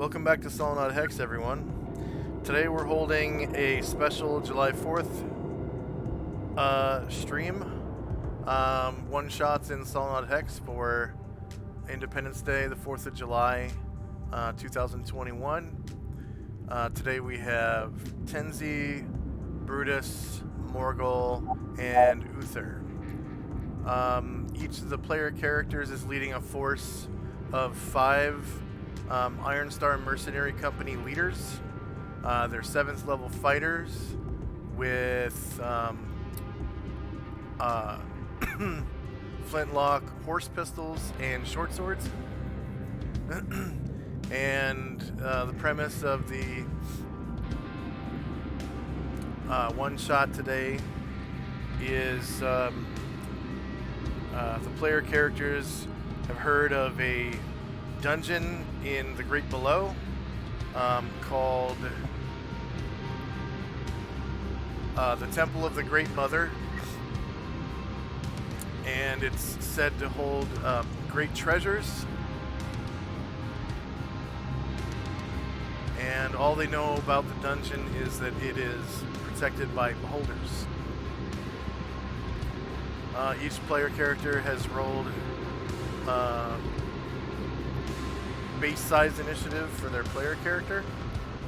Welcome back to Solynod Hex, everyone. Today we're holding a special July 4th stream. One shots in Solynod Hex for Independence Day, the 4th of July, 2021. Today we have Tenzi, Brutus, Morgul, and Uther. Each of the player characters is leading a force of 5 Iron Star Mercenary Company leaders. They're 7th level fighters with flintlock horse pistols and short swords. And the premise of the one shot today is the player characters have heard of a dungeon in the Great Below called the Temple of the Great Mother, and it's said to hold great treasures, and all they know about the dungeon is that it is protected by beholders. Each player character has rolled base size initiative for their player character.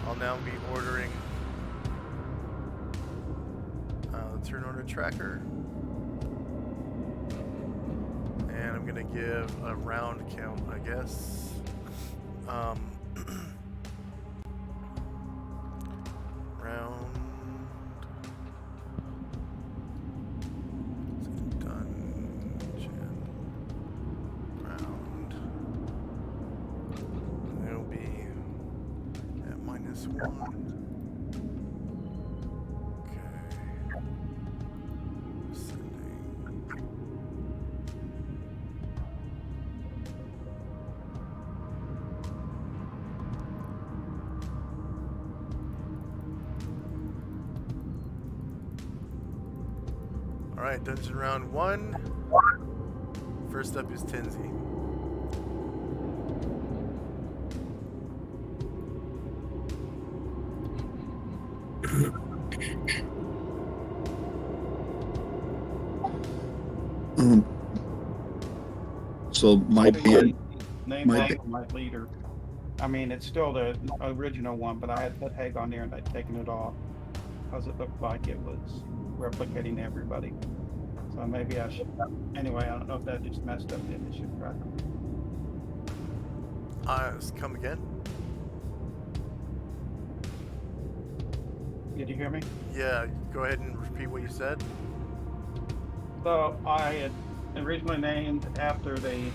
I'll now be ordering the turn order tracker, and I'm gonna give a round count, I guess. Round dungeon round. It'll be at -1. Okay. Sending. Alright, dungeon round 1. First up is Tenzi. So my name my leader. I mean, it's still the original one, but I had put Hag on there and I'd taken it off because it looked like it was replicating everybody. So maybe I should. Anyway, I don't know if that just messed up the initiative tracker. Come again? Did you hear me? Yeah, go ahead and repeat what you said. So I had originally named after the,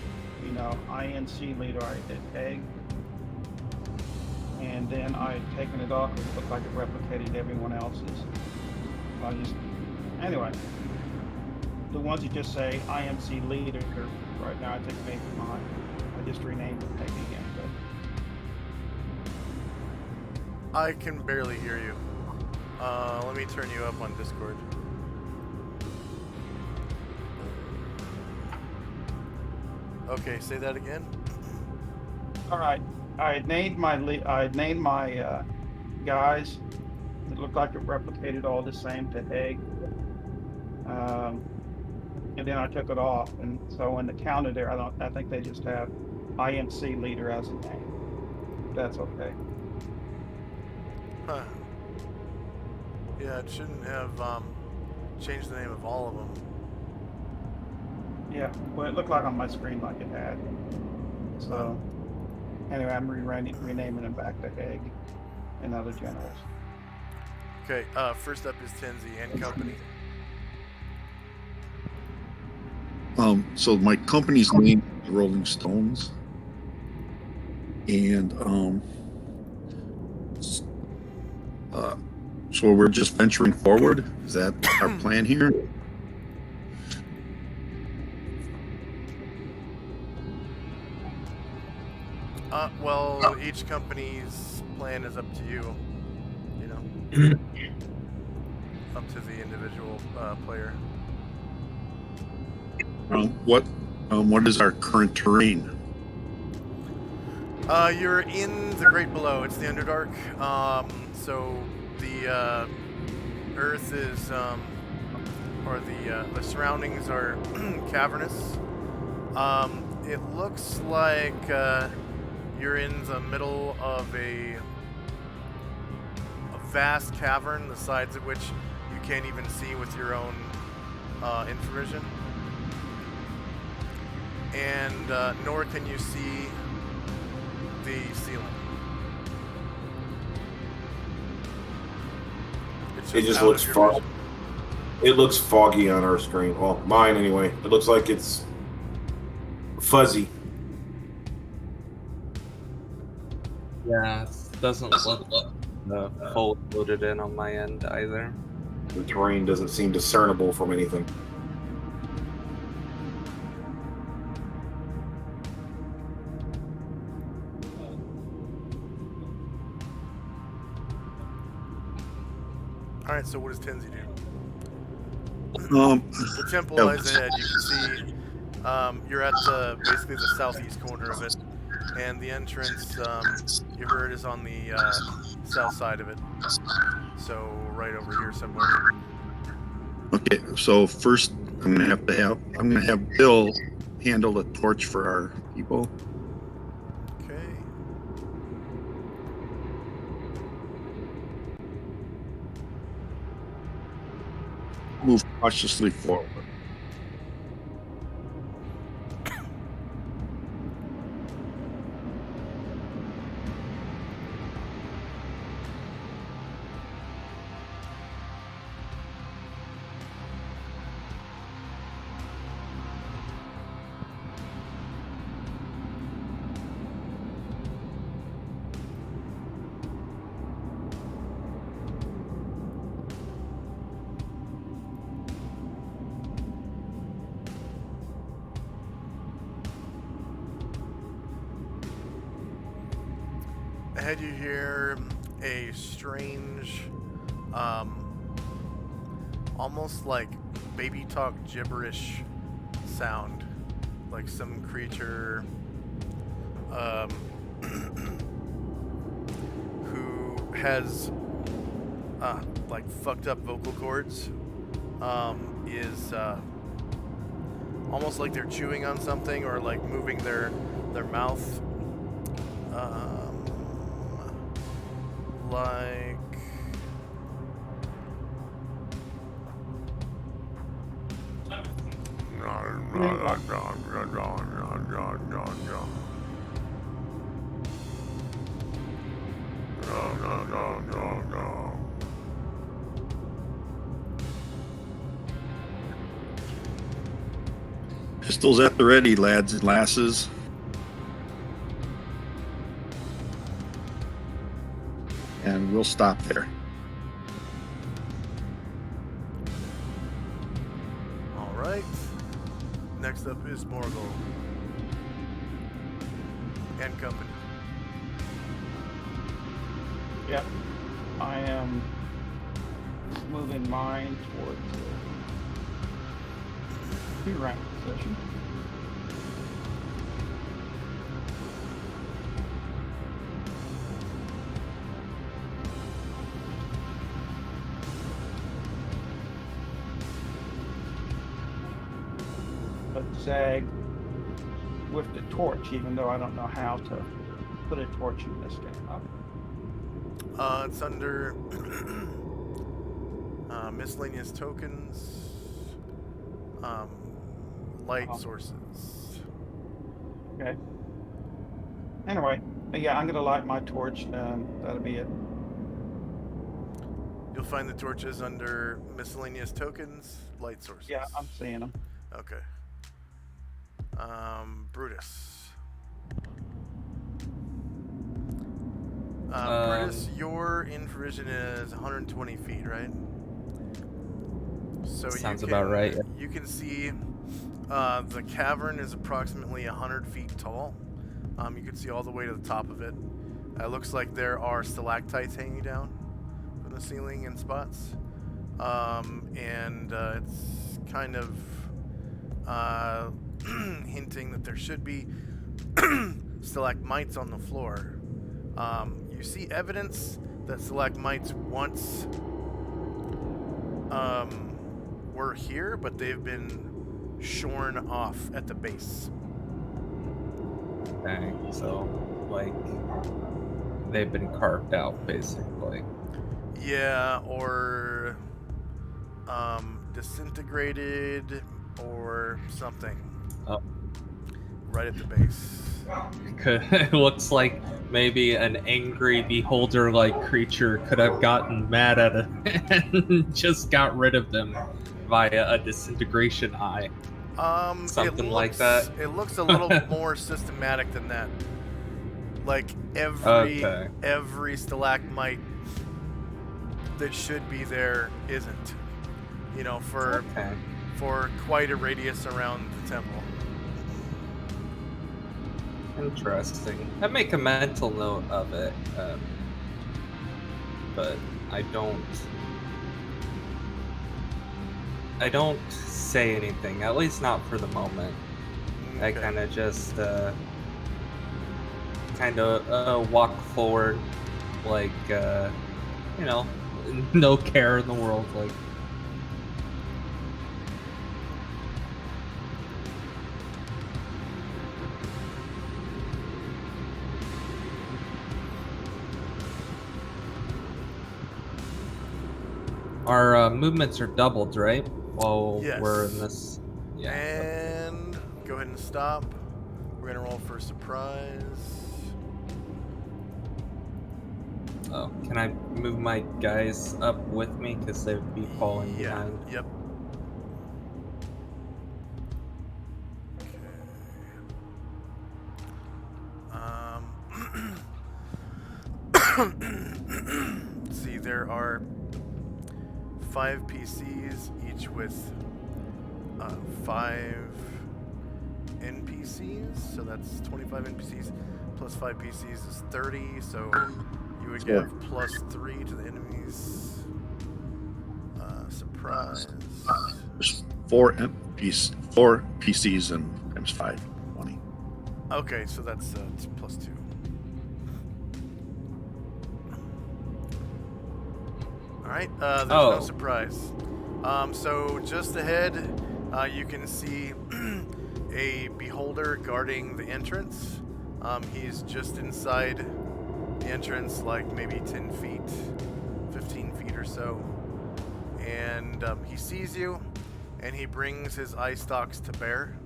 INC leader, I did Hag. And then I had taken it off because it looked like it replicated everyone else's. So anyway, the ones that just say IMC leader, right now I think maybe mine. I just renamed it Hag again. But I can barely hear you. Let me turn you up on Discord. Okay, say that again. All right, I had named my guys. It looked like it replicated all the same to Hag. And then I took it off, and so in the counter there, I think they just have IMC leader as a name. That's okay. Huh. Yeah, it shouldn't have changed the name of all of them. Yeah, well, it looked like on my screen like it had. So, anyway, I'm renaming them back to Hag and other generals. Okay, first up is Tenzi and company. So my company's name is Rolling Stones, and so we're just venturing forward. Is that our plan here? Well, each company's plan is up to you. Up to the individual player. What is our current terrain? You're in the Great Below. It's the Underdark. So the Earth is, or the surroundings are cavernous. It looks like you're in the middle of a vast cavern, the sides of which you can't even see with your own infravision. And nor can you see the ceiling. It just looks foggy. It looks foggy on our screen. Well, mine anyway. It looks like it's fuzzy. Yeah, it doesn't look full loaded in on my end either. The terrain doesn't seem discernible from anything. All right, so what does Tenzi do? The temple yeah. lies ahead. You can see you're at basically the southeast corner of it, and the entrance you heard is on the south side of it. So right over here somewhere. Okay, so first I'm gonna have Bill handle the torch for our people. Okay. Move cautiously forward. Ahead you hear a strange, almost like baby talk gibberish sound, like some creature who has like fucked up vocal cords, is almost like they're chewing on something or like moving their mouth. Like Pistols at the ready, lads and lasses. And we'll stop there. all right. Next up is Morgul and company. Yep. I am moving mine towards the 2 rank position. But zag with the torch, even though I don't know how to put a torch in this game. It's under miscellaneous tokens, light sources. Okay. Anyway, yeah, I'm gonna light my torch, and that'll be it. You'll find the torches under miscellaneous tokens, light sources. Yeah, I'm seeing them. Okay. Brutus. Brutus, your infravision is 120 feet, right? So Sounds you about right. You can see the cavern is approximately 100 feet tall. You can see all the way to the top of it. It looks like there are stalactites hanging down from the ceiling in spots. And it's kind of hinting that there should be stalagmites on the floor. You see evidence that stalagmites once were here, but they've been shorn off at the base. Okay, so like they've been carved out basically. Yeah, or disintegrated or something. Oh. Right at the base. It looks like maybe an angry beholder-like creature could have gotten mad at it and just got rid of them via a disintegration eye. Something like that. It looks a little more systematic than that. Like every stalagmite that should be there isn't. You know, for quite a radius around the temple. Interesting. I make a mental note of it, but I don't say anything. At least not for the moment. Okay. I kind of just walk forward, like you know, no care in the world, like. Our movements are doubled, right? While we're in this. Yeah. And go ahead and stop. We're gonna roll for surprise. Oh, can I move my guys up with me because they would be falling behind? Yep. Okay. See, there are 5 PCs, each with 5 NPCs, so that's 25 NPCs plus 5 PCs is 30, so you would give +3 to the enemy's surprise. There's 4 PCs and times 5, 20. Okay, so that's +2. Alright, there's no surprise. So just ahead, you can see a beholder guarding the entrance. He's just inside the entrance, like maybe 10 feet, 15 feet or so. And he sees you, and he brings his eye stalks to bear.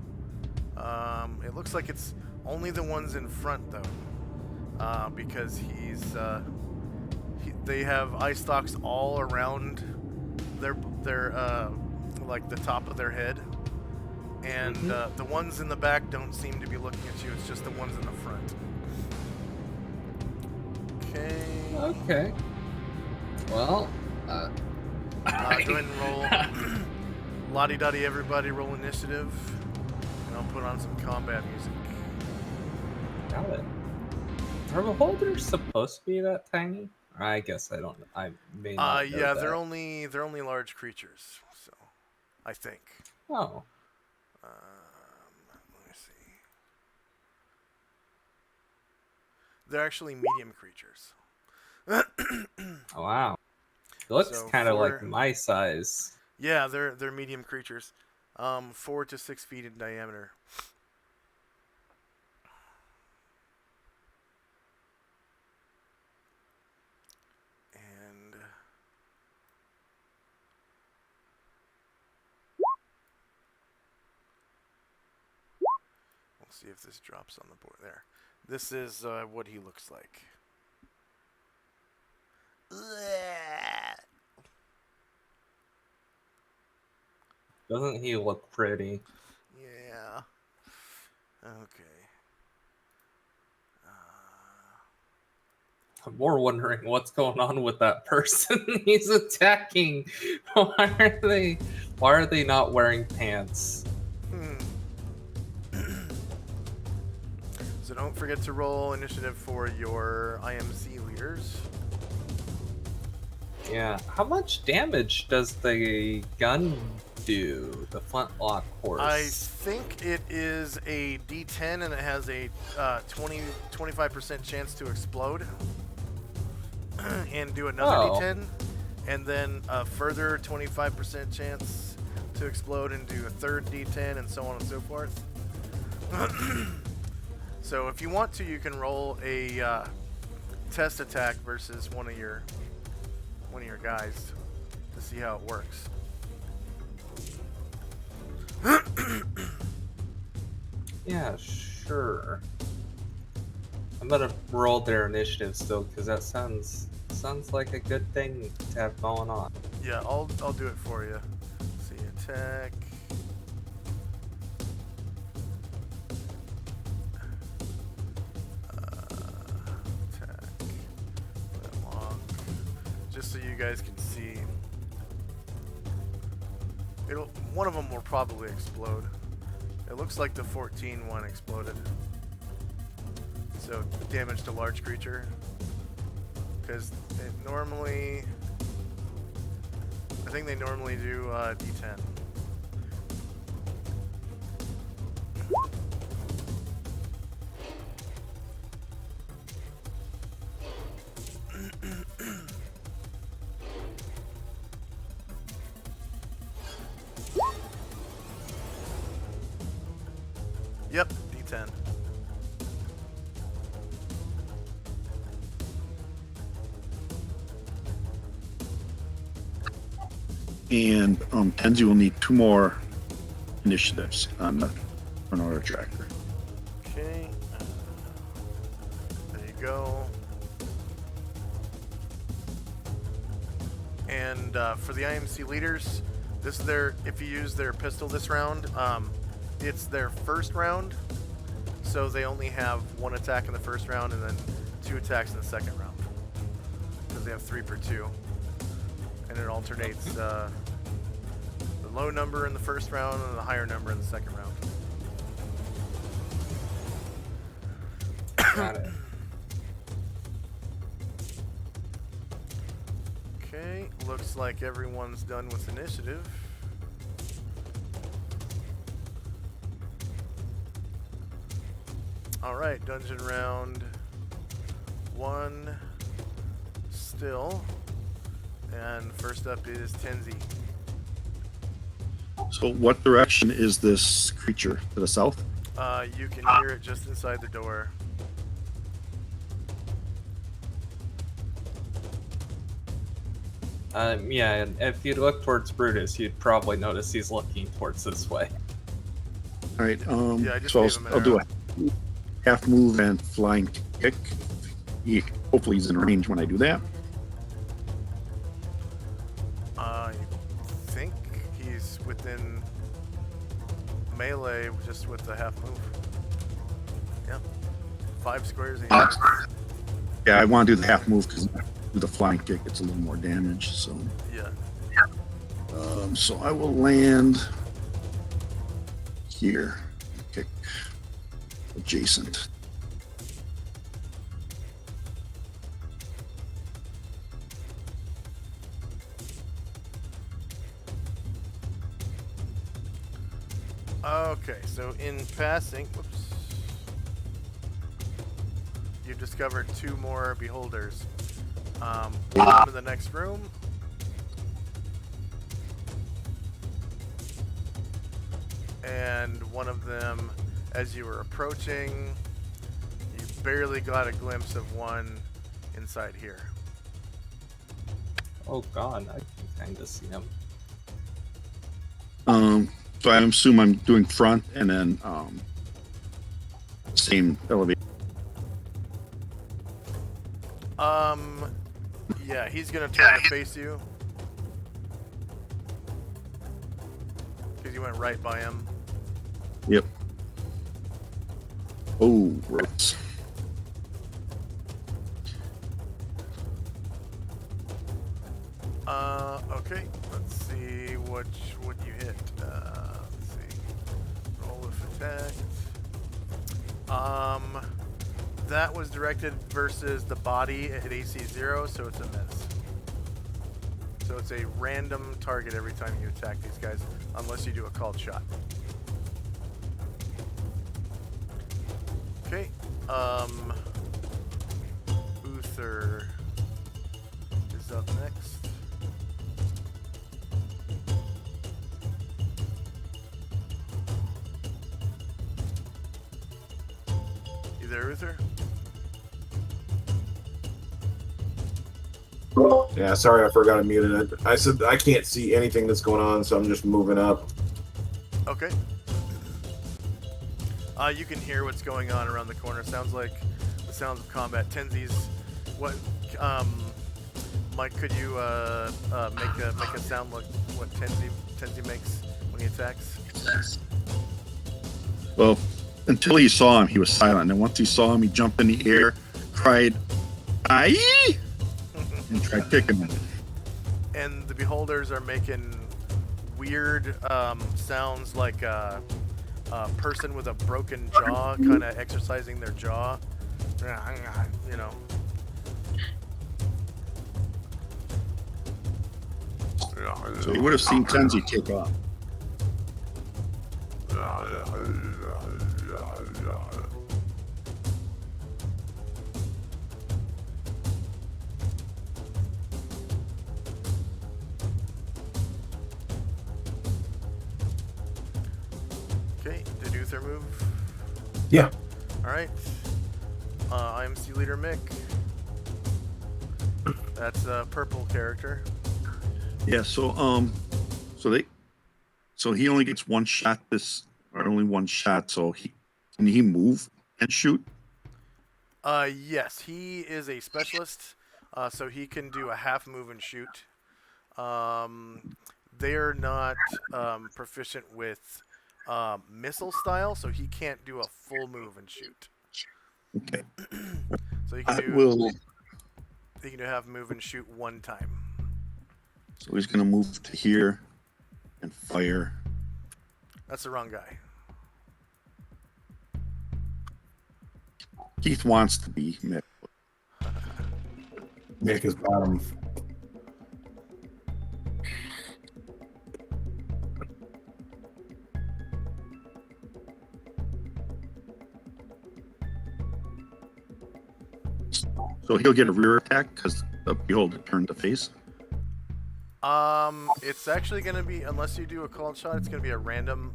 It looks like it's only the ones in front, though, because they have eye stalks all around their like the top of their head, and the ones in the back don't seem to be looking at you. It's just the ones in the front. Okay. Well, go ahead and roll. Lottie-dottie, everybody, roll initiative, and I'll put on some combat music. Got it. Are beholders supposed to be that tiny? I guess I don't. I may not know yeah, that. they're only large creatures, so I think. Oh. Let me see. They're actually medium creatures. Oh, wow. It looks kind of like my size. Yeah, they're medium creatures. 4 to 6 feet in diameter. And we'll see if this drops on the board there. This is what he looks like. Doesn't he look pretty? Yeah. Okay. I'm more wondering what's going on with that person he's attacking. Why are they not wearing pants? So don't forget to roll initiative for your IMC leaders. Yeah. How much damage does the gun do? The flintlock horse. I think it is a D10 and it has a 25% chance to explode. And do another Oh. D10, and then a further 25% chance to explode and do a third D10, and so on and so forth. So if you want to, you can roll a test attack versus one of your guys to see how it works. Yeah, sure. I'm gonna roll their initiative still because that sounds like a good thing to have going on. Yeah, I'll do it for you. See, attack. Attack. Flintlock. Just so you guys can see. One of them will probably explode. It looks like the 14 one exploded. So damage to large creature. Because it normally, I think they normally do D10. Yep, D10. And Kenzie will need 2 more initiatives on the order tracker. Okay. There you go. And for the IMC leaders, this is their, if you use their pistol this round, it's their first round, so they only have 1 attack in the first round and then 2 attacks in the second round, because they have 3 per 2, and it alternates the low number in the first round and the higher number in the second round. Got it. Okay, looks like everyone's done with initiative. Alright, dungeon round 1 still. And first up is Tenzi. So what direction is this creature? To the south? You can hear it just inside the door. Yeah, and if you look towards Brutus, you'd probably notice he's looking towards this way. All right. Yeah, I just So gave him an I'll do arrow. a half move and flying kick. Hopefully he's in range when I do that. I think he's within melee just with the half move. Yep. 5 squares. He has. Yeah, I want to do the half move because with the flying kick, it's a little more damage. So, Yeah. so I will land here. Kick adjacent. Okay, so in passing, whoops, you've discovered 2 more beholders. One to the next room. And one of them, as you were approaching, you barely got a glimpse of one inside here. Oh god, I can kind of see him. So I assume I'm doing front and then same elevation. Yeah, he's gonna turn to face you. Because you went right by him. Yep. Oh, right. Okay, let's see what you hit. Let's see. Roll with attack. That was directed versus the body at AC 0, so it's a miss. So it's a random target every time you attack these guys, unless you do a called shot. Okay. Uther is up next. You there, Uther? Yeah, sorry, I forgot I muted it. I said I can't see anything that's going on, so I'm just moving up. Okay. You can hear what's going on around the corner. Sounds like the sounds of combat. Tenzi's, what? Mike, could you make a sound like what Tenzi makes when he attacks? Well, until he saw him, he was silent. And once he saw him, he jumped in the air, cried, "Aye!" and tried kicking him. And the beholders are making weird sounds like a person with a broken jaw kind of exercising their jaw. You know. So he would have seen Tenzi take off. Okay, did Uther move? Yeah. Alright. IMC leader Mick. That's a purple character. Yeah, so he only gets one shot only one shot, so can he move and shoot? Yes, he is a specialist, so he can do a half move and shoot. They are not proficient with missile style, so he can't do a full move and shoot. Okay. So he can I do will. he can do half move and shoot one time. So he's gonna move to here and fire. That's the wrong guy. Keith wants to be Mick. Nick is bottom. So he'll get a rear attack because the beholder turned to face. It's actually gonna be, unless you do a called shot, it's gonna be a random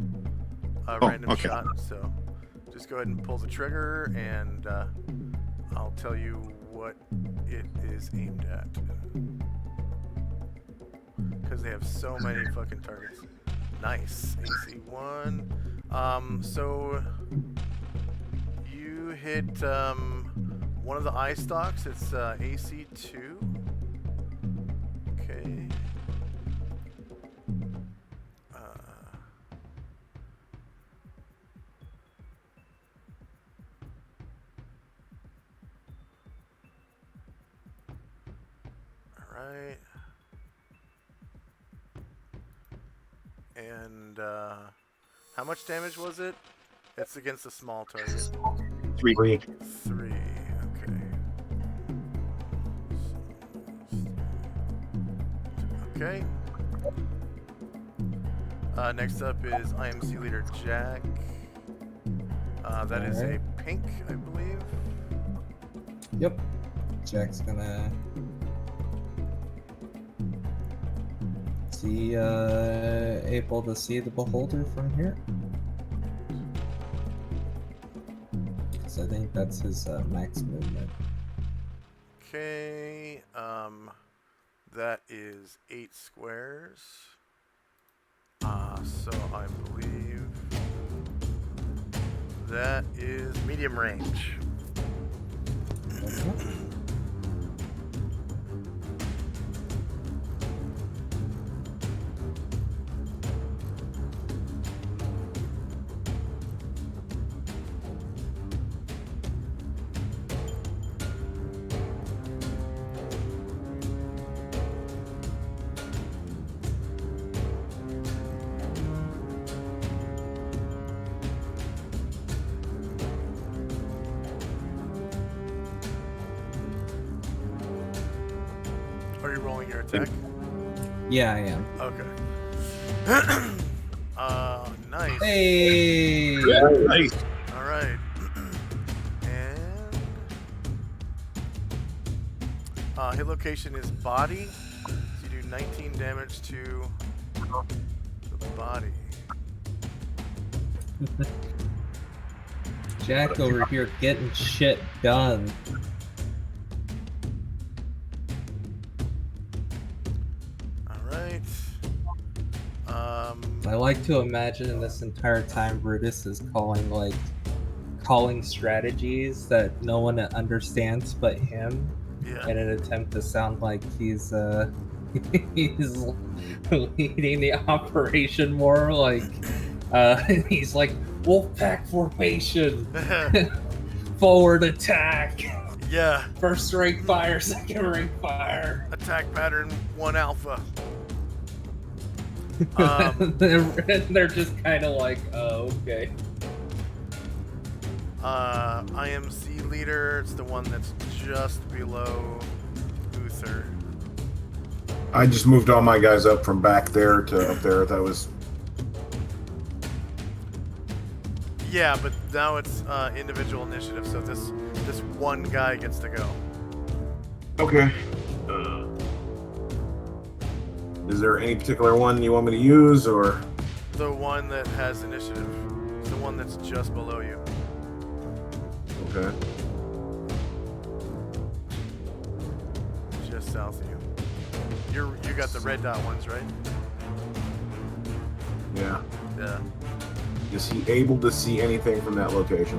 Okay. shot. So just go ahead and pull the trigger, and I'll tell you what it is aimed at. Because they have so many fucking targets. Nice. AC1. So you hit one of the eye stalks. It's AC2. Okay. Alright. And how much damage was it? It's against a small target. 3. 3. Okay. Next up is IMC leader Jack. That is a pink, I believe. Yep. Jack's gonna see able to see the beholder from here. So I think that's his max movement. Okay. That is 8 squares. So I believe that is medium range. Are you rolling your attack? Yeah, I am. Okay. Nice. Hey! Nice. All right. And hit location is body. So you do 19 damage to the body. Jack over here getting shit done. All right. I like to imagine this entire time Brutus is calling strategies that no one understands but him Yeah. in an attempt to sound like he's he's leading the operation more like he's like Wolfpack formation, forward attack, Yeah. first rank fire, second rank fire. Attack pattern 1 alpha. They're just kind of like, oh, okay. IMC leader. It's the one that's just below Uther. I just moved all my guys up from back there to up there. That was Yeah, but now it's individual initiative, so this one guy gets to go. okay. Is there any particular one you want me to use, or The one that has initiative. The one that's just below you. okay? Just south of you. You got the red dot ones, right? Yeah. Yeah. Is he able to see anything from that location?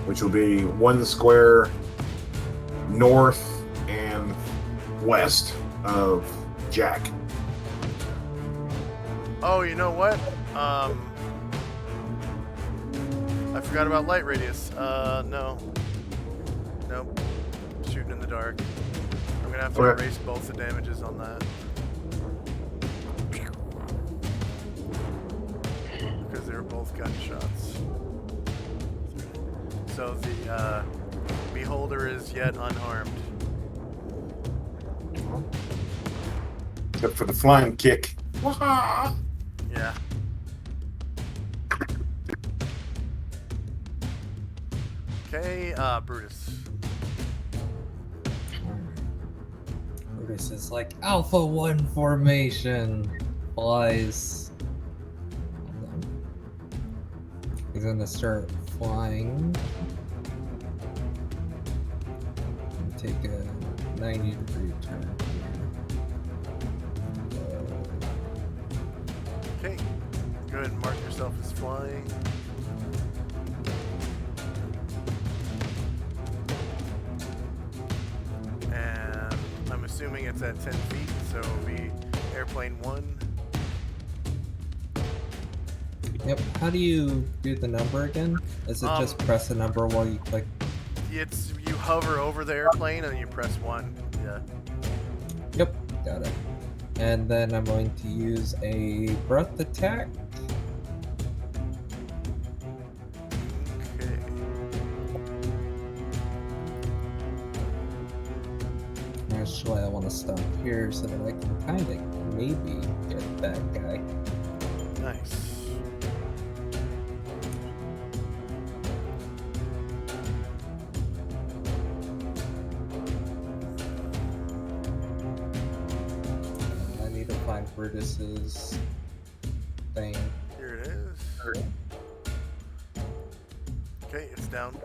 Which will be 1 square north and west of Jack. Oh, you know what? I forgot about light radius. No. Nope. Shooting in the dark. I'm gonna have to Okay. erase both the damages on that. Because they were both gunshots. So the beholder is yet unharmed. Except for the flying kick. Yeah. Okay, Brutus. Brutus is like Alpha 1 formation. Flies. He's gonna start flying. Take a 90-degree turn. Okay. Go ahead and mark yourself as flying. And I'm assuming it's at 10 feet, so it'll be airplane 1. Yep. How do you do the number again? Is it just press a number while you click? It's you hover over the airplane and you press 1. Yeah. Yep. Got it. And then I'm going to use a breath attack. Okay. Actually, I want to stop here so that I can kind of maybe get that guy. Nice. I need to find Brutus's thing. Here it is. Okay, it's down.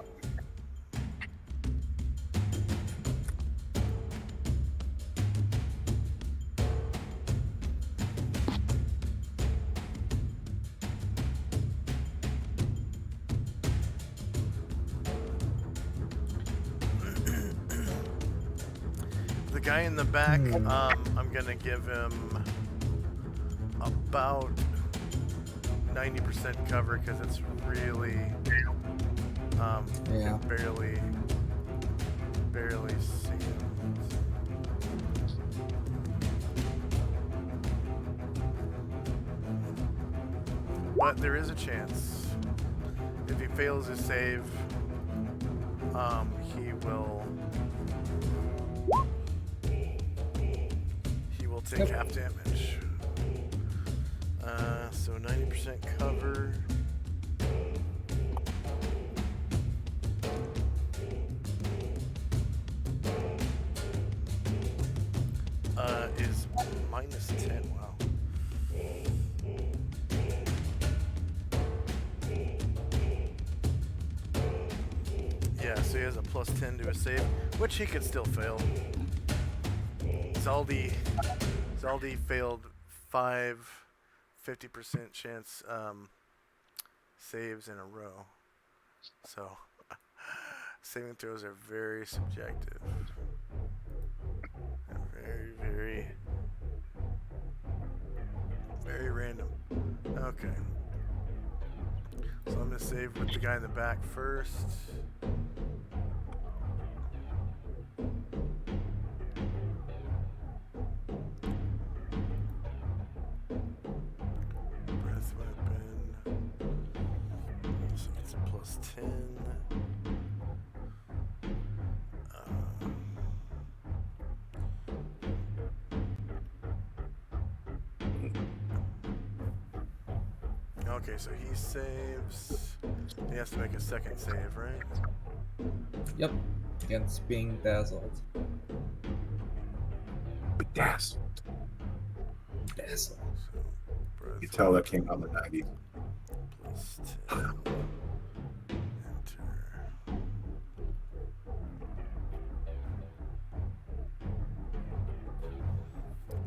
The guy in the back, I'm gonna give him about 90% cover because it's really, Yeah. you can barely see him. But there is a chance. If he fails his save, he will will take half damage. So 90% cover. Is -10. Wow. Yeah, so he has a +10 to his save, which he could still fail. Zaldi failed 50% chance saves in a row. So saving throws are very subjective. Very, very, very random. Okay. So I'm gonna save with the guy in the back first. Breath weapon. So it's a +10. Okay, so he saves. He has to make a second save, right? Yep. Against being dazzled. Dazzled. Dazzled. So, breath You tell that came out in the 90s. +10. Enter.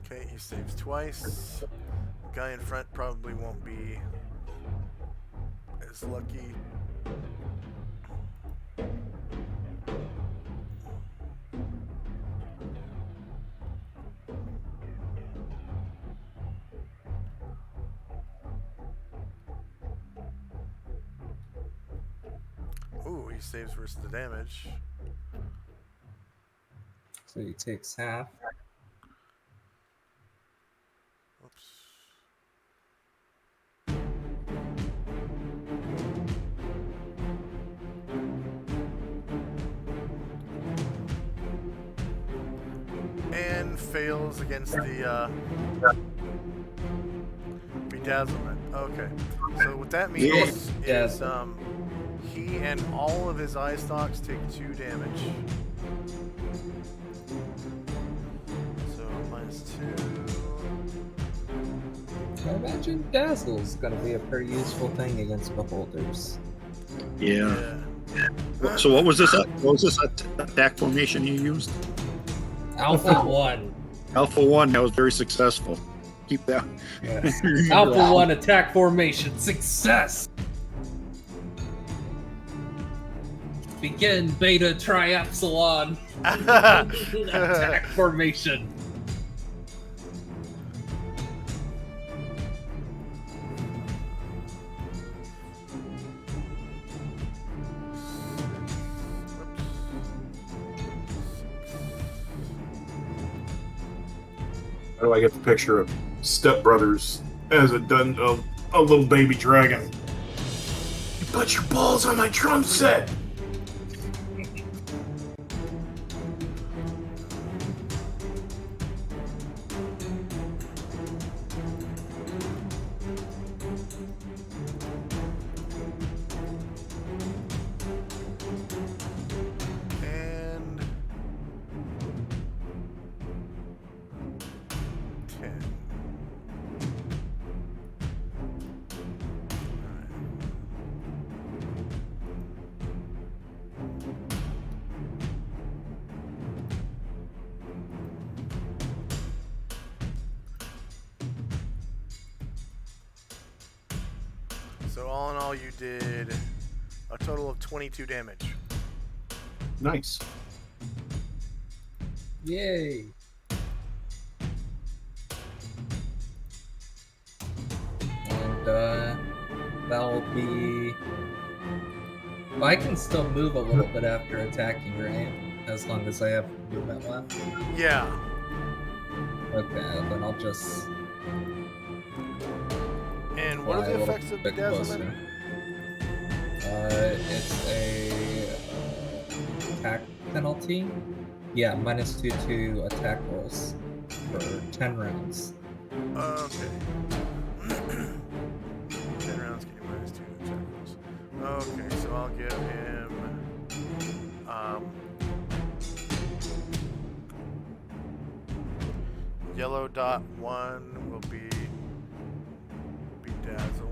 Okay, he saves twice. Guy in front probably won't be as lucky. Ooh, he saves versus the damage. So he takes half. Oops. And fails against the bedazzlement. Okay. So what that means is he and all of his eye stalks take 2 damage. So -2. I imagine Dazzle's gonna be a pretty useful thing against beholders. Yeah. So what was this? What was this attack formation you used? Alpha 1. Alpha 1. That was very successful. Keep that. Yes. Alpha 1 attack formation. Success! Begin Beta Triepsilon. Attack formation. How do I get the picture of Step Brothers as a little baby dragon? You put your balls on my drum set. And 10. So all in all, you did a total of 22 damage. Nice. Yay. And that'll be. Well, I can still move a little bit after attacking, right? As long as I have movement left. Yeah. Okay, then I'll just. And what are fly the a little effects of bit bedazzlement? closer. It's a attack penalty. Yeah, -2 to attack rolls for 10 rounds. Okay. 10 rounds, get you minus 2 attack rolls. Okay, so I'll give him. Yellow dot 1 will be dazzled.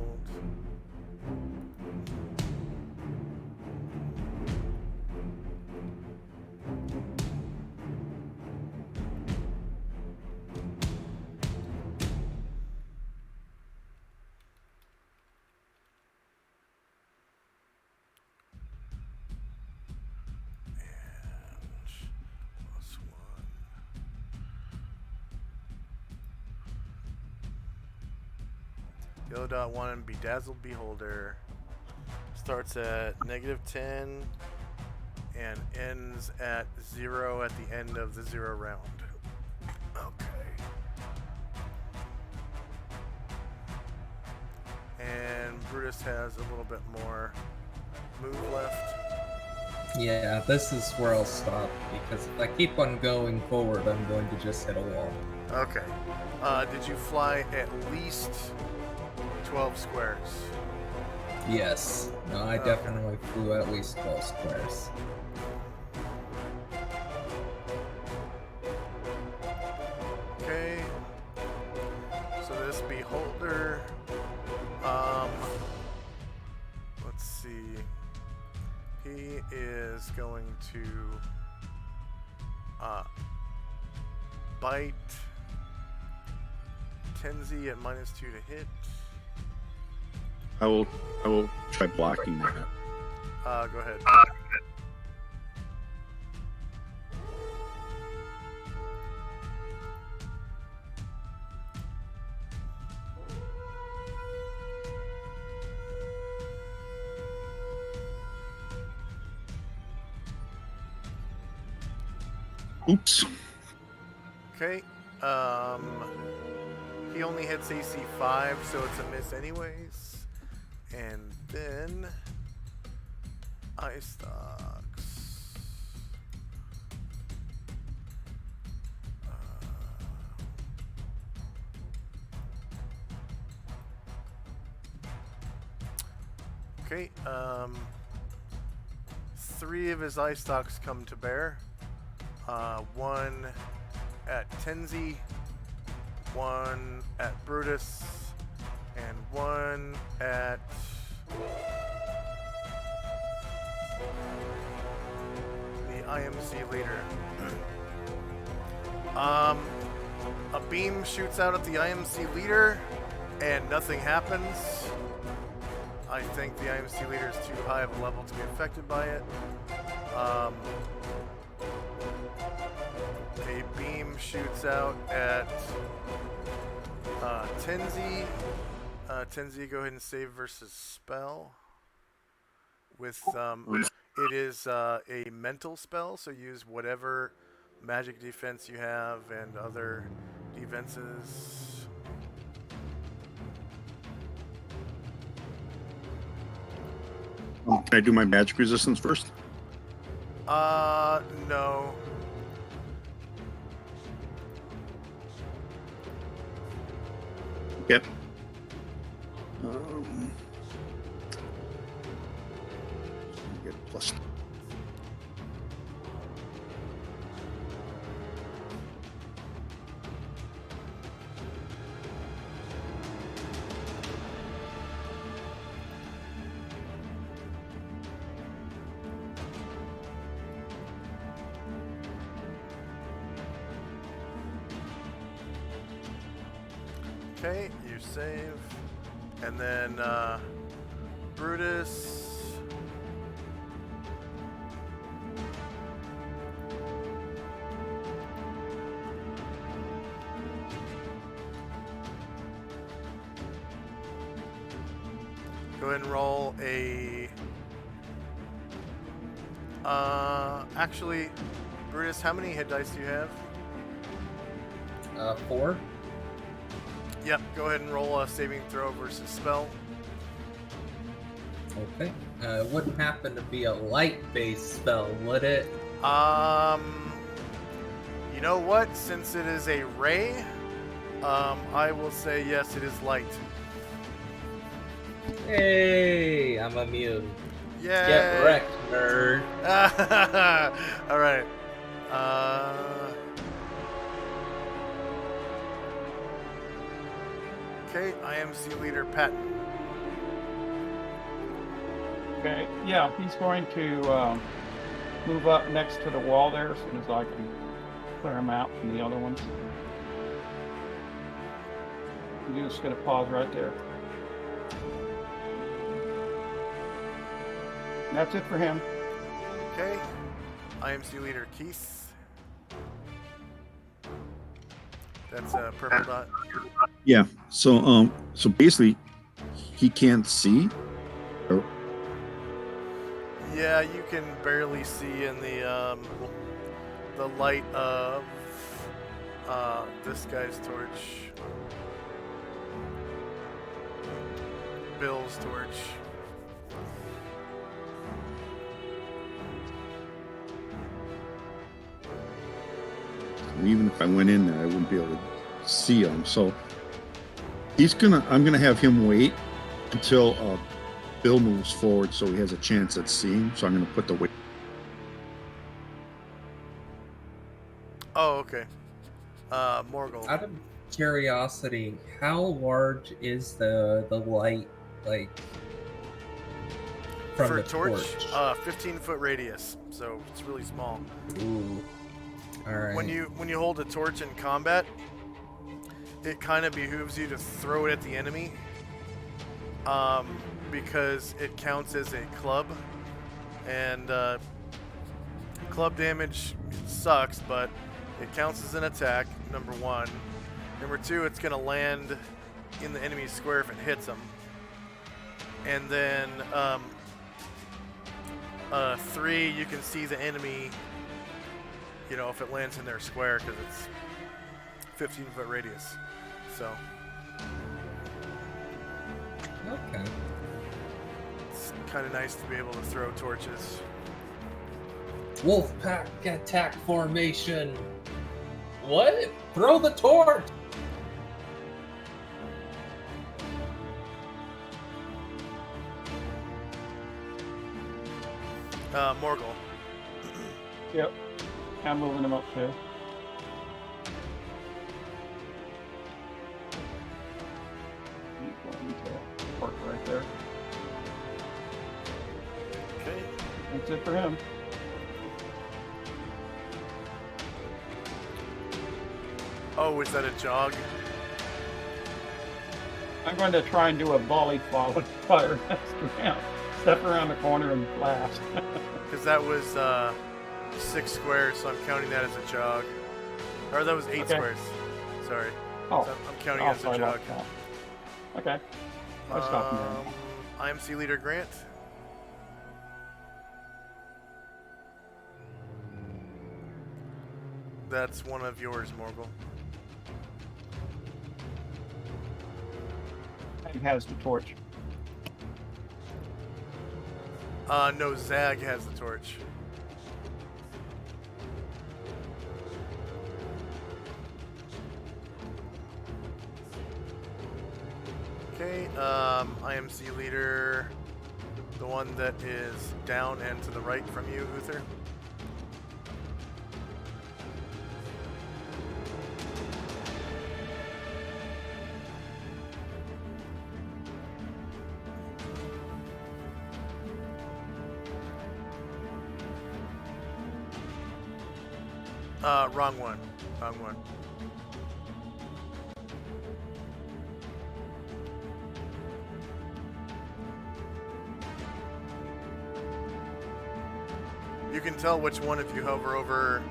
Yellow dot 1 Bedazzled Beholder starts at -10 and ends at 0 at the end of the 0 round. Okay. And Brutus has a little bit more move left. Yeah, this is where I'll stop, because if I keep on going forward, I'm going to just hit a wall. Okay. Did you fly at least 12 squares? Yes. No, I definitely flew at least 12 squares. Okay. So this beholder, let's see. He is going to bite Tenzi at -2 to hit. I will try blocking that. Go ahead. Oops. Okay. He only hits AC 5, so it's a miss anyways. And then Ice Stocks. Okay. 3 of his Ice Stocks come to bear. 1 at Tenzi, 1 at Brutus, and 1 at the IMC leader. A beam shoots out at the IMC leader, and nothing happens. I think the IMC leader is too high of a level to be affected by it. A beam shoots out at Tenzi. Tenzi, go ahead and save versus spell. With it is a mental spell, so use whatever magic defense you have and other defenses. Can I do my magic resistance first? No. Yep. Get plus. Okay, you save. And then Brutus. Go ahead and roll a... actually, Brutus, how many hit dice do you have? 4. Yep, go ahead and roll a saving throw versus spell. Okay. It wouldn't happen to be a light-based spell, would it? You know what? Since it is a ray, I will say yes, it is light. Hey, I'm immune. Yay! Get wrecked, nerd. All right. Okay, IMC leader Patton. Okay, yeah, he's going to move up next to the wall there as soon as I can clear him out from the other ones. I'm just going to pause right there. That's it for him. Okay, IMC leader Keith. That's a purple dot. Yeah. So basically, he can't see. Or, Yeah, you can barely see in the light of this guy's torch, Bill's torch. even if I went in there, I wouldn't be able to see him. So I'm gonna have him wait until Bill moves forward, so he has a chance at seeing. So I'm gonna put the weight. Oh, okay. Morgul. Out of curiosity, how large is the light, like, from For the torch, torch? 15-foot radius, so it's really small. Ooh. All right. When you hold a torch in combat, it kind of behooves you to throw it at the enemy, because it counts as a club, and club damage sucks, but it counts as an attack. Number one. Number two, it's going to land in the enemy's square if it hits them. And then 3, you can see the enemy, you know, if it lands in their square, because it's 15-foot radius. So Okay. it's kind of nice to be able to throw torches. Wolfpack attack formation. What? Throw the torch. Morgul. Yep. I'm moving him up too. He's going to park right there. Okay. That's it for him. Oh, is that a jog? I'm going to try and do a volley fire next round. Step around the corner and blast. Because that was 6 squares, so I'm counting that as a jog. Or that was 8 Okay. squares. Sorry. Oh, So I'm counting I'll it as a slide jog. off that. Okay. I'll stop him there. IMC leader Grant. That's one of yours, Morgul. He has the torch. No, Zag has the torch. Okay, IMC leader, the one that is down and to the right from you, Uther. Wrong one. Wrong one. You can tell which one if you hover over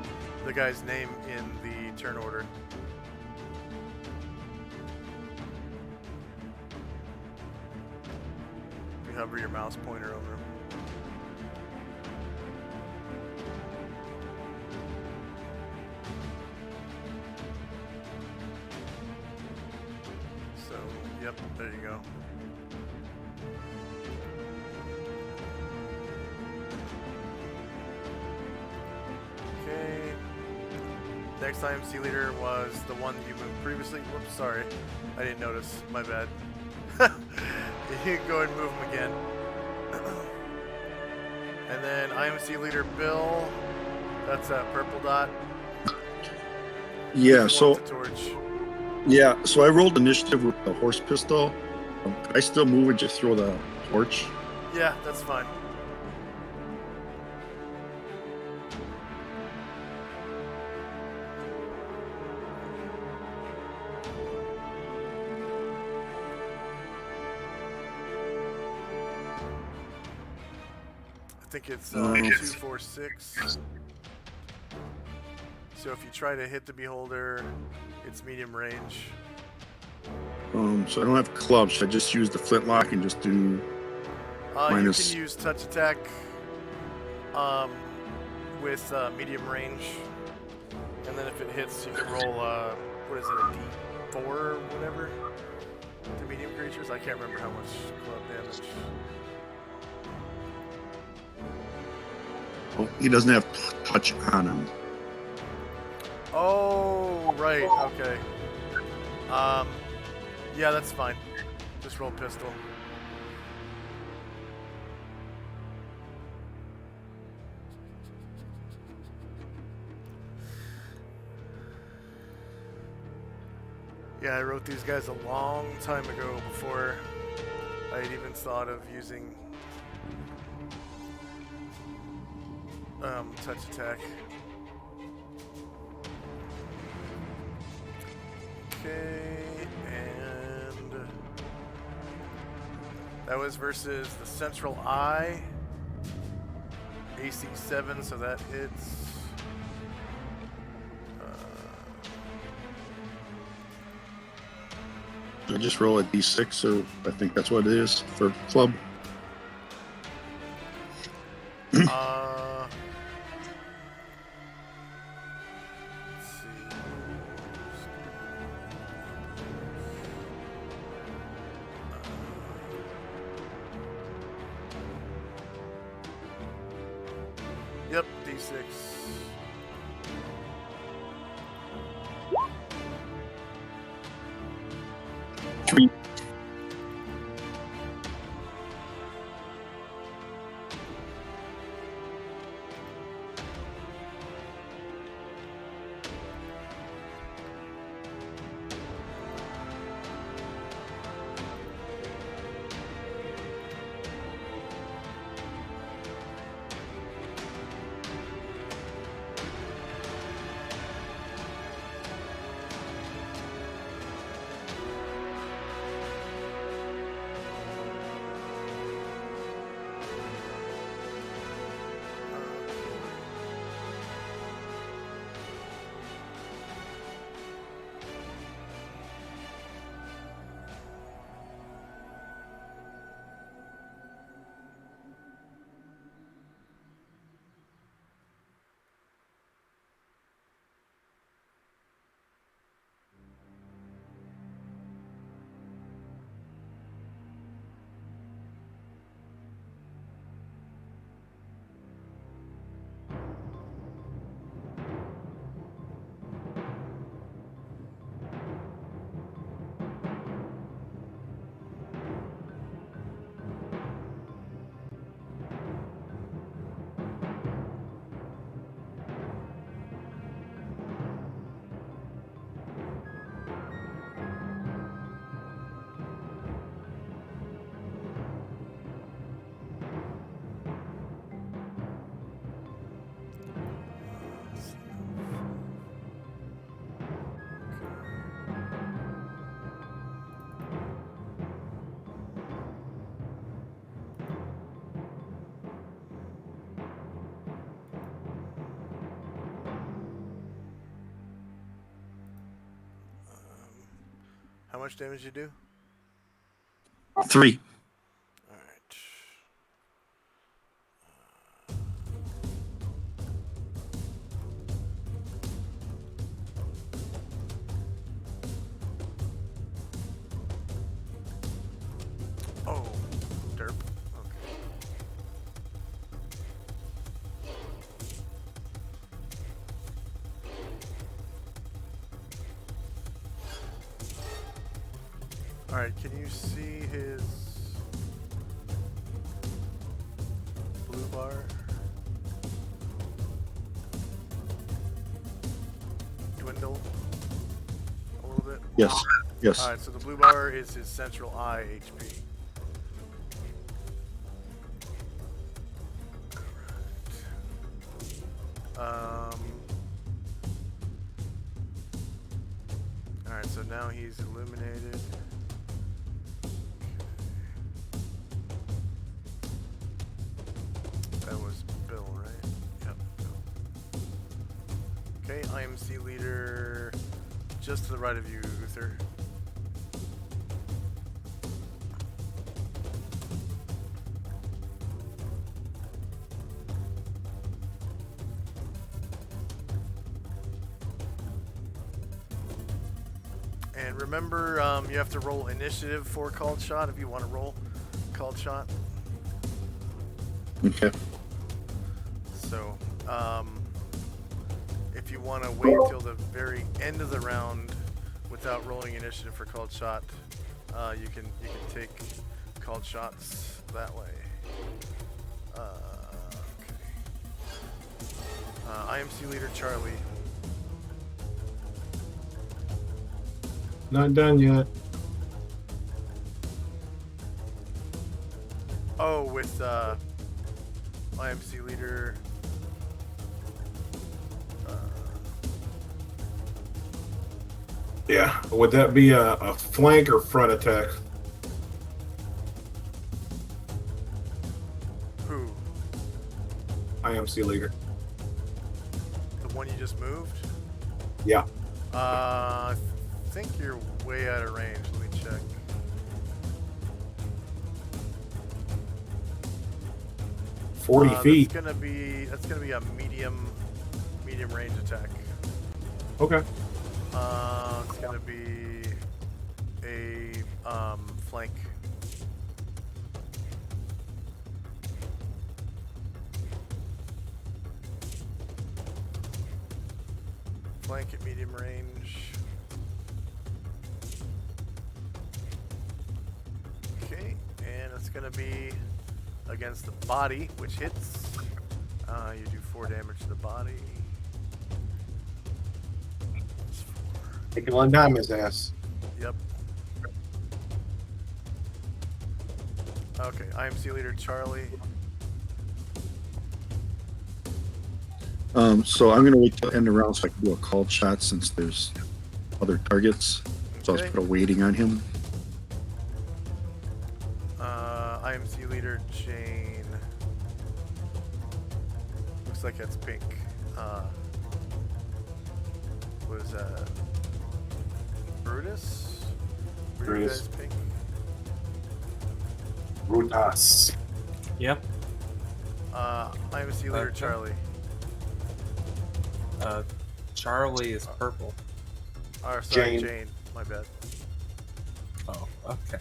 the guy's name in the turn order. If you hover your mouse pointer over him. So, yep, there you go. Okay. next IMC leader was the one that you moved previously. Whoops, sorry. I didn't notice. My bad. You can go ahead and move him again. And then IMC leader Bill. That's that purple dot. Yeah, He's the so one with the torch. yeah, so I rolled initiative with the horse pistol. Could I still move and just throw the torch? Yeah, that's fine. I think it's 246. So if you try to hit the beholder, it's medium range. So I don't have clubs. Should I just use the flintlock and just do minus? You can use touch attack with medium range, and then if it hits, you can roll what is it, a D4 or whatever to medium creatures. I can't remember how much club damage. Oh, he doesn't have touch on him. Oh, right. Okay. Yeah, that's fine. Just roll pistol. Yeah, I wrote these guys a long time ago before I had even thought of using touch attack. Okay, and that was versus the Central Eye. AC 7, so that hits. I just roll a d6, so I think that's what it is for club. Let's see. Yep, D6. Three. How much damage you do? 3. All right. Oh, derp. Okay. Alright, can you see his blue bar? Dwindle a little bit? Yes. Yes. Alright, so the blue bar is his central eye HP. Alright, so now he's illuminated. That was Bill, right? Yep, Bill. Okay, IMC leader just to the right of you, Uther. And remember, you have to roll initiative for called shot if you want to roll called shot. Okay. So, if you want to wait till the very end of the round without rolling initiative for called shot, you can take called shots that way. Okay. IMC leader Charlie. Not done yet. Oh, with IMC leader. Yeah. Would that be a flank or front attack? Who? IMC leader. The one you just moved? Yeah. I think you're way out of range. Let me check. Forty feet. That's gonna be a medium range attack. Okay. It's gonna be a flank. Flank at medium range. Okay, and it's gonna be against the body, which hits. You do 4 damage to the body. Taking one time his ass. Yep. Okay, IMC leader Charlie. So I'm gonna wait till the end of the round so I can do a called shot since there's other targets. So I was Okay. put a waiting on him. IMC leader Jane. Looks like that's pink. What is that? Brutus? Were you Brutus. guys pink? Brutus. Yep. IMC leader Okay. Charlie. Charlie is purple. Or sorry, Jane. Jane. My bad. Oh, okay.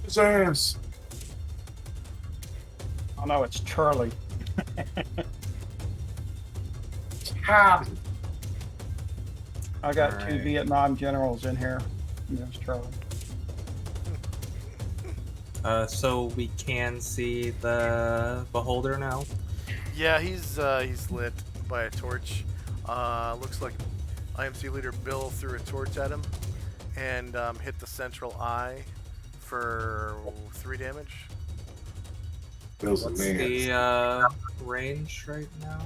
His ass. Oh no, it's Charlie. God. I got 2 Alright. Vietnam generals in here. There's Charlie. So we can see the beholder now. Yeah, he's lit by a torch. Looks like IMC leader Bill threw a torch at him and hit the central eye for 3 damage. Bill's a What's man. the range right now?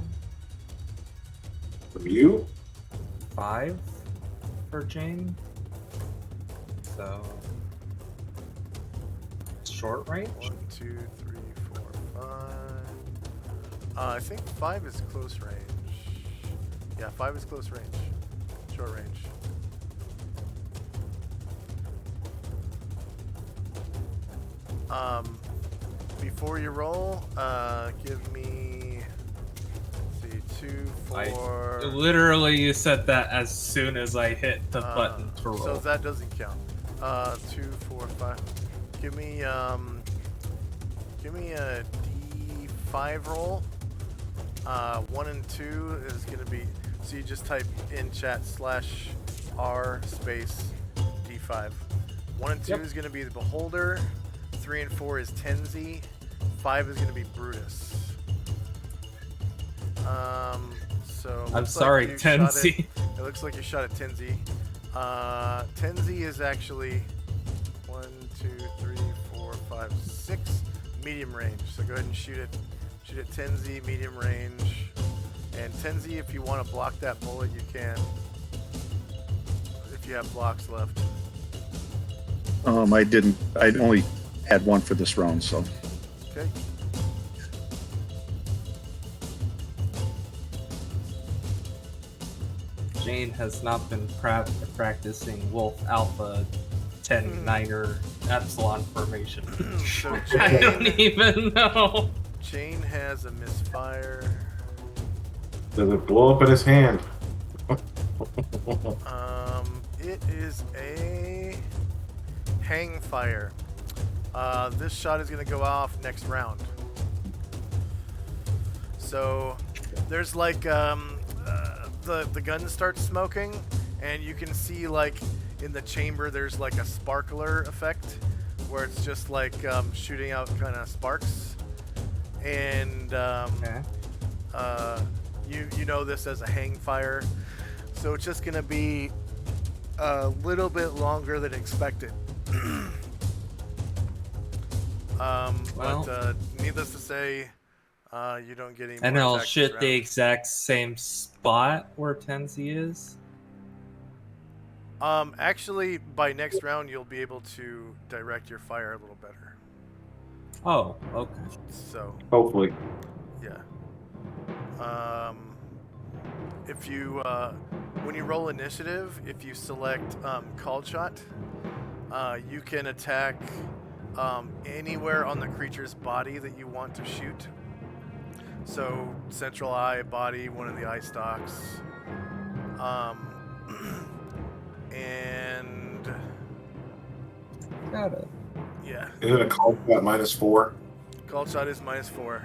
From you? 5 for Jane. So short range. 1, 2, 3, 4, 5. I think 5 is close range. Yeah, 5 is close range. Short range. Before you roll, give me, let's see, 2, 4. Literally, you said that as soon as I hit the button to roll. So that doesn't count. 2, 4, 5. Give me a D5 roll. 1 and 2 is gonna be. So you just type in chat /R space D5. 1 and 2 Yep. is going to be the Beholder. 3 and 4 is Tenzi. 5 is going to be Brutus. So I'm looks sorry, like you shot Tenzi. It looks like you shot at Tenzi. Tenzi is actually 1, 2, 3, 4, 5, 6 medium range. So go ahead and shoot it. Shoot at Tenzi, medium range. And Tenzi, if you want to block that bullet, you can. If you have blocks left. I didn't. I only had one for this round, so. Okay. Jane has not been practicing Wolf Alpha 10-9er Epsilon formation. So I don't even know. Jane has a misfire. Does it blow up in his hand? It is a hang fire. This shot is going to go off next round. So there's like the gun starts smoking, and you can see like in the chamber there's like a sparkler effect where it's just like shooting out kind of sparks, and Okay. you know this as a hang fire, so it's just gonna be a little bit longer than expected. Well. But needless to say, you don't get any more And I'll attacks shoot this the round. exact same spot where Tenzi is. Actually, by next round, you'll be able to direct your fire a little better. Oh, okay. So, Hopefully. yeah. If you, when you roll initiative, if you select called shot, you can attack anywhere on the creature's body that you want to shoot. So, central eye, body, one of the eye stalks. And Got it. yeah, Is it a call at -4? called shot is -4.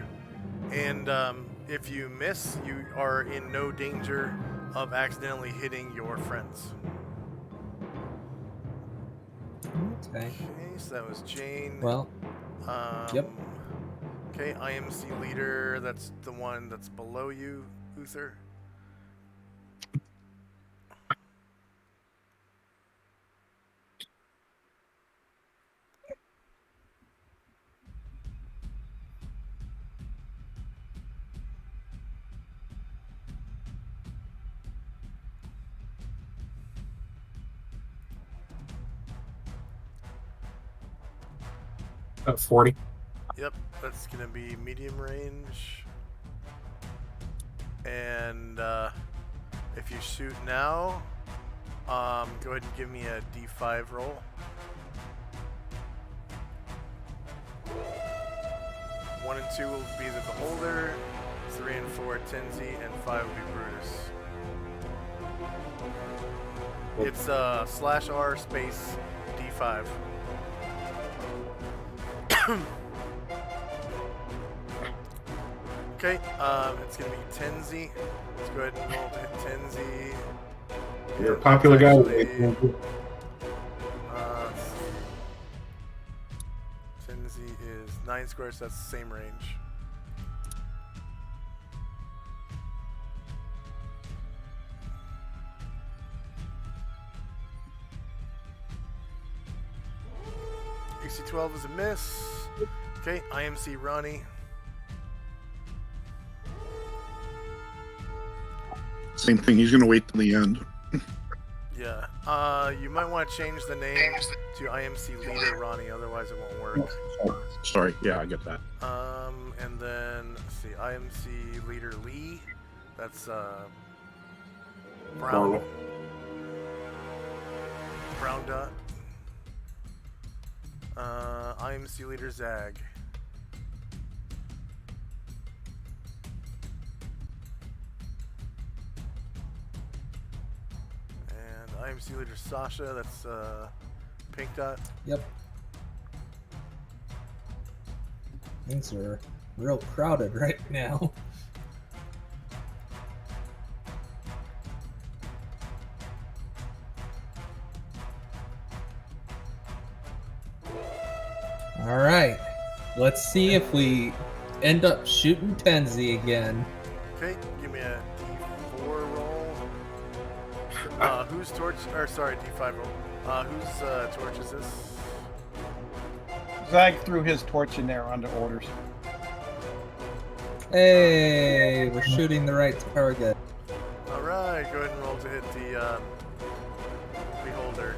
And if you miss, you are in no danger of accidentally hitting your friends. Okay. Okay, so that was Jane. Well, yep. Okay, IMC leader, that's the one that's below you, Uther. About 40. Yep, that's gonna be medium range. And if you shoot now, go ahead and give me a D5 roll. 1 and 2 will be the Beholder, 3 and 4 Tenzi, and 5 will be Brutus. It's /R space D5. Okay, it's gonna be Tenzi. Let's go ahead and roll to hit Tenzi. You're a And popular guy. that's actually, Tenzi is 9 squares, so that's the same range. AC 12 is a miss. Okay, IMC Ronnie. Same thing. He's going to wait till the end. Yeah. You might want to change the name to IMC Leader Ronnie, otherwise it won't work. Sorry. Yeah, I get that. And then let's see, IMC Leader Lee. That's Brown. Brown dot. IMC Leader Zag. And IMC Leader Sasha, that's Pink Dot. Yep. Things are real crowded right now. All right. Let's see if we end up shooting Tenzi again. Okay, give me a D4 roll. Whose torch? Or sorry, D5 roll. Whose torch is this? Zag threw his torch in there under orders. Hey, we're shooting the right target. All right, go ahead and roll to hit the beholder.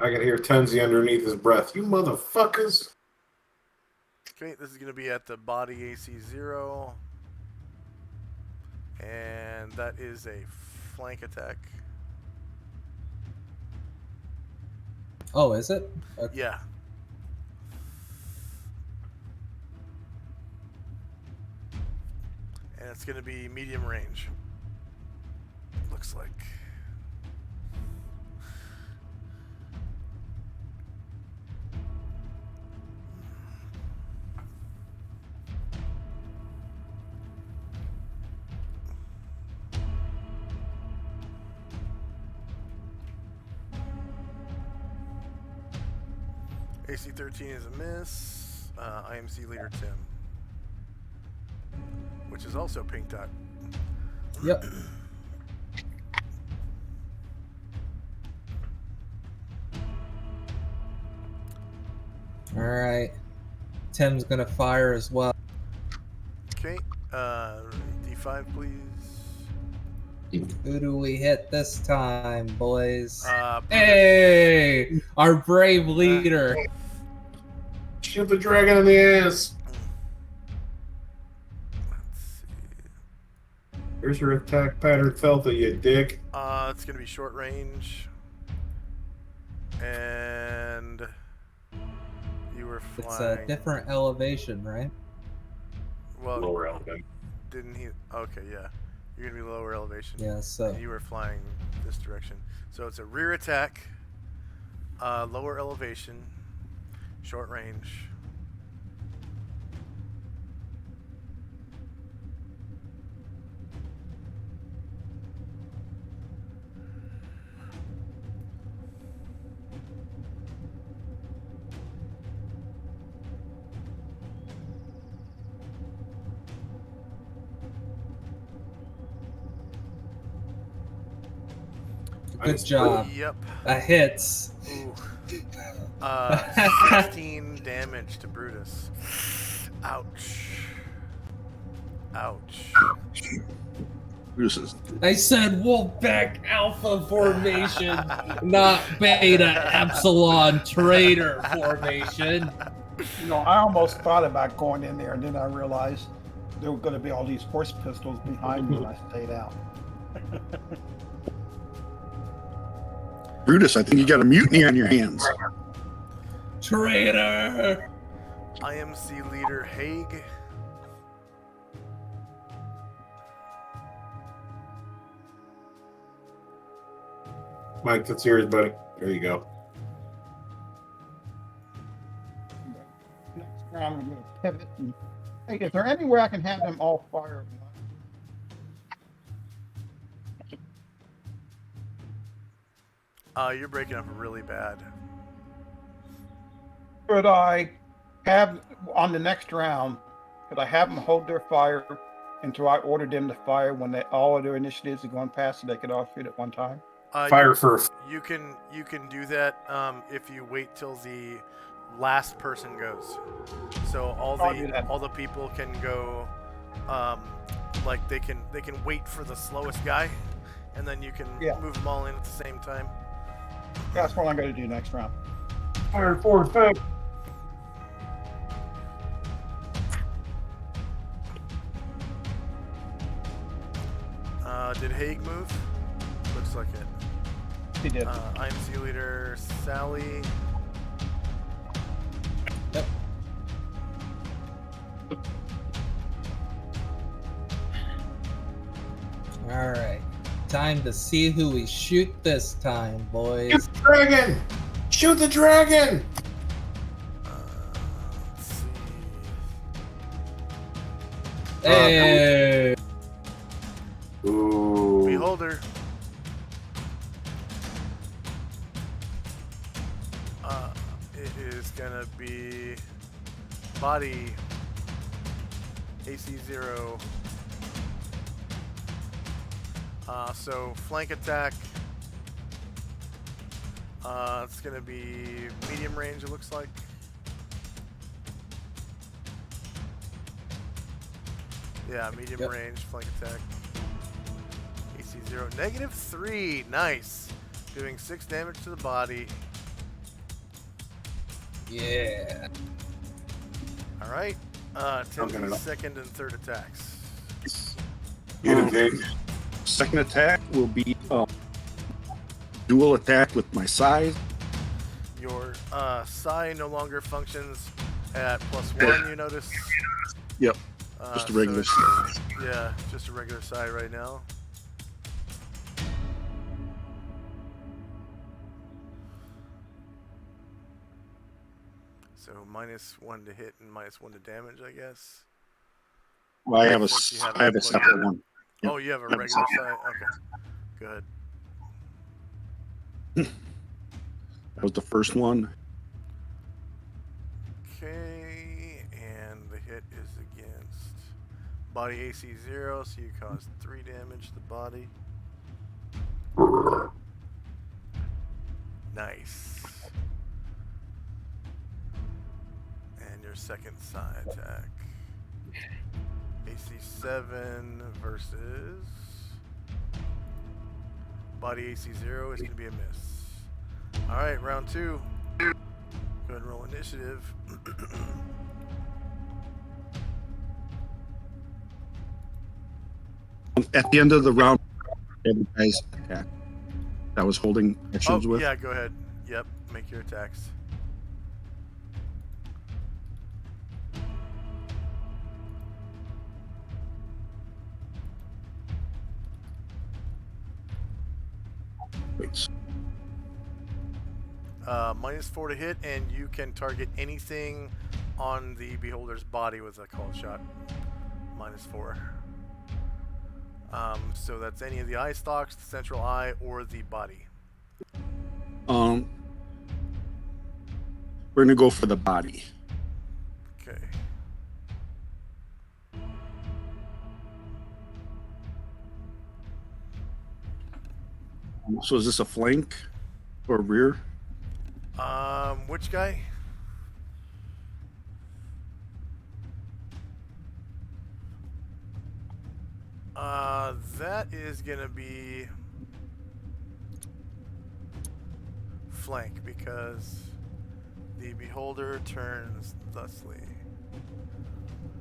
I can hear Tenzi underneath his breath. You motherfuckers! Okay, this is going to be at the body AC 0. And that is a flank attack. Oh, is it? Okay. Yeah. And it's going to be medium range. Looks like. AC 13 is a miss. IMC leader Tim, which is also pink dot. Yep. All right. Tim's gonna fire as well. Okay, D5 please. Who do we hit this time, boys? Brutus. Hey, our brave leader. Shoot the dragon in the ass! Let's see. Here's your attack pattern, Felta, you dick. It's gonna be short range, and you were flying. It's a different elevation, right? Well, Lower elevation. didn't he? Okay, yeah. You're gonna be lower elevation. Yeah, so And you were flying this direction, so it's a rear attack, lower elevation, short range. good job. Yep. That hits. Ooh. 16 damage to Brutus. Ouch. Ouch. Brutus is I said Wolfpack Alpha formation, not Beta Epsilon Traitor formation. You know, I almost thought about going in there, and then I realized there were going to be all these horse pistols behind me, and I stayed out. Brutus, I think you got a mutiny on your hands. Traitor! IMC leader Haig. Mike, that's yours, buddy. There you go. Next round, I'm going to pivot. And, hey, is there anywhere I can have them all fire? You're breaking up really bad. Could I have, on the next round, could I have them hold their fire until I ordered them to fire when all of their initiatives are going past so they could all shoot at one time? Fire first. You can do that if you wait till the last person goes. So all the people can go, like they can wait for the slowest guy, and then you can move them all in at the same time. That's what I'm going to do next round. Fire forward, back. Did Haig move? Looks like it. He did. IMC leader Sally. Yep. Alright. Time to see who we shoot this time, boys. Shoot the dragon! Shoot the dragon! Let's see. Hey! Ooh. Beholder. It is gonna be body AC 0. So flank attack. It's gonna be medium range. It looks like. Yeah, medium range flank attack. AC 0. -3. Nice. Doing 6 damage to the body. Yeah. All right. Tenzi's second and third attacks. Second attack will be dual attack with my scythe. Your psi no longer functions at +1. You notice? Yep. Just a regular scythe. Yeah, just a regular side right now. So -1 to hit and -1 to damage, I guess. Well, I have a Since you have I have a it plugged separate in. one. Yep. Oh, you have a regular side? Okay. Good. That was the first one. Okay, and the hit is against body AC 0, so you cause 3 damage to the body. Nice. And your second side attack. AC 7 versus body AC 0 is going to be a miss. Alright, round 2. Go ahead and roll initiative. At the end of the round, every guy's attack that was holding actions with. Yeah, go ahead. Yep, make your attacks. Wait. -4 to hit, and you can target anything on the beholder's body with a called shot. -4. So that's any of the eye stalks, the central eye, or the body. We're gonna go for the body. Okay. So is this a flank or rear? Which guy? That is gonna be flank because the beholder turns thusly,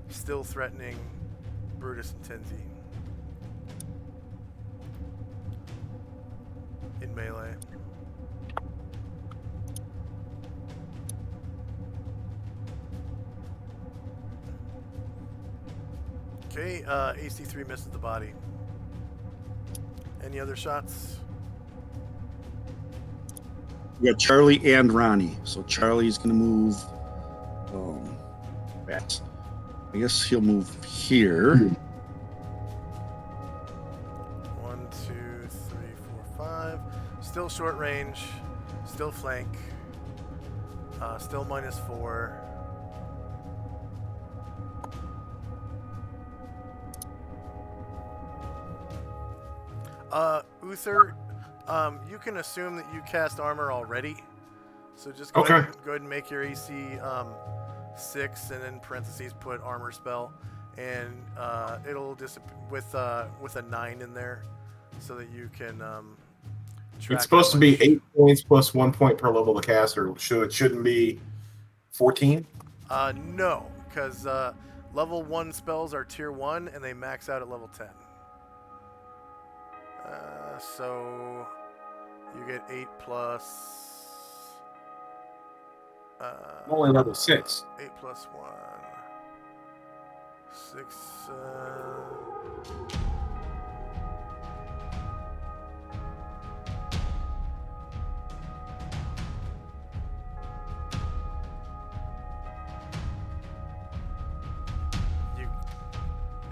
still threatening Brutus and Tenzi in melee. Okay, AC 3 misses the body. Any other shots? We got Charlie and Ronnie. So Charlie's gonna move back. I guess he'll move here. 1, 2, 3, 4, 5. Still short range. Still flank. Still -4. Uther, you can assume that you cast armor already. So just go ahead and make your AC 6 and in parentheses put armor spell. And it'll disappear with a 9 in there so that you can track. It's supposed to be 8 points plus 1 point per level of the caster. So it shouldn't be 14? No, because level 1 spells are tier 1 and they max out at level 10. So you get 8 plus. I'm only level 6. 8 plus 1. 6.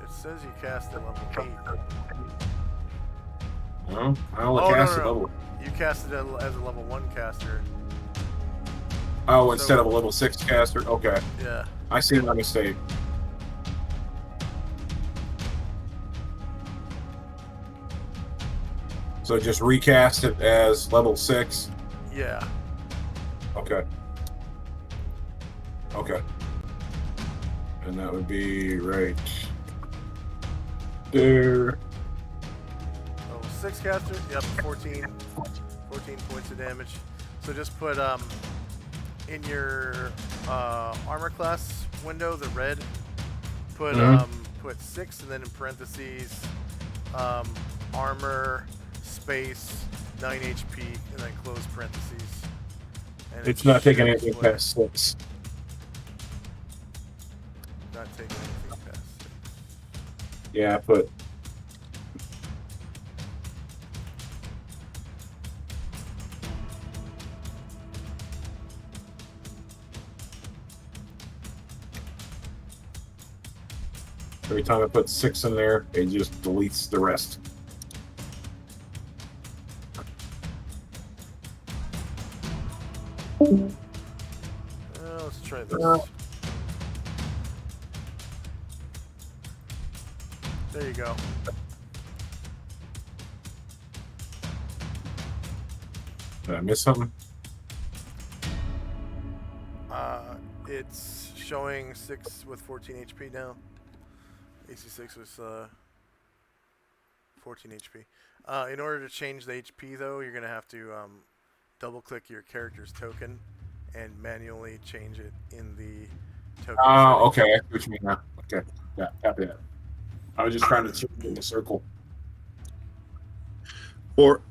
It says you cast at level 8. No, I'll cast it level. You cast it as a level 1 caster. Oh, So- instead of a level 6 caster? Okay. Yeah. I see my mistake. So just recast it as level 6. Yeah. Okay. Okay. And that would be right there. Level 6 caster. Yep. 14 points of damage. So just put in your armor class window, the red. Put put 6 and then in parentheses armor space 9 HP and then close parentheses. And It's it not taking should anything split. past 6. Not taking anything past 6. Yeah, but every time I put 6 in there, it just deletes the rest. Let's try this. There you go. Did I miss something? It's showing 6 with 14 HP now. AC6 was 14 HP. In order to change the HP, though, you're going to have to double-click your character's token and manually change it in the token. Oh, settings. okay. I see what you mean now. Okay. Yeah, copy that. I was just trying to change it in the circle. For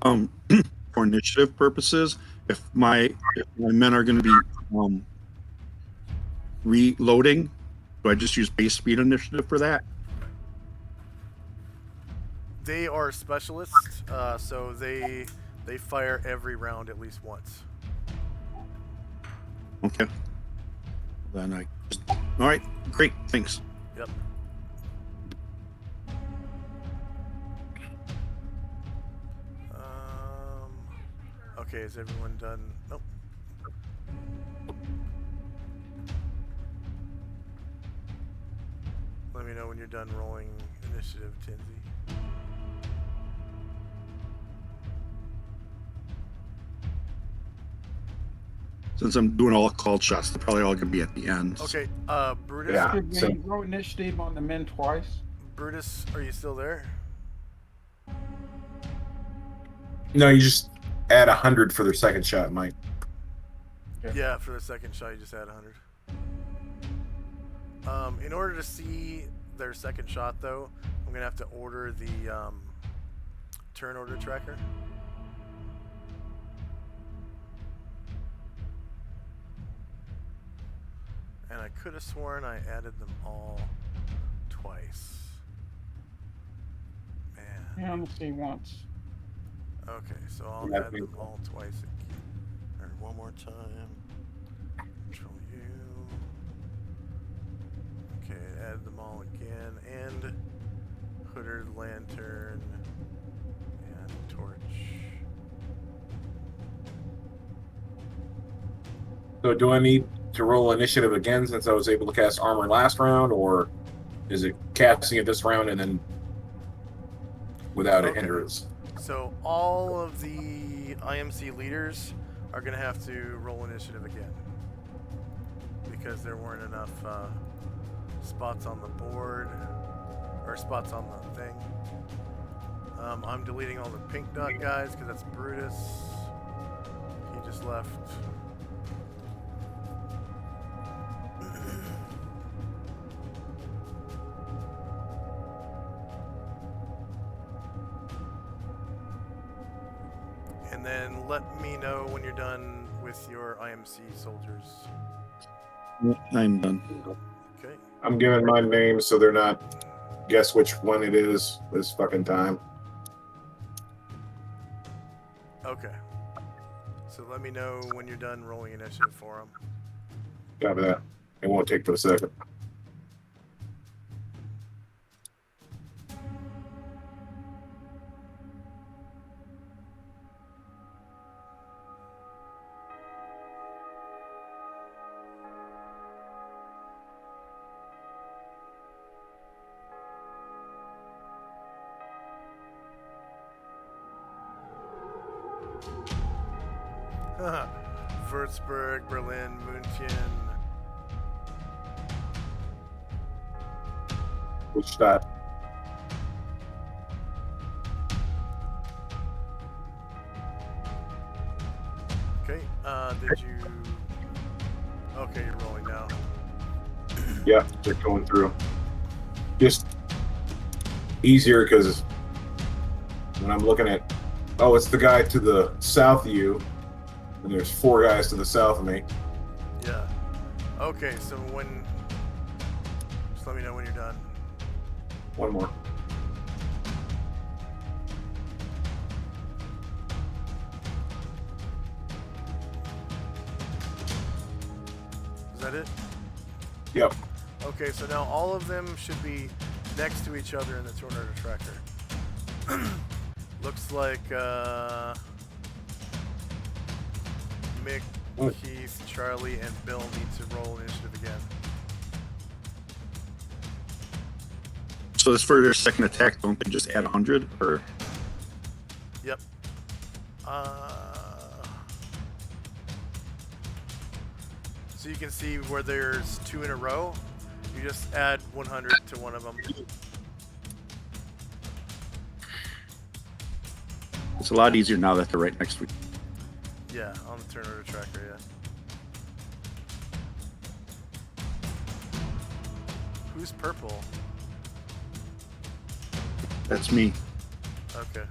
for initiative purposes, if my men are going to be reloading, do I just use base speed initiative for that? They are specialists, so they fire every round at least once. Okay. Then I. All right. Great. Thanks. Yep. Okay, is everyone done? Nope. Let me know when you're done rolling initiative, Tinsy. Since I'm doing all called shots, they're probably all going to be at the end. Okay, Brutus. Yeah. Could so- we roll initiative on the men twice? Brutus, are you still there? No, you just add 100 for their second shot, Mike. Okay. Yeah, for the second shot, you just add 100. In order to see their second shot, though, I'm gonna have to order the turn order tracker. And I could have sworn I added them all twice. Man. Yeah, I'm gonna see once. Okay, so I'll Yeah, add them all twice again. Or one more time. Control U. Okay, add them all again. And Hooder, Lantern, and Torch. So do I need to roll initiative again since I was able to cast armor last round, or is it casting it this round and then without a Okay. hindrance? So all of the IMC leaders are going to have to roll initiative again. Because there weren't enough spots on the board, or spots on the thing. I'm deleting all the pink dot guys because that's Brutus. He just left. And then let me know when you're done with your IMC soldiers. I'm done. Okay. I'm giving my name so they're not guess which one it is this fucking time. Okay. So let me know when you're done rolling initiative for them. Copy that. It won't take but a second. Würzburg, Berlin, München. Which that? Okay, did you... Okay, you're rolling now. Yeah, just going through. Just easier because when I'm looking at, oh, it's the guy to the south of you, and there's 4 guys to the south of me. Yeah. Okay, so when... Just let me know when you're done. One more. Is that it? Yep. Okay, so now all of them should be next to each other in the tornado tracker. Looks like Mick, What? Keith, Charlie, and Bill need to roll initiative again. So this for their second attack, don't they just add 100? Or Yep. So you can see where there's 2 in a row. You just add 100 to one of them. it's a lot easier now that they're right next to each Yeah, on the turnover tracker, yeah. Who's purple? That's me. Okay.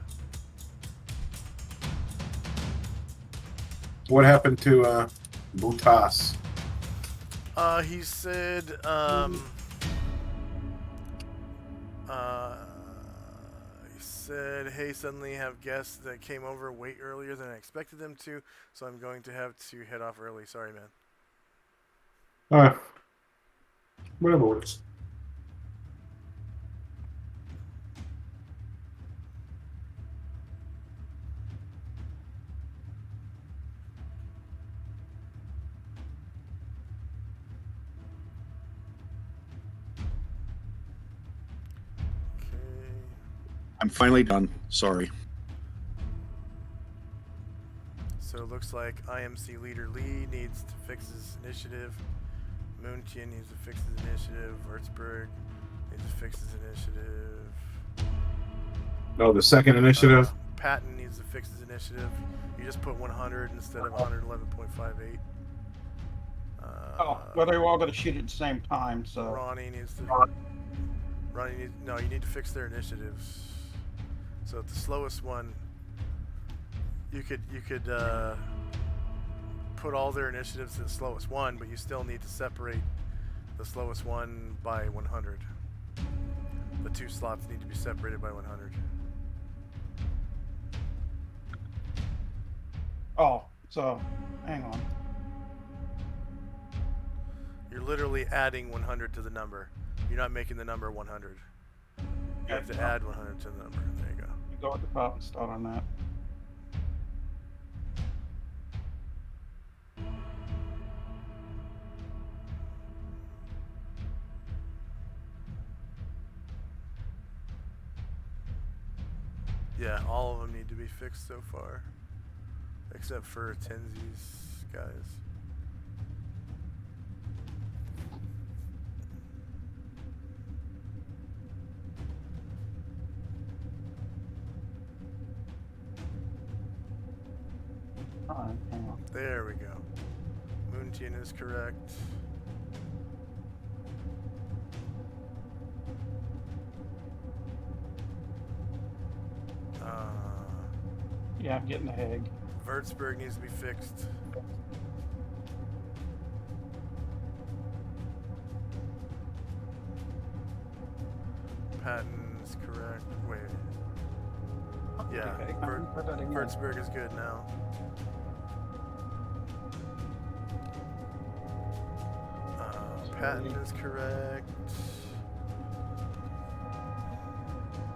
What happened to Butas? He said, he said, hey, suddenly have guests that came over way earlier than I expected them to, so I'm going to have to head off early. Sorry, man. Whatever works. Okay. I'm finally done. Sorry. So it looks like IMC leader Lee needs to fix his initiative. Moontian needs to fix his initiative. Würzburg needs to fix his initiative. No, the second initiative. Patton needs to fix his initiative. You just put 100 instead of 111.58. Oh, well, they were all going to shoot at the same time, so. Ronnie needs to. No, you need to fix their initiatives. So the slowest one, you could put all their initiatives to the slowest one, but you still need to separate the slowest one by 100. The 2 slots need to be separated by 100. Oh, so, hang on. You're literally adding 100 to the number. You're not making the number 100. You have to add 100 to the number. There you go. You go at the top and start on that. Yeah, all of them need to be fixed so far. Except for Tenzi's guys. Alright, hang on. There we go. Moontian is correct. Yeah, I'm getting the Hague. Würzburg needs to be fixed. Patton is correct. Wait. Yeah, Okay, put that again. Würzburg is good now. Patton is correct.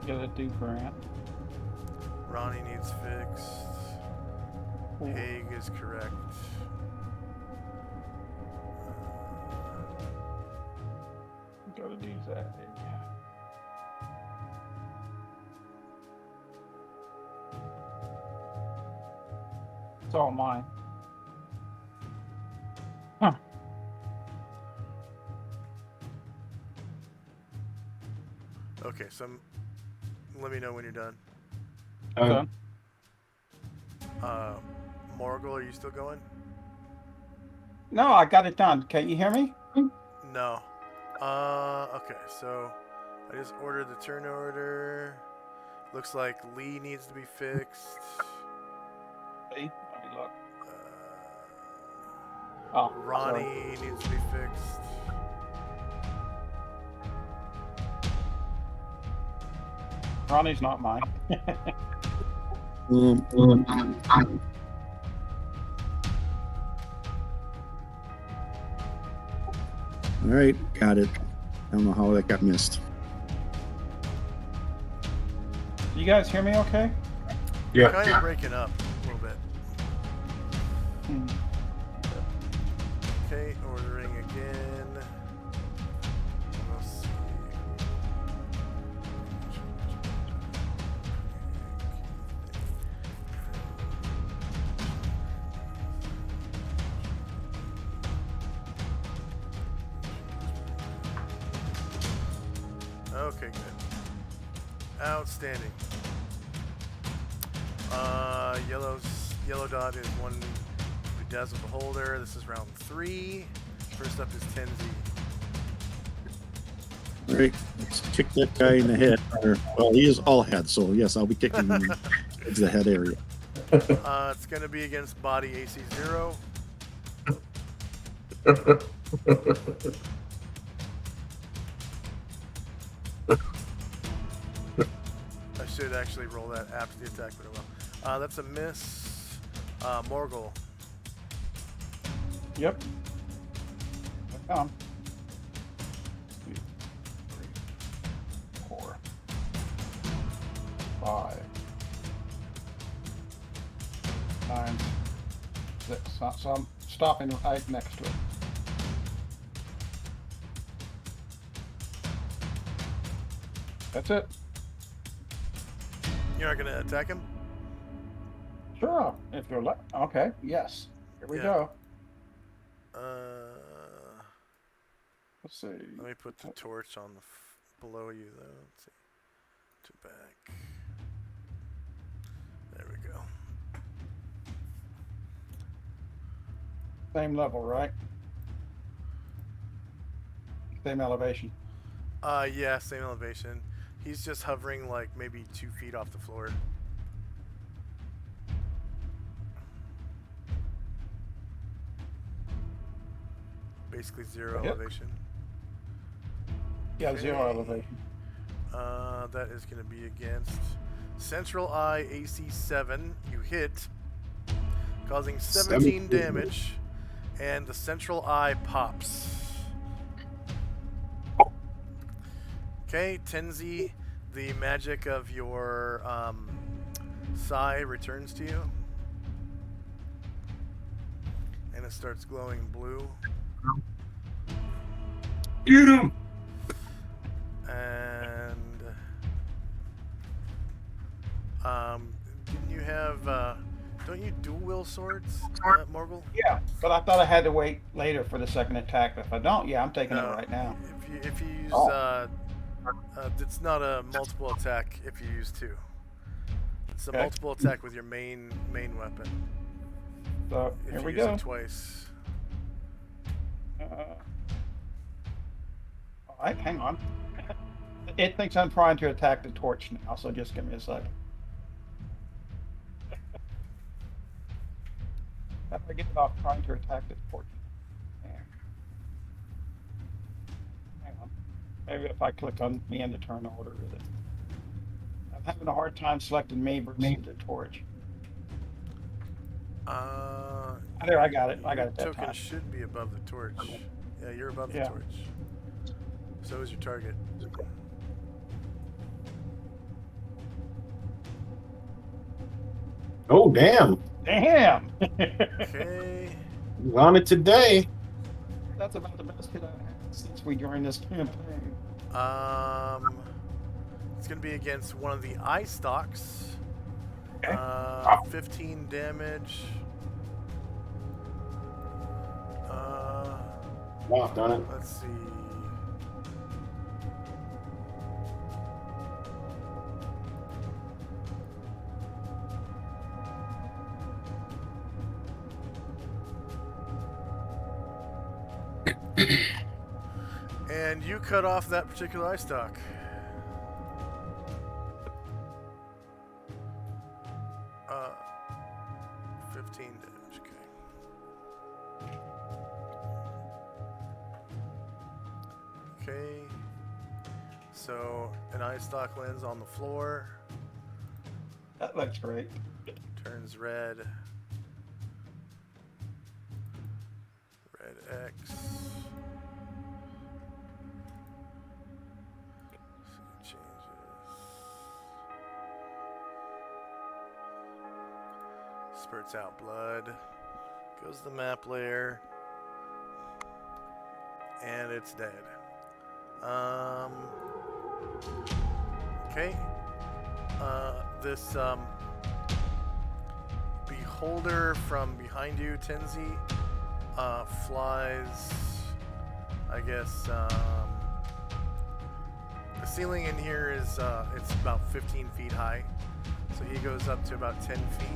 Get a do grant. Ronnie needs fixed. Cool. Hague is correct. Go to do that. It's all mine. Huh. Okay, so let me know when you're done. Done. Morgul, are you still going? No, I got it done. Can you hear me? No. Okay, so I just ordered the turn order. Looks like Lee needs to be fixed. See? Let me look. Uh, Oh, Ronnie sorry. needs to be fixed. Ronnie's not mine. Um, all right, got it. I don't know how that got missed. You guys hear me okay? You're kind of breaking up a little bit. Hmm. Okay, ordering again. Let's see. Okay, good. Outstanding. Yellow dot is one bedazzled beholder. This is round 3. First up is Tenzi. All right, let's kick that guy in the head. Well, he is all head, so yes, I'll be kicking him into the head area. It's going to be against body AC 0. I should actually roll that after the attack, but I will. That's a miss. Morgul. Yep. Come. 2, 3, 4, 5, 9, 6. So I'm stopping right next to it. That's it. You're not going to attack him? Sure. If you're okay. Yes. Here we go. Let's see. Let me put the torch on below you, though. Let's see. To back. There we go. Same level, right? Same elevation. Yeah, same elevation. He's just hovering like maybe 2 feet off the floor. Basically 0 elevation. Yeah, Okay. 0 elevation. That is going to be against Central Eye AC 7. You hit, causing 17 damage, and the Central Eye pops. Okay, Tenzi, the magic of your Sai returns to you. And it starts glowing blue. Get him! And didn't you have don't you dual wield swords, Morgul? Yeah, but I thought I had to wait later for the second attack. But if I don't, yeah, I'm taking it right now. If you use it's not a multiple attack if you use 2. It's a multiple attack with your main weapon. So if here you we use go. it twice. All right, hang on. It thinks I'm trying to attack the torch now, so just give me a second. How do I get it off trying to attack the torch? Hang on. Maybe if I click on me in the turn order with it. I'm having a hard time selecting me versus the torch. There, I got it. I got it that Token time. should be above the torch. Yeah, you're above the torch. So is your target. Oh, damn. Damn! Okay. He's on it today. That's about the best hit I've had since we joined this campaign. It's going to be against one of the eye stalks. Okay. 15 damage. Wow, done it. Let's see. And you cut off that particular eye stalk. Uh, 15 damage. Okay. Okay. So an eye stalk lands on the floor, That looks great. turns red. Red X. Changes. Spurts out blood. Goes to the map layer. And it's dead. Okay. This beholder from behind you, Tenzi, flies. I guess the ceiling in here is it's about 15 feet high, so he goes up to about 10 feet.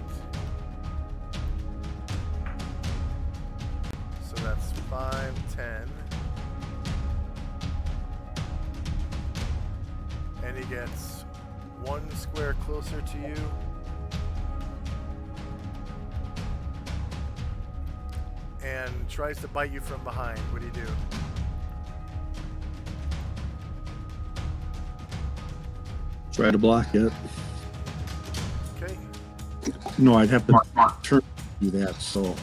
So that's 5, 10. And he gets 1 square closer to you. And tries to bite you from behind. What do you do? Try to block it. Okay. No, I'd have to turn to do that. So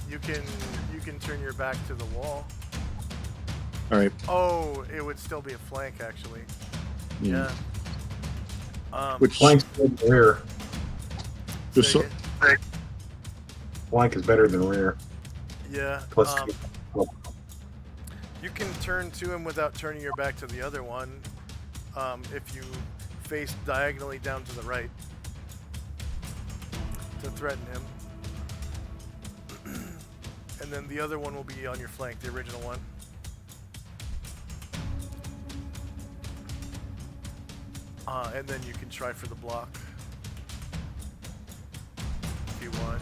You can turn your back to the wall. all right. Oh, it would still be a flank actually. Yeah. Which Flank's better than rear. just so, Flank is better than rear. Yeah. Plus, You can turn to him without turning your back to the other one. If you face diagonally down to the right to threaten him. And then the other one will be on your flank, the original one. And then you can try for the block if you want.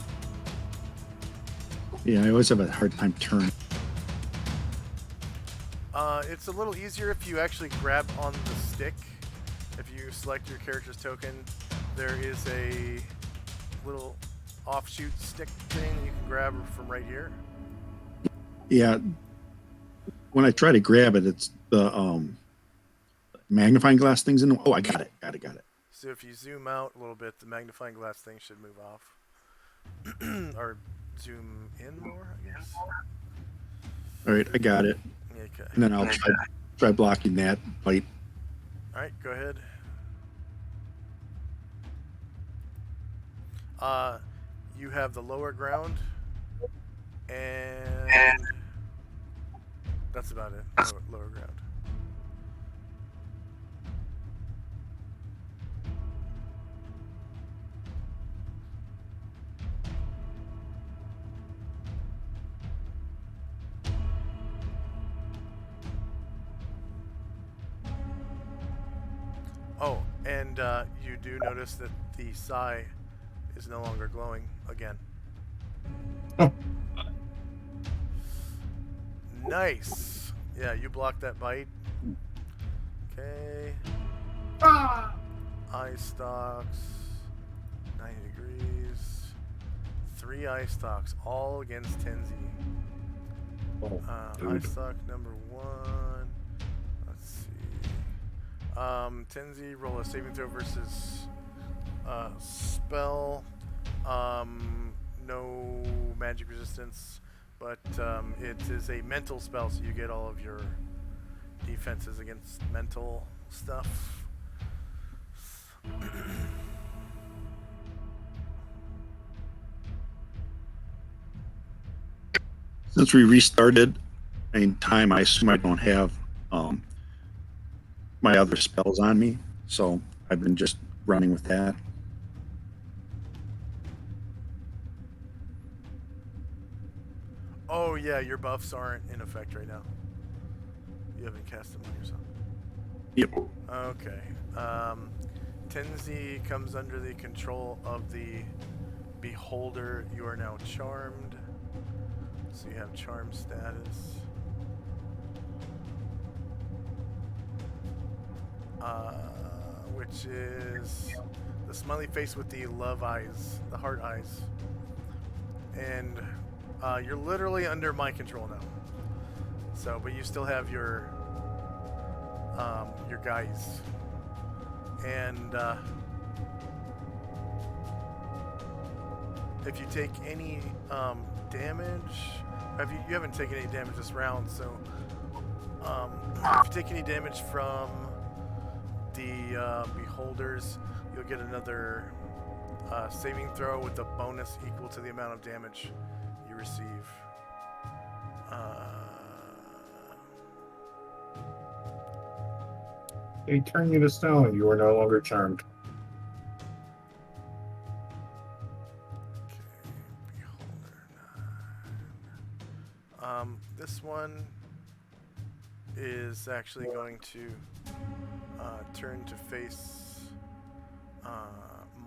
yeah, I always have a hard time turning. It's a little easier if you actually grab on the stick. If you select your character's token, there is a little offshoot stick thing that you can grab from right here. Yeah. When I try to grab it, it's the magnifying glass things in the. Oh, I got it. Got it. So if you zoom out a little bit, the magnifying glass thing should move off. Or zoom in more, I guess. All right, I got it. Okay. And then I'll try blocking that bite. Alright, go ahead. You have the lower ground, and that's about it. Lower ground. Oh, and you do notice that the Psy is no longer glowing again. Nice. Yeah, you blocked that bite. Okay. Eye stalks. 90 degrees. 3 eye stalks, all against Tenzi. Eye stalk number 1. Let's see. Tenzi, roll a saving throw versus spell. No magic resistance, but it is a mental spell, so you get all of your defenses against mental stuff. Since we restarted in time, I assume I don't have my other spells on me, so I've been just running with that. Oh yeah, your buffs aren't in effect right now. You haven't cast them on yourself. Yep. Okay. Tenzi comes under the control of the Beholder. You are now charmed. So you have charm status. Which is the smiley face with the love eyes, the heart eyes. And you're literally under my control now. So, but you still have your guys. And if you take any damage, you haven't taken any damage this round, so if you take any damage from the beholders, you'll get another saving throw with a bonus equal to the amount of damage you receive. They turn you to stone. You are no longer charmed. Okay, beholder 9. This one is actually going to turn to face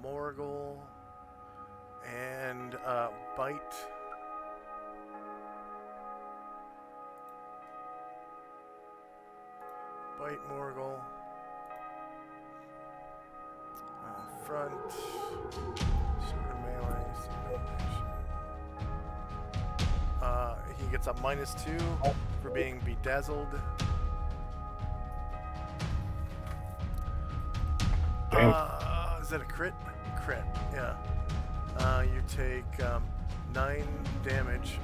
Morgul and bite. Bite Morgul. Front. Super melee. He gets a -2 for being bedazzled. Is that a crit? Crit, yeah. You take 9 damage.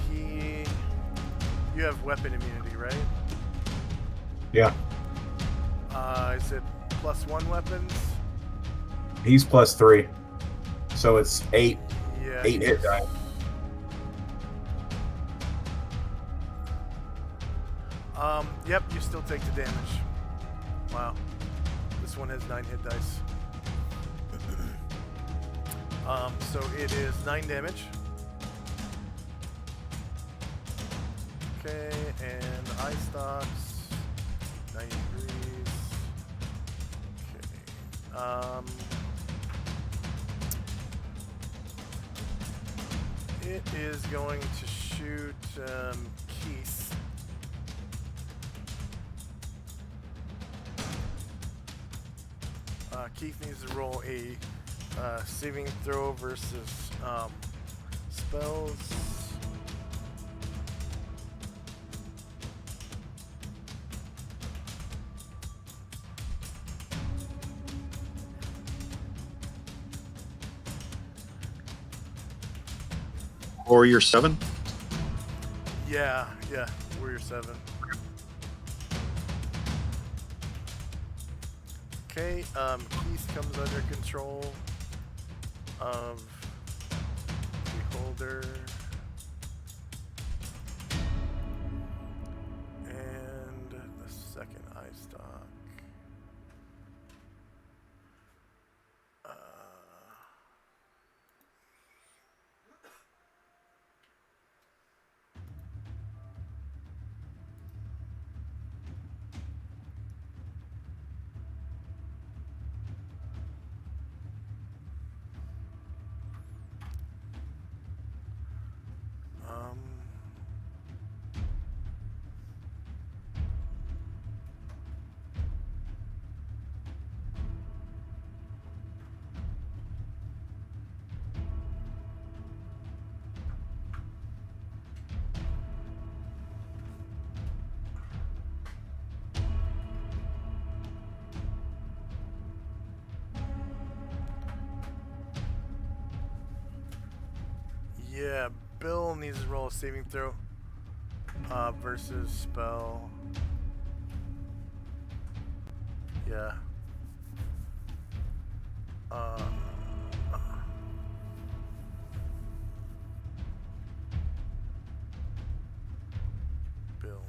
You have weapon immunity, right? Yeah. Is it +1 weapons? He's +3. So it's 8. Yeah. 8 hit die. Yep, you still take the damage. Wow. This one has 9 hit dice. So it is 9 damage. Okay, and eye stocks. 90 degrees. Okay. It is going to shoot Keith. Keith needs to roll a saving throw versus spells. Warrior 7. Yeah, Warrior 7. Okay, Keith comes under control of Beholder. And the second eye stock. Yeah, Bill needs to roll a saving throw versus spell. Yeah. Bill.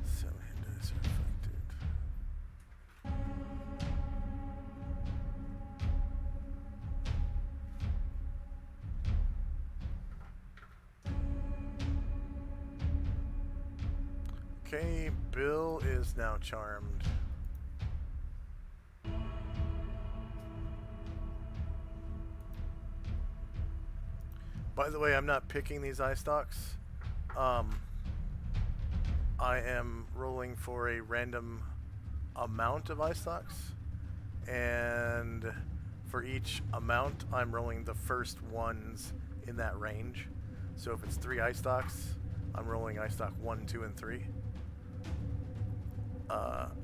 Seven hit dice are affected. 9 Okay, Bill is now charmed. By the way, I'm not picking these eye stalks. I am rolling for a random amount of eye stalks, and for each amount, I'm rolling the first ones in that range. So if it's 3 eye stalks, I'm rolling eye stock 1, 2, and 3.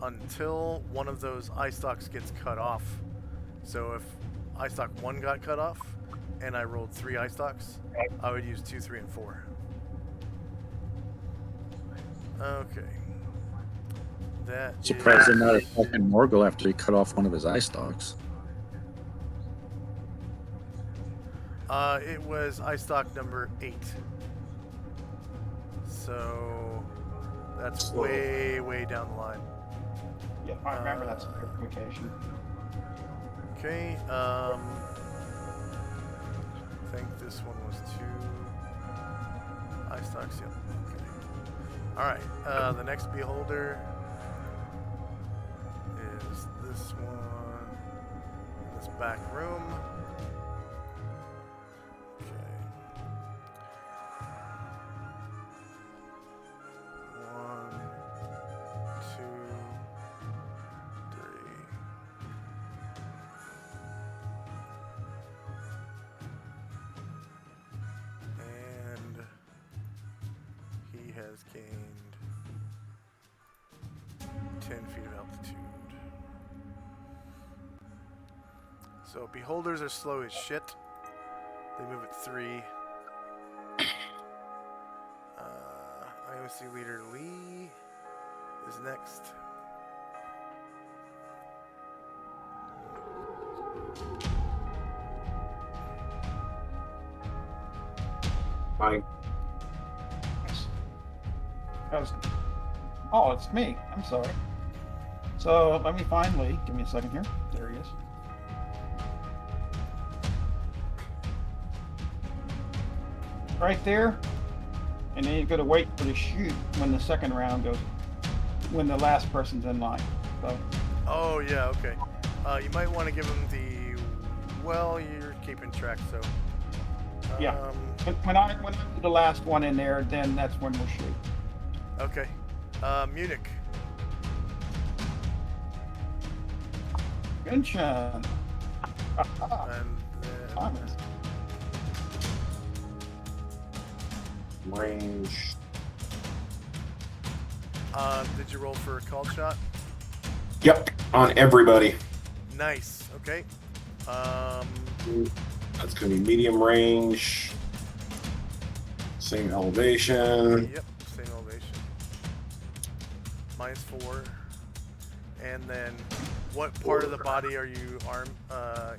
Until one of those eye stalks gets cut off. So if eye stock 1 got cut off, and I rolled 3 eye stalks, I would use 2, 3, and 4. Okay. That Surprised they're not is... attacking Morgul after he cut off one of his eye stalks. It was eye stock number 8. So that's way, way down the line. Yeah, I remember that's a clarification. Okay, I think this one was 2 eye stocks, yep. Okay. Alright, the next beholder is this one in this back room. Okay. 1, 2, 3. And he has gained 10 feet of altitude. So beholders are slow as shit. They move at 3. IOC leader Lee is next. Hi. Oh, it's me. I'm sorry. So let me find Lee. Give me a second here. There he is. Right there. And then you're going to wait for the shoot when the second round goes, when the last person's in line. So, Oh, yeah, okay. You might want to give him the... Well, you're keeping track, so... yeah. When I do the last one in there, then that's when we'll shoot. Okay. Munich. Genshin. And then... Thomas. Range. Did you roll for a called shot? Yep, on everybody. Nice. Okay. That's going to be medium range. Same elevation. Yep. Same elevation. -4. And then, what part of the body are you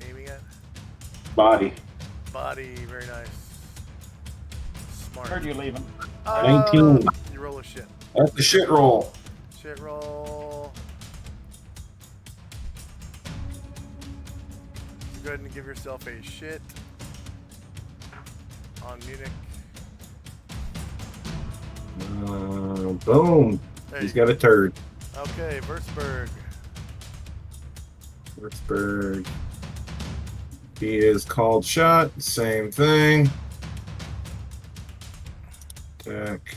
aiming at? Body. Body. Very nice. Smart. Heard you leaving. 19. You roll a shit. That's the shit roll. Shit roll. Go ahead and give yourself a shit on Munich. Boom. There He's you got a turd. go. Okay, Würzburg. Würzburg. He is called shot. Same thing. Attack.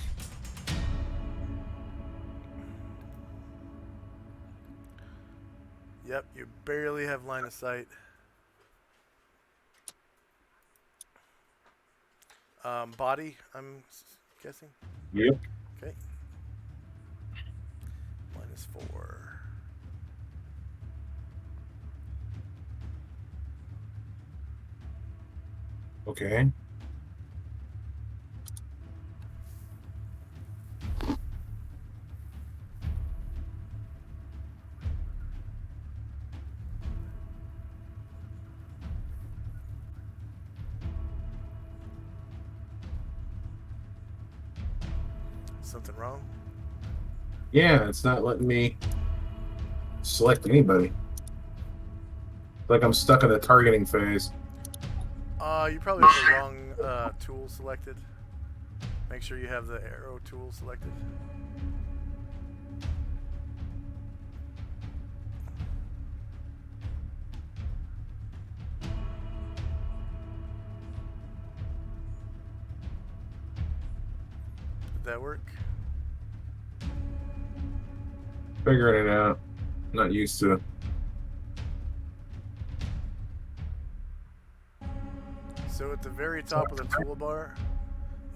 Yep, you barely have line of sight. Body, I'm guessing. Yep. Okay. -4. Okay. Something wrong? Yeah, it's not letting me select anybody. Like I'm stuck in the targeting phase. You probably have the wrong tool selected. Make sure you have the arrow tool selected. Did that work? Figuring it out. Not used to it. So at the very top of the toolbar.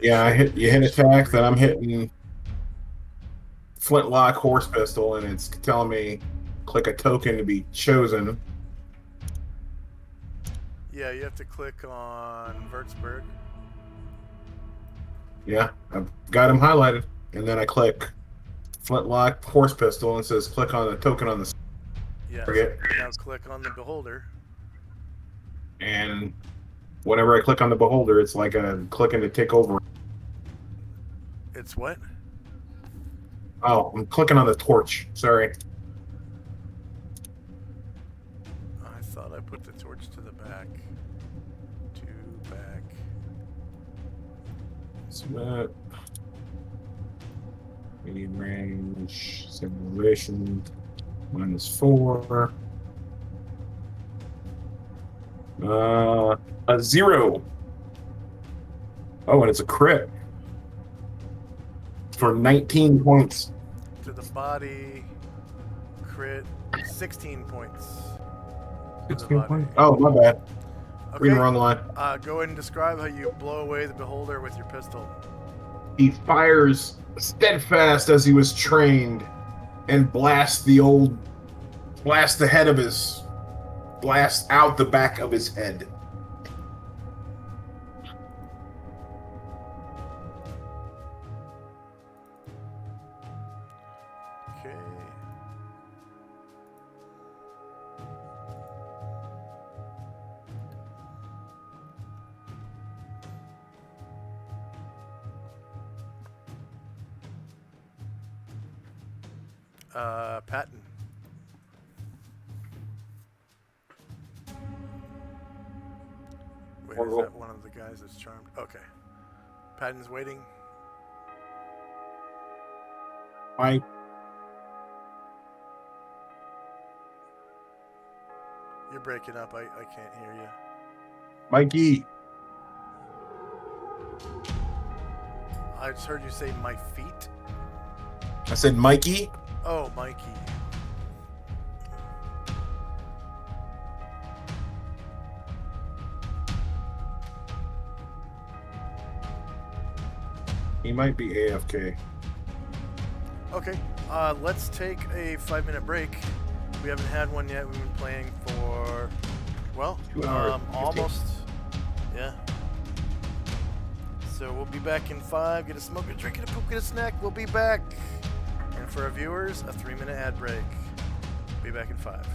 Yeah, you hit attack, then I'm hitting flintlock horse pistol, and it's telling me click a token to be chosen. Yeah, you have to click on Würzburg. Yeah, I've got him highlighted, and then I click flintlock horse pistol, and it says click on the token on the Yeah. target. Now click on the beholder. And whenever I click on the beholder, it's like I'm clicking to take over. It's what? Oh, I'm clicking on the torch. Sorry. I thought I put the torch to the back. To back. So that medium range simulation -4. A 0. Oh, and it's a crit for 19 points. To the body. Crit. 16 points. To the 16 body. points? Oh, my bad. Okay. Reading wrong line. Go ahead and describe how you blow away the beholder with your pistol. He fires steadfast as he was trained and blasts out the back of his head. Okay. Patton. Wait, is Morgul. that one of the guys that's charmed? Okay. Patton's waiting. Mike, You're breaking up. I can't hear you. Mikey. I just heard you say my feet. I said Mikey. Oh, Mikey. He might be AFK. Okay. Let's take a 5-minute break. We haven't had one yet. We've been playing for, well, 2 hours. almost. Yeah. So we'll be back in 5. Get a smoke, a drink, and a poop, get a snack. We'll be back. And for our viewers, a 3-minute ad break. Be back in 5.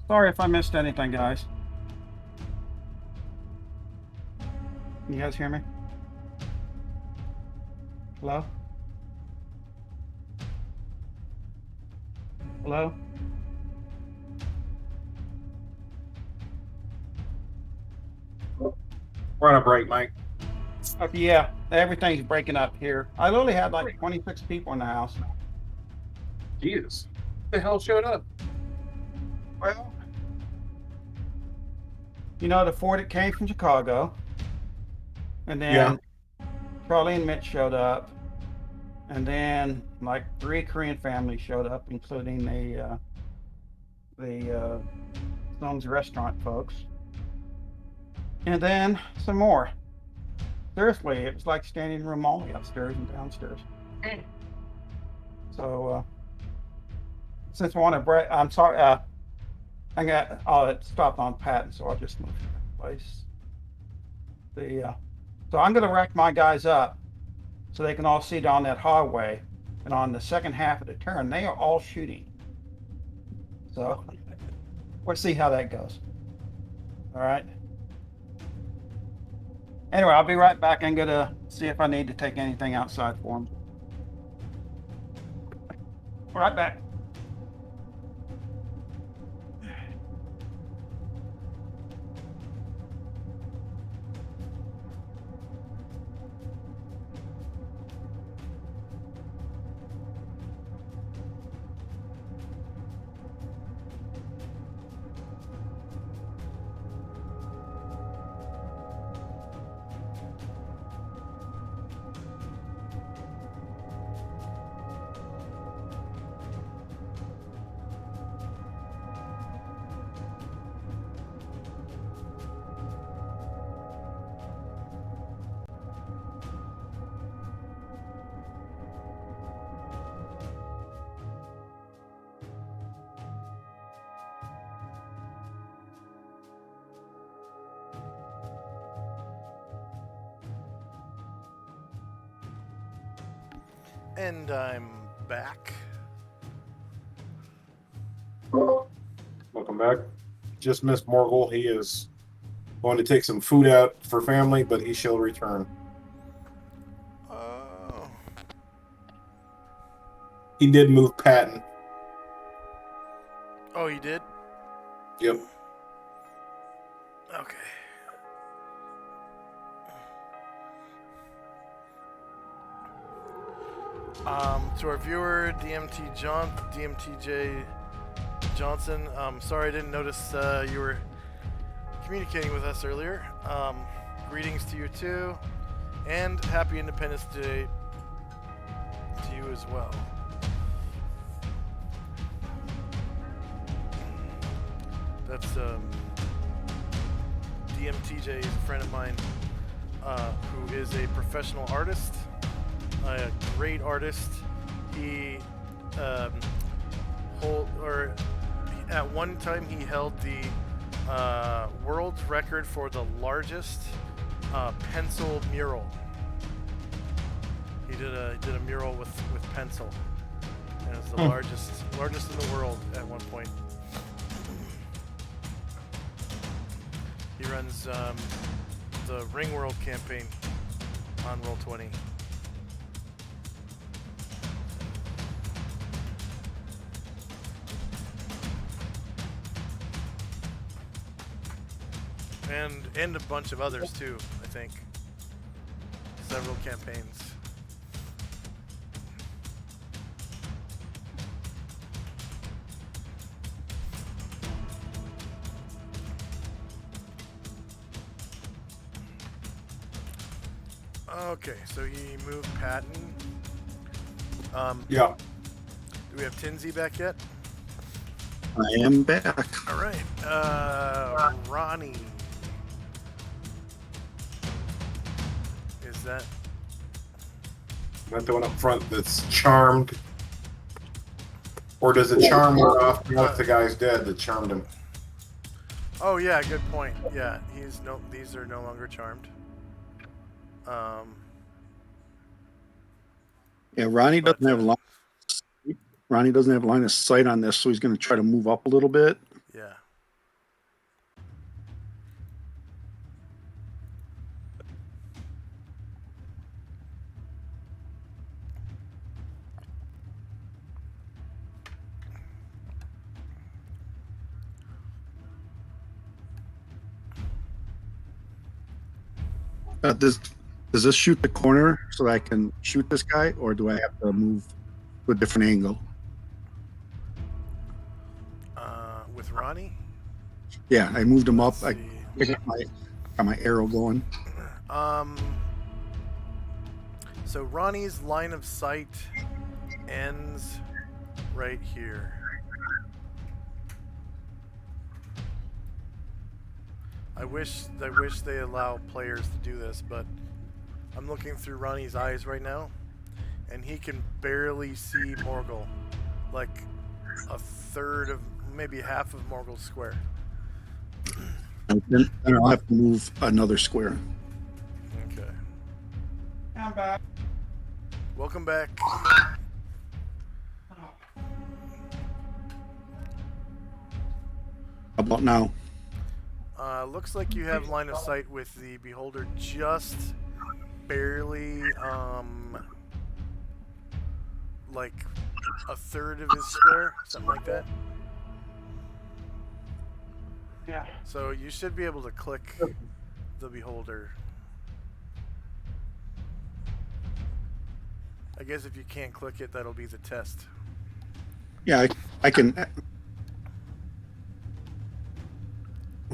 Sorry if I missed anything, guys. Can you guys hear me? Hello? Hello? We're on a break, Mike. Yeah, everything's breaking up here. I literally had like 26 people in the house. Jesus. Who the hell showed up? Well, you know, the four that came from Chicago. And then Charlie and Mitch showed up. And then like 3 Korean families showed up, including the Stone's restaurant folks. And then some more. Seriously, it was like standing in room only upstairs and downstairs. So since I want to break, I'm sorry, it stopped on Patton, so I'll just move to that place. So I'm gonna rack my guys up so they can all see down that hallway. And on the second half of the turn, they are all shooting. So we'll see how that goes. All right. Anyway, I'll be right back. I'm gonna see if I need to take anything outside for them. Right back. And I'm back. Welcome back. Just missed Morgul. He is going to take some food out for family, but he shall return. Oh. He did move Patton. Oh, you did? Yep. Okay. To our viewer, DMTJ Johnson, sorry I didn't notice you were communicating with us earlier. Greetings to you too, and happy Independence Day to you as well. That's DMTJ is a friend of mine who is a professional artist, a great artist. He at one time he held the world's record for the largest pencil mural. He did a mural with pencil, and it's the largest in the world at one point. He runs the Ring World campaign on Roll20. And a bunch of others too, I think. Several campaigns. Okay, so he moved Patton. Yeah. Do we have Tinsy back yet? I am back. All right. Ronnie. Is that? Not the one up front that's charmed. Or does it charm wear off once the guy's dead that charmed him? Oh yeah, good point. Yeah, these are no longer charmed. Yeah, Ronnie doesn't have line of sight on this, so he's going to try to move up a little bit. Yeah. Does this shoot the corner so I can shoot this guy, or do I have to move to a different angle? With Ronnie? Yeah, I moved him up. Let's I see. got my arrow going. Um, so Ronnie's line of sight ends right here. I wish they allow players to do this, but I'm looking through Ronnie's eyes right now, and he can barely see Morgul, like a third of, maybe half of Morgul's square. Then I'll have to move another square. Okay. I'm back. Welcome back. How about now? Looks like you have line of sight with the beholder just barely, like a third of his square, something like that. Yeah. So you should be able to click the beholder. I guess if you can't click it, that'll be the test. Yeah, I can.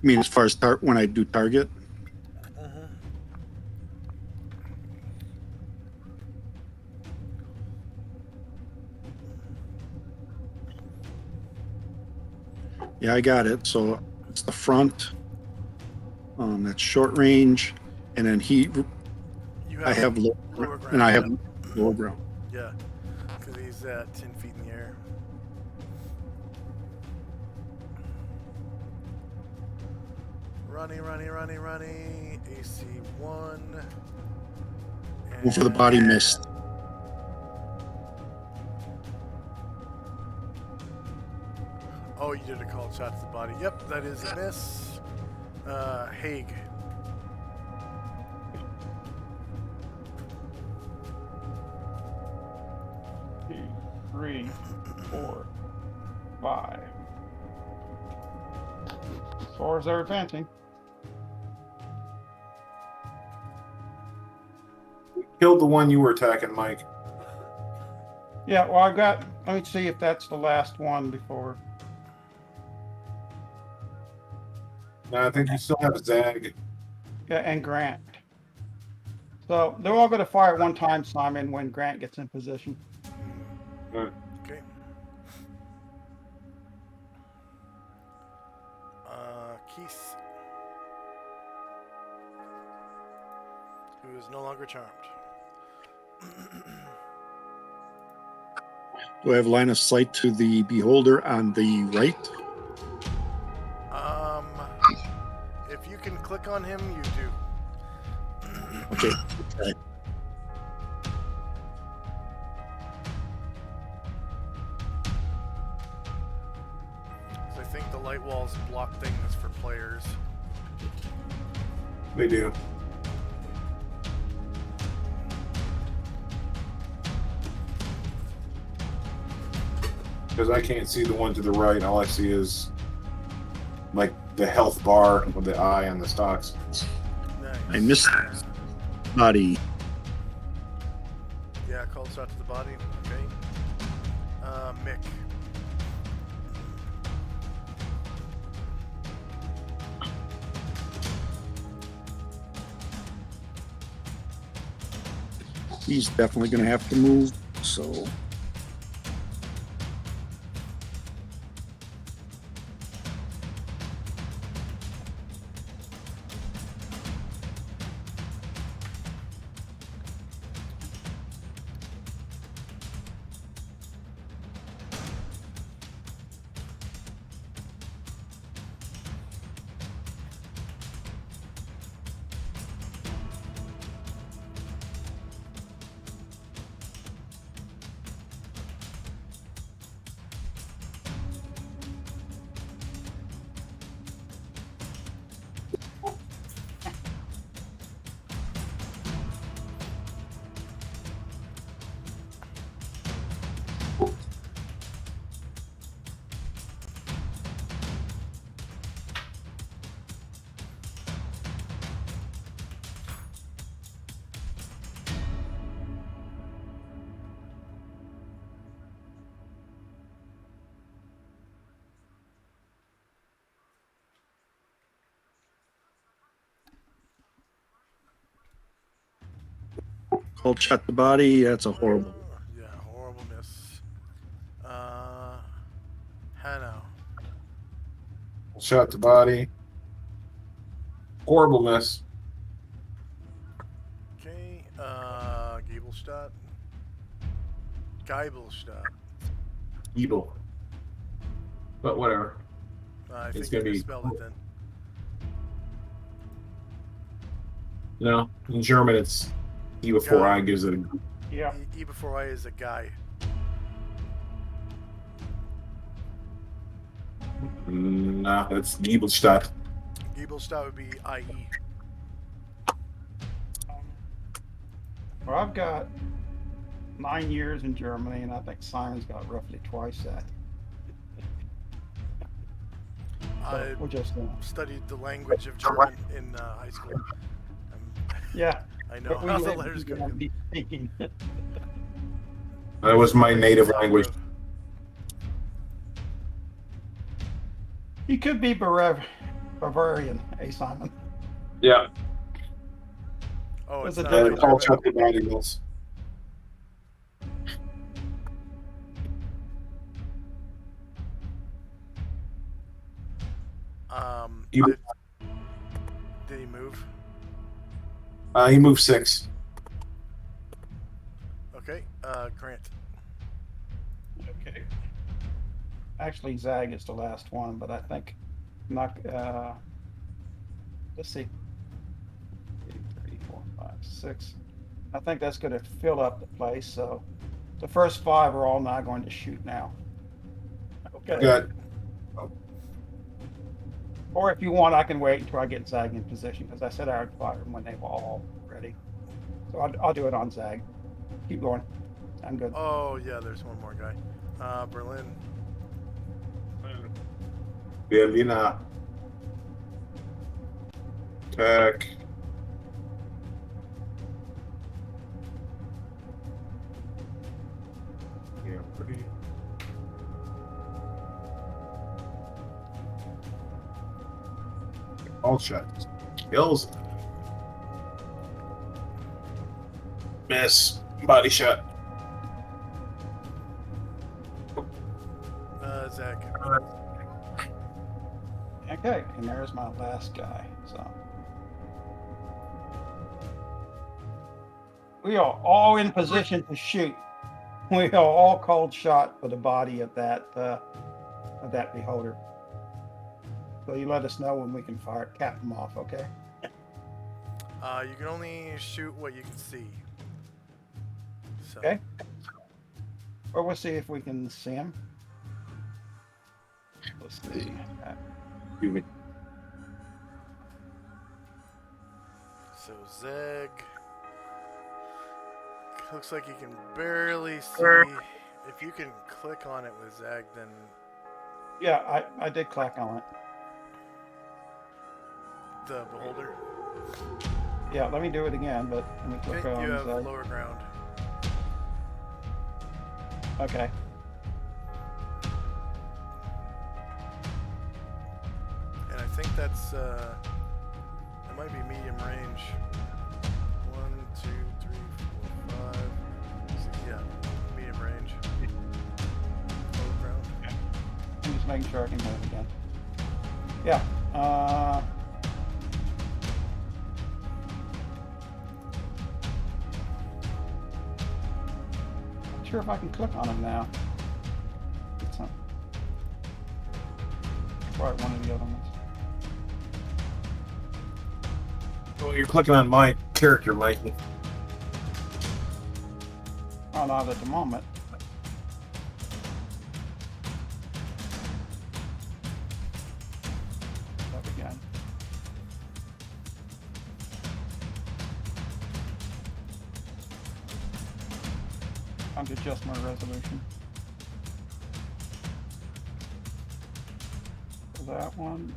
I mean, as far as when I do target. Yeah, I got it. So it's the front. That's short range, and then I have lower ground. and I have lower ground. Yeah, because he's at 10 feet in the air. Runny. AC 1. Go for the body mist. Oh, you did a called shot to the body. Yep, that is a miss. Haig. Two, 3, 4, 5. As far as they're advancing. Killed the one you were attacking, Mike. Yeah, well, let me see if that's the last one before. No, I think you still have Zag. Yeah, and Grant. So they're all going to fire at one time, Simon, when Grant gets in position. Good. Okay. Keith. Who is no longer charmed. Do I have line of sight to the beholder on the right? If you can click on him, you do. Okay. So I think the light walls block things for players. They do. Because I can't see the one to the right. All I see is like the health bar with the eye and the stocks. Nice. I missed body. Yeah, called shot to the body. Okay. Mick. He's definitely going to have to move. So Cold shot the body. That's a horrible. Yeah, horrible miss. Hanno. Shot the body. Horrible miss. Okay, Giebelstadt. Geibelstadt. Evil. But whatever. I It's think you gonna be- misspelled it then. No, in German it's E before I gives it a. Yeah. E before I is a guy. No, that's Giebelstadt. Giebelstadt would be IE. Well, I've got 9 years in Germany, and I think Simon's got roughly twice that. I We're just studied the language of German in high school. yeah. I know But we how the live letters in go. the speaking. That was my native language. He could be Bavarian, Simon. Yeah. Oh, it's There's a not difference. like All German. shot the body miss. You- Did he move? He moved 6. Okay, Grant. Okay. Actually, Zag is the last one, but I think not. Let's see. 2, 3, 4, 5, 6. I think that's going to fill up the place. So the first 5 are all now going to shoot now. Okay. Good. Or if you want, I can wait until I get Zag in position because I said I would fire them when they were all ready. So I'll do it on Zag. Keep going. I'm good. Oh, yeah, there's one more guy. Berlin. Berliner. Attack. Yeah, pretty. All shots. Kills. Miss. Body shot. Zach. Okay, and there's my last guy. So we are all in position to shoot. We are all called shot for the body of that beholder. So you let us know when we can fire, cap them off, okay? You can only shoot what you can see. So, Okay. Or we'll see if we can see him. Let's see. Excuse me. So Zeg. Looks like you can barely see. If you can click on it with Zeg, then Yeah, I did click on it. the beholder. Yeah, let me do it again, but let me click Okay, on you have Zag. lower ground. Okay. And I think that's it might be medium range. 1, 2, 3, 4, 5. 6, yeah, medium range. Lower ground. I'm just making sure I can move again. Yeah. Not sure if I can click on him now. It's not. Try one of the other ones. Well, you're clicking on my character, Mikey. Oh, not at the moment. Up again. Time to adjust my resolution. For that one.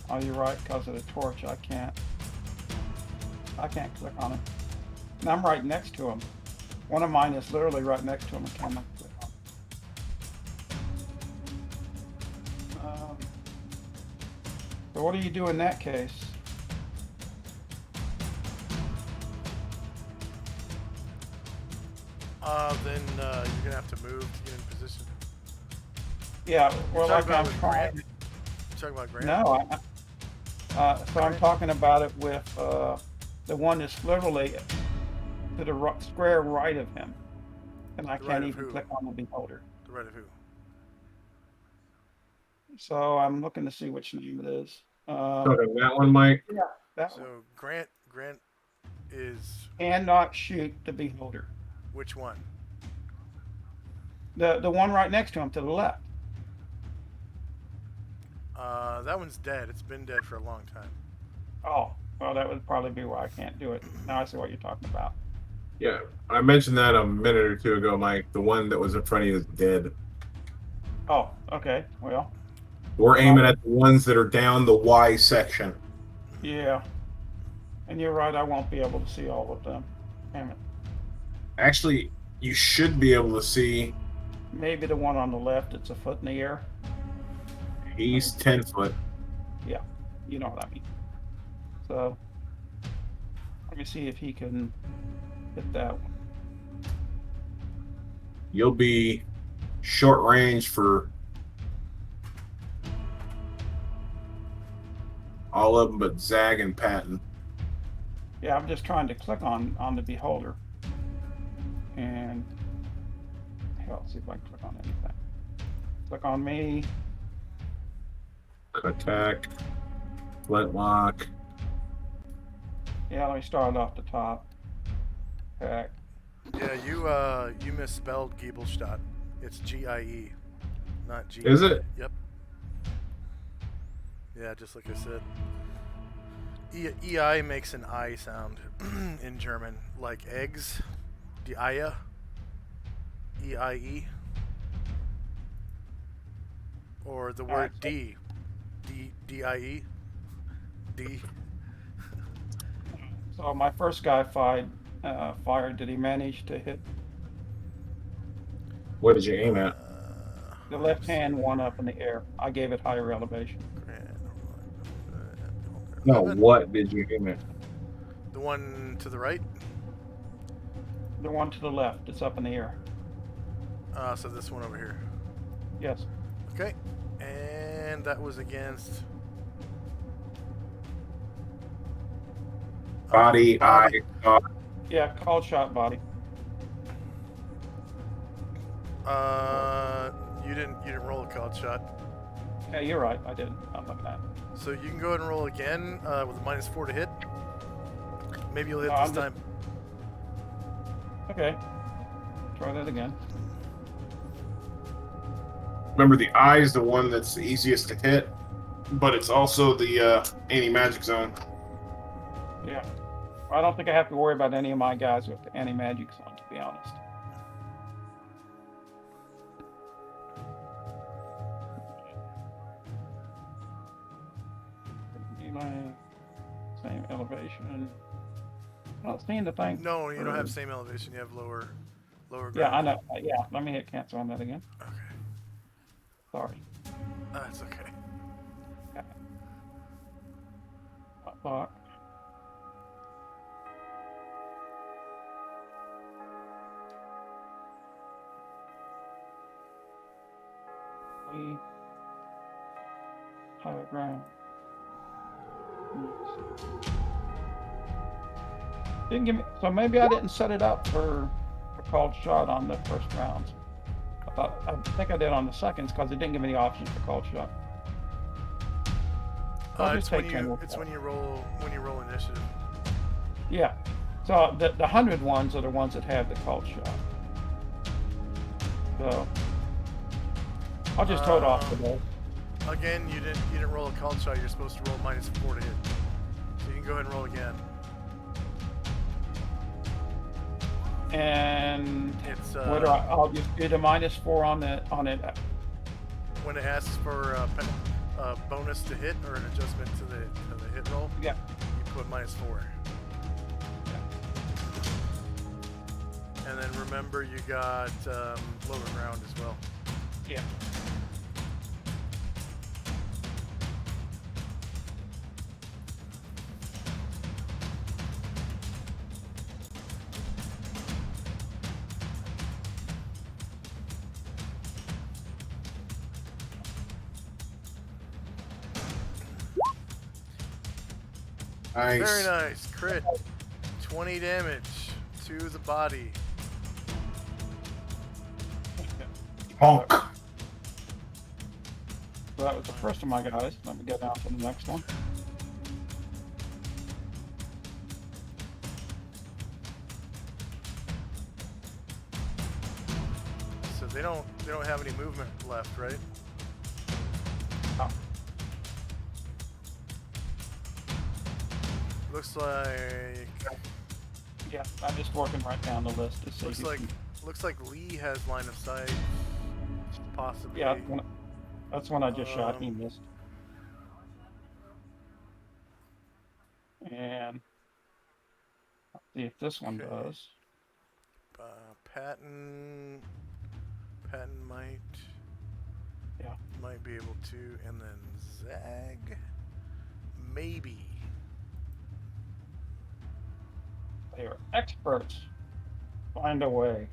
Oh, you're right, because of the torch, I can't click on it. And I'm right next to him. One of mine is literally right next to him. I cannot click on it. So what do you do in that case? Then you're gonna have to move to get in position. Yeah, You're well, talking like about I'm with trying. Grant? You're talking about Grant? No, so I'm talking about it with the one that's literally to the square right of him, and I The can't right of even who? click on the beholder. The right of who? So I'm looking to see which name it is. Talking that one, Mike. Yeah, that one. So Grant is Cannot shoot the beholder. which one? The one right next to him to the left. That one's dead. It's been dead for a long time. Oh, well, that would probably be why I can't do it. Now I see what you're talking about. Yeah, I mentioned that a minute or two ago, Mike. The one that was in front of you is dead. Oh, okay. Well, We're aiming at the ones that are down the Y section. yeah. And you're right, I won't be able to see all of them. Damn it. Actually, you should be able to see. Maybe the one on the left, it's a foot in the air. He's 10 foot. Yeah, you know what I mean. So, let me see if he can hit that one. You'll be short range for all of them but Zag and Patton. Yeah, I'm just trying to click on the beholder. And, hell, let's see if I can click on anything. Click on me. Attack. Flintlock. Yeah, let me start off the top. Attack. Yeah, you misspelled Giebelstadt. It's G-I-E, not G. Is it? Yep. Yeah, just like I said. E-I makes an I sound in German, like eggs. Die Eier. E-I-E. Or the word so- D. D-I-E. D. So my first guy fired. Did he manage to hit What did you aim at? the left hand one up in the air? I gave it higher elevation. No, 11. what did you aim at? The one to the right? The one to the left, it's up in the air. So this one over here. Yes. Okay. And that was against... Body, body. eye, Yeah, called shot body. You didn't roll a called shot. Yeah, you're right. I didn't. I'm looking at it. So you can go ahead and roll again with a -4 to hit. Maybe you'll hit No, this I'm time. Okay. Try that again. Remember, the eye is the one that's the easiest to hit, but it's also the anti-magic zone. Yeah. I don't think I have to worry about any of my guys with the anti-magic zone, to be honest. Same elevation. Not seeing the thing. No, you don't have same elevation. You have lower ground. Yeah, I know. Yeah, let me hit cancel on that again. Okay. Sorry. That's okay. Lock. Higher ground. Didn't give me, so maybe I didn't set it up for a called shot on the first rounds. I think I did on the seconds because it didn't give me the option for called shot. I'll It's just when take you 10 it's when you roll initiative. Yeah. So the 100 ones are the ones that have the called shot. So I'll just tote off the ball. Again, you didn't roll a called shot. You're supposed to roll -4 to hit. So you can go ahead and roll again. And It's what do I'll just do the -4 on it. when it asks for a bonus to hit or an adjustment to the hit roll. Yeah. You put -4. And then remember, you got lower ground as well. Yeah. Nice. Very nice. Crit. 20 damage to the body. Honk. So that was the first of my guys. Let me go down to the next one. So they don't have any movement left, right? Oh, Looks like yeah, I'm just working right down the list to see. looks like Lee has line of sight. Possibly. Yeah, that's one I just shot. He Um, missed. And let's see if this one Okay. does. Patton might Yeah. be able to, and then Zag maybe. They are experts. Find a way.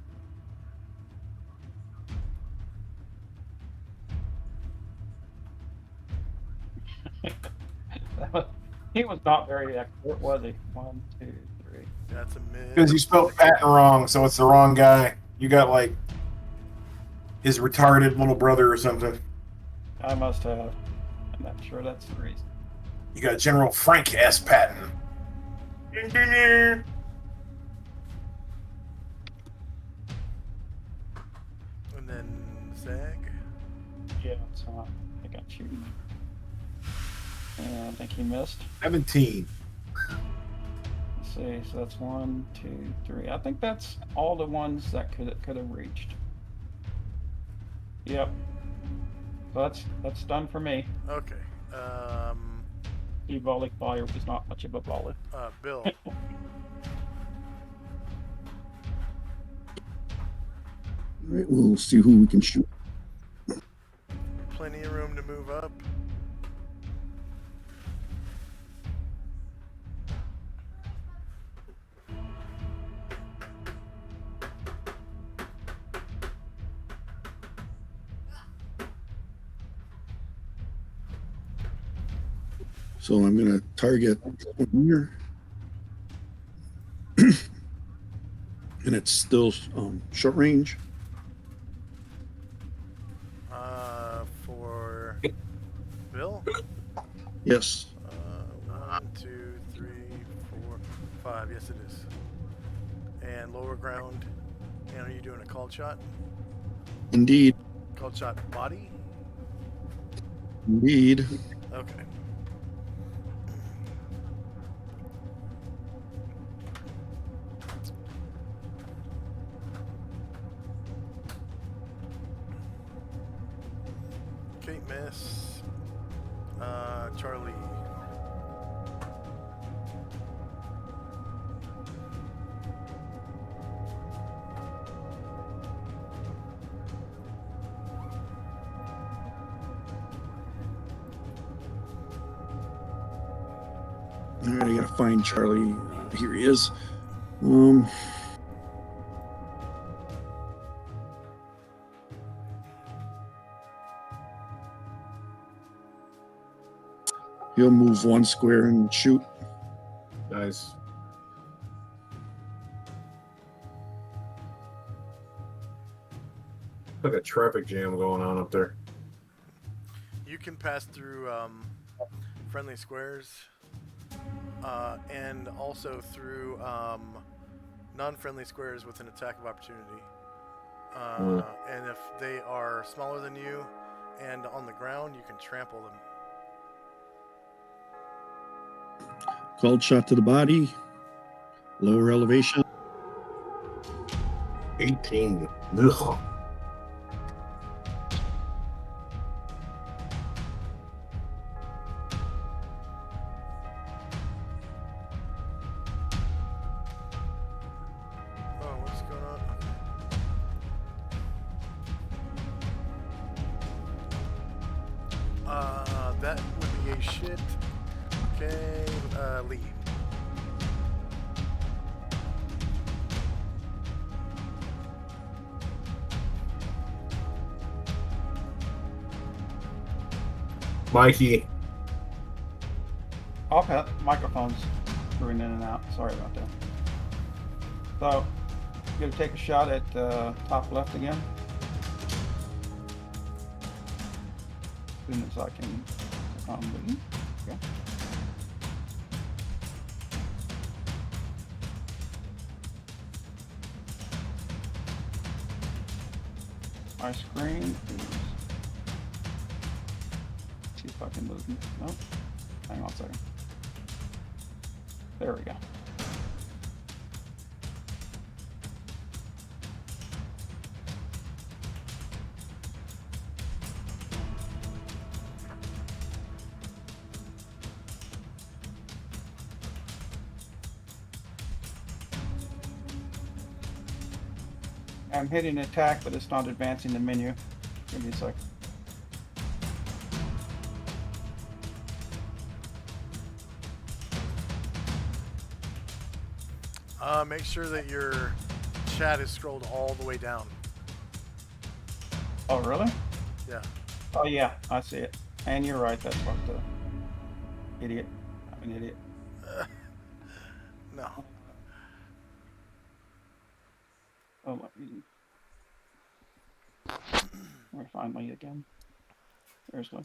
He was not very expert, was he? 1, 2, 3. That's a mid. Because you spelled Patton wrong, so it's the wrong guy. You got like his retarded little brother or something. I must have. I'm not sure that's the reason. You got General Frank S. Patton. And then Zag. Yeah, it's not. I got shooting. And I think he missed. 17. Let's see, so that's 1, 2, 3. I think that's all the ones that could have reached. Yep. So that's done for me. Okay. E-volley fire was not much of a volley. Bill. All right, we'll see who we can shoot. Plenty of room to move up. So I'm going to target one here. And it's still short range. For Bill. Yes. 1, 2, 3, 4, 5. Yes, it is. And lower ground. And are you doing a called shot? Indeed. Called shot body? Indeed. Okay. Okay, miss. Charlie. All right, I got to find Charlie. Here he is. He'll move one square and shoot. Nice. Like a traffic jam going on up there. You can pass through friendly squares and also through non-friendly squares with an attack of opportunity. And if they are smaller than you and on the ground, you can trample them. Called shot to the body. Lower elevation. 18. Ugh. Oh, what's going on? That would be a shit. Okay, lead. Mikey. Okay, microphone's screwing in and out. Sorry about that. So, you gonna take a shot at top left again? As soon as I can leave. Okay. My screen is. See if I can move. Nope. Hang on a second. There we go. I'm hitting attack, but it's not advancing the menu. Give me a sec. Make sure that your chat is scrolled all the way down. Oh, really? Yeah. Oh, yeah, I see it. And you're right, that's what the idiot. I'm an idiot. No. Oh, let me find my again. There's one.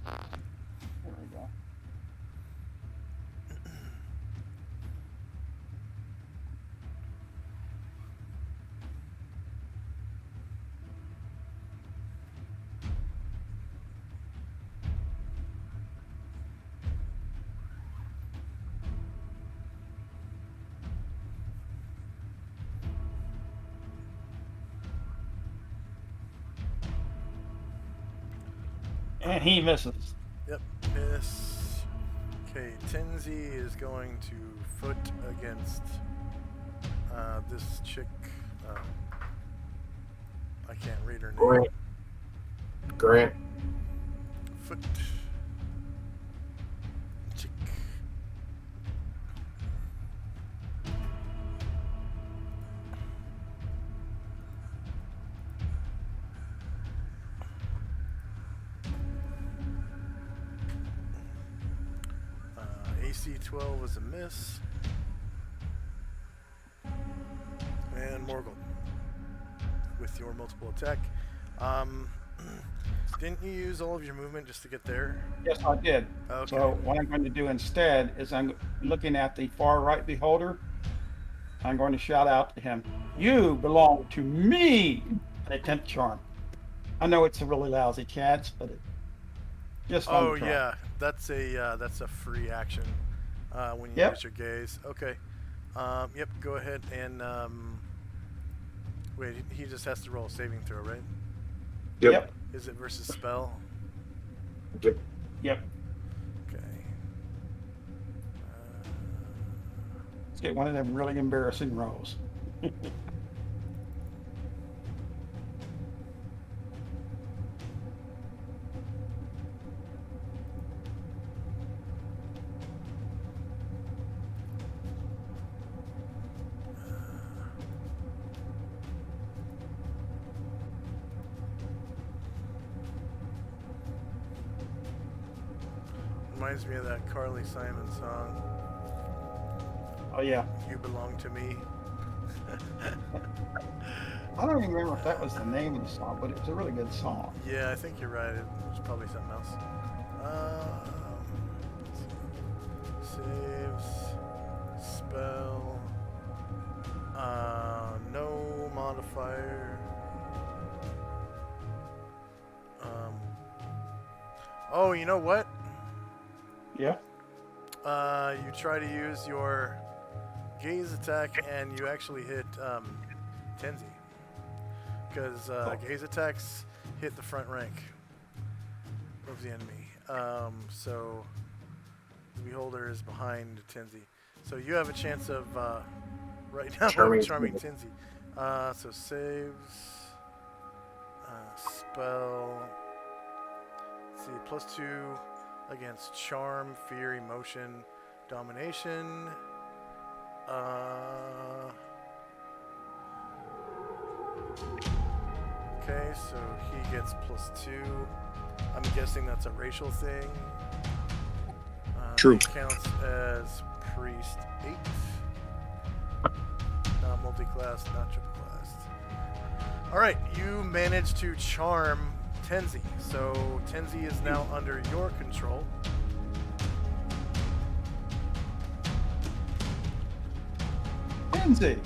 There we go. And he misses. Yep. Miss. Okay. Tenzi is going to foot against this chick. I can't read her name. Grant. Foot. Chick. AC 12 was a miss. And Morgul with your multiple attack. Didn't you use all of your movement just to get there? Yes, I did. Okay. So what I'm going to do instead is I'm looking at the far right beholder. I'm going to shout out to him, "You belong to me!" and attempt charm. I know it's a really lousy chance, but it just fun Oh to try. yeah, that's a free action when you Yep. use your gaze. Okay. Yep. Go ahead and wait. He just has to roll a saving throw, right? Yep. Is it versus spell? Yep. Yep. Okay. Let's get one of them really embarrassing rolls. Reminds me of that Carly Simon song. Oh yeah. You belong to me. I don't even remember if that was the name of the song, but it was a really good song. Yeah, I think you're right. It was probably something else. Let's see. Saves. Spell. No modifier. Oh, you know what? Yeah. You try to use your gaze attack and you actually hit Tenzi. Because gaze attacks hit the front rank of the enemy. So the beholder is behind Tenzi. So you have a chance of right now charming Tenzi. So saves, spell. Let's see, +2 against charm, fear, emotion, domination. Okay, so he gets +2. I'm guessing that's a racial thing. True. It counts as priest 8. Not multi-class, not triple class. All right, you managed to charm Tenzi. So Tenzi is now under your control. Lindsay,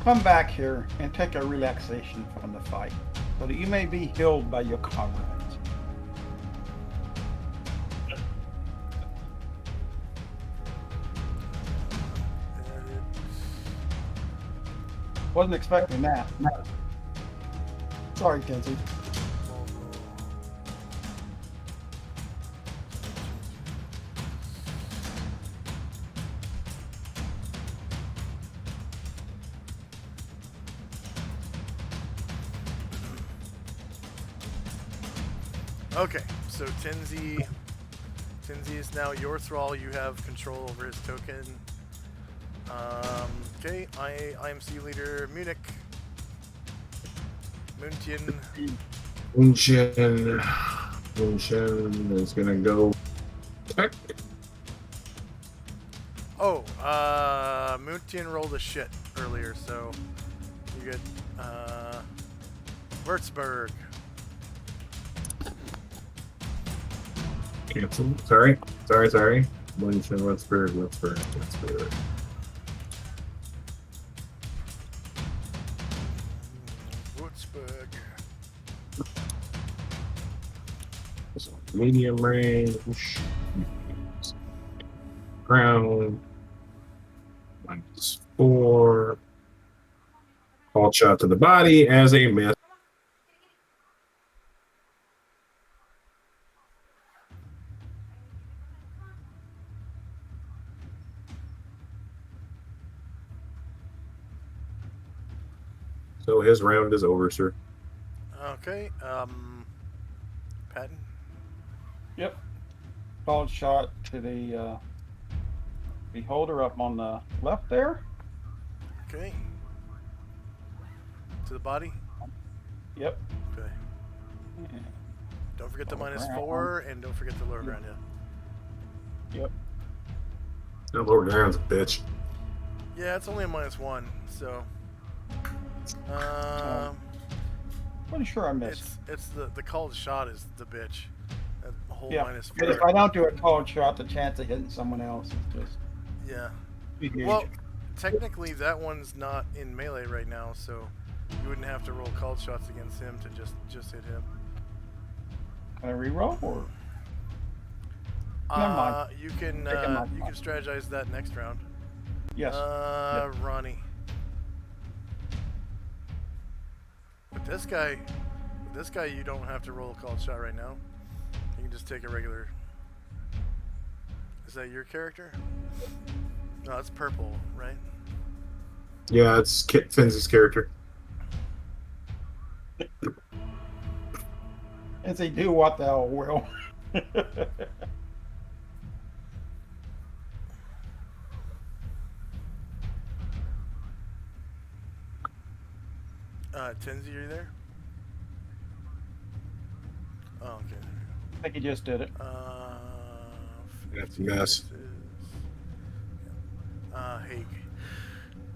come back here and take a relaxation from the fight, so that you may be healed by your comrades. Wasn't expecting that. Sorry, Kenzie. Okay, so Tenzi is now your thrall. You have control over his token. Okay, IMC leader Munich. Muntian. Munshin is gonna go. Check. Oh, Muntian rolled a shit earlier, so you get Würzburg. Cancel. Sorry. Munshin, Würzburg. Würzburg. So medium range. Ground. -4. Call shot to the body as a miss. So his round is over, sir. Okay, Patton. Yep. Called shot to the beholder up on the left there. Okay. To the body. Yep. Okay. Yeah. Don't forget the Lower ground. -4, and don't forget the lower ground. Yeah. Yep. That lower ground's a bitch. Yeah, it's only a -1, so. Pretty sure I missed. It's the called shot is the bitch. A whole Yeah. -4. But if I don't do a called shot, the chance of hitting someone else is just Yeah. huge. Well, technically that one's not in melee right now, so you wouldn't have to roll called shots against him to just hit him. Can I reroll or? Never mind. You can Taking my you can strategize that next round. Yes. Ronnie. With this guy, you don't have to roll a called shot right now. You can just take a regular. Is that your character? No, it's purple, right? Yeah, it's Finz's character. As they do what the hell will. Tenzi, are you there? Oh, okay. I think he just did it. That's a mess. Haig.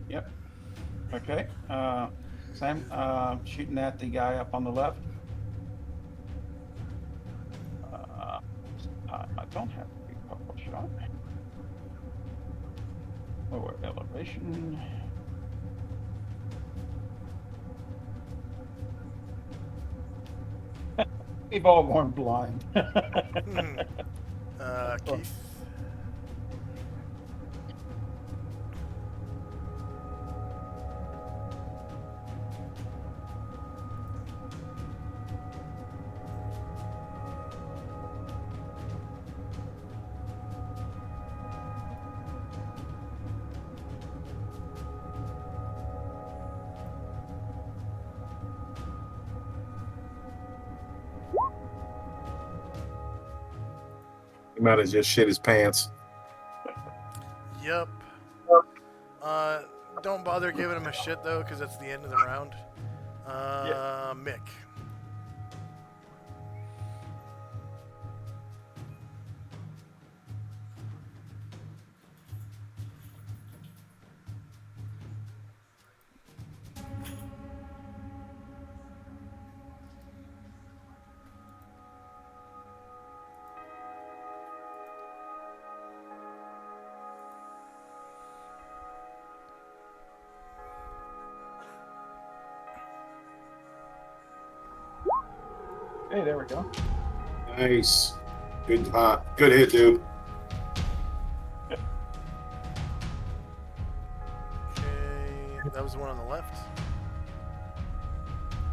Yep. Okay. Same. Shooting at the guy up on the left. I don't have a big purple shot. Lower elevation. We've all gone blind. Keith. He might have just shit his pants. Yep. Don't bother giving him a shit though, because it's the end of the round. Mick. Hey, there we go. Nice. Good good hit, dude. Okay, that was the one on the left.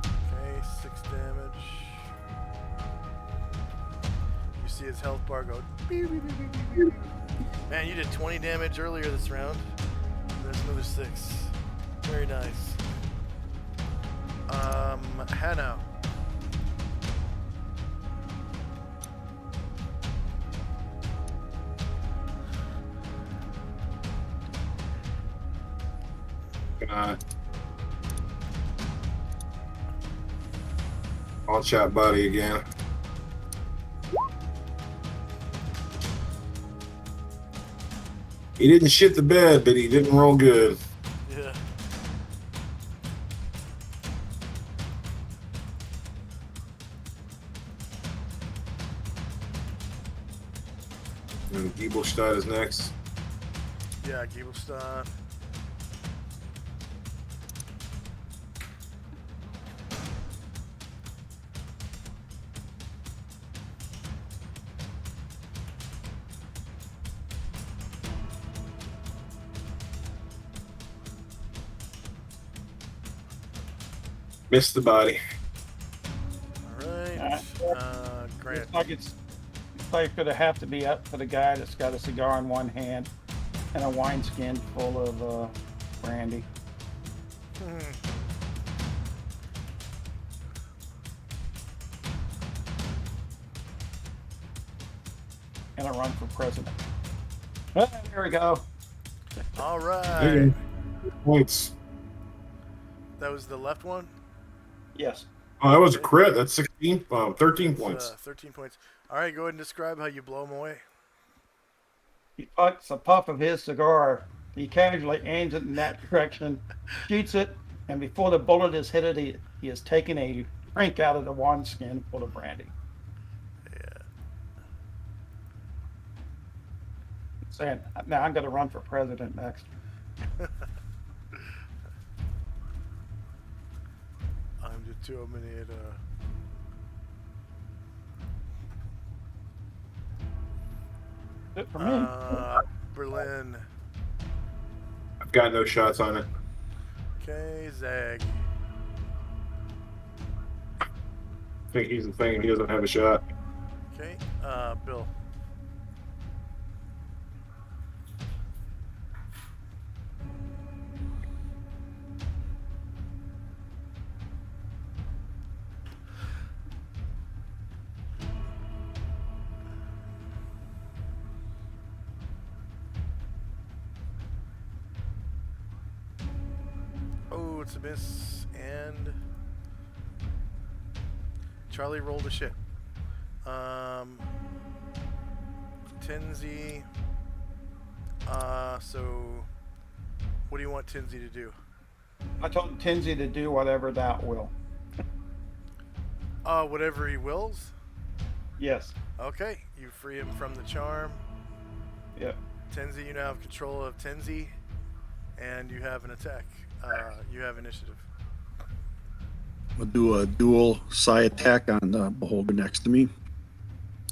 Okay, 6 damage. You see his health bar go. Beep, beep, beep, beep, beep, beep. Man, you did 20 damage earlier this round. There's another 6. Very nice. Hannah. God. All shot buddy again. He didn't shit the bed, but he didn't roll good. Yeah. And Giebelstadt is next. Yeah, Giebelstadt. Missed the body. Alright. Grant. It's like gonna have to be up for the guy that's got a cigar in one hand and a wineskin full of brandy. Hmm. And a run for president. Ah, there we go. Alright. Points. That was the left one? Yes. Oh, that was a crit. That's 13 It's, points. 13 points. Alright, go ahead and describe how you blow him away. He puffs a puff of his cigar. He casually aims it in that direction, shoots it, and before the bullet has hit it, he has taken a drink out of the wineskin full of brandy. Yeah. Saying, now I'm going to run for president next. I'm determined. Good for me. Berlin. I've got no shots on it. Okay, Zag. I think he's thinking he doesn't have a shot. Okay, Bill. Oh, it's a miss, and Charlie rolled a shit. Tinsy. So what do you want Tinsy to do? I told Tinsy to do whatever that will. Whatever he wills. Yes. Okay, you free him from the charm. Yeah. Tinsy, you now have control of Tinsy, and you have an attack. You have initiative. I'll do a dual psi attack on the beholder next to me.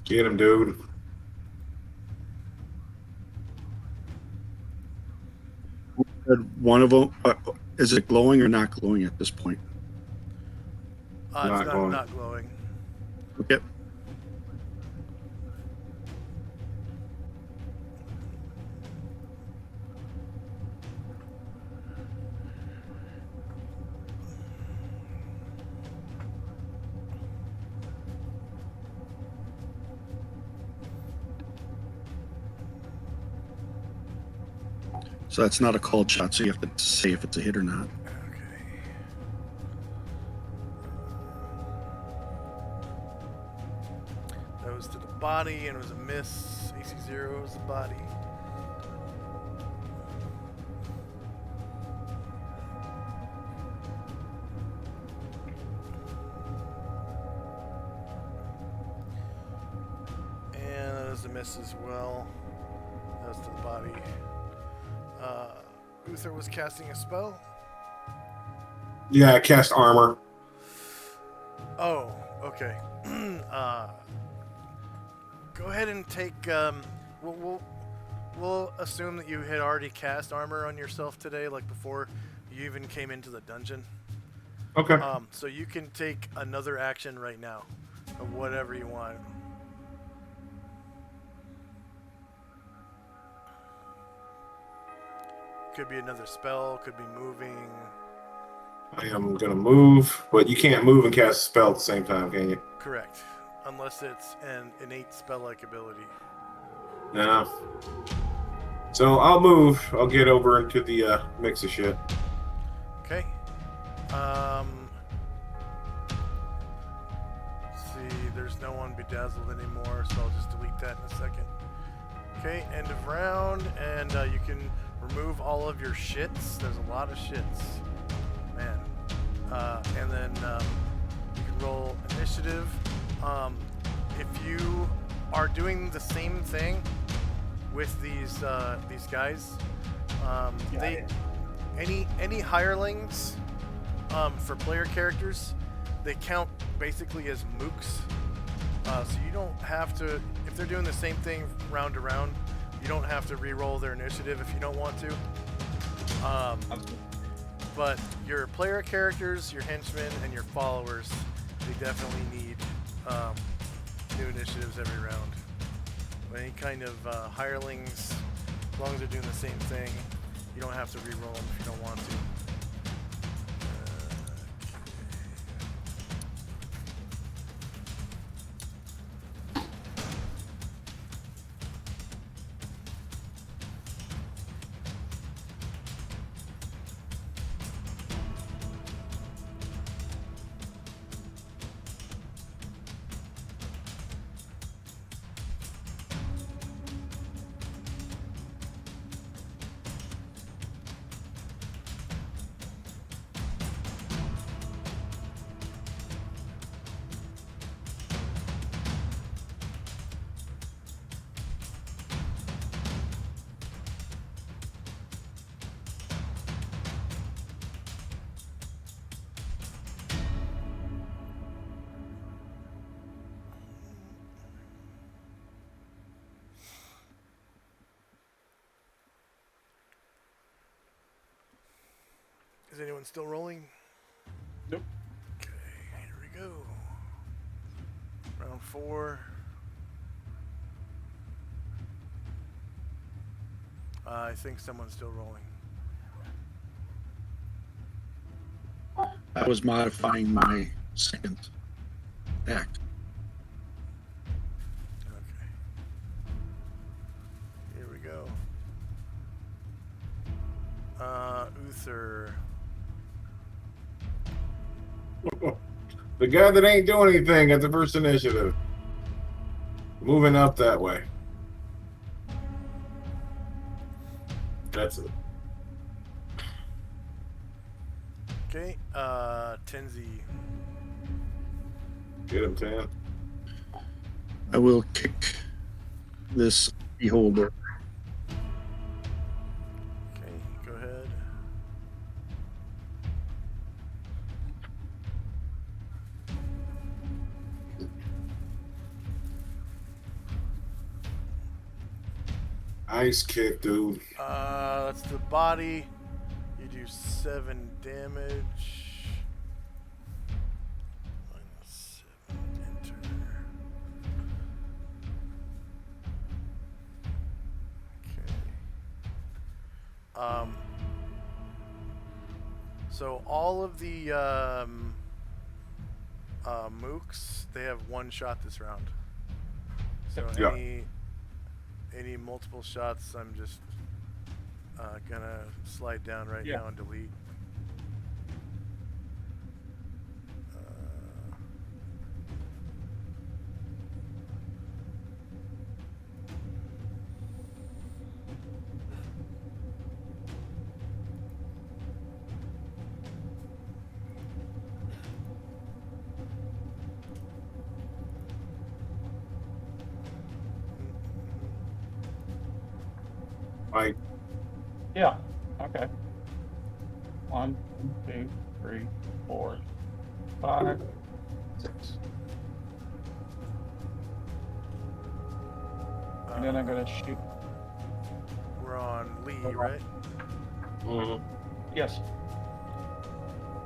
Get him, dude. One of them, is it glowing or not glowing at this point? It's glowing. not glowing. Okay. So that's not a called shot, so you have to say if it's a hit or not. Okay. That was to the body, and it was a miss. AC 0 was the body. And that was a miss as well. That was to the body. Uther was casting a spell. Yeah, I cast armor. Oh, Okay. Go ahead and take. We'll assume that you had already cast armor on yourself today, like before you even came into the dungeon. Okay. So you can take another action right now, of whatever you want. Could be another spell. Could be moving. I am gonna move, but you can't move and cast a spell at the same time, can you? Correct, unless it's an innate spell-like ability. No. So I'll move. I'll get over into the mix of shit. Okay. See, there's no one bedazzled anymore, so I'll just delete that in a second. Okay, end of round, and you can remove all of your shits. There's a lot of shits, man. And then you can roll initiative. If you are doing the same thing with these guys, any hirelings for player characters, they count basically as mooks. So you don't have to, if they're doing the same thing round to round, you don't have to re-roll their initiative if you don't want to. But your player characters, your henchmen, and your followers, they definitely need new initiatives every round. But any kind of hirelings, as long as they're doing the same thing, you don't have to re-roll them if you don't want to. Is anyone still rolling? Nope. Okay, here we go. Round 4. I think someone's still rolling. I was modifying my second act. Okay. Here we go. Uther. The guy that ain't doing anything at the first initiative. Moving up that way. That's it. Okay, Tenzi. Get him, Tan. I will kick this beholder. Okay, go ahead. Ice kick, dude. That's the body. You do 7 damage. -7, enter. Okay. So all of the mooks, they have 1 shot this round. So Yeah. any multiple shots, I'm just gonna slide down right now and delete. Like, Yeah. Okay. 1, 2, 3, 4, 5, 6. And then I'm gonna shoot. We're on Lee, right? Mhm. Yes.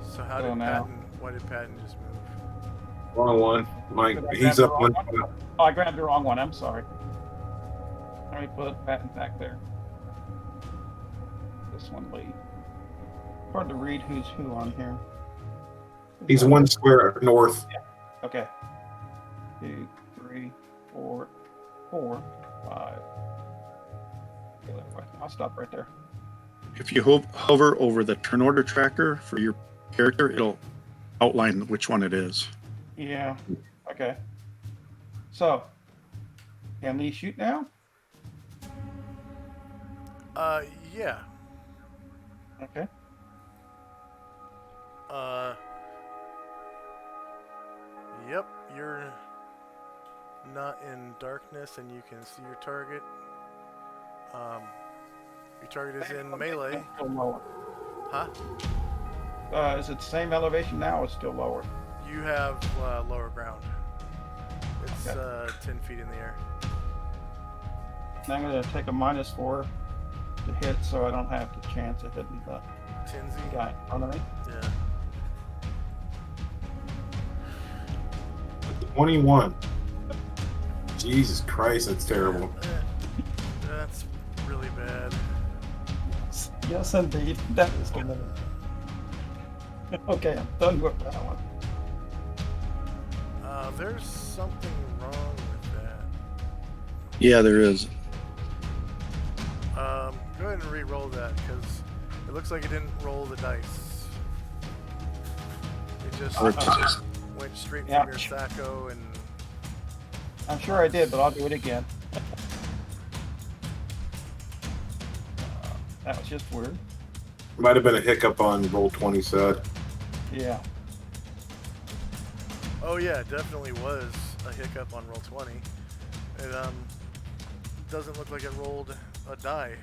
So how So did now- Patton? Why did Patton just move? Wrong one. Mike, Did I he's grab the up wrong one. one? Oh, I grabbed the wrong one. I'm sorry. Let me put Patton back there. This one, Lee. Hard to read who's who on here. He's one square north. Okay. 2, 3, 4, 4, 5. Go that way. I'll stop right there. If you hover over the turn order tracker for your character, it'll outline which one it is. Yeah. Okay. So, can Lee shoot now? Yeah. Okay. Yep, you're not in darkness and you can see your target. Your target is in melee. Still lower. Huh? Is it the same elevation now or still lower? You have lower ground. It's Okay. 10 feet in the air. And I'm going to take a -4 to hit so I don't have the chance of hitting the Tinsy? guy in front of me. Yeah. 21. Jesus Christ, that's terrible. That's really bad. Yes, indeed. That is the limit. Okay, I'm done with that one. There's something wrong with that. Yeah, there is. Go ahead and re-roll that because it looks like it didn't roll the dice. It just went straight from your Ouch. Sacco and I'm sure I did, but I'll do it again. That was just weird. Might have been a hiccup on roll 20 said. Yeah. oh yeah, it definitely was a hiccup on roll 20. It doesn't look like it rolled a die.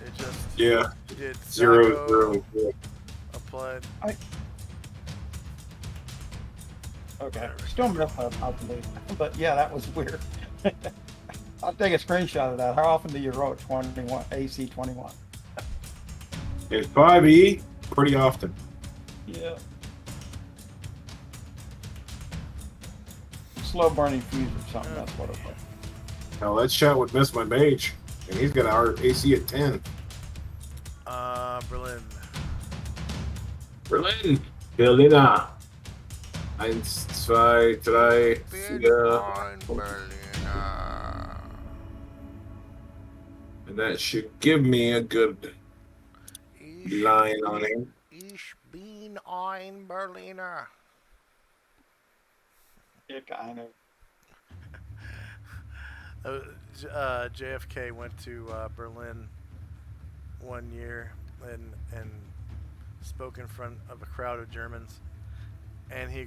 It just Yeah. did 0, Sacco, 0, 0. applied. Okay. Still messed up, I believe. But yeah, that was weird. I'll take a screenshot of that. How often do you roll 21 AC 21? In 5e, pretty often. Yeah. Slow burning fuse or something. That's what it was. Now that shot would miss my mage, and he's got our AC at 10. Berlin. Berlin. Berliner. 1, 2, 3, 4. And that should give me a good line on him. Ich bin ein Berliner. Yeah, kind of. JFK went to Berlin one year and spoke in front of a crowd of Germans, and he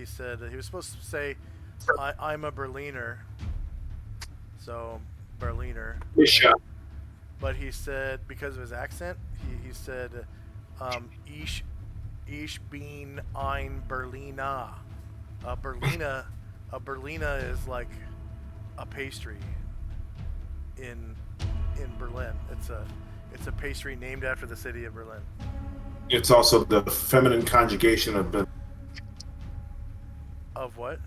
said he was supposed to say I'm a Berliner, so Berliner, Bishop. but he said because of his accent he said ich bin ein Berliner. A Berliner is like a pastry in Berlin. It's a pastry named after the city of Berlin. It's also the feminine conjugation of Of what?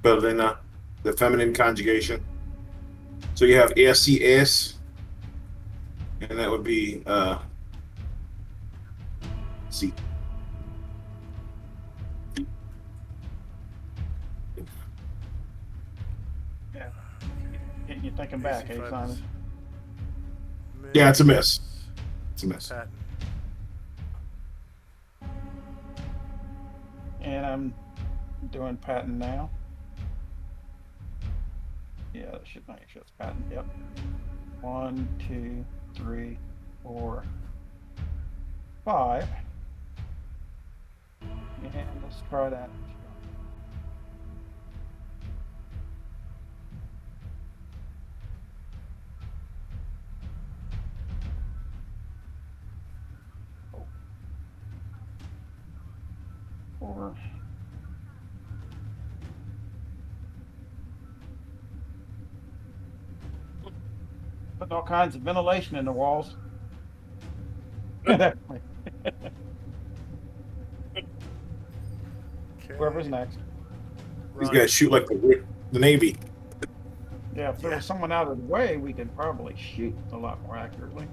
Berliner, the feminine conjugation. So you have SES, and that would be C. Yeah. Getting you thinking back, eh, Simon? Yeah, it's a miss. It's a miss. Patton. And I'm doing Patton now. Yeah, that should make sure it's Patton. Yep. 1, 2, 3, 4, 5. And let's try that. Four. putting all kinds of ventilation in the walls. Whoever's Okay. next. These Ronnie. guys shoot like the Navy. Yeah, if there was someone out of the way, we could probably shoot a lot more accurately.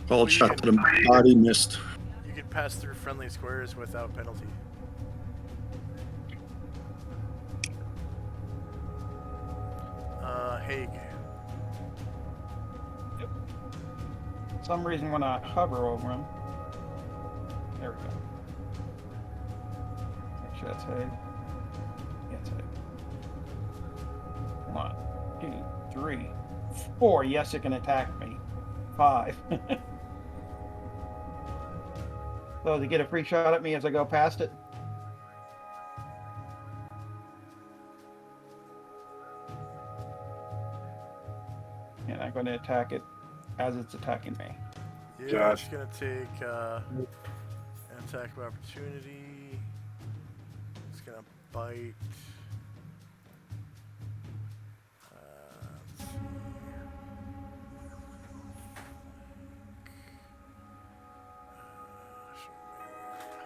Called you shot to can- the body, missed. You can pass through friendly squares without penalty. Haig. For some reason, when I hover over him, there we go. Make sure that's Haig. Yeah, it's Haig. 1, 2, 3, 4. Yes, it can attack me. 5. So, to get a free shot at me as I go past it. And I'm going to attack it as it's attacking me. Yeah, Josh. it's gonna take an attack of opportunity. It's gonna bite. Let's see.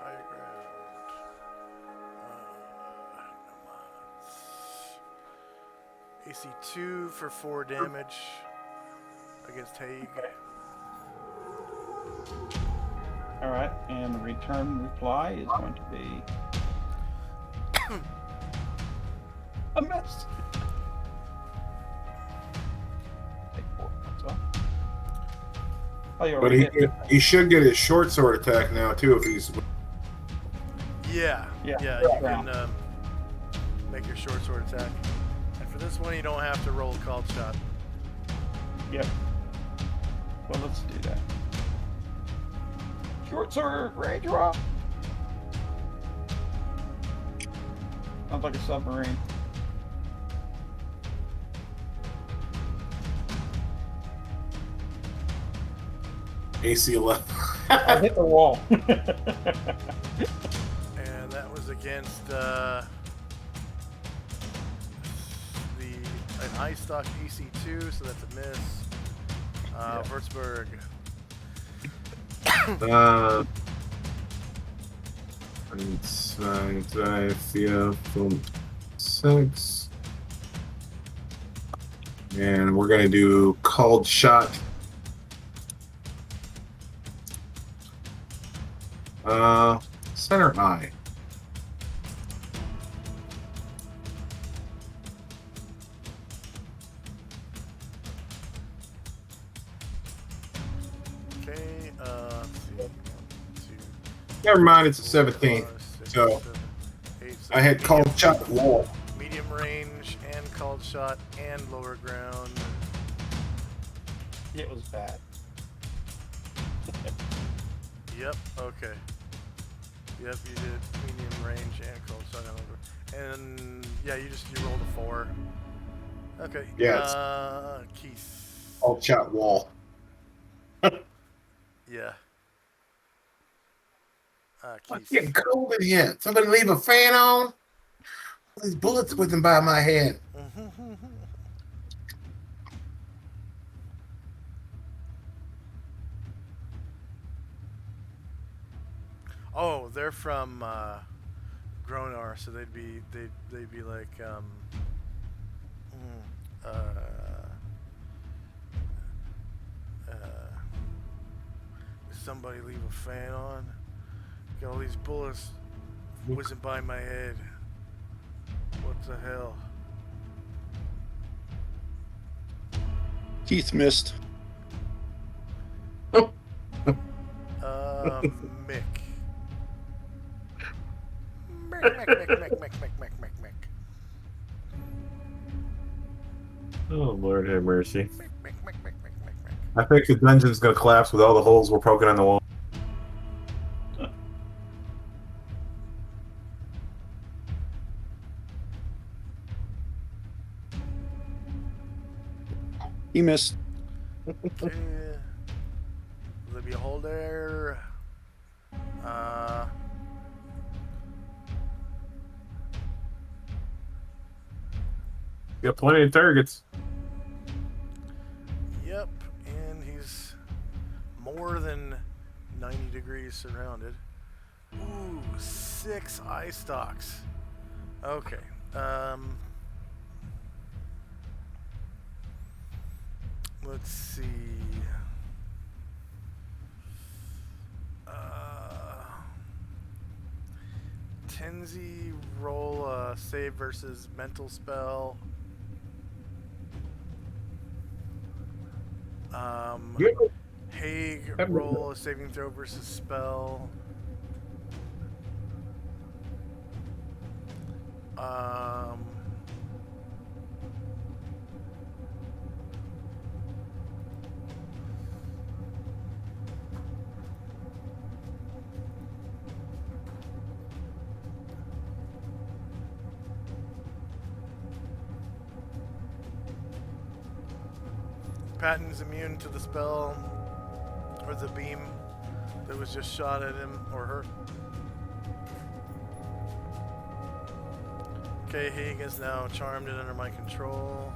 High ground. AC 2 for 4 damage against Haig. All right, and the return reply is going to be a miss. Take 4 points off. Oh, you But already did. he should get his short sword attack now too if he's. Yeah, Yeah. you can make your short sword attack. And for this one, you don't have to roll a called shot. Yep. Well, let's do that. Short sword, range rock. Sounds like a submarine. AC 11. I hit the wall. And that was against an high stock AC 2, so that's a miss. Würzburg. 1, 2, 3, 4, 6. And we're gonna do called shot. Center eye. Okay, let's see. 1, 2, Never mind, it's a 4, 17. 5, 6, So, 7, 8, I had called shot wall. medium range and called shot and lower ground. It was bad. Yep, okay. Yep, you did medium range and called shot and lower. And yeah, you rolled a 4. Okay. Yeah, Keith. Called shot wall. Yeah. It's Keith. getting cold in here. Somebody leave a fan on. All these bullets whizzing by my head. Oh, they're from Gronar, so they'd be like somebody leave a fan on. Got all these bullets whizzing by my head. What the hell? Keith missed. Mick. Mick. Oh, Lord have mercy. Mick. I think the dungeon's gonna collapse with all the holes we're poking on the wall. He missed. Okay. The beholder. Got plenty of targets. Yep, and he's more than 90 degrees surrounded. Ooh, 6 eye stalks. Okay. Let's see. Tenzi, roll a save versus mental spell. Good. Haig, roll a saving throw versus spell. Patton's immune to the spell or the beam that was just shot at him or her. Okay, Haig is now charmed and under my control.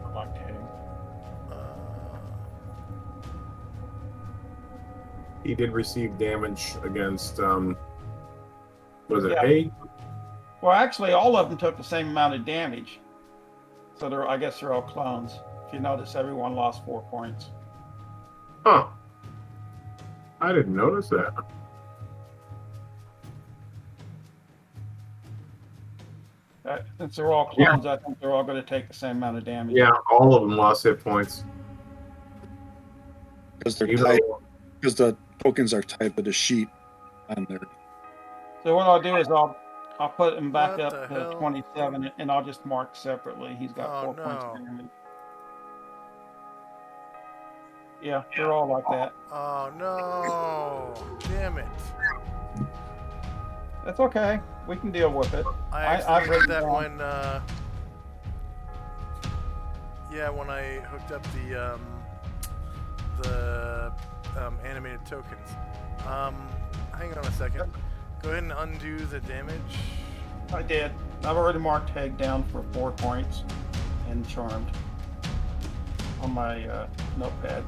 I like Haig. He did receive damage against, was it Yeah. Haig? Well, actually, all of them took the same amount of damage. So I guess they're all clones. If you notice, everyone lost 4 points. Huh. I didn't notice that. Since they're all clones, I think they're all going to take the same amount of damage. Yeah, all of them lost hit points. Because they're Even tied, though- because the tokens are tied to the sheet on there. So what I'll do is I'll put him back What up the to hell? 27, and I'll just mark separately. He's got Oh, 4 points no. of damage. Yeah, they're all like that. Oh no! Damn it! That's okay. We can deal with it. I I've accidentally did written that down- when, when I hooked up the animated tokens. Hang on a second. Go ahead and undo the damage. I did. I've already marked Haig down for 4 points and charmed on my notepad.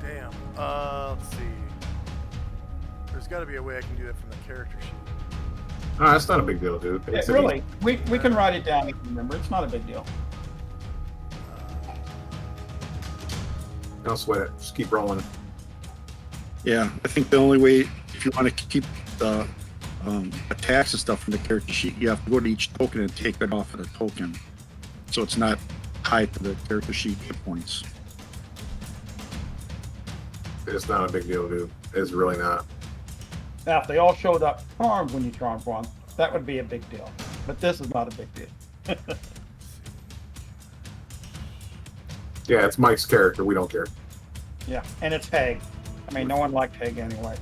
Damn. Let's see. There's got to be a way I can do that from the character sheet. Oh, that's not a big deal, dude. It's Really, we can write it down if you remember. It's not a big deal. Don't sweat it. Just keep rolling. Yeah, I think the only way, if you want to keep the attacks and stuff from the character sheet, you have to go to each token and take it off of the token, so it's not tied to the character sheet hit points. It's not a big deal, dude. It's really not. Now, if they all showed up charmed when you charmed one, that would be a big deal. But this is not a big deal. Yeah, it's Mike's character. We don't care. Yeah, and it's Haig. I mean, no one liked Haig anyway.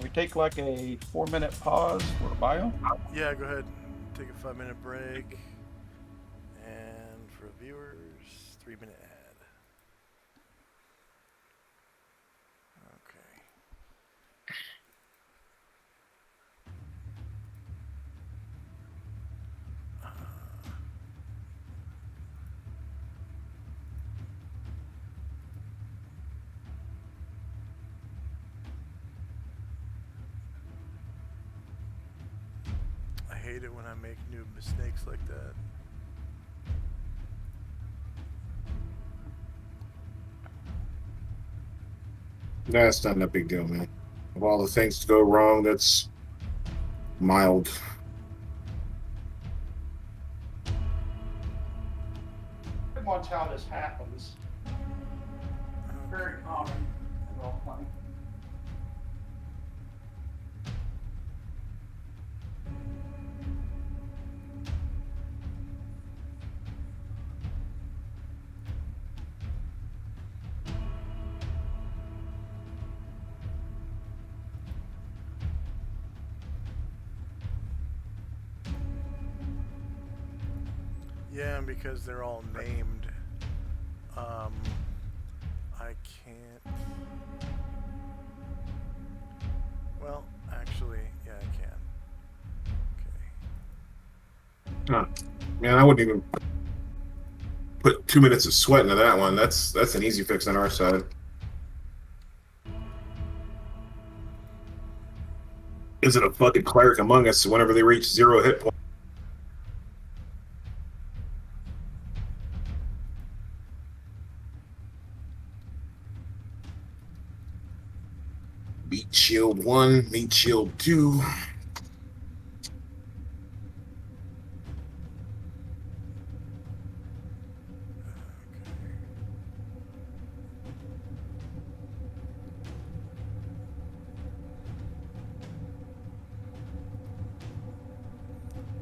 We take like a 4-minute pause for a bio. Yeah, go ahead. Take a 5-minute break. And for viewers, 3-minute ad. Okay. I hate it when I make new mistakes like that. That's not a big deal, man. Of all the things to go wrong, that's mild. Watch how this happens. Very common in role playing. Yeah, and because they're all named, I can't. Well, actually, yeah, I can. Okay. Huh. Man, I wouldn't even put 2 minutes of sweat into that one. That's an easy fix on our side. Is it a fucking cleric among us whenever they reach 0 hit points? Meat shield 1, meat shield 2.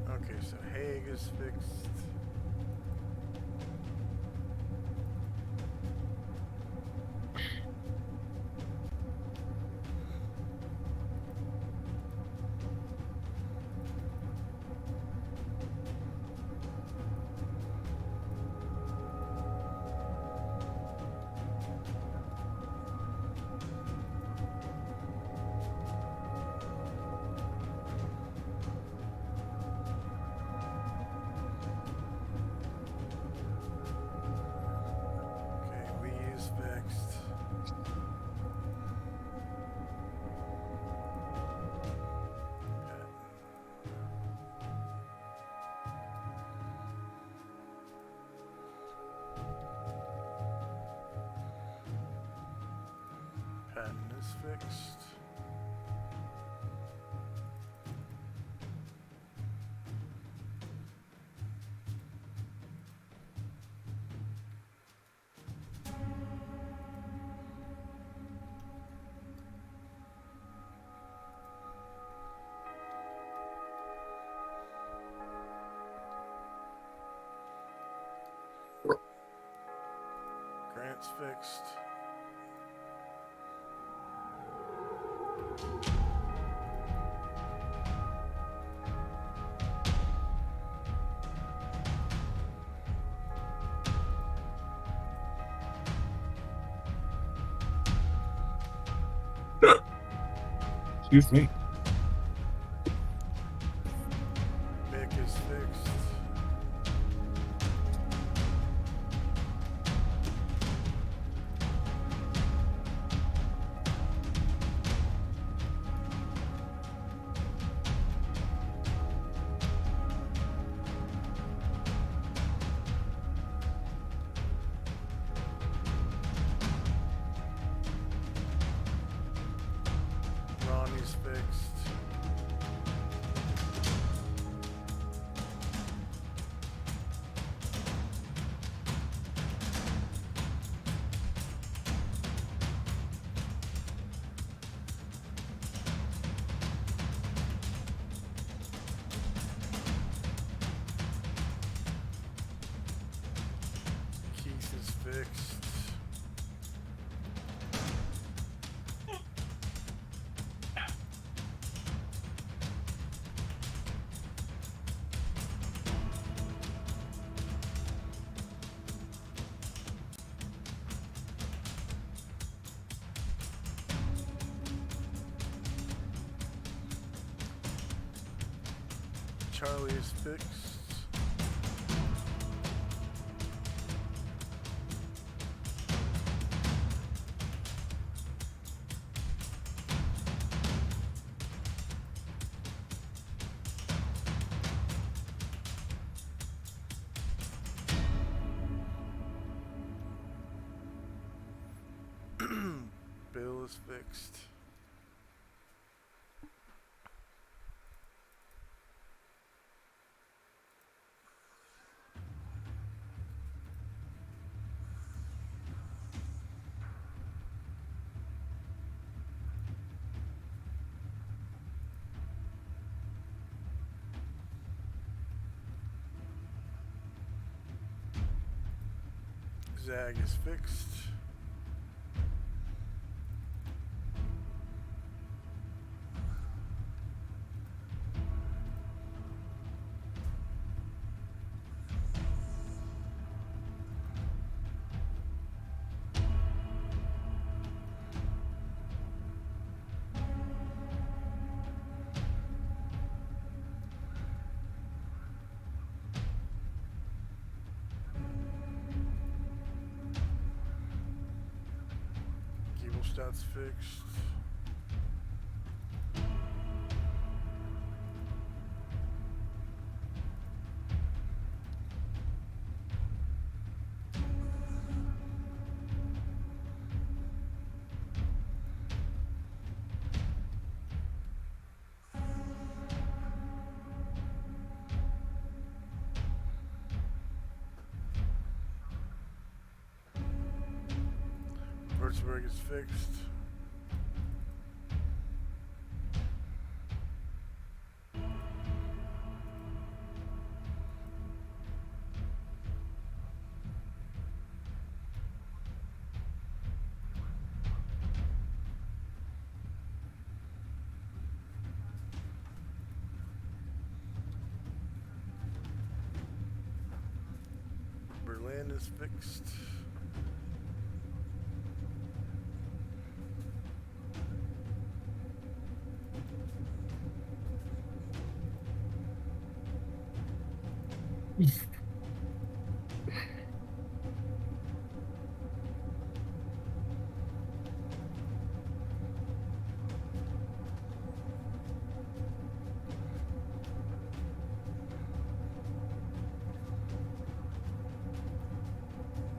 Okay, so Haig is fixed. Okay, we is fixed. Patton is fixed. Grant's fixed. Excuse me. Mick is fixed. Ronnie's fixed. Keith is fixed. Charlie is fixed. Bill is fixed. Zag is fixed. That's fixed. Würzburg is fixed. Berlin is fixed.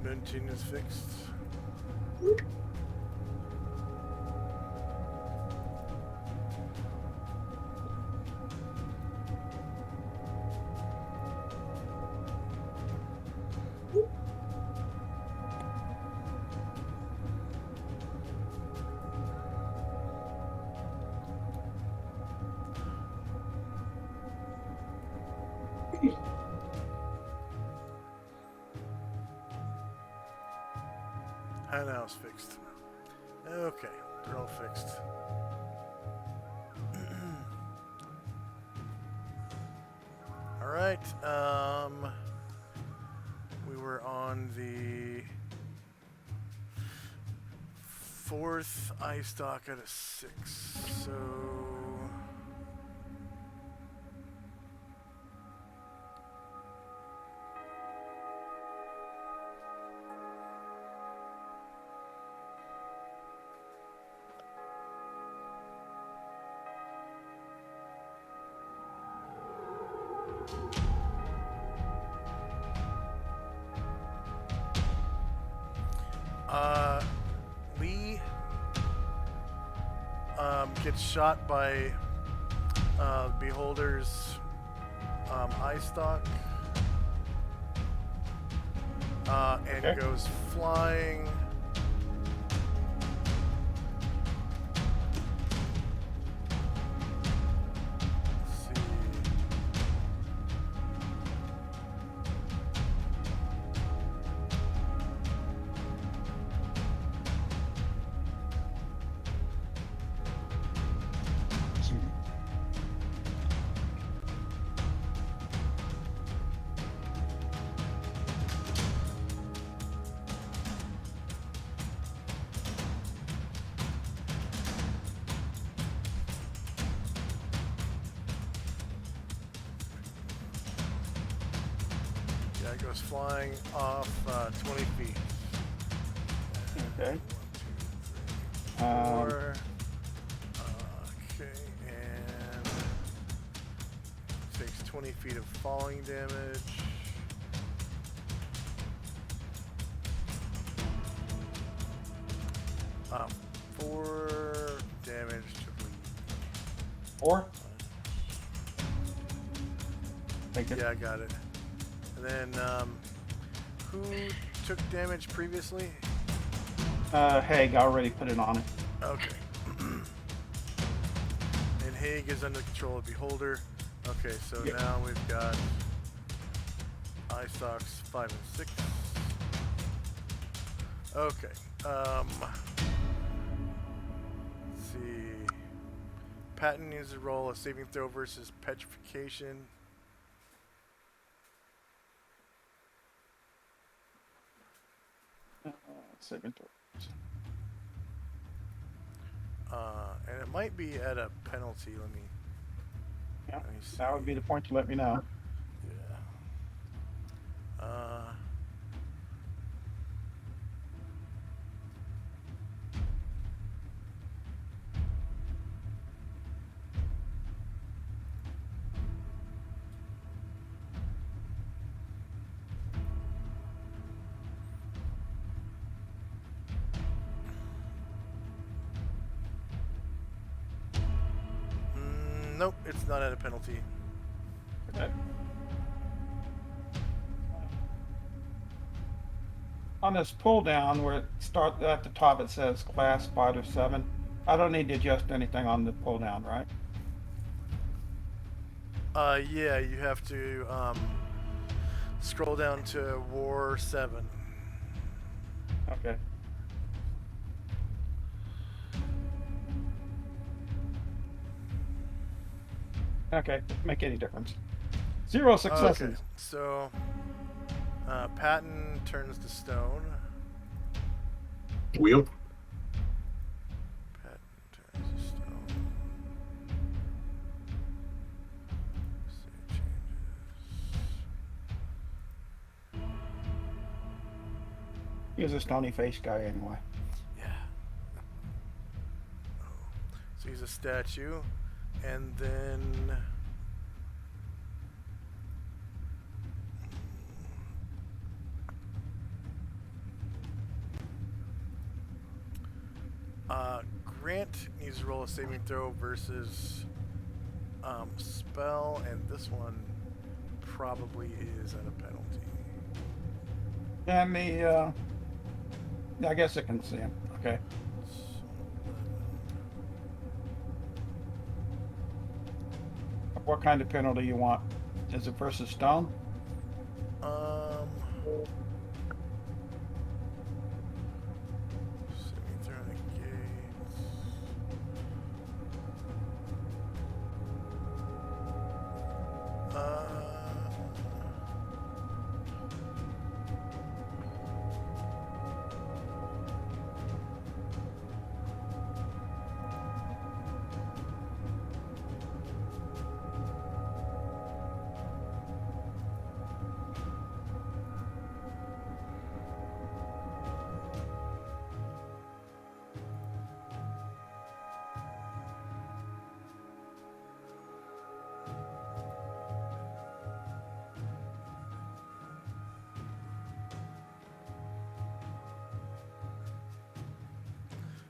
München is fixed. Hanau's fixed. Okay, they're all fixed. All right. We were on the 4th eye stock out of 6. So Lee gets shot by Beholder's eye stock and Okay. goes flying. Let's see. Yeah, it goes flying off 20 feet. Okay. 4. Okay, and takes 20 feet of falling damage. Uh, 4 damage to bleed. 4. Take it. Yeah, I got it. And then, who took damage previously? Haig, I already put it on it. Okay. And Haig is under control of Beholder. Okay, so Yep. now we've got eye stocks 5 and 6. Okay. Let's see. Patton needs to roll a saving throw versus petrification. Saving throw. And it might be at a penalty. Yeah, let me see. that would be the point to let me know. Yeah. Nope, it's not at a penalty. Okay. On this pull down where it starts at the top, it says class 5 or 7. I don't need to adjust anything on the pull down, right? Yeah, you have to scroll down to War 7. Okay. Okay, make any difference. 0 successes. Okay, so Patton turns to stone. Wheel. Patton turns to stone. Save changes. He's a stony face guy anyway. Yeah. So he's a statue, and then Grant needs to roll a saving throw versus spell, and this one probably is at a penalty. And the, I guess it can see him. Okay. What kind of penalty you want? Is it versus stone? Saving throw negates.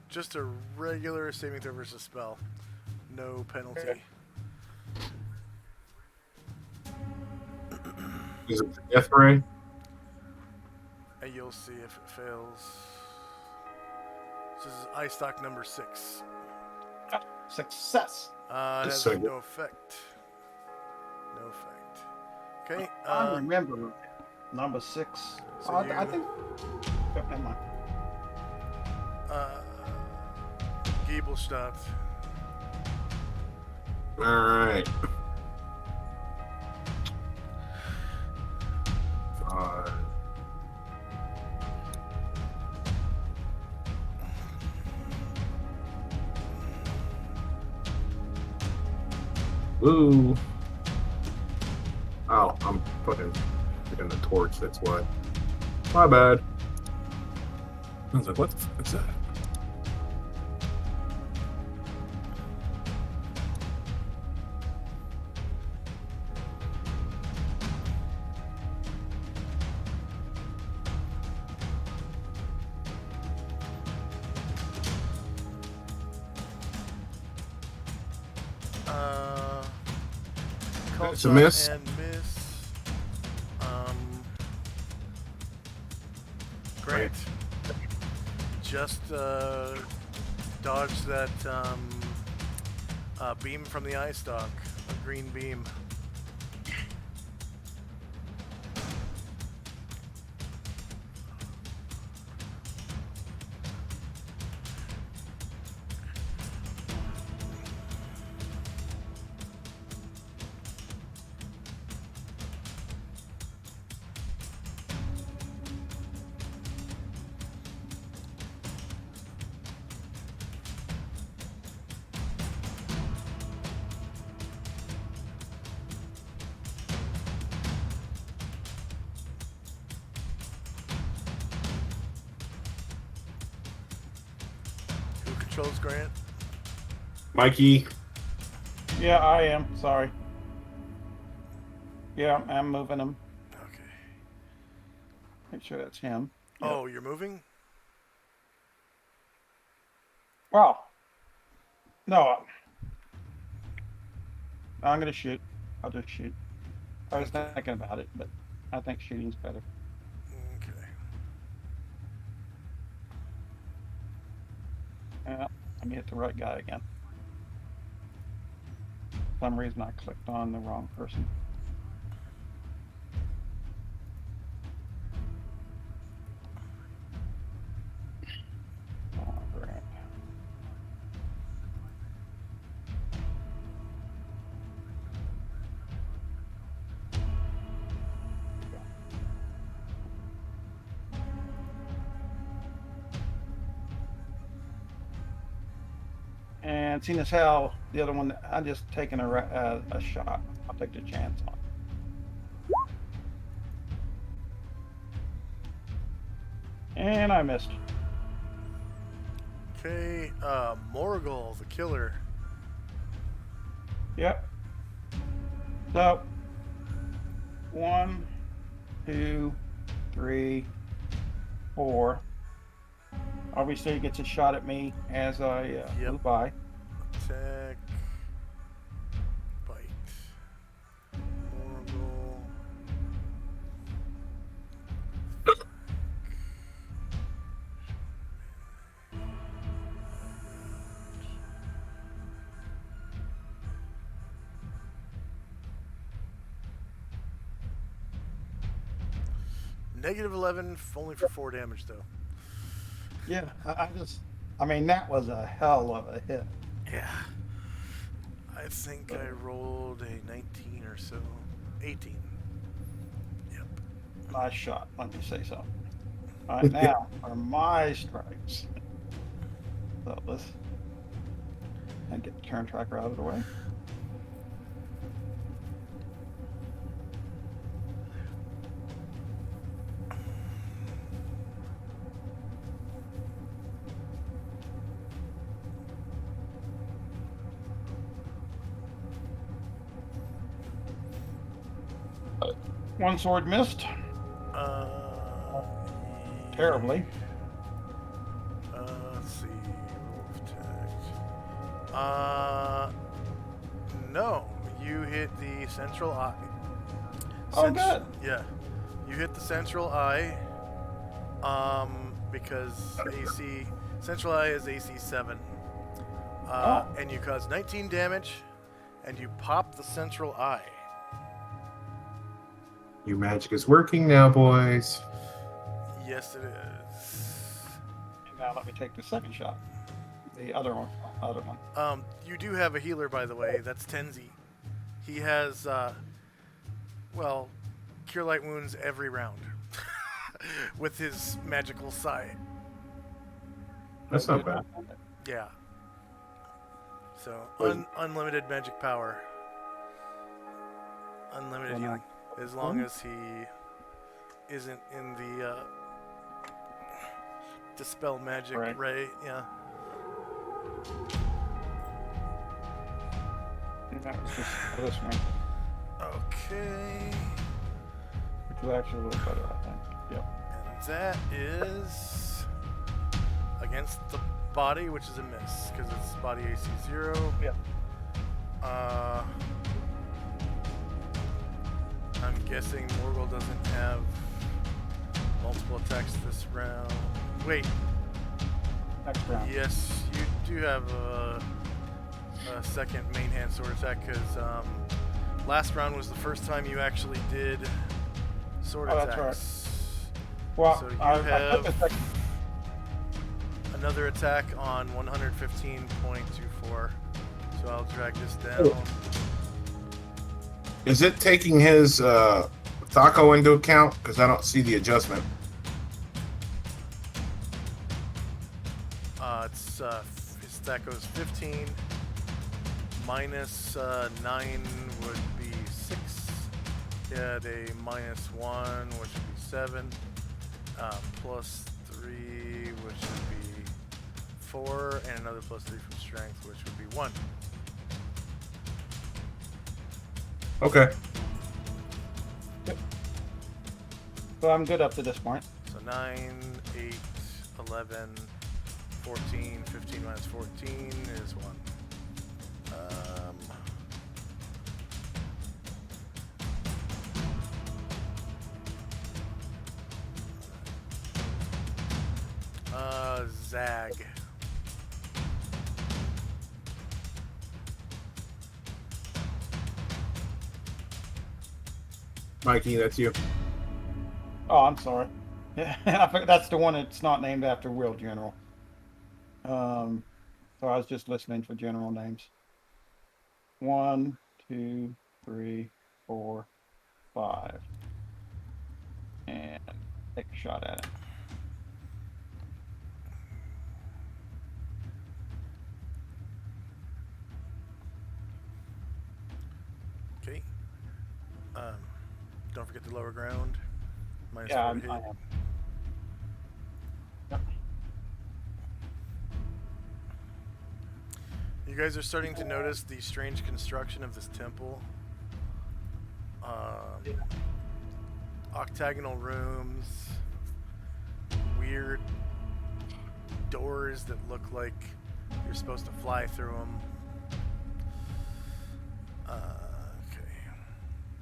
Just a regular saving throw versus spell. No penalty. Is it death ray? And you'll see if it fails. This is eye stock number 6. Success. It has So- no effect. No effect. Okay. I remember number 6. So I you- think. Oh, never mind. Giebelstadt. Alright. 5. Woo. Oh, I'm putting in the torch, that's why. My bad. I was like, what the fuck is that? It's a miss. And miss. Grant. Just dodge that beam from the eye stalk. A green beam. Who controls Grant? Mikey. Yeah, I am. Sorry. Yeah, I'm moving him. Okay. Make sure that's him. Oh, you're moving? Well, no. I'm gonna shoot. I'll just shoot. I was thinking about it, but I think shooting's better. Okay. Yeah, let me hit the right guy again. For some reason I clicked on the wrong person. Oh, great. And seeing as how the other one, I'm just taking a shot. I'll take the chance on. And I missed. Okay, Morgul, the killer. Yep. So, 1, 2, 3, 4. Obviously, he gets a shot at me as I move by. Attack. Bite. Morgul. -11, only for 4 damage though. Yeah, I mean, that was a hell of a hit. Yeah. I think I rolled a 19 or so. 18. Yep. Nice shot, let me say so. All right, now are my strikes. So let's and get the turn tracker out of the way. One sword missed. Terribly. Let's see. Wolf attack. No. You hit the central eye. Oh, good. Yeah. You hit the central eye. Because central eye is AC 7. And you cause 19 damage, and you pop the central eye. Your magic is working now, boys. Yes, it is. And now let me take the second shot. The other one. You do have a healer, by the way. That's Tenzi. He has, Cure Light Wounds every round with his magical side. That's not bad. Yeah. So, unlimited magic power. Unlimited healing. As long as he isn't in the Dispel Magic Ray. Yeah. And that was just this one. Okay. Which is actually a little better, I think. Yep. And that is against the body, which is a miss, because it's body AC 0. Yep. I'm guessing Morgul doesn't have multiple attacks this round. Wait. Next round. Yes, you do have a second main hand sword attack, because last round was the first time you actually did sword attacks. That's right. Well, so you I have another attack on 115.24. So I'll drag this down. Is it taking his taco into account? Because I don't see the adjustment. His stack goes 15 minus 9 would be 6. Get a minus 1, which would be 7. Plus 3, which would be 4, and another plus 3 from strength, which would be 1. Okay. Yep. So I'm good up to this point. So 9, 8, 11, 14, 15 minus 14 is 1. Zag. Mikey, that's you. Oh, I'm sorry. Yeah, I forgot that's the one that's not named after Will General. So I was just listening for general names. 1, 2, 3, 4, 5. And take a shot at it. Okay. Don't forget the lower ground. Minus Yeah, 4 to hit. I am. Yep. You guys are starting to notice the strange construction of this temple. Octagonal rooms, weird doors that look like you're supposed to fly through them. Okay.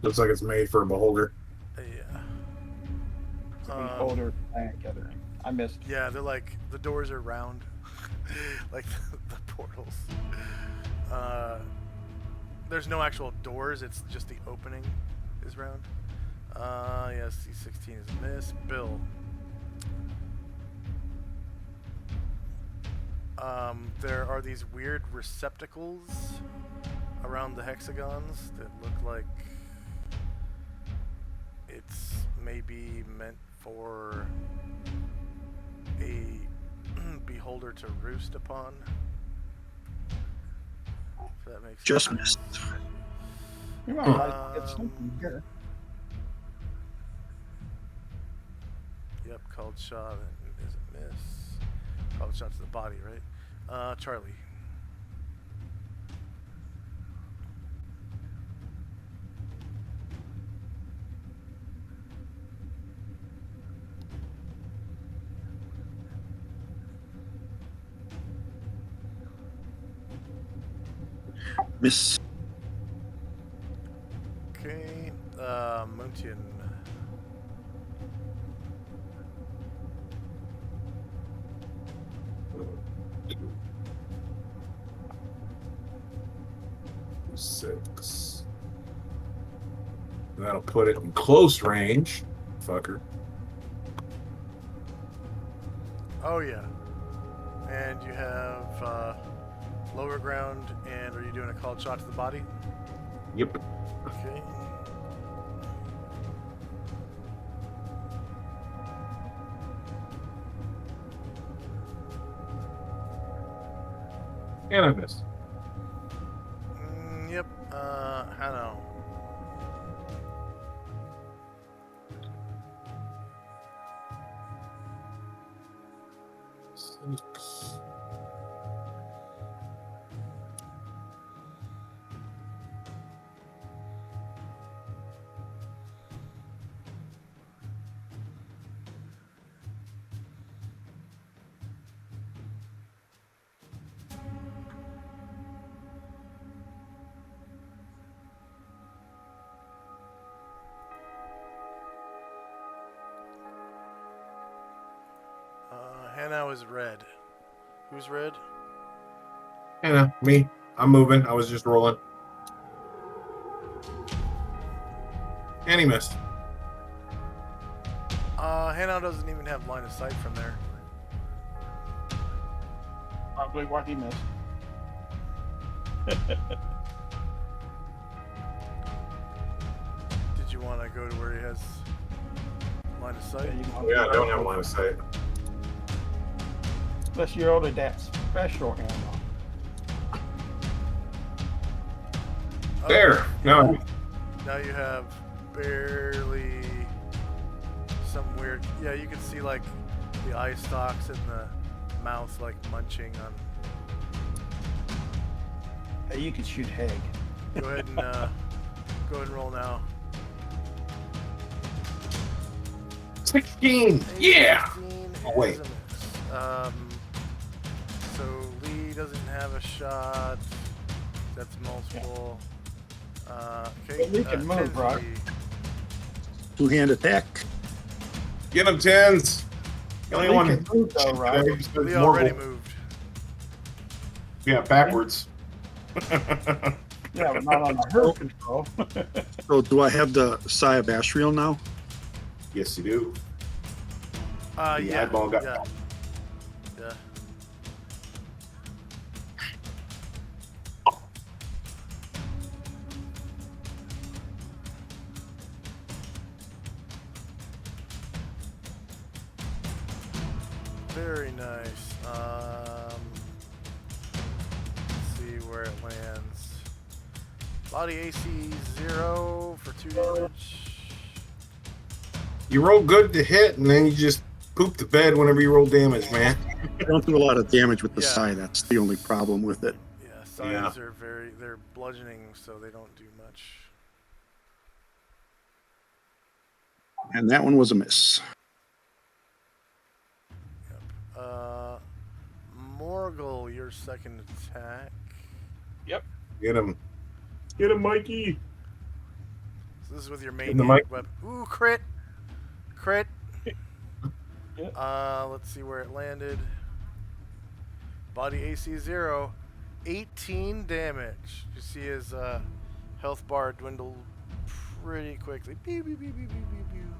Looks like it's made for a beholder. Yeah. Beholder plant gathering. I missed. Yeah, they're like, the doors are round, like the portals. There's no actual doors, it's just the opening is round. Yes, C16 is a miss. Bill. There are these weird receptacles around the hexagons that look like it's maybe meant for a beholder to roost upon. If that makes Just sense. missed. You might get something here. Yep, called shot is a miss. Called shot to the body, right? Charlie. Miss. Okay, Muntian. Six. That'll put it in close range. Fucker. Oh yeah. And you have lower ground, and are you doing a called shot to the body? Yep. Okay. And I missed. Yep. Hanno. Six. Hanno is red. Who's red? Anna, me. I'm moving. I was just rolling. And he missed. Hanno doesn't even have line of sight from there. Probably what he missed. Did you want to go to where he has line of sight? Yeah, I don't have line of sight. Unless you're only that special ammo. There. No. Now you have barely some weird. Yeah, you can see like the eye stalks and the mouth like munching on. Hey, you could shoot Hag. Go ahead and roll now. 16. Yeah. 16 Oh, wait. is a miss. So Lee doesn't have a shot. That's multiple. Okay. But we can move, right? Two-hand attack. Get him, tens. The only one Link that is moved though, right? besides We already Morgul. moved. Yeah, backwards. Yeah, but not on the herd control. So do I have the Sai of Asriel now? Yes, you do. The Yeah. eyeball got Yeah. Yeah. Very nice. Let's see where it lands. Body AC 0 for 2 damage. You roll good to hit, and then you just poop the bed whenever you roll damage, man. I don't do a lot of damage with the Yeah. Sai. That's the only problem with it. Yeah, sides are they're bludgeoning, so they don't do much. And that one was a miss. Morgul, your second attack. Get him. Get him, Mikey. So this is with your Give him the main mic. weapon. Ooh, crit! Crit! Yep. Let's see where it landed. Body AC 0. 18 damage. You see his health bar dwindle pretty quickly. Pew, pew, pew, pew, pew, pew, pew.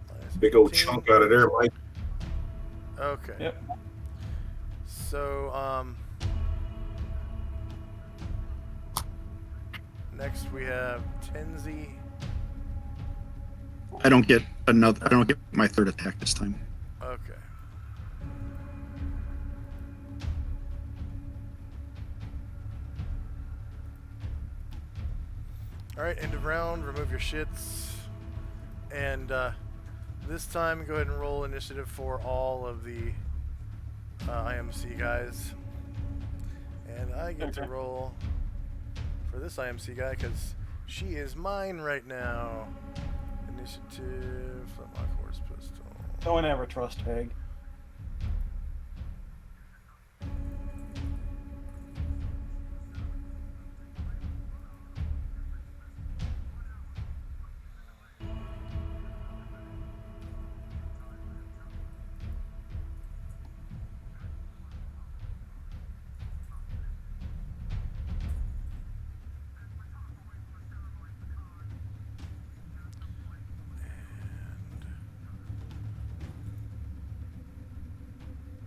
Minus Big old 18. chunk out of there, Mike. Okay. Yep. So, next we have Tenzi. I don't get my third attack this time. Okay. Alright, end of round, remove your shits. And this time, go ahead and roll initiative for all of the IMC guys. And I get to Okay. roll for this IMC guy because she is mine right now. Initiative, flintlock horse pistol. Don't ever trust Hag.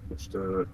Just, Oh.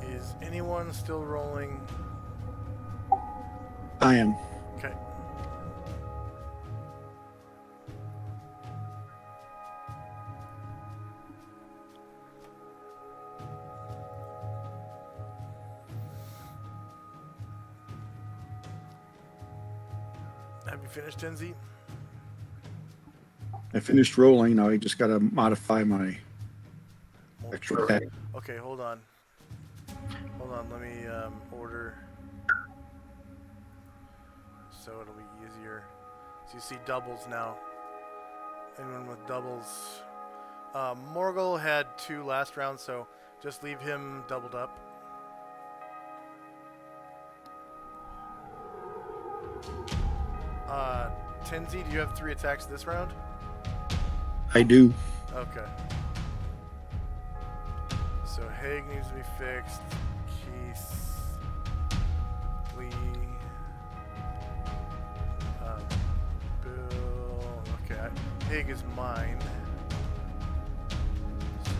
Is anyone still rolling? I am. Okay. Have you finished, Tenzi? I finished rolling. Now I just got to modify my extra attack. Okay, hold on. Hold on, let me order. So it'll be easier. So you see doubles now. Anyone with doubles. Morgul had 2 last round, so just leave him doubled up. Tenzi, do you have 3 attacks this round? I do. Okay. So Haig needs to be fixed. Keith, Lee, Bill. Okay, Haig is mine. So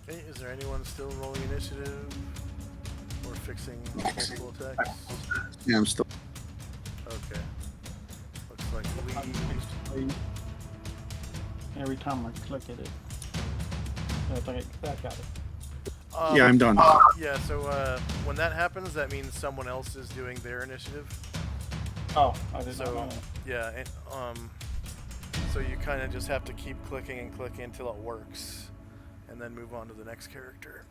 Okay, is there anyone still rolling initiative or fixing multiple attacks? Yeah, I'm still. Okay. Looks like Lee. Every time I click at it, I think that got it. Yeah, I'm done. Yeah, so when that happens, that means someone else is doing their initiative. Oh, I didn't know So that. yeah, and, so you kind of just have to keep clicking and clicking until it works, and then move on to the next character.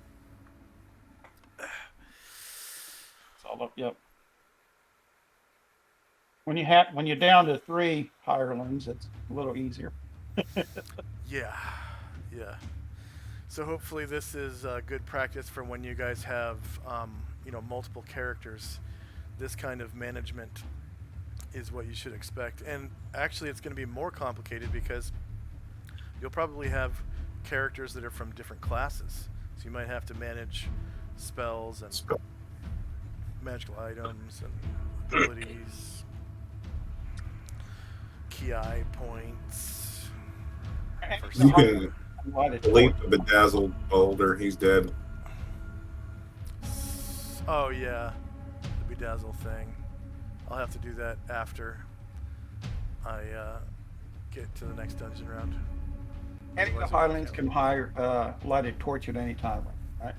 It's all up. Yep. When you're down to 3 hirelings, it's a little easier. Yeah, yeah. So hopefully this is good practice for when you guys have, multiple characters. This kind of management is what you should expect. And actually it's going to be more complicated because you'll probably have characters that are from different classes. So you might have to manage spells and magical items and abilities, ki points. You can Light it delete torch. the bedazzled boulder. He's dead. Oh yeah, the bedazzle thing. I'll have to do that after I get to the next dungeon round. Any of the hirelings can light a torch at any time, right?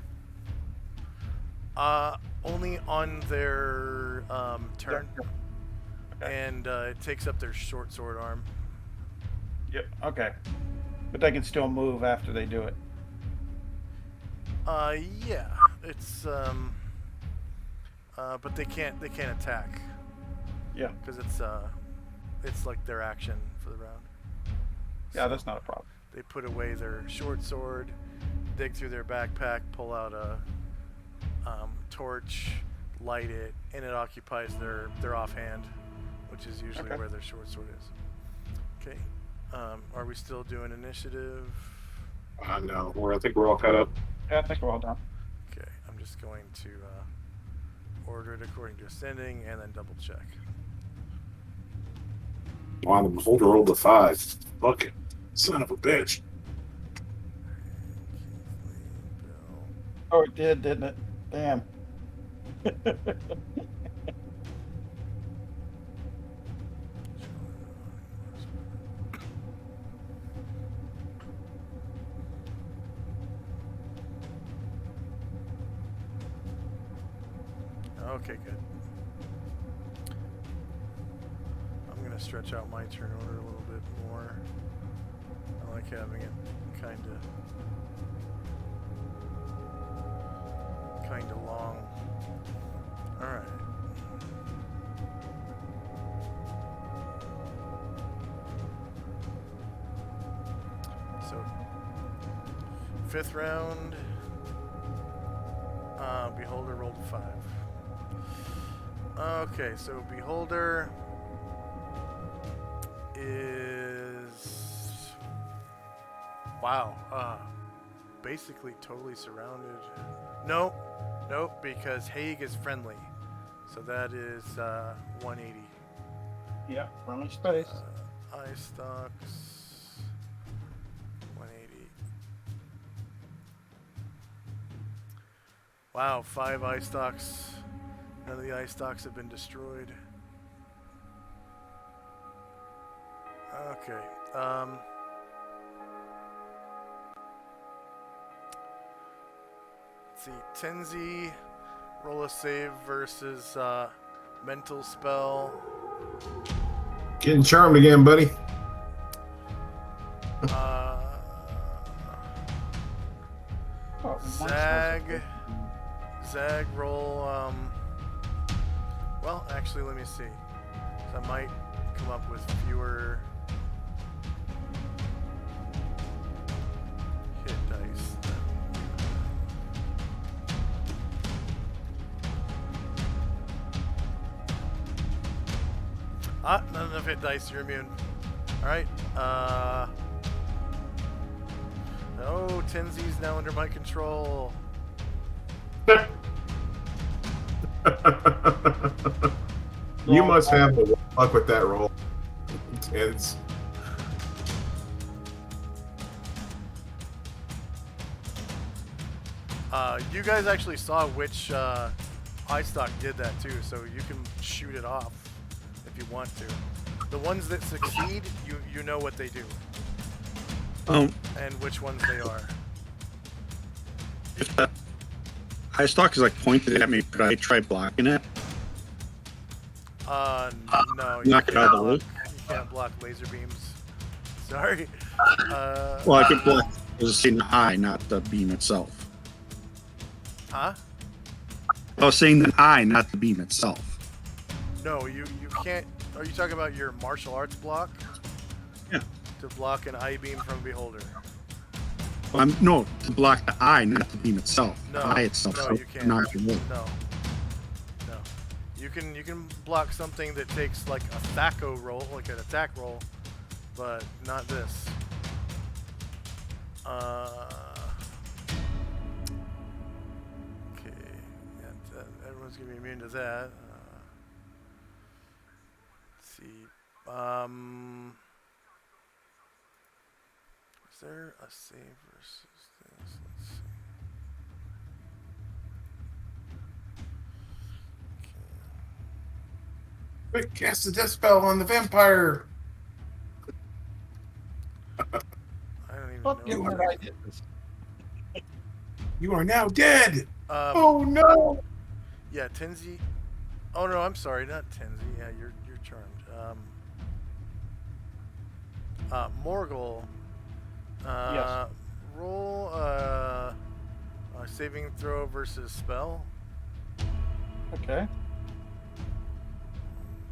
Only on their turn, Okay. and it takes up their short sword arm. Yep. Okay. But they can still move after they do it. Yeah, it's but they can't attack Yeah. because it's like their action for the round. Yeah, that's not a problem. They put away their short sword, dig through their backpack, pull out a torch, light it, and it occupies their offhand, which is usually Okay. where their short sword is. Okay. Are we still doing initiative? No, I think we're all caught up. Yeah, I think we're all done. Okay, I'm just going to order it according to ascending and then double check. Wow, the beholder rolled a 5. Fuck it. Son of a bitch. Oh, it did, didn't it? Damn. Okay, good. I'm gonna stretch out my turn order a little bit more. I like having it kinda long. Alright. So 5th round, Beholder rolled a 5. Okay, so Beholder is basically totally surrounded. Nope, because Haig is friendly, so that is 180. Yeah, friendly space. Eye stocks 180. Wow, 5 eye stocks. None of the eye stocks have been destroyed. Okay. Let's see. Tenzi, roll a save versus mental spell. Getting charmed again, buddy. Oh, Zag, roll. Well, actually, let me see. So I might come up with fewer hit dice. Not enough hit dice. You're immune. All right. Oh, Tenzi's now under my control. You must have the luck with that roll. Tens. You guys actually saw which iStock did that too, so you can shoot it off if you want to. The ones that succeed, you know what they do and which ones they are. If the high stock is like pointed at me, could I try blocking it? No, you Knock it out of the way. you can't block laser beams. Sorry. Well, I could block just in the eye, not the beam itself. Huh? I was saying the eye, not the beam itself. No, you can't. Are you talking about your martial arts block? Yeah. To block an eye beam from a beholder. No, to block the eye, not the beam itself. No, The eye itself. no, so you can't. Not the wood. No. No. You can block something that takes like a THACO roll, like an attack roll, but not this. Okay. And, everyone's gonna be immune to that. Let's see. Is there a save versus this? Let's see. Quick, cast the death spell on the vampire. I don't even Fuck you, know. when I did this. You are now dead. Oh no! Yeah, Tenzi. Oh no, I'm sorry, not Tenzi. Yeah, you're charmed. Morgul. Yes. Roll a saving throw versus spell. Okay.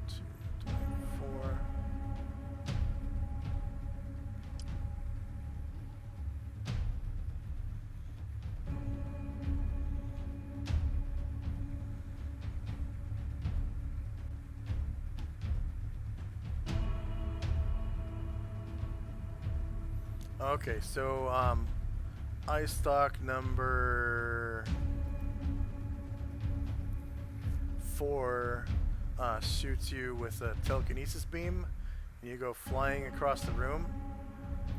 2, 3, 4. Okay, so iStock number 4 shoots you with a telekinesis beam, and you go flying across the room,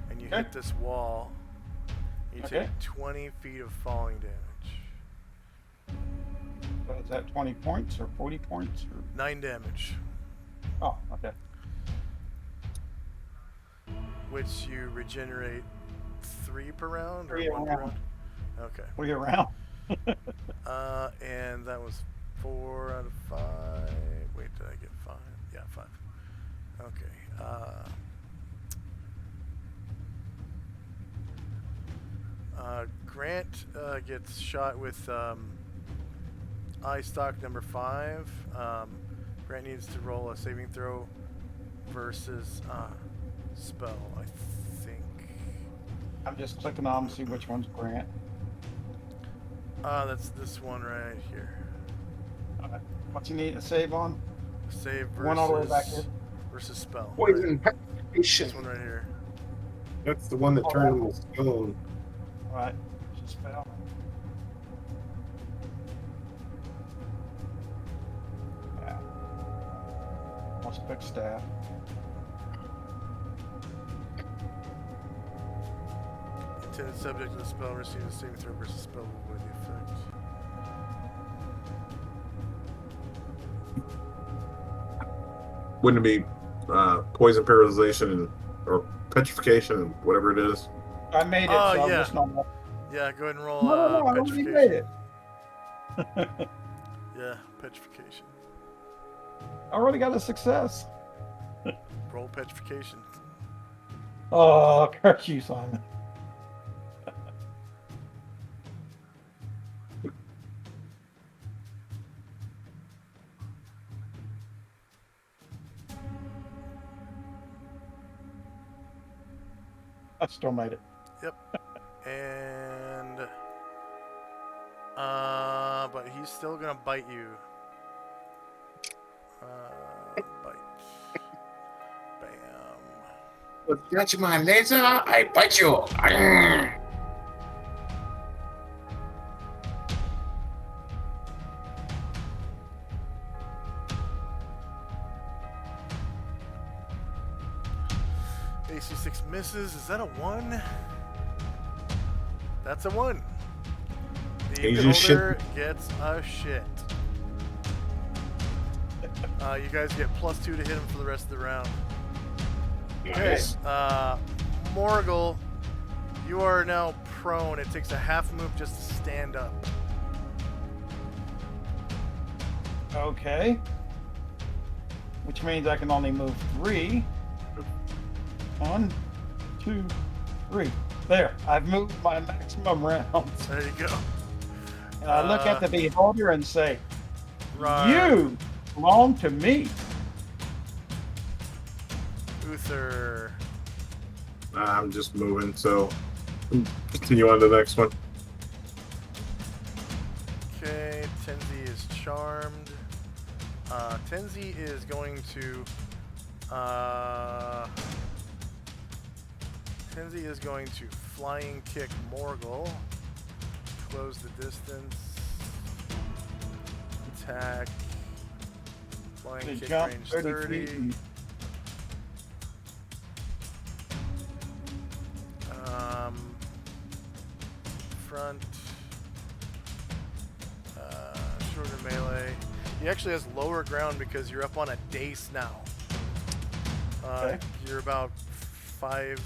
and you hit this wall. You take 20 feet of falling damage. So is that 20 points or 40 points? Or... 9 damage, Oh, okay. which you regenerate 3 per round or 3 1 per around. round? Okay. Were you around? And that was 4 out of 5. Wait, did I get 5? Yeah, 5. Okay. Grant gets shot with iStock number 5. Grant needs to roll a saving throw versus spell, I think. I'm just clicking on to see which one's Grant. That's this one right here. What's he need to save on? Save One all the way back here. versus spell. Poison Right. petrification. This one right here. That's the one that turned into stone. All right. Just spell. Yeah. Let's pick staff. Intended subject of the spell receives a saving throw versus spell will avoid the effect. Wouldn't it be poison paralyzation or petrification and whatever it is? I made it, Oh, so I'm yeah. just not. Yeah, go ahead and roll No, I already petrification. made it. Yeah, petrification. I already got a success. Roll petrification. Oh, curse you, Simon. I still made it. Yep. And but he's still gonna bite you. Bite. Bam. But touch my laser, I bite you. Arrgh. AC 6 misses. Is that a 1? That's a 1. The He just shit. beholder gets a shit. You guys get +2 to hit him for the rest of the round. Okay. Nice. Morgul, you are now prone. It takes a half move just to stand up. Okay. Which means I can only move 3. 1, 2, 3. There. I've moved my maximum rounds. There you go. And I look at the beholder and say, Right. "You belong to me." Uther. I'm just moving, so continue on to the next one. Okay, Tenzi is charmed. Tenzi is going to. Tenzi is going to flying kick Morgul. Close the distance. Attack. Flying They kick jump range 30 30. feet. And Front. Shorter melee. He actually has lower ground because you're up on a dais now. Okay. You're about 5.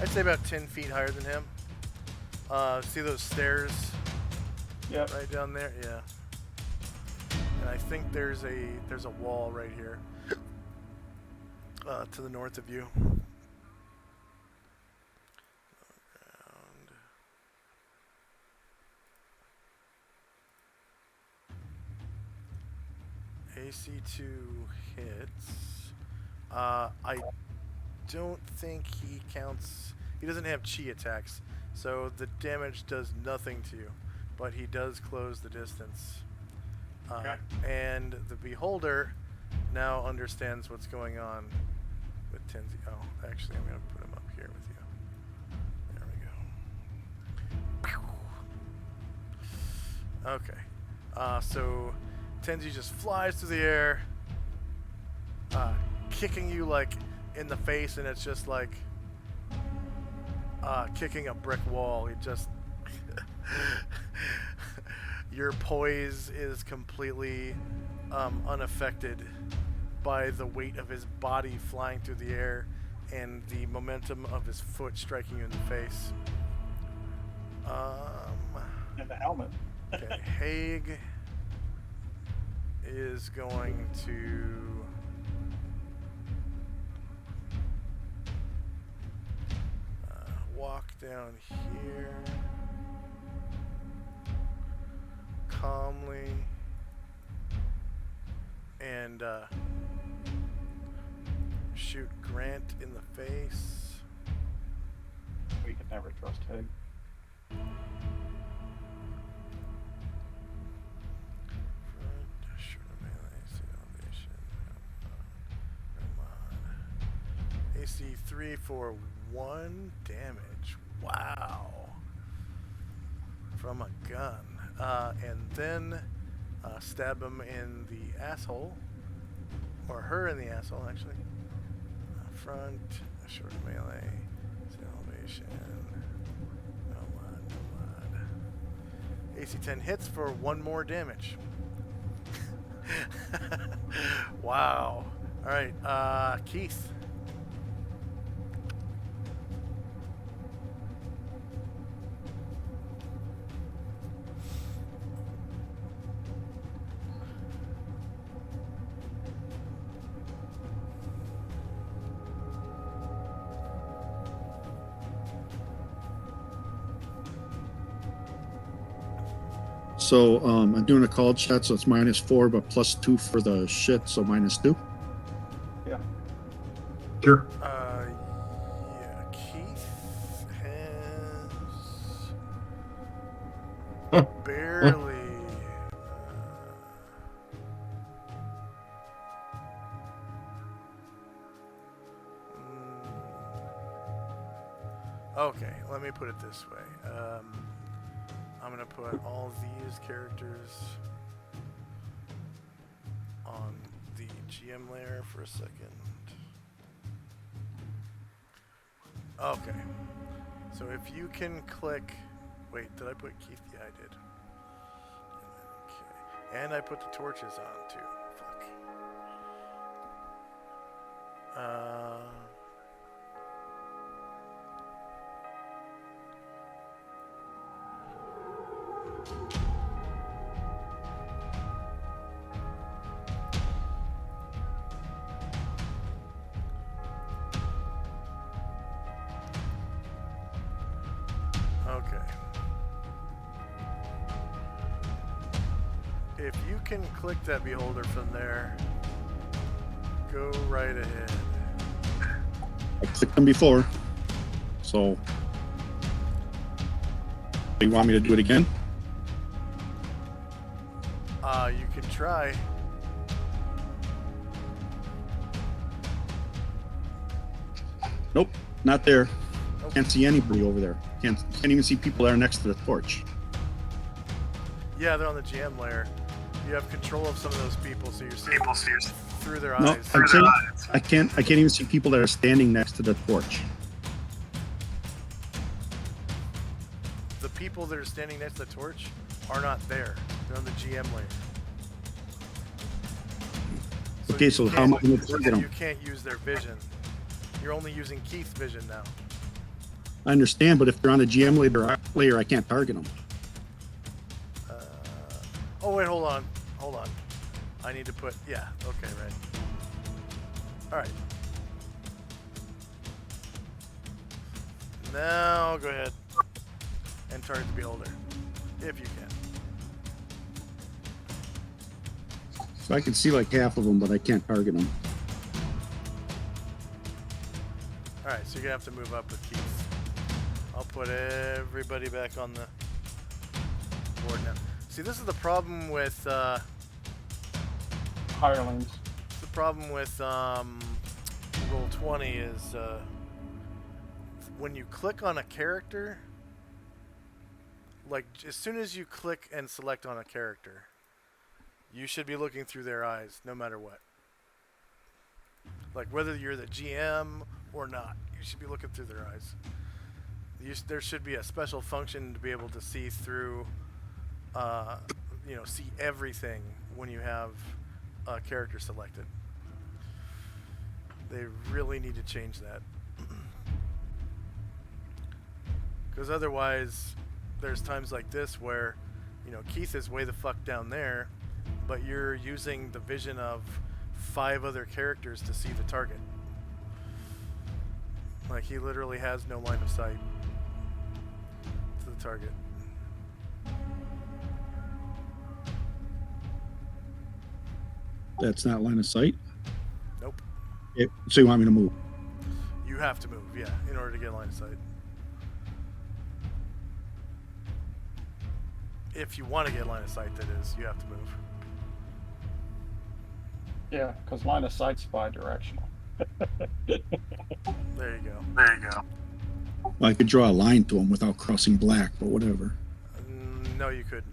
I'd say about 10 feet higher than him. See those stairs Yep. right down there? Yeah. And I think there's a wall right here to the north of you. AC2 hits. I don't think he counts. He doesn't have chi attacks, so the damage does nothing to you, but he does close the distance. Okay. And the beholder now understands what's going on with Tenzi. Oh, actually, I'm going to put him up here with you. There we go. Okay. So Tenzi just flies through the air, kicking you like in the face, and it's just like kicking a brick wall. It just your poise is completely unaffected by the weight of his body flying through the air and the momentum of his foot striking you in the face. And the helmet. Okay, Haig is going to walk down here calmly and shoot Grant in the face. We can never trust him. AC 3 for 1 damage. Wow. From a gun. And then stab him in the asshole. Or her in the asshole, actually. Front, short melee, salvation. No mod. AC 10 hits for 1 more damage. Wow. Alright, Keith. So I'm doing a called shot, so it's -4, but +2 for the shit, so -2. Yeah. Sure. Yeah, Keith has barely. Okay, let me put it this way. I'm gonna put all these characters on the GM layer for a second. Okay, so if you can click, Wait, did I put Keith? Yeah, I did. Okay. And I put the torches on, too. Fuck. Okay. If you can click that beholder from there, go right ahead. I clicked them before. So, you want me to do it again? You can try. Nope, not there. Nope. Can't see anybody over there. Can't even see people that are next to the torch. Yeah, they're on the GM layer. You have control of some of those people, so you're seeing through their No, eyes. I'm saying I can't even see people that are standing next to the torch. The people that are standing next to the torch are not there. They're on the GM layer. Okay, so how am I going to target them? You can't use their vision. You're only using Keith's vision now. I understand, but if they're on the GM layer, I can't target them. Oh wait, hold on. I need to put. Yeah. Okay, right. All right. Now go ahead and target the beholder, if you can. So I can see like half of them, but I can't target them. All right, so you're gonna have to move up with Keith. I'll put everybody back on the board now. See, this is the problem with Hirelings. the problem with Roll20 is when you click on a character, like as soon as you click and select on a character, you should be looking through their eyes no matter what. Like whether you're the GM or not, you should be looking through their eyes. There should be a special function to be able to see through, see everything when you have a character selected. They really need to change that. Because otherwise, there's times like this where, Keith is way the fuck down there, but you're using the vision of 5 other characters to see the target. Like, he literally has no line of sight to the target. That's not line of sight. Nope. So you want me to move? You have to move, yeah, in order to get line of sight. If you want to get line of sight, that is, you have to move. Yeah, because line of sight's bi-directional. There you go. Well, I could draw a line to them without crossing black, but whatever. No, you couldn't.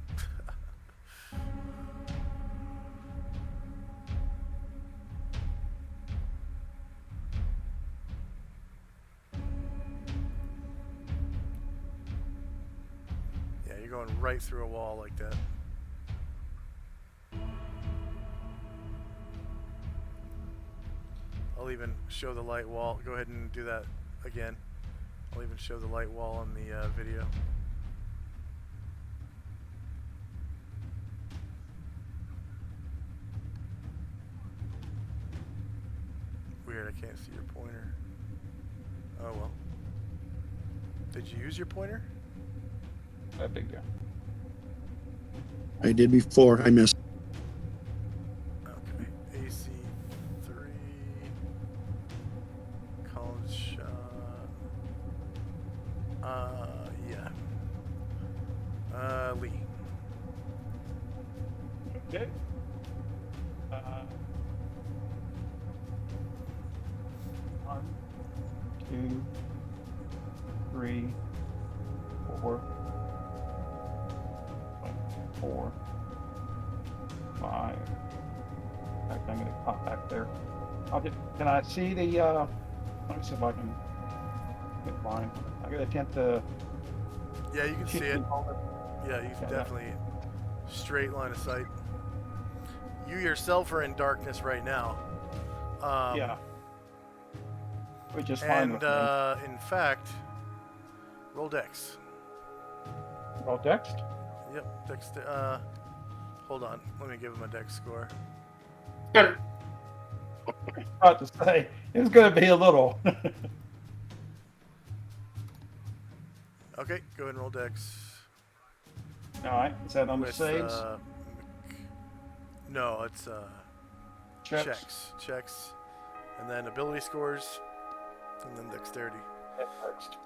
Yeah, you're going right through a wall like that. I'll even show the light wall. Go ahead and do that again. I'll even show the light wall on the video. Weird, I can't see your pointer. Oh well. Did you use your pointer? That big deal. I did before. I missed. Okay. AC3. College shot. Yeah. Lee. Okay. 1, 2, 3, 4, 4, 5. In fact, I'm gonna pop back there. Can I see the, let me see if I can get mine. I gotta attempt to Yeah, you can see it. Yeah, you can Yeah. definitely straight line of sight. You yourself are in darkness right now. Yeah. Which is fine with me. In fact, roll dex. Roll dex. Yep, dex. Hold on. Let me give him a dex score. About to say it's going to be a little. Okay, go ahead and roll dex. All right. Is that on the With, saves? no, it's Checks. checks, and then ability scores, and then dexterity. Next.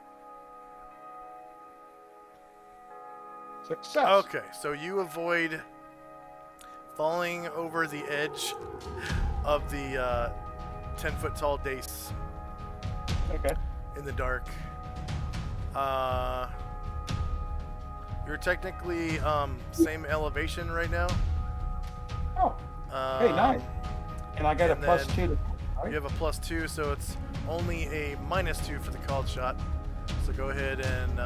Success. Okay, so you avoid falling over the edge of the 10-foot tall dace Okay. in the dark. You're technically same elevation right now. Oh. Hey, nice. And I got a and plus then 2. Right? You have a +2, so it's only a -2 for the called shot. So go ahead and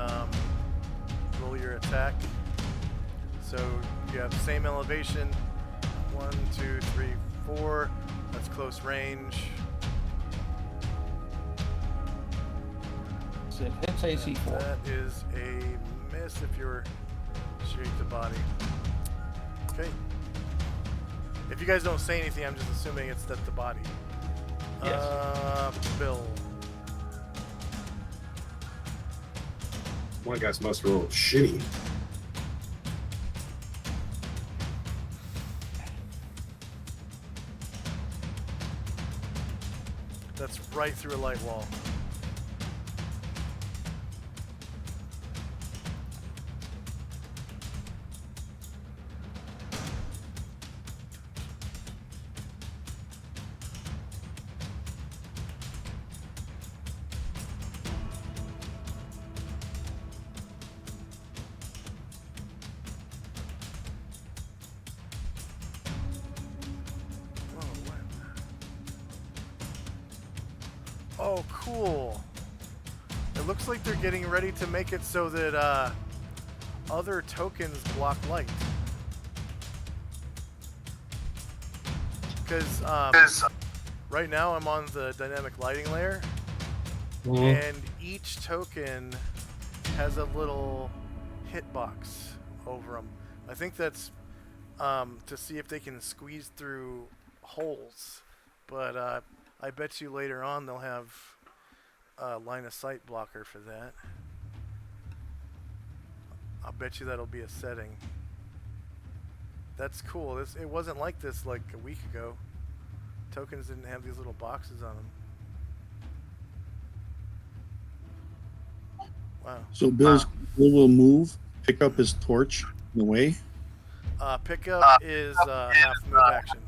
roll your attack. So you have same elevation. 1, 2, 3, 4. That's close range. So it hits AC 4. That is a miss if you're shooting the body. Okay. If you guys don't say anything, I'm just assuming it's that the body. Yes. Bill. One guy's must roll shitty. That's right through a light wall. Oh, cool. It looks like they're getting ready to make it so that other tokens block light. Because right now I'm on the dynamic lighting layer, and each token has a little hitbox over them. I think that's to see if they can squeeze through holes, but I bet you later on they'll have a line of sight blocker for that. I'll bet you that'll be a setting. That's cool. It wasn't like this like a week ago. Tokens didn't have these little boxes on them. Wow. So Bill will move, pick up his torch in the way. Pickup is half move action.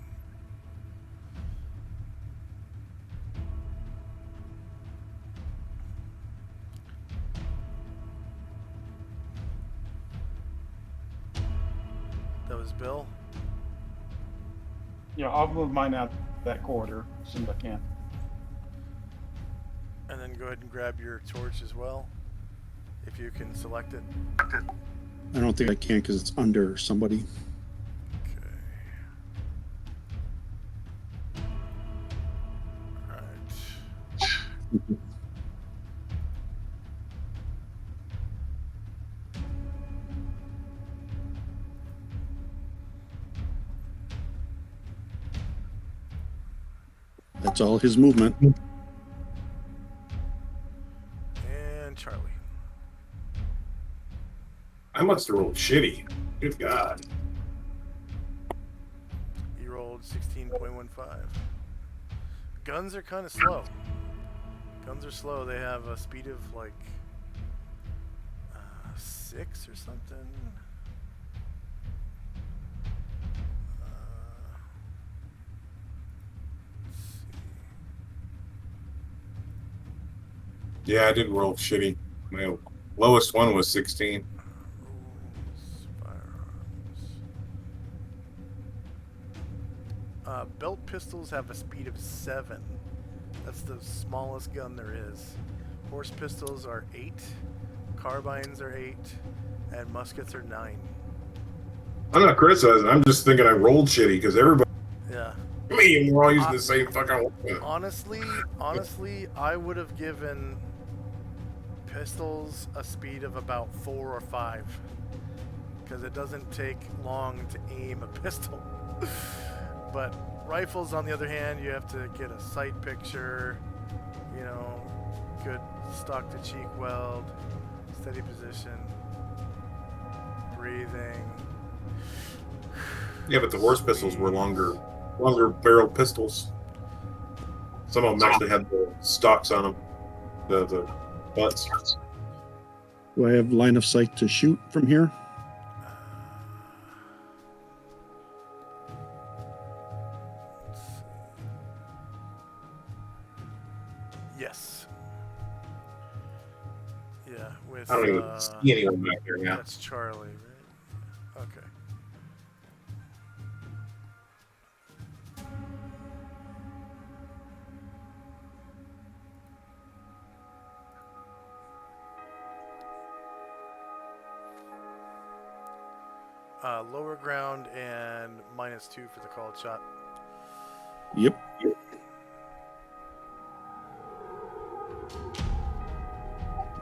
That was Bill. Yeah, I'll move mine out that corridor as soon as I can. And then go ahead and grab your torch as well, if you can select it. I don't think I can because it's under somebody. Okay. Alright. That's all his movement. And Charlie. I must have rolled shitty. Good God. You rolled 16.15. Guns are kind of slow. Guns are slow. They have a speed of like 6 or something. Let's see. Yeah, I did roll shitty. My lowest one was 16. Rules, firearms. Belt pistols have a speed of 7. That's the smallest gun there is. Horse pistols are 8. Carbines are 8, and muskets are 9. I'm not criticizing. I'm just thinking I rolled shitty because everybody, Yeah. me, and we're all using the same fucking weapon. Honestly, I would have given pistols a speed of about 4 or 5, because it doesn't take long to aim a pistol. But rifles, on the other hand, you have to get a sight picture, you know, good stock to cheek weld, steady position, breathing. Yeah, but the horse pistols were longer barrel pistols. Some of them actually had the stocks on them, the butts. Do I have line of sight to shoot from here? Yes. Yeah, with I don't even see anyone back there now. that's Charlie, right? Okay. Lower ground and -2 for the called shot. Yep.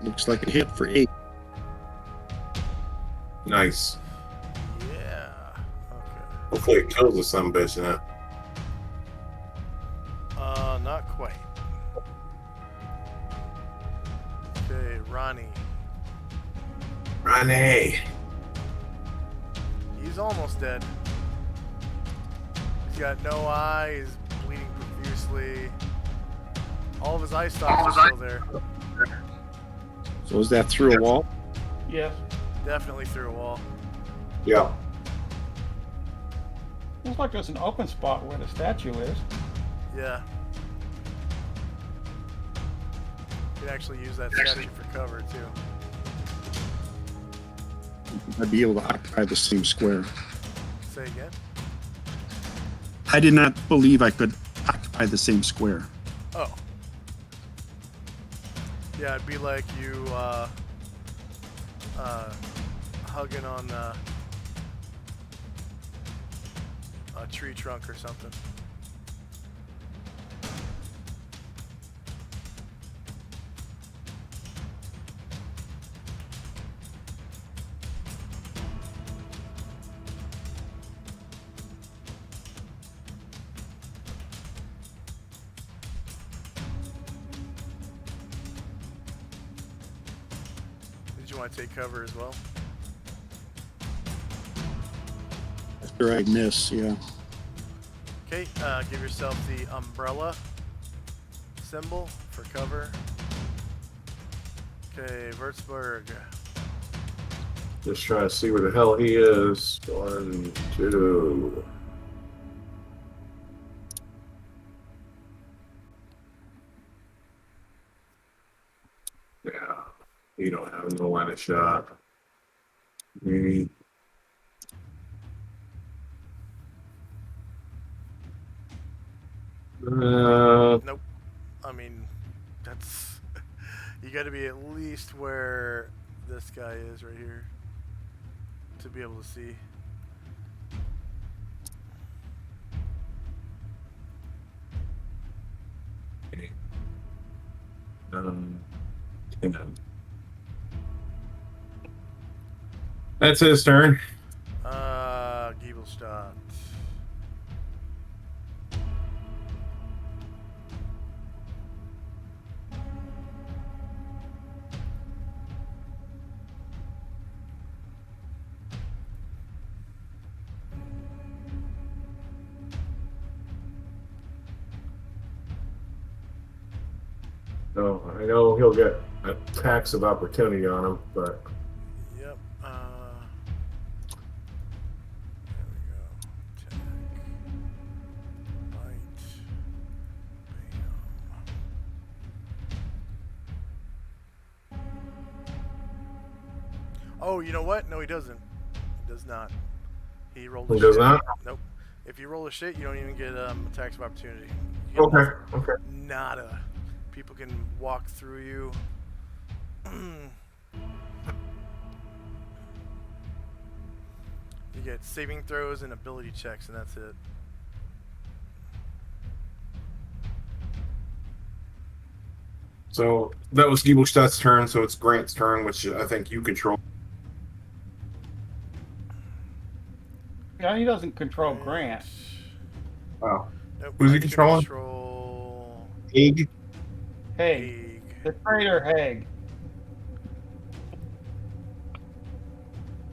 Looks like a hit for 8. Nice. Yeah. Okay. Hopefully it kills the son of a bitch in that. Not quite. Okay, Ronnie. Ronnie. He's almost dead. He's got no eye. He's bleeding profusely. All of his eye stalks are still there. So is that through a wall? Yes. Definitely through a wall. Yeah. Looks like there's an open spot where the statue is. Yeah. You can actually use that statue for cover too. I'd be able to occupy the same square. Say again? I did not believe I could occupy the same square. Oh. Yeah, it'd be like you hugging on a tree trunk or something. Did you want to take cover as well? After I miss, yeah. Okay, give yourself the umbrella symbol for cover. Okay, Würzburg. Just trying to see where the hell he is. 1, 2. Yeah. You don't have no line of shot. Me. Nope. I mean, that's you got to be at least where this guy is right here to be able to see. Hang on. That's his turn. Giebelstadt. So I know he'll get attacks of opportunity on him, but Yep. There we go. Attack. Bite. Bam. Oh, you know what? No, he doesn't. He does not. He rolled a he does shit. not. Nope. If you roll a shit, you don't even get attacks of opportunity. You get Okay. Okay. nada. People can walk through you. You get saving throws and ability checks, and that's it. So that was Giebelstadt's turn, so it's Grant's turn, which I think you control. Yeah, he doesn't control Grant. Oh. Nope, Who's he I controlling? control Egg? Haig. Haig. The traitor Haig.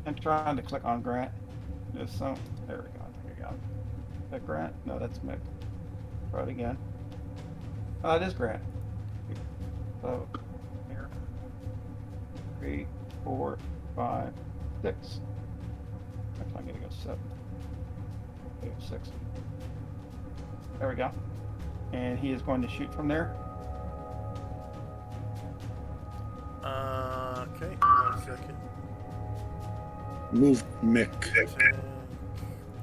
I'm trying to click on Grant. There's some. There we go. There we go. Is that Grant? No, that's Mick. Try it again. Oh, it is Grant. So, here. 3, 4, 5, 6. Actually, I'm gonna go 7. Okay, 6. There we go. And he is going to shoot from there. Okay, 1 second. Move Mick.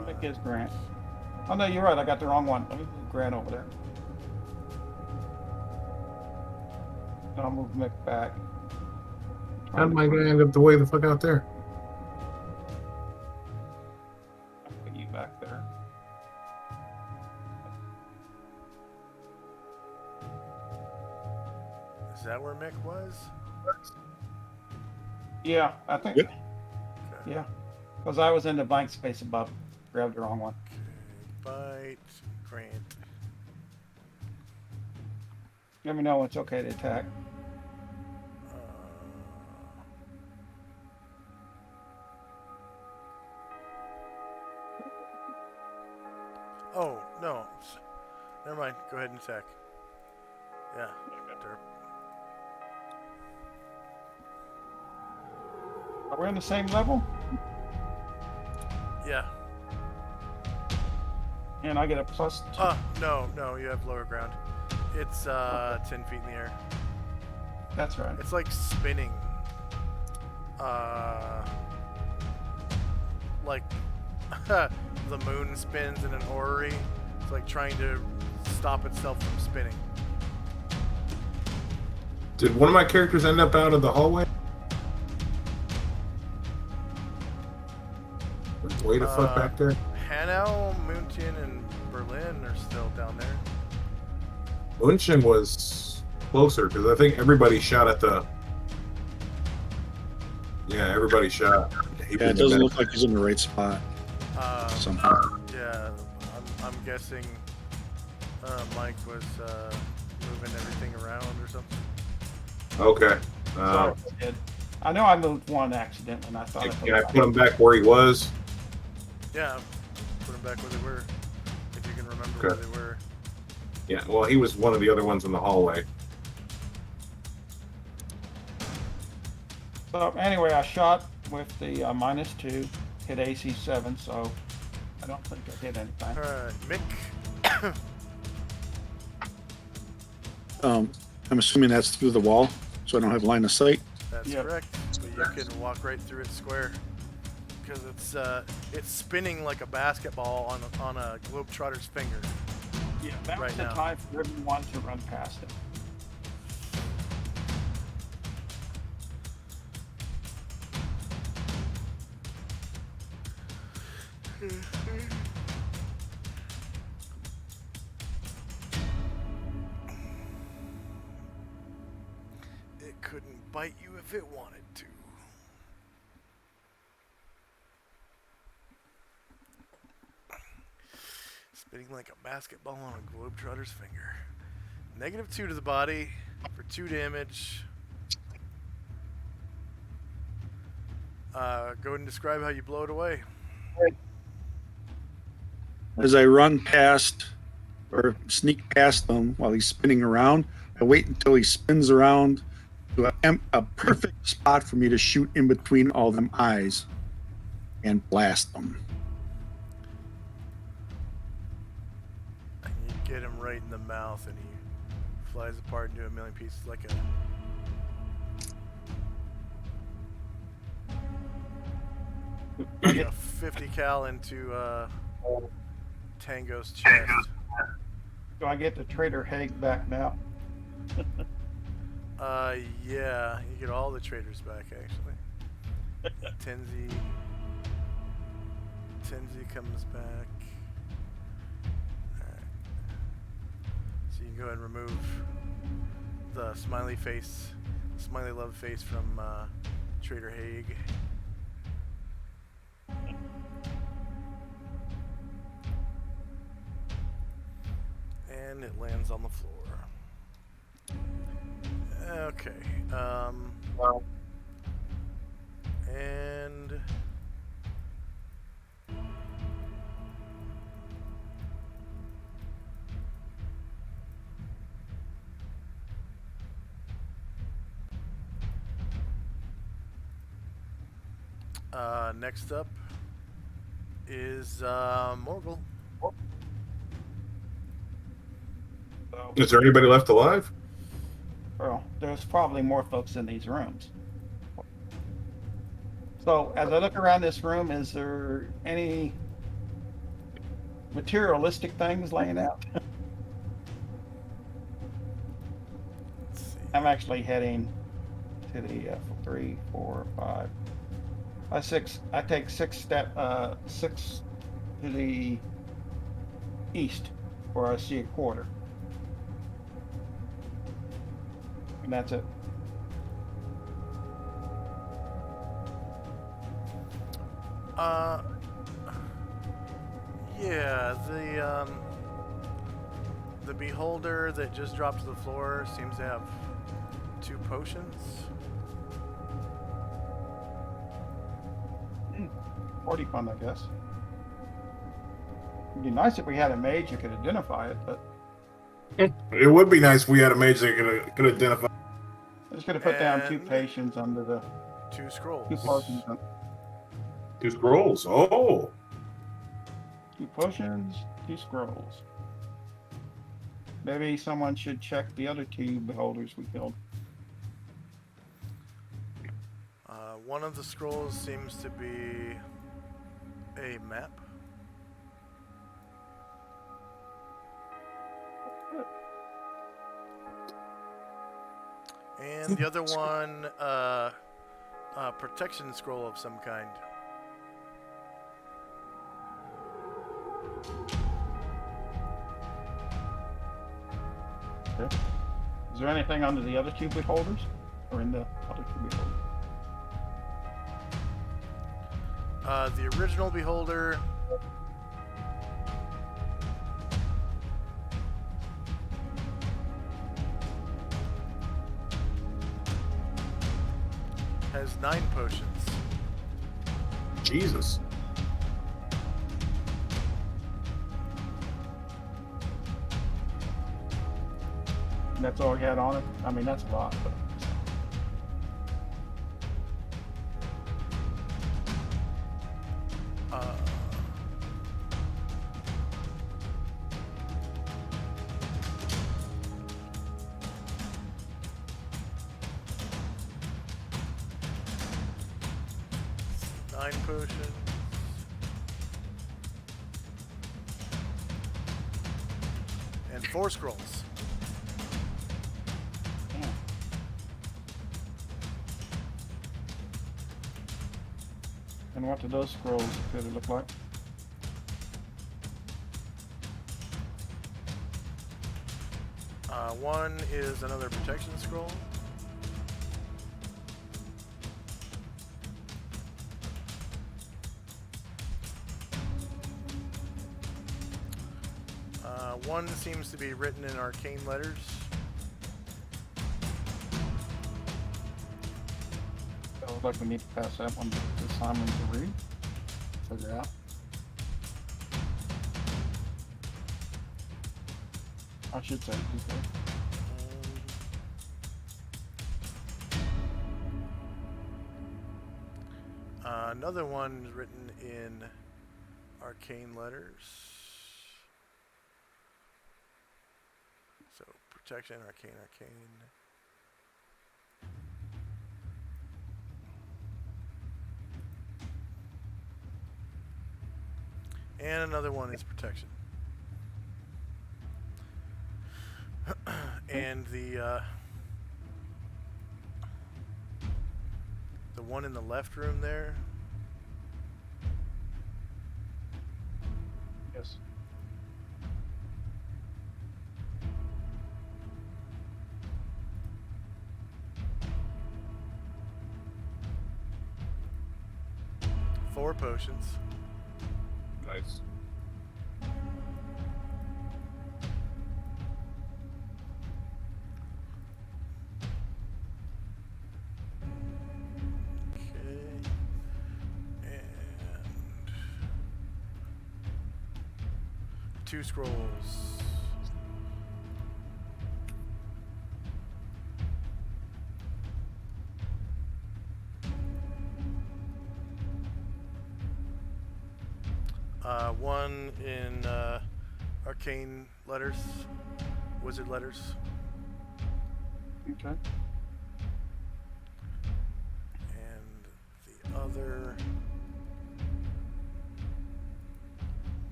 Mick is Grant. Oh no, you're right. I got the wrong one. Let me move Grant over there. And I'll move Mick back. How am I going to end up the way the fuck out there? I'll put you back there. Is that where Mick was? Yeah, I think. Yep. Okay. Yeah, because I was in the blank space above. Grabbed the wrong one. Okay, bite, Grant. Let me know when it's okay to attack. Oh, no. Never mind. Go ahead and attack. Yeah. Derp. Are we on the same level? Yeah. And I get a plus 2. No, you have lower ground. It's 10 feet in the air. That's right. It's like spinning. Like the moon spins in an orrery. It's like trying to stop itself from spinning. Did one of my characters end up out of the hallway? Way the fuck back there? Hanau, München, and Berlin are still down there. München was closer because I think everybody shot at the. Yeah, everybody shot. Yeah, it doesn't look like he's in the right spot. Somehow. Yeah, I'm guessing Mike was moving everything around or something. Okay. Sorry, I did. I know I moved one accidentally, and I thought. Can I put him back where he was? Yeah, put them back where they were. If you can remember Okay. where they were. Yeah, well, he was one of the other ones in the hallway. So anyway, I shot with the -2, hit AC 7, so I don't think I hit anything. Alright, Mick. I'm assuming that's through the wall, so I don't have line of sight. That's Yep. correct. But you can walk right through it square. Because it's spinning like a basketball on a globetrotter's finger. Yeah, that Right was the now. time for everyone to run past it. It couldn't bite you if it wanted to. Spinning like a basketball on a globetrotter's finger. -2 to the body for 2 damage. Go ahead and describe how you blow it away. As I run past or sneak past him while he's spinning around, I wait until he spins around to a perfect spot for me to shoot in between all them eyes and blast them. And you get him right in the mouth, and he flies apart into a million pieces like a 50 cal into Tango's chest. Do I get the traitor Haig back now? Yeah, you get all the traders back actually. Tenzi. Tenzi comes back. Alright. So you can go ahead and remove the smiley love face from Trader Haig. And it lands on the floor. Okay. And next up is Morgul. So, Is there anybody left alive? well, there's probably more folks in these rooms. So as I look around this room, is there any materialistic things laying out? Let's see. I'm actually heading to the 3, 4, 5, 6. I take 6 to the east, where I see a quarter, and that's it. Yeah, the beholder that just dropped to the floor seems to have 2 potions. 40 fun, I guess. It'd be nice if we had a mage who could identify it, but It would be nice if we had a mage that could identify. I'm just gonna put down 2 And- patients under the 2 scrolls. 2 potions. 2 scrolls. Oh, 2 potions, 2 scrolls. Maybe someone should check the other 2 beholders we killed. One of the scrolls seems to be a map. And the other one, a protection scroll of some kind. Okay. Is there anything under the other 2 beholders? Or in the other 2 beholders? The original beholder has 9 potions. Jesus. And that's all we had on it? I mean, that's a lot, but. Nine potions. And 4 scrolls. Damn. And what do those scrolls appear to look like? One is another protection scroll. One seems to be written in arcane letters. It looks like we need to pass that one to Simon to read. Figure out. I should say he's there. Another one is written in arcane letters. So protection, arcane. And another one is protection. And the one in the left room there 4 potions. Nice. Okay. And 2 scrolls. One in arcane letters, wizard letters. Okay. And the other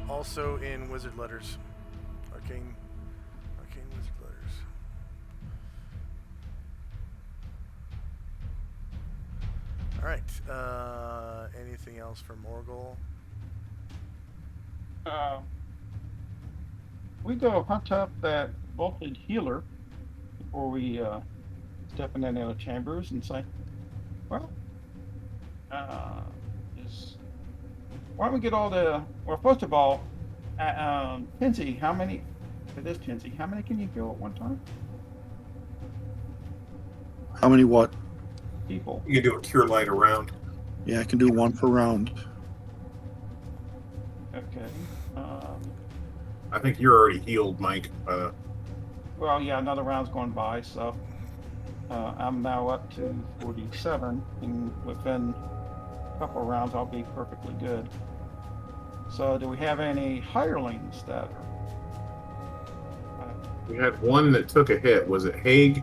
also in wizard letters. Arcane wizard letters. Alright. Anything else for Morgul? We go hunt up that vaulted healer before we step in any other chambers and say, well, is why don't we get all the well? First of all, Tinsy, how many? It is Tinsy. How many can you heal at one time? How many what? People. You can do a cure light around. Yeah, I can do 1 per round. Okay. I think you're already healed, Mike. Well, yeah, another round's gone by, so I'm now up to 47, and within a couple of rounds, I'll be perfectly good. So, do we have any hirelings that are? We had one that took a hit. Was it Haig?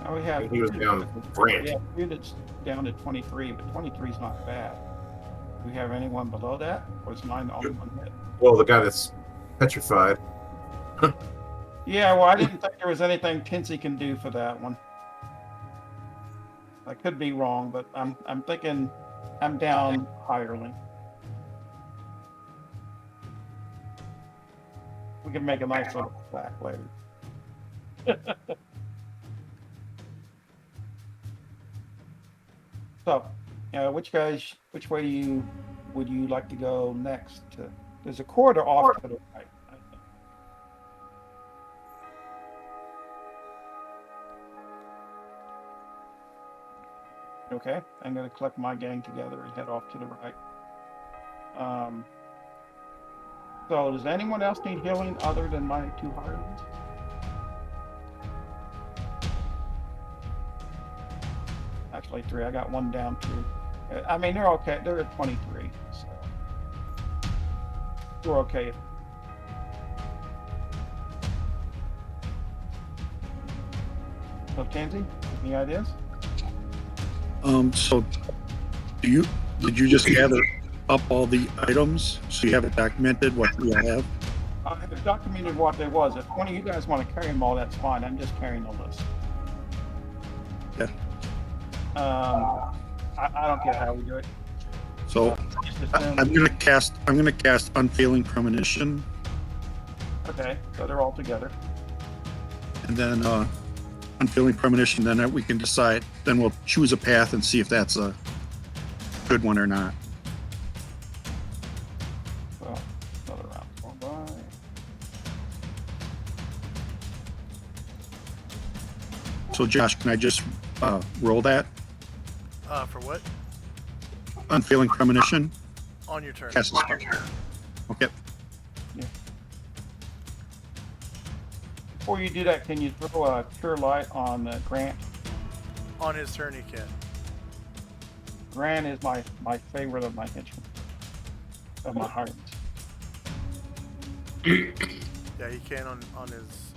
We have. He was down Grant. Yeah, that's down to 23, but 23 is not bad. Do we have anyone below that, or is mine the only one hit? Well, the guy that's petrified. Yeah, well, I didn't think there was anything Tinsy can do for that one. I could be wrong, but I'm thinking I'm down hireling. We can make a nice little plaque later. So, which way would you like to go next? There's a corridor off to the right. I think. Okay, I'm going to collect my gang together and head off to the right. So, does anyone else need healing other than my 2 hirelings? Actually, 3. I got 1 down too. I mean, they're okay. They're at 23, so we're okay. So, Tansy, any ideas? So did you just gather up all the items so you have it documented what you have? I have documented what there was. If one of you guys want to carry them all, that's fine. I'm just carrying the list. Yeah. I don't care how we do it. So Just assume- I'm gonna cast Unfailing Premonition, Okay, so they're all together. and then Unfailing Premonition. Then we can decide. Then we'll choose a path and see if that's a good one or not. So another round going by. So Josh, can I just roll that For what? Unfailing Premonition? On your turn. Cast a spell. Okay. Before you do that, can you throw a cure light on Grant? On his turn, he can. Grant is my favorite of my henchmen, of my hirelings. Yeah, he can on his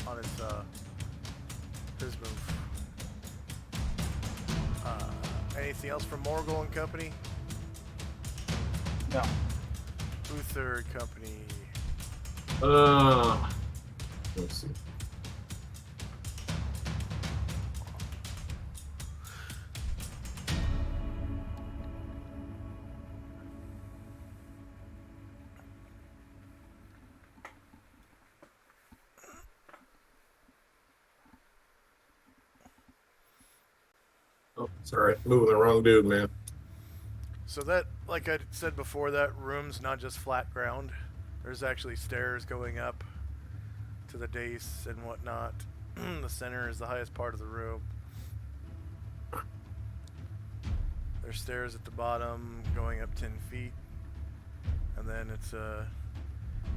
move. Anything else from Morgul and Company? No. Uther Company. Let's see. Oh, sorry, moving the wrong dude, man. So that, like I said before, that room's not just flat ground. There's actually stairs going up to the dais and whatnot. The center is the highest part of the room. There's stairs at the bottom going up 10 feet. And then it's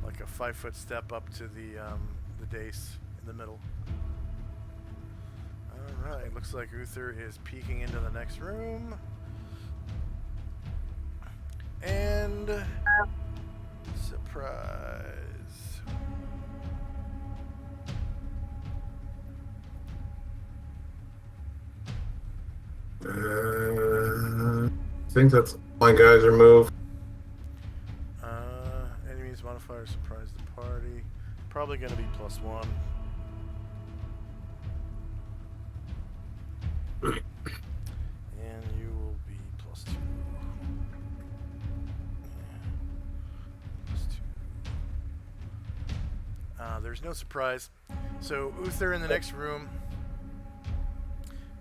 like a 5-foot step up to the dais in the middle. Alright, looks like Uther is peeking into the next room. And surprise. I think that's my guys are moved. Enemies modifier surprise the party. Probably gonna be +1. And you will be +2. +2. There's no surprise. So Uther in the next room.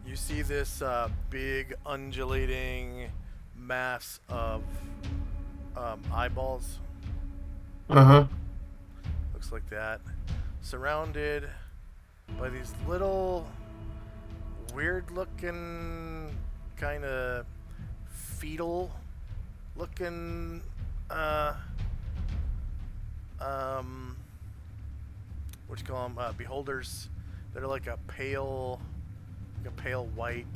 You see this big undulating mass of eyeballs. Uh-huh. Looks like that. Surrounded by these little weird looking, kind of fetal looking what you call them, beholders. They're like a pale white,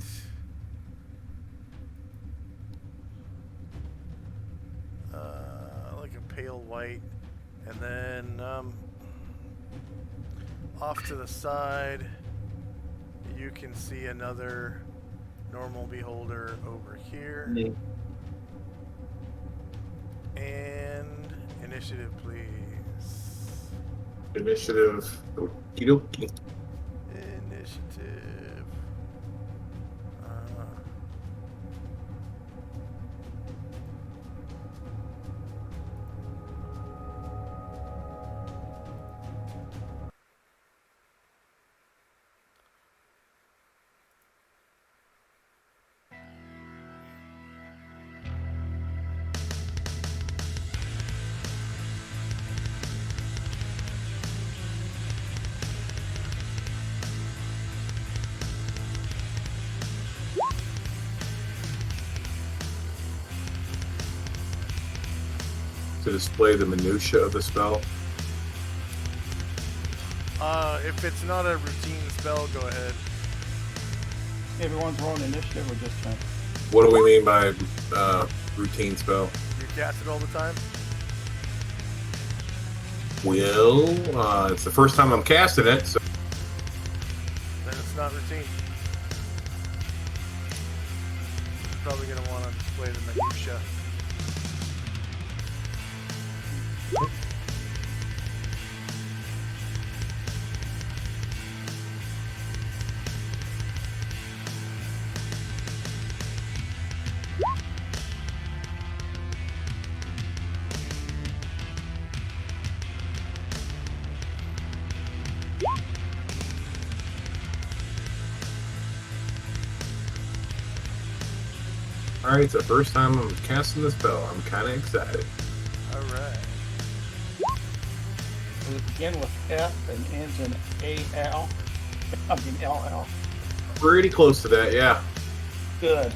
and then off to the side you can see another normal beholder over here. Yeah. And initiative, please. Initiative. Okie dokie. Initiative. To display the minutia of the spell. If it's not a routine spell, go ahead. Everyone's rolling initiative or just Trent? What do we mean by routine spell? You cast it all the time? Well, it's the first time I'm casting it, so Then it's not routine. You're probably going to want to display the minutia. alright, it's the first time I'm casting the spell. I'm kind of excited. Alright. Does it begin with F and ends in AL? I mean LL. Pretty close to that, yeah. Good.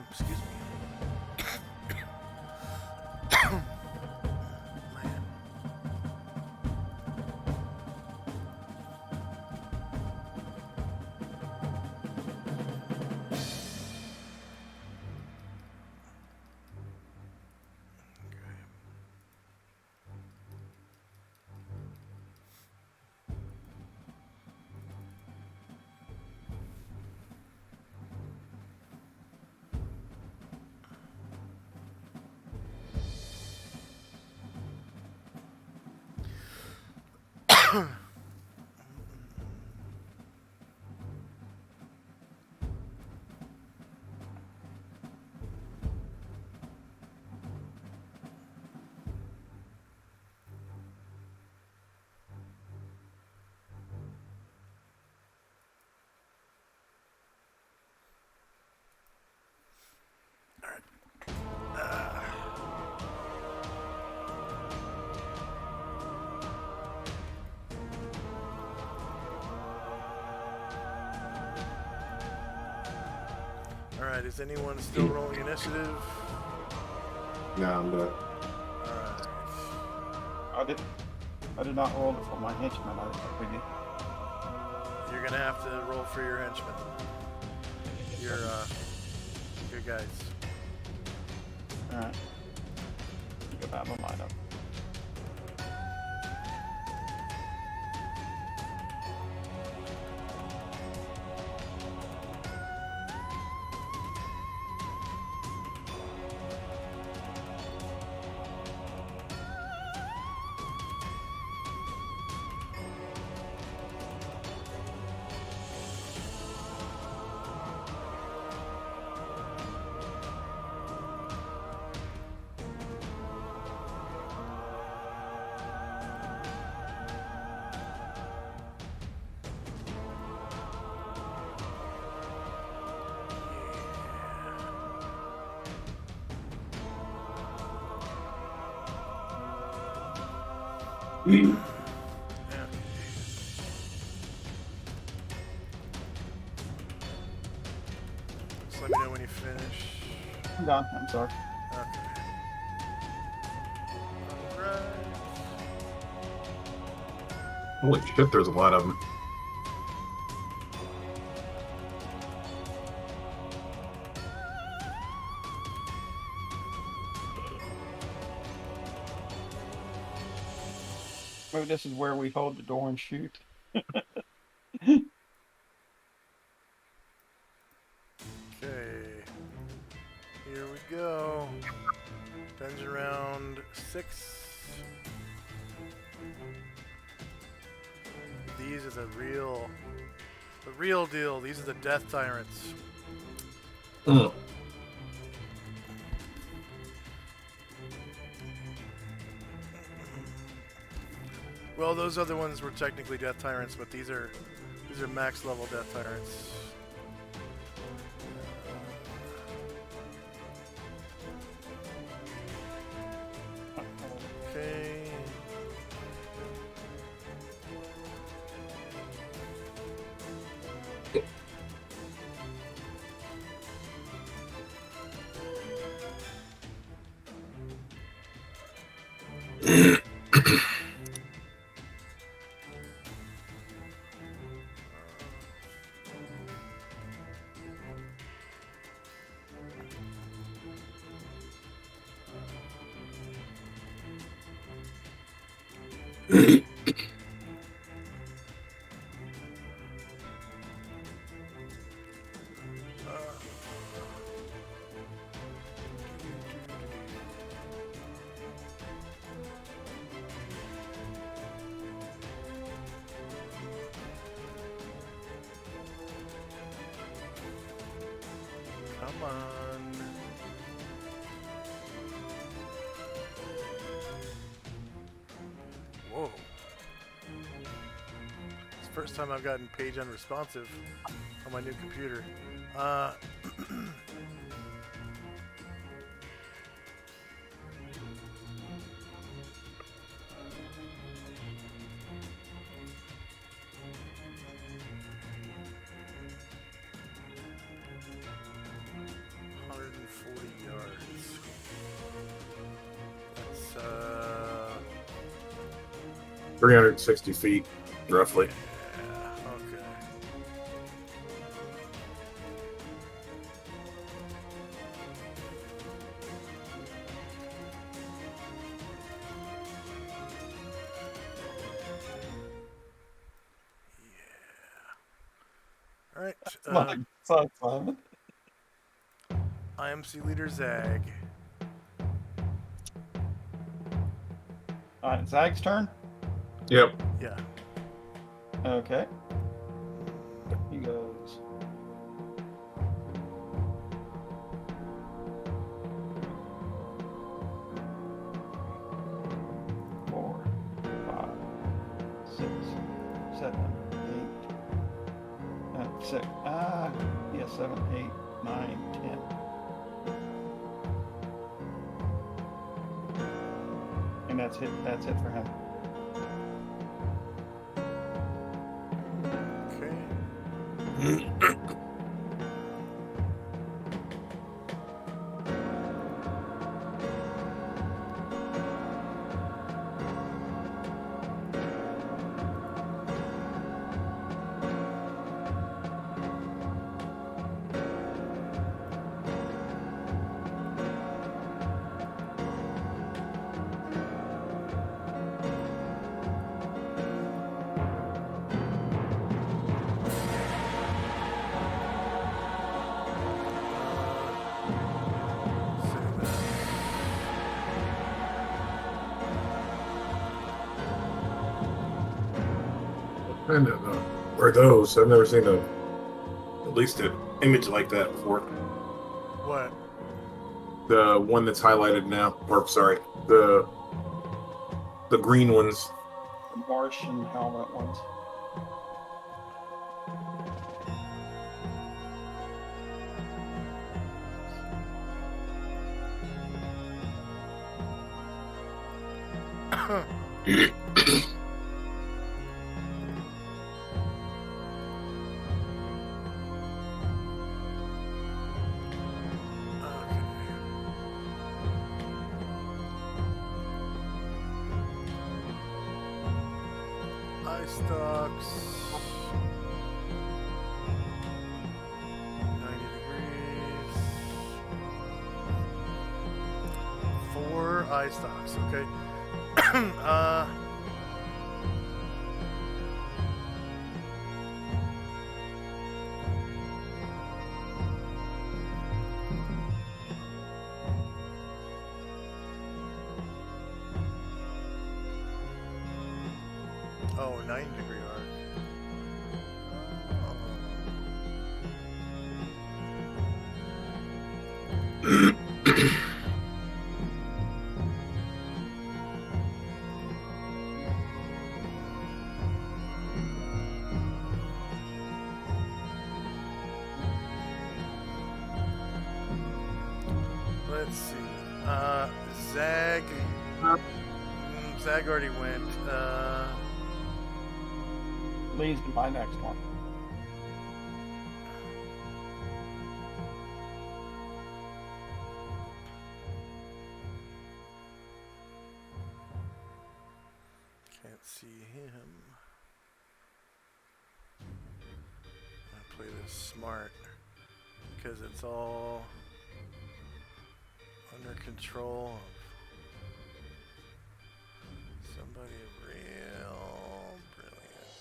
Excuse me. Man. Alright, is anyone still rolling initiative? No, I'm gonna. Alright. I did not roll it for my henchman. I figured. You're gonna have to roll for your henchmen. Your guys. Alright. Go back my lineup. Yeah. Just let me know when you finish. I'm done. I'm sorry. Okay. Alright. Holy shit, there's a lot of them. Maybe this is where we hold the door and shoot. Okay. Here we go. Dungeon round 6. These are the real deal. These are the death tyrants. Well, those other ones were technically death tyrants, but these are max level death tyrants. Okay. Come on. first time I've gotten page unresponsive on my new computer. 140 yards. That's 360 feet, roughly. yeah, okay. Yeah. All right. So fun. IMC leader Zag. All right, Zag's turn. Yep. Yeah. Okay. He goes. Four, 5, 6, 7, 8, 6. Yeah, 7, 8, 9, 10. And that's it. That's it for him. Okay. And where are those? I've never seen at least an image like that before. What? The one that's highlighted now, or sorry, the green ones. The Martian helmet ones. Eye stalks. 90 degrees. 4 eye stalks. Okay. Oh, 90-degree arc. Let's see. Zag. Zag already went. Leads to my next one. Can't see him. I play this smart because it's all under control of somebody real brilliant.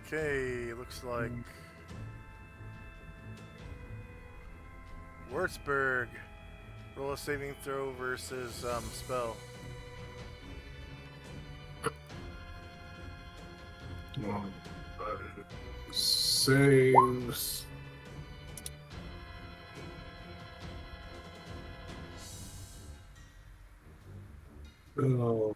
Okay, looks like Würzburg. Roll a saving throw versus spell. Saves. Oh.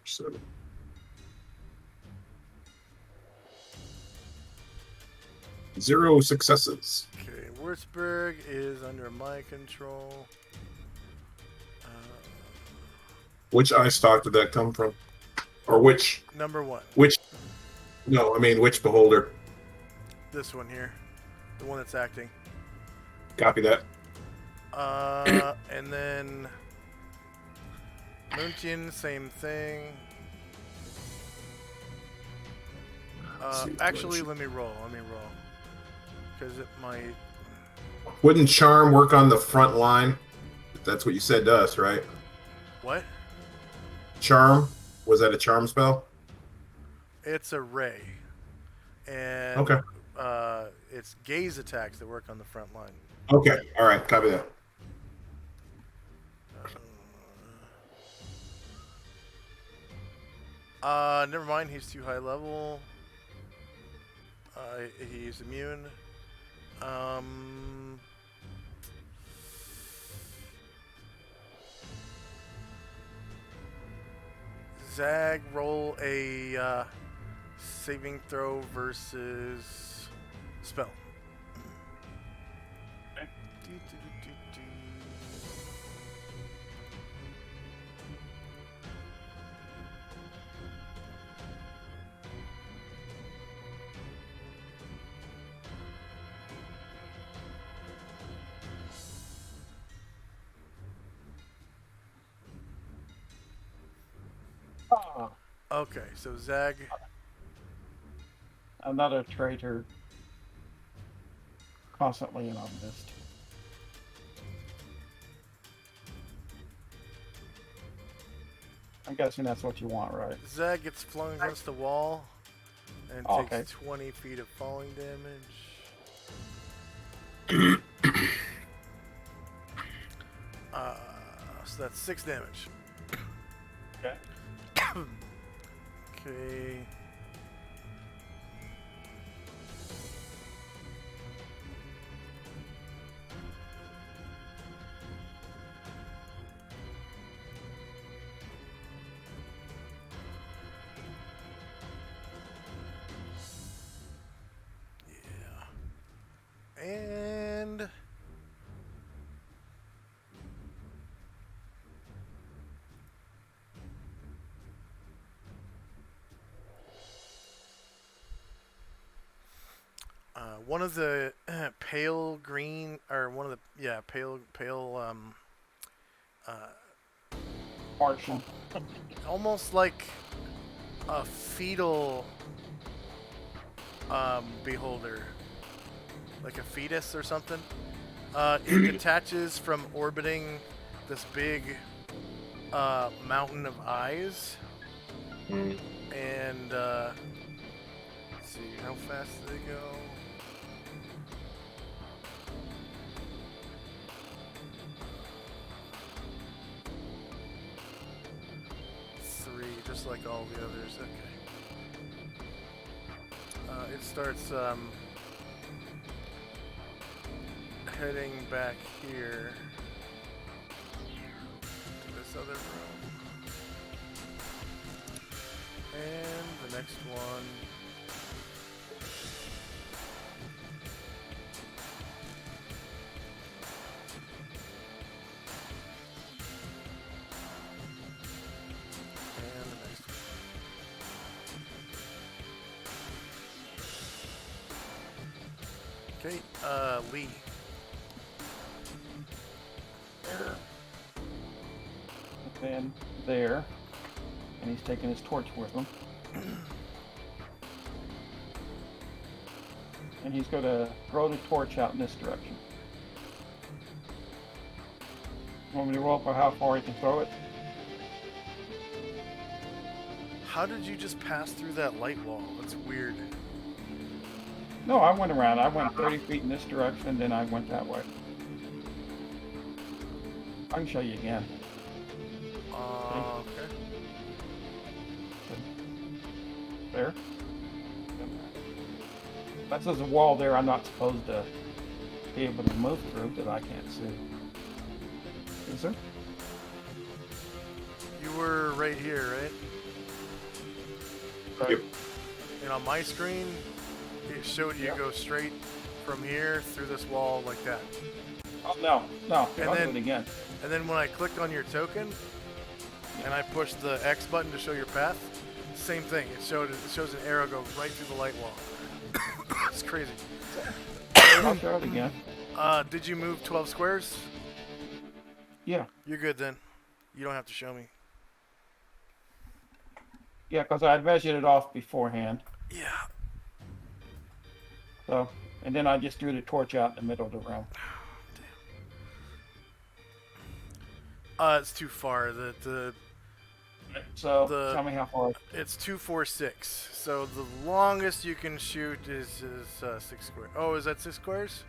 So, 0 successes. Okay, Würzburg is under my control. Which eye stock did that come from? Or which? Number 1. Which? No, I mean which beholder? This one here, the one that's acting. Copy that. And then Muntian, same thing. Actually, let me roll. Because it might. Wouldn't charm work on the front line? That's what you said to us, right? What? Charm? Was that a charm spell? It's a ray. And Okay. It's gaze attacks that work on the front line. Okay. All right. Copy that. Never mind. He's too high level. He's immune. Zag, roll a saving throw versus spell. Okay. Okay, so Zag. Another traitor. Constantly in our midst. I'm guessing that's what you want, right? Zag gets flung against the wall and Oh, takes okay. 20 feet of falling damage. So that's 6 damage. Okay. Okay. Yeah. And one of the pale green, or one of the pale Martian. almost like a fetal beholder, like a fetus or something. It detaches from orbiting this big mountain of eyes, and let's see how fast do they go. Just like all the others. Okay. It starts heading back here to this other room. And the next one. Okay, Lee. And there. And he's taking his torch with him. And he's going to throw the torch out in this direction. Want me to roll for how far he can throw it? How did you just pass through that light wall? That's weird. No, I went around. I went 30 feet in this direction, then I went that way. I can show you again. Okay. There. That says a wall there I'm not supposed to be able to move through that I can't see. Is there? You were right here, right? Yep. And on my screen, it showed you go straight from here through this wall like that. Oh, no. No. And I'll then- do it again. And then when I clicked on your token, and I pushed the X button to show your path, same thing. It shows an arrow go right through the light wall. It's crazy. I'll try it again. Did you move 12 squares? Yeah. You're good then. You don't have to show me. Yeah, because I measured it off beforehand. Yeah. So, and then I just threw the torch out in the middle of the room. It's too far. So, The- tell me how far. It's 246. So the longest you can shoot is 6 squares. Oh, is that 6 squares?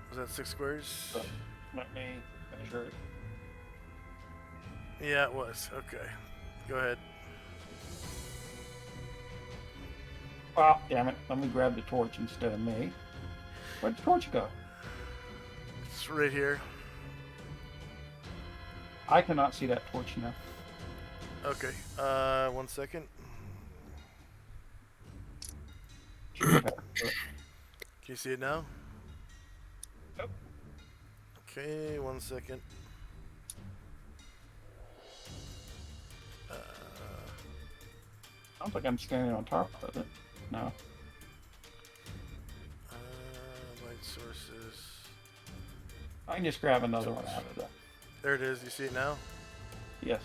Was that 6 squares? Let me measure it. Yeah, it was. Okay. Go ahead. Oh, damn it. Let me grab the torch instead of me. Where'd the torch go? It's right here. I cannot see that torch now. Okay. 1 second. Yep. Can you see it now? Nope. Okay, 1 second. I don't think I'm standing on top of it. No. Light sources. I can just grab another one out of it. There it is. You see it now? Yes.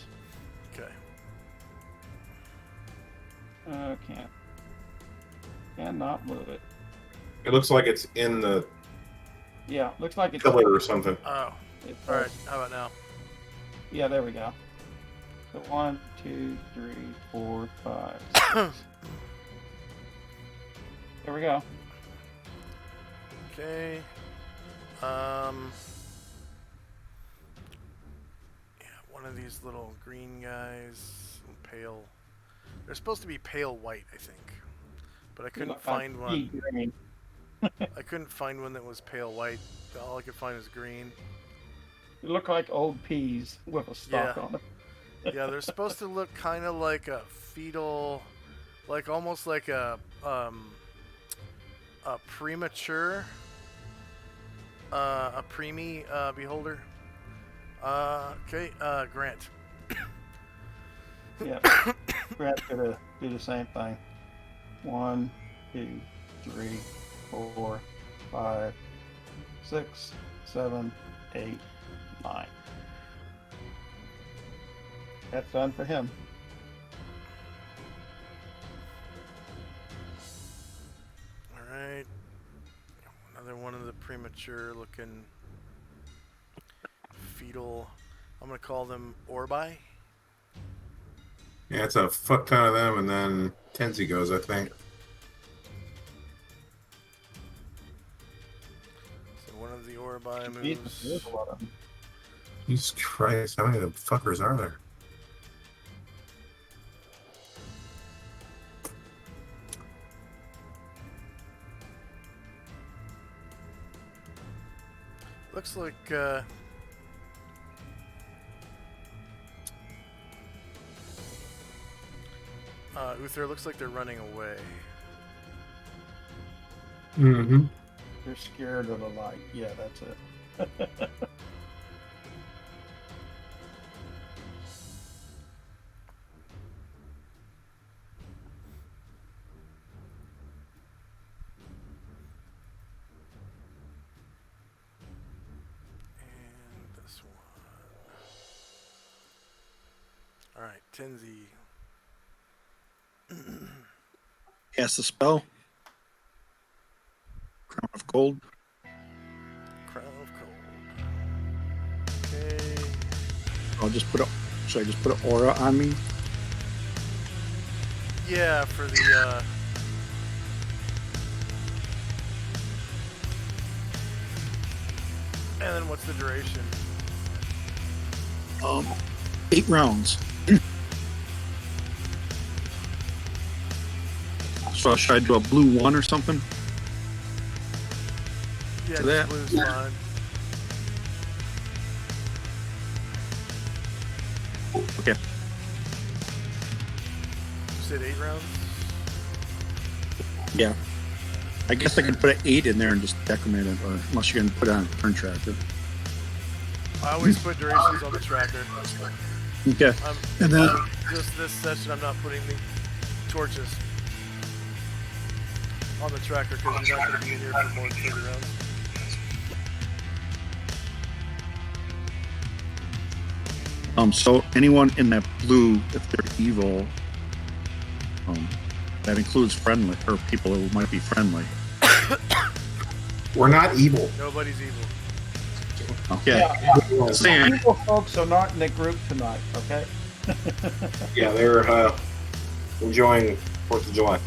Okay. Can't. Cannot move it. It looks like it's in the Yeah, looks like it's. pillar or something. Oh, It's, all right. How about now? Yeah, there we go. So 1, 2, 3, 4, 5, 6. There we go. Okay. Yeah, one of these little green guys, pale. They're supposed to be pale white, I think, but I couldn't find one. Green. I couldn't find one that was pale white. All I could find was green. They look like old peas with a stalk Yeah. on them. Yeah, they're supposed to look kind of like a fetal, like almost like a premature, a preemie beholder. Okay, Grant. Yeah. Grad's gonna do the same thing. 1, 2, 3, 4, 5, 6, 7, 8, 9. That's done for him. All right. Another one of the premature looking fetal. I'm gonna call them Orbi. Yeah, it's a fuck ton of them, and then Tenzi goes, I think. So one of the Orbi Jesus, moves. there's a lot of them. Jesus Christ, how many of the fuckers are there? Looks like Uther, looks like they're running away. Mm-hmm. They're scared of the light. Yeah, that's it. And this one. Alright, Tenzi. Cast the spell. Crown of Gold. Crown of Cold. Okay. I'll just put a. Should I just put an aura on me? Yeah, for the and then what's the duration? 8 rounds. So should I do a blue 1 or something? Yeah, For just that? blue's fine. Okay. You said 8 rounds? Yeah. I guess I could put an 8 in there and just decrement it, or unless you're gonna put it on a turn tracker. I always put durations on the tracker. Okay. And then Just this session, I'm not putting the torches on the tracker because you're not going to be in here for more than 30 rounds. So anyone in that blue, if they're evil, that includes friendly or people who might be friendly. We're not evil. Nobody's evil. Okay. Yeah. Saying, Evil folks are not in the group tonight, okay? Yeah, they're enjoying 4th of July.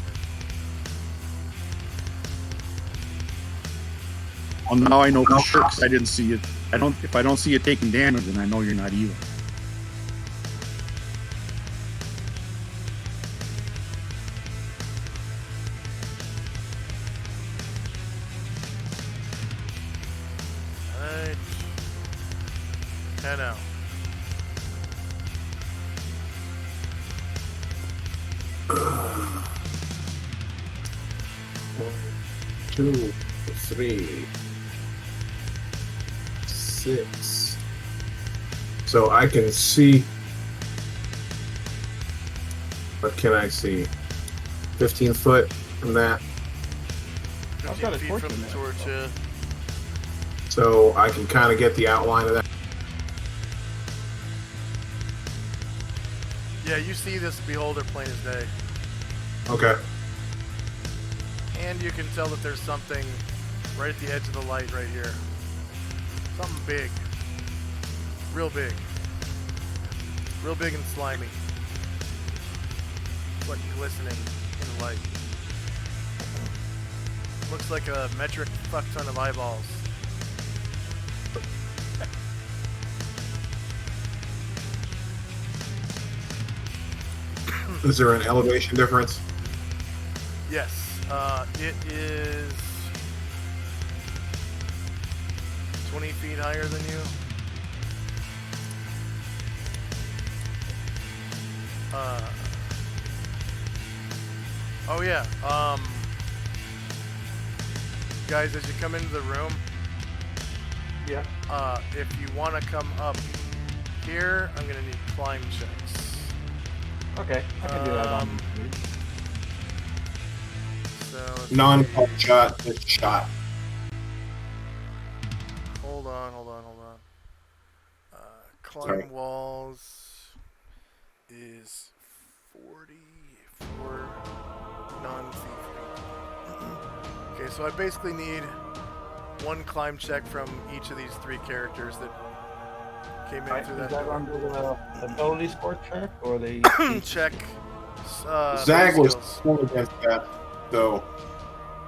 well, now I know for sure because I didn't see it. If I don't see you taking damage, then I know you're not evil. Alright. 10 out. Two, 3, 6. So I can see. What can I see? 15 foot from that. I've got a 15 feet torch from in the there. torch, yeah. So I can kind of get the outline of that. Yeah, you see this beholder plain as day. Okay. And you can tell that there's something right at the edge of the light right here. Something big. Real big. Real big and slimy. It's like glistening in the light. Looks like a metric fuck ton of eyeballs. Is there an elevation difference? Yes, it is 20 feet higher than you. Oh yeah, guys, as you come into the room, Yeah. if you want to come up here, I'm gonna need climb checks. Okay, I can do that on Um, So let's Non-pop see. shot, just shot. Hold on. Climb Sorry. walls is 44 non-thief. Okay, so I basically need one climb check from each of these 3 characters that came in Right, through is that that door. under the ability score check or the Check. Zag Steve was skills. thrown against that, though.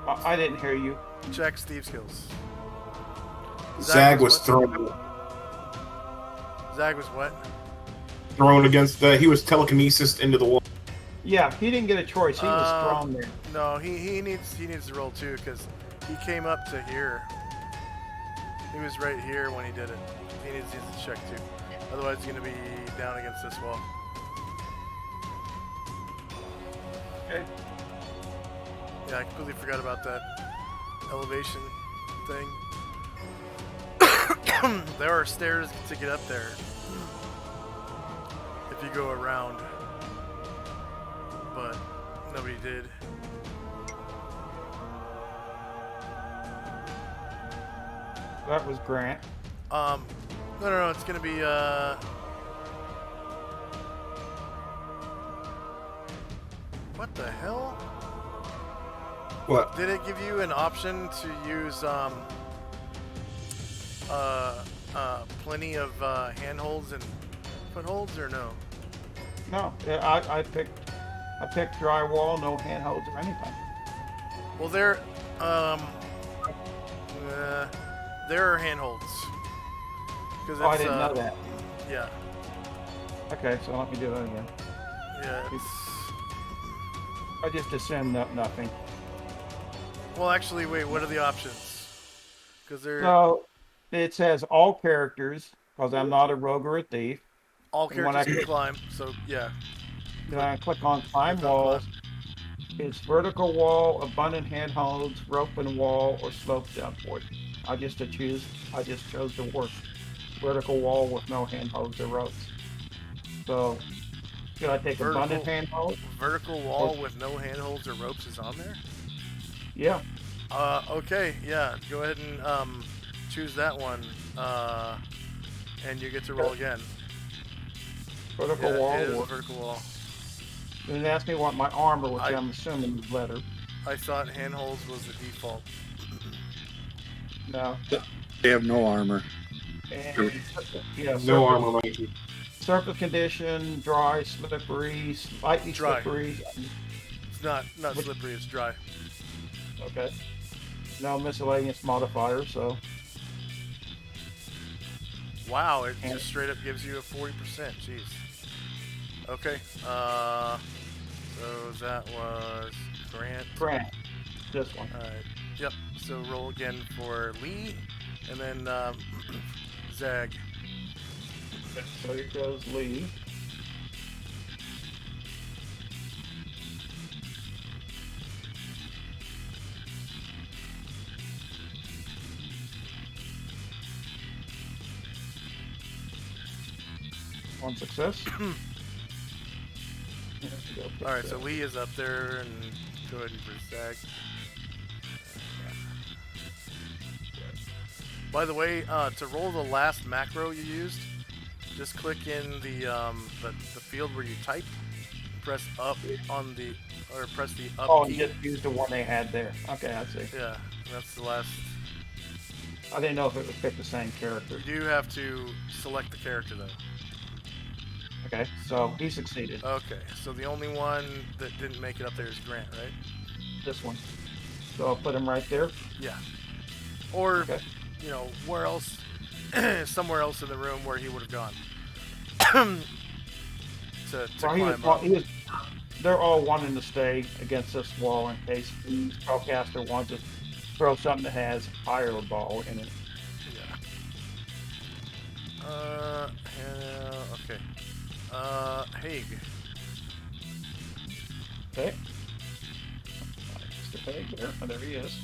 I didn't hear you. Check Steve skills. Zag was was what? Zag was what? thrown against the. He was telekinesis into the wall. Yeah, he didn't get a choice. He was Um, thrown there. No, he needs to roll too because he came up to here. He was right here when he did it. He needs to check too. Otherwise, he's gonna be down against this wall. Okay. Yeah, I completely forgot about that elevation thing. There are stairs to get up there if you go around, but nobody did. That was Grant. No, it's gonna be what the hell? What? Did it give you an option to use plenty of handholds and footholds, or no? No, I picked drywall, no handholds or anything. Well, there are handholds. Because Oh, I didn't know that. Yeah, Okay, so let me do that again. yeah. I just assumed nothing. Well, actually, wait. What are the options? Because they're So it says all characters, because I'm not a rogue or a thief. All And when I characters can click, climb, so yeah. then I click on climb Click on walls. It's vertical wall, abundant handholds, rope and wall, or slope downward. I just chose the worst. Vertical wall with no handholds or ropes. So should I take abundant handholds? Vertical Or, wall with no handholds or ropes is on there. yeah, Okay, yeah. Go ahead and choose that one, and you get to roll again. vertical Yeah, wall. it is a Or, vertical wall. then ask me what my armor, which I'm assuming is leather. I thought handholds was the default. No. They have no armor. And yeah, No armor, Mikey. surface condition, dry, slippery, slightly Dry. slippery. It's not slippery. It's dry. Okay. No miscellaneous modifier, so Wow, it just straight up gives you a 40%. Jeez. Okay. So that was Grant. this one. All right. Yep. So roll again for Lee, and then Zag. So here goes Lee. One success. All right. So Lee is up there, and go ahead and for Zag. By the way, to roll the last macro you used, just click in the field where you type, press up on the, or press the up Oh, key. and just use the one they had there. Okay, I see. Yeah, that's the last. I didn't know if it would pick the same character. You do have to select the character though. Okay, so he succeeded. Okay, so the only one that didn't make it up there is Grant, right? This one. So I'll put him right there. Yeah. Or, Okay. you know, where else, somewhere else in the room where he would have gone. to climb up. They're all wanting to stay against this wall in case the spellcaster wants to throw something that has fireball in it. Yeah. Okay. Haig. Okay. Mr. Peg there. Oh, there he is.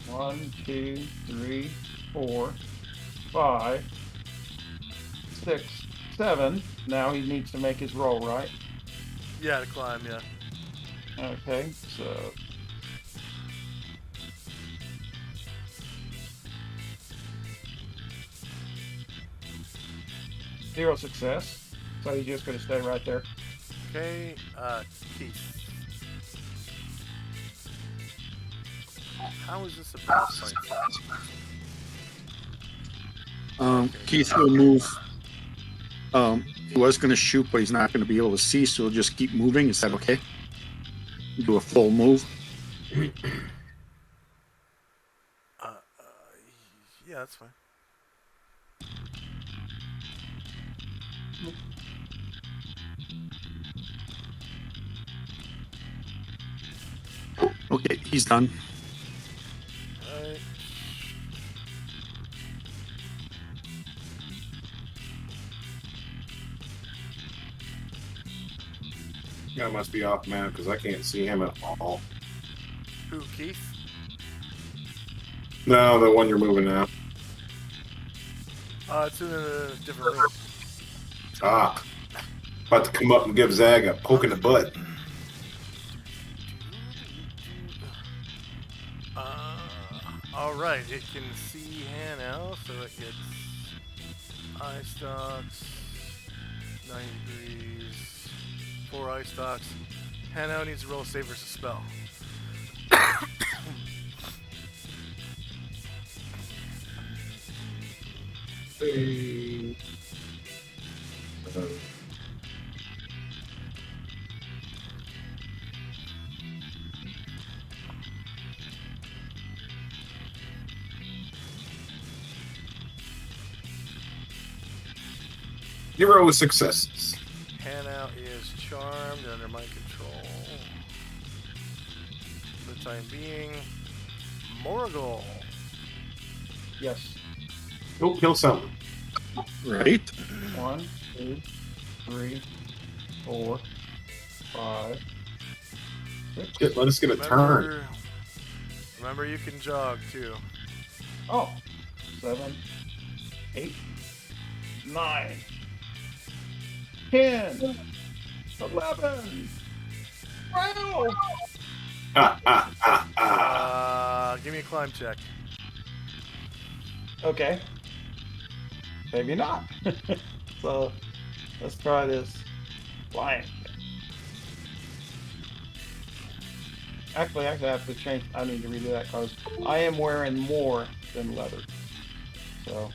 1, 2, 3, 4, 5, 6, 7. Now he needs to make his roll, right? Yeah, to climb, yeah. Okay, so. Zero success. So he's just going to stay right there. Okay, Keith. How is this a boss fight? Keith will move. He was going to shoot, but he's not going to be able to see, so he'll just keep moving. Is that okay? Do a full move. Yeah, that's fine. Okay, he's done. Alright. Guy must be off map because I can't see him at all. Who, Keith? No, the one you're moving now. It's in a different room. Ah. About to come up and give Zag a poke in the butt. Alright, it can see Hanau, so it gets eye stalks, 90 degrees, 4 eye stalks. Hanau needs to roll a save versus spell. Zero successes. Hanau is charmed under my control. For the time being, Morgul. Yes. Go kill something. Right? 1, 2, 3, 4, 5, 6. Shit, let us get a turn. Remember, you can jog too. Oh, 7, 8, 9, 10, 11, 12. Give me a climb check. Okay. Maybe not. So let's try this flying. Actually, I have to change. I need to redo that because I am wearing more than leather. So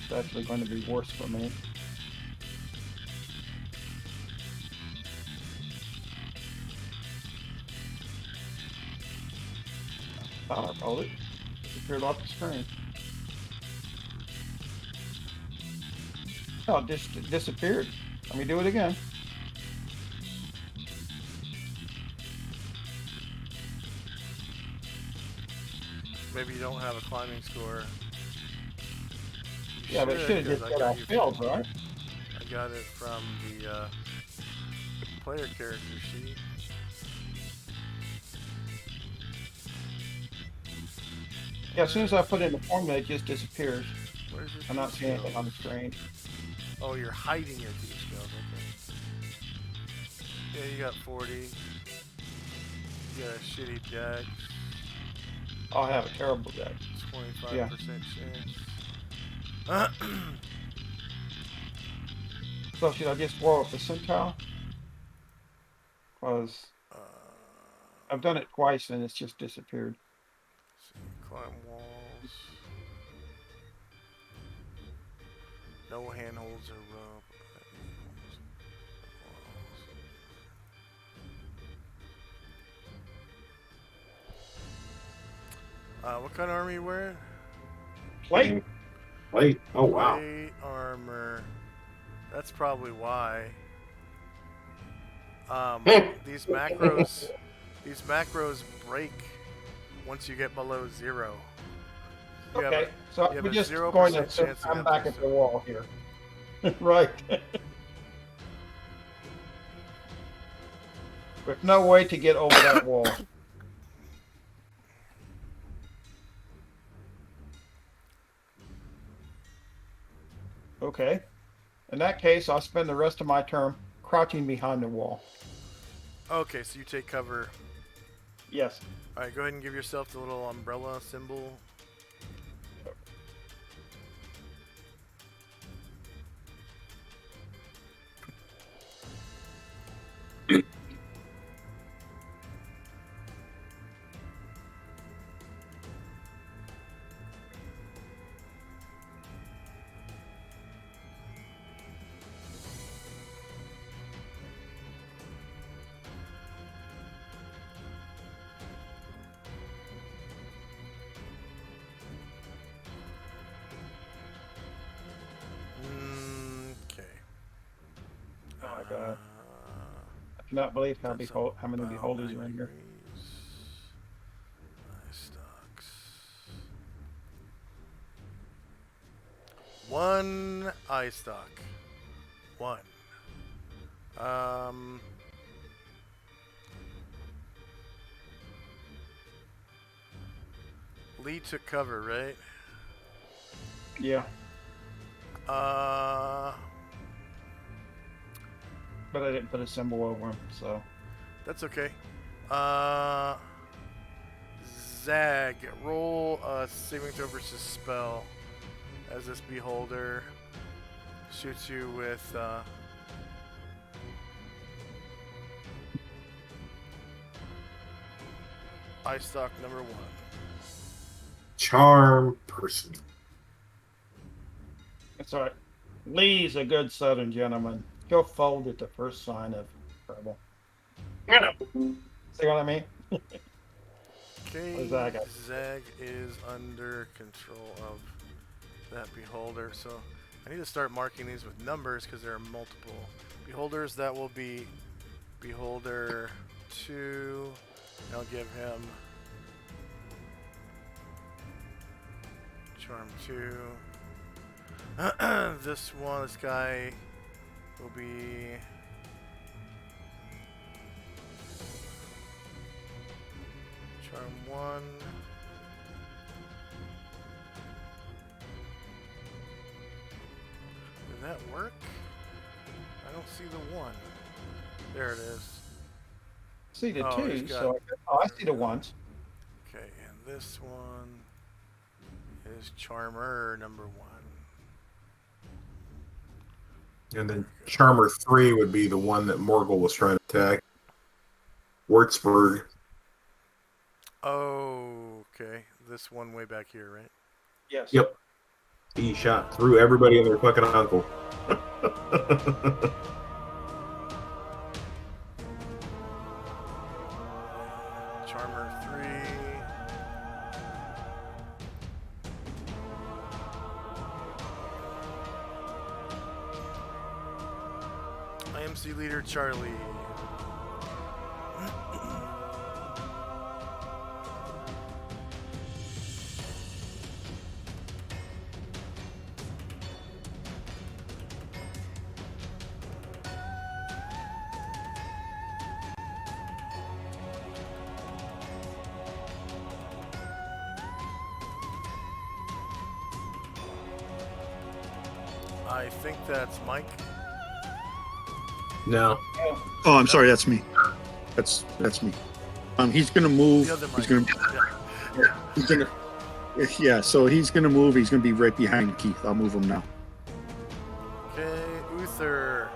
it's actually going to be worse for me. I called it. Disappeared off the screen. Oh, it just disappeared. Let me do it again. Maybe you don't have a climbing score. Yeah, but it should have just said I failed, right? I got it from the player character sheet. Yeah, as soon as I put in the formula, it just disappears. Where's your I'm not thieves seeing anything guild? on the screen. Oh, you're hiding your thieves guild. Okay. Yeah, you got 40. You got a shitty deck. Oh, I have a terrible deck. 25% chance. So should I just roll up the percentile? Because I've done it twice and it's just disappeared. Climb walls. No handholds or rope. What kind of armor you wearing? Plate. Wait. Oh wow. Plate armor. That's probably why. These macros break once you get below 0. You Okay, so you have we're a just 0% going to. chance I'm of back at the wall here. Right. With no way to get over that wall. Okay. In that case, I'll spend the rest of my turn crouching behind the wall. Okay, so you take cover. Yes. All right, go ahead and give yourself the little umbrella symbol. Okay. Oh my god. I cannot believe how many beholders are in here. Stocks. 1 eye stock. 1. Lee took cover, right? Yeah. But I didn't put a symbol over him, so. That's okay. Zag, roll a saving throw versus spell as this beholder shoots you with eye stock number 1. Charm person. It's all right. Lee's a good Southern gentleman. He'll fold at the first sign of trouble. See what I mean? Okay, Zag. Zag is under control of that beholder. So I need to start marking these with numbers because there are multiple beholders. That will be beholder 2. And I'll give him charm 2. This guy will be charm 1. Did that work? I don't see the 1. There it is. See the Oh, he's two, got- so I see the ones. Okay, and this one is Charmer number 1. And then Charmer 3 would be the one that Morgul was trying to attack. Würzburg. Oh, okay. This one way back here, right? Yes. Yep. He shot through everybody and their fucking uncle. Charmer 3. IMC leader Charlie. I think that's Mike. No. Oh, I'm sorry, that's me. That's me. He's gonna move. The other He's Mike. gonna. Yeah. He's gonna. Yeah, so he's gonna move. He's gonna be right behind Keith. I'll move him now. Okay, Uther.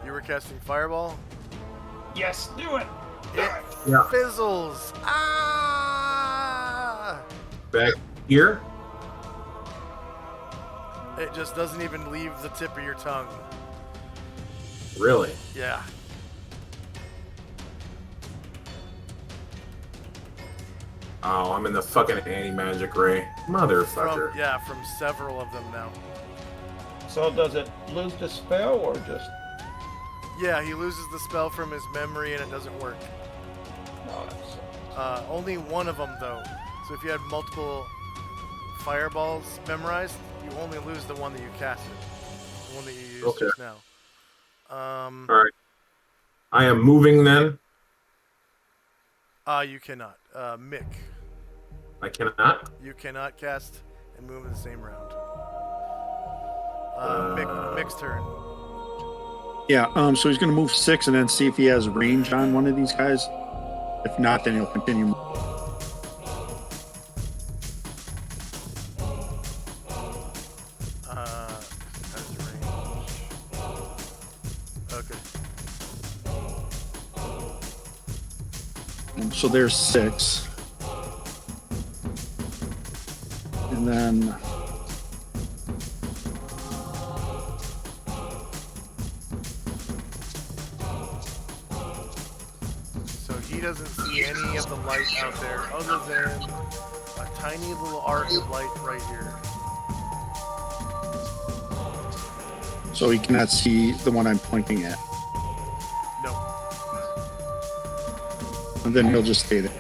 You were casting Fireball? Yes, do it. It Yeah. fizzles. Ah! Back here? It just doesn't even leave the tip of your tongue. Really? Yeah. Oh, I'm in the fucking anti-magic ray. Motherfucker. From several of them now. So does it lose the spell or just? Yeah, he loses the spell from his memory and it doesn't work. No, that's. Only one of them though. So if you had multiple fireballs memorized, you only lose the one that you casted. The one that you used Okay. just now. Alright. I am moving then. You cannot. Mick. I cannot. You cannot cast and move in the same round. Mick's turn. Yeah. So he's gonna move 6 and then see if he has range on one of these guys. If not, then he'll continue. Has range. Okay. So there's 6. And then So he doesn't see any of the light out there other than a tiny little arc of light right here. so he cannot see the one I'm pointing at. No. And then he'll just stay there.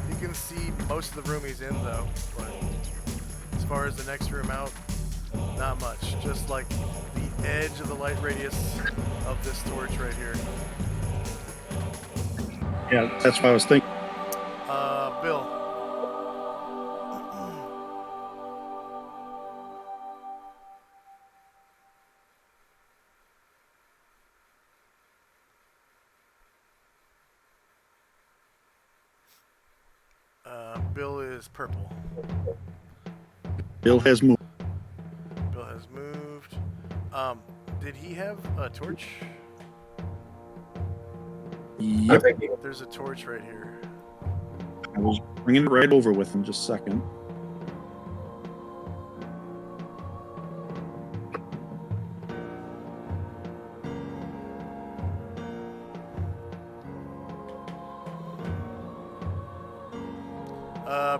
You can see most of the room he's in though, but as far as the next room out, not much. Just like the edge of the light radius of this torch right here. Yeah, that's what I was thinking. Bill. Bill is purple. Bill has moved. Bill has moved. Did he have a torch? I Yep. think There's a torch right here. I was bringing it right over with him. Just a second.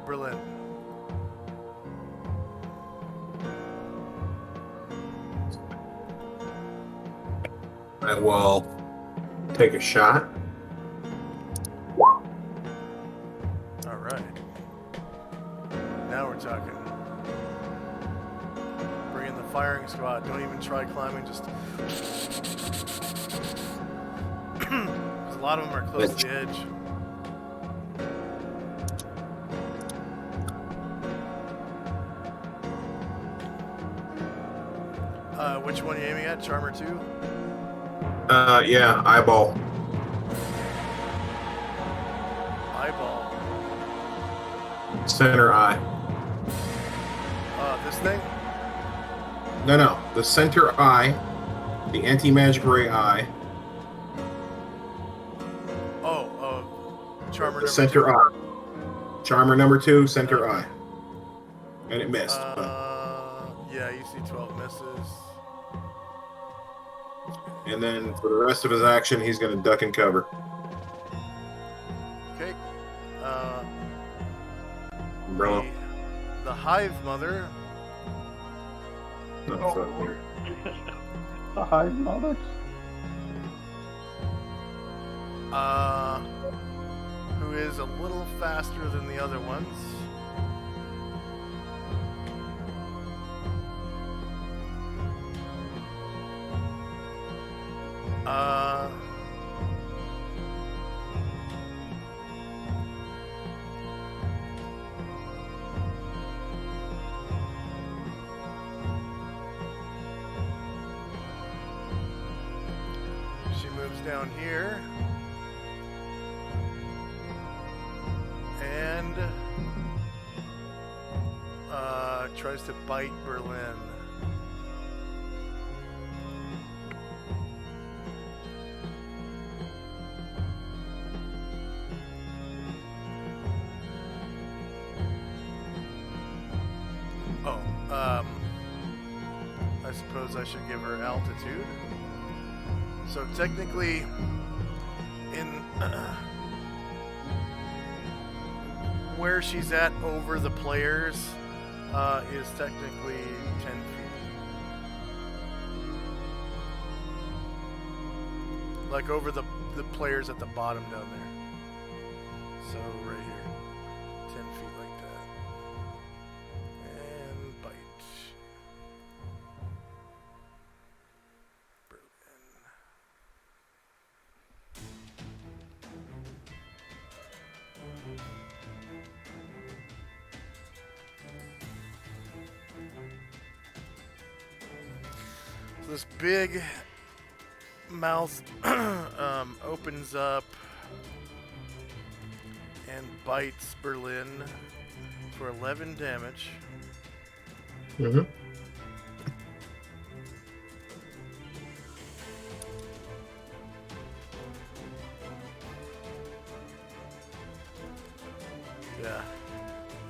Berlin. I will take a shot. talking. Bring in the firing squad. Don't even try climbing. Just because a lot of them are close to the edge. Which one are you aiming at? Charmer 2? Yeah, eyeball. Eyeball. Center eye. This thing? No. The center eye. The anti-magic ray eye. Charmer The number center 2. eye. Charmer number 2, center eye. And it missed. Yeah, you see 12 misses. And then for the rest of his action, he's going to duck and cover. Okay. Umbrella. The Hive Mother. No, fuck. The Hive Mother? Who is a little faster than the other ones. She moves down here. And tries to bite Berlin. I suppose I should give her altitude. So technically, in where she's at over the players is technically 10 feet. Like over the players at the bottom down there. So right here. 10 feet like that. And bite. This big mouth opens up and bites Berlin for 11 damage. Mm-hmm. Yeah.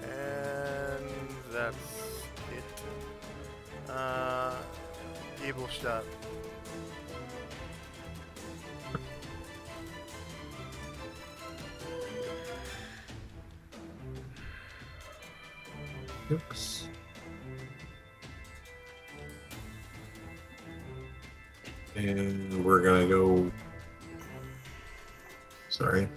And that's it. Giebelstadt. Oops. And we're gonna go. Sorry.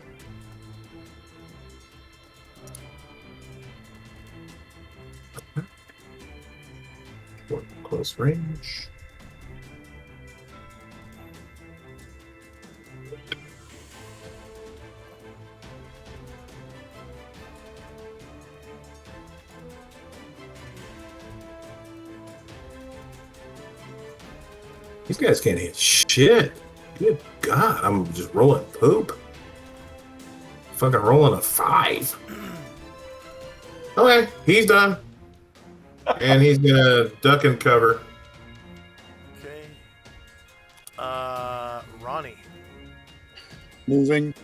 Close range. These guys can't hit shit. Good God, I'm just rolling poop. Fucking rolling a 5. Okay, he's done. And he's gonna duck and cover. Okay. Ronnie. Moving.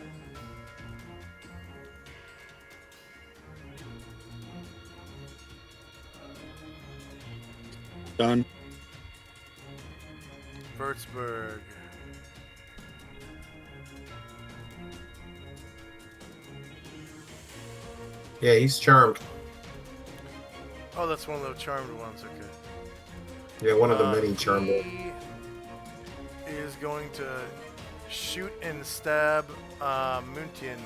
Done. Würzburg. Yeah, he's charmed. Oh, that's one of the charmed ones. Okay. Yeah, one of the many charmed ones. He is going to shoot and stab Muntian.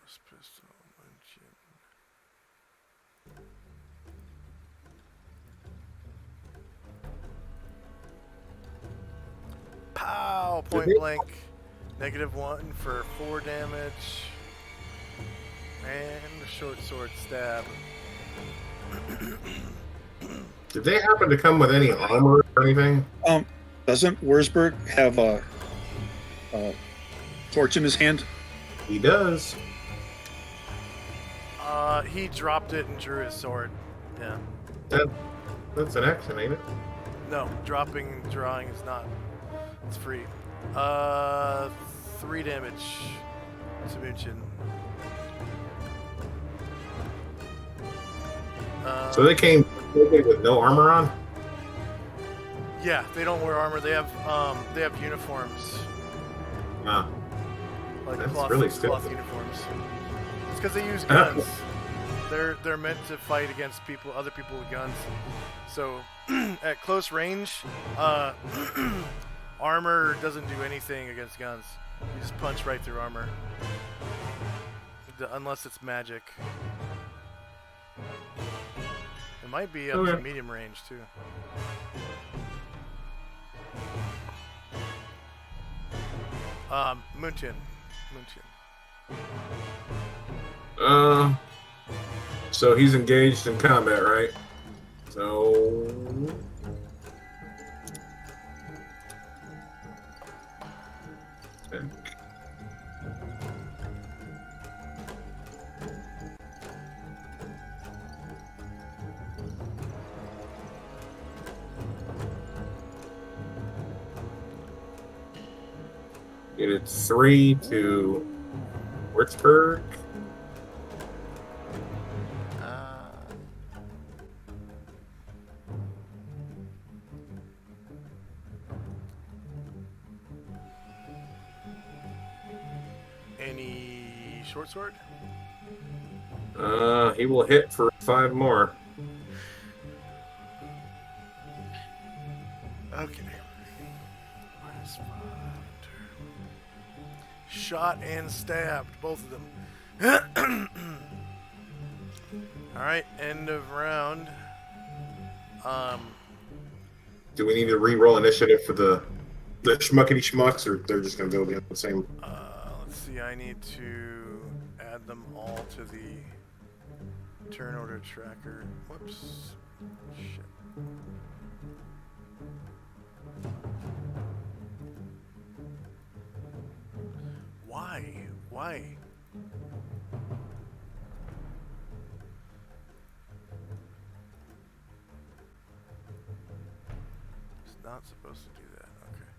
Cross pistol, Munchkin. Pow! Point blank. -1 for 4 damage. And a short sword stab. Did they happen to come with any armor or anything? Doesn't Wurzburg have a torch in his hand? He does. He dropped it and drew his sword. Yeah. That's an action, ain't it? No, dropping and drawing is not. It's free. 3 damage to Munchin. So they came with no armor on? Yeah, they don't wear armor. They have uniforms. Ah. Like That's cloth, really cloth stupid. uniforms. It's because they use guns. They're meant to fight against other people with guns. So at close range, armor doesn't do anything against guns. You just punch right through armor, unless it's magic. It might be up to medium range too. Munchin. So he's engaged in combat, right? So get it 3 to Würzburg. Any short sword? He will hit for 5 more. Okay. Shot and stabbed, both of them. Alright, end of round. Do we need to re-roll initiative for the schmuckety schmucks, or they're just gonna go against the same? Let's see, I need to add them all to the turn order tracker. Whoops. Shit. Why? It's not supposed to do that. Okay.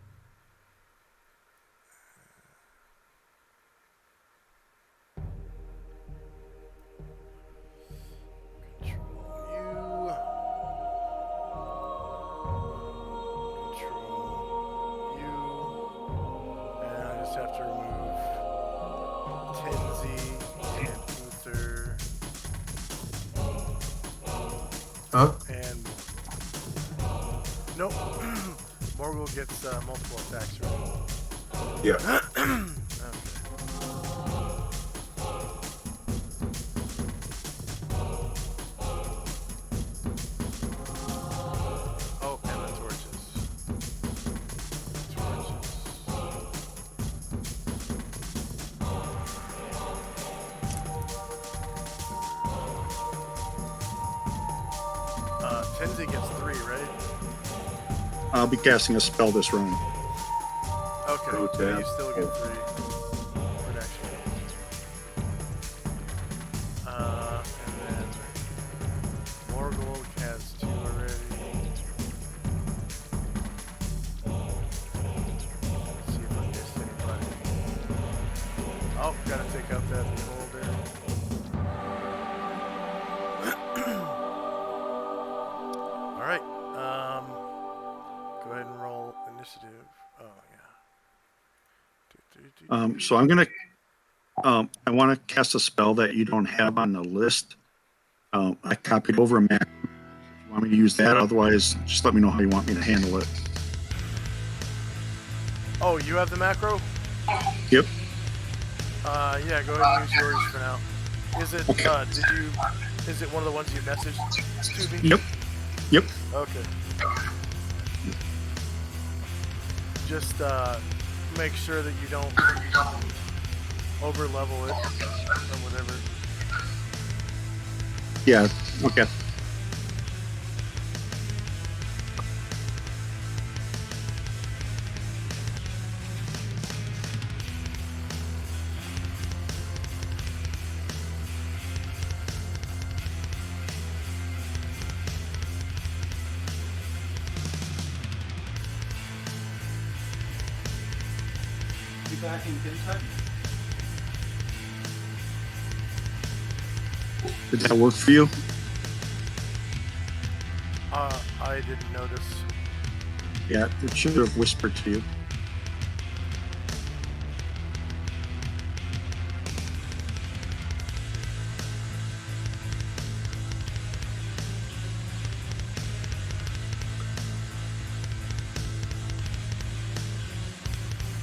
Control you. And I just have to remove Tenzi and Uther. Huh? And nope. Morgul gets multiple attacks, right? Yeah. Okay. Oh, and the torches. Tenzi gets 3, right? I'll be casting a spell this round. Okay, Go so tab. you still get 3 protection. And then Morgul has 2 already. Let's see if I missed anybody. Oh, gotta take out that beholder. Alright, go ahead and roll initiative. Oh, yeah. So I'm gonna. I want to cast a spell that you don't have on the list. I copied over a map. If you want me to use that, otherwise, just let me know how you want me to handle it. Oh, you have the macro? Yep. Yeah, go ahead and use yours for now. Is it, Okay. is it one of the ones you messaged to me? Yep. Yep. Okay. Just, make sure that you don't over level it or whatever. Yeah. Okay. You back in Kentucky? Did that work for you? I didn't notice. Yeah, it should have whispered to you.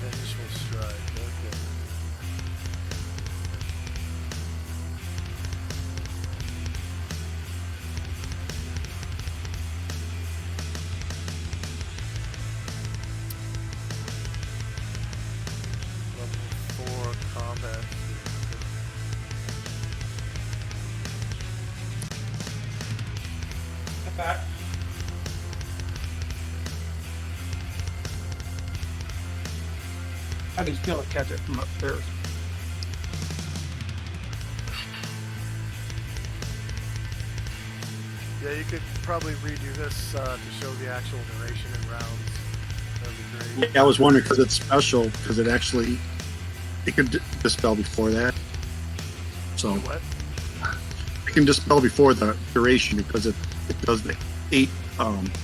Vengeful strike, okay. Level 4 combat. Get back. I can still catch it from upstairs. Yeah, you could probably redo this to show the actual duration in rounds. That'd be great. Yeah, I was wondering because it's special because it could dispel before that. So What? it can dispel before the duration because it does the 8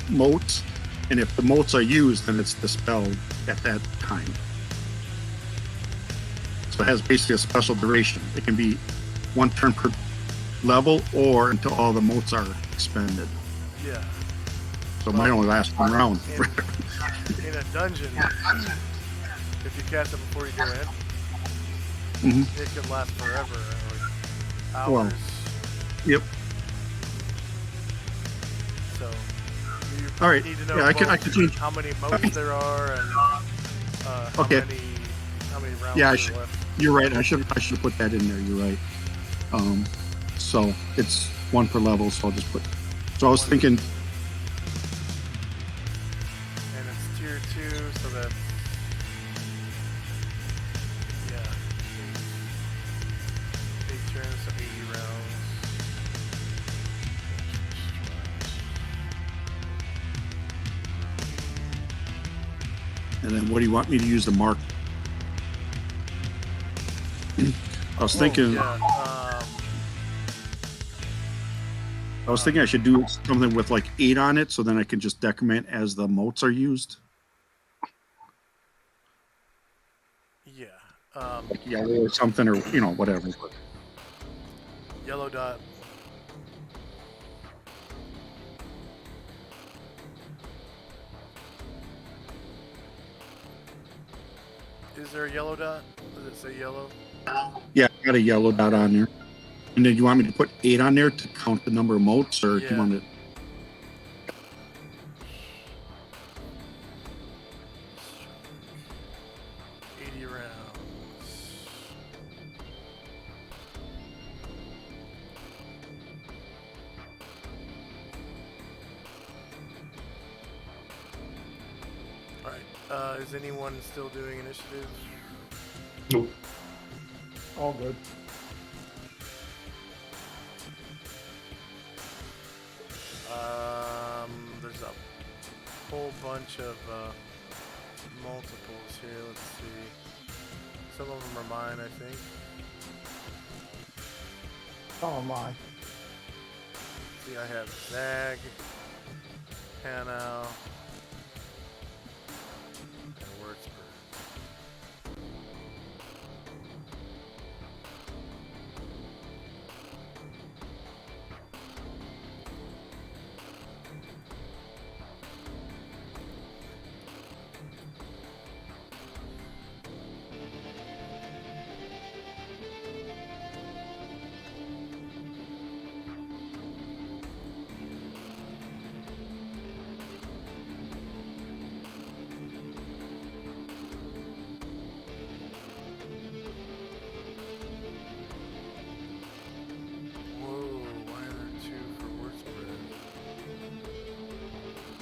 motes, and if the motes are used, then it's dispelled at that time. So it has basically a special duration. It can be 1 turn per level or until all the motes are expended. Yeah. So it might only last 1 round. In a dungeon, if you cast it before you go in, Mhm. it could last forever, like hours. Well, Yep. So you All right. need to know Yeah, I can change. how many modes there are and Okay. how many rounds Yeah, are left. You're right. I should have put that in there. You're right. So it's 1 per level. So I'll just put. So I was thinking. And it's tier 2, so that's yeah. 8 turns, so 80 rounds. And then what do you want me to use to mark? I was thinking. Yeah. I was thinking I should do something with like 8 on it, so then I can just decrement as the motes are used. Yeah. Like yellow or something, or whatever. But Yellow dot. Is there a yellow dot? Does it say yellow? yeah, I got a yellow dot on there. And then you want me to put 8 on there to count the number of motes, or do you Yeah. want to? 80 rounds. Alright, is anyone still doing initiative? Nope. All good. There's a whole bunch of multiples here. Let's see. Some of them are mine, I think. Oh my. See, I have Zag, Hanau, and Würzburg.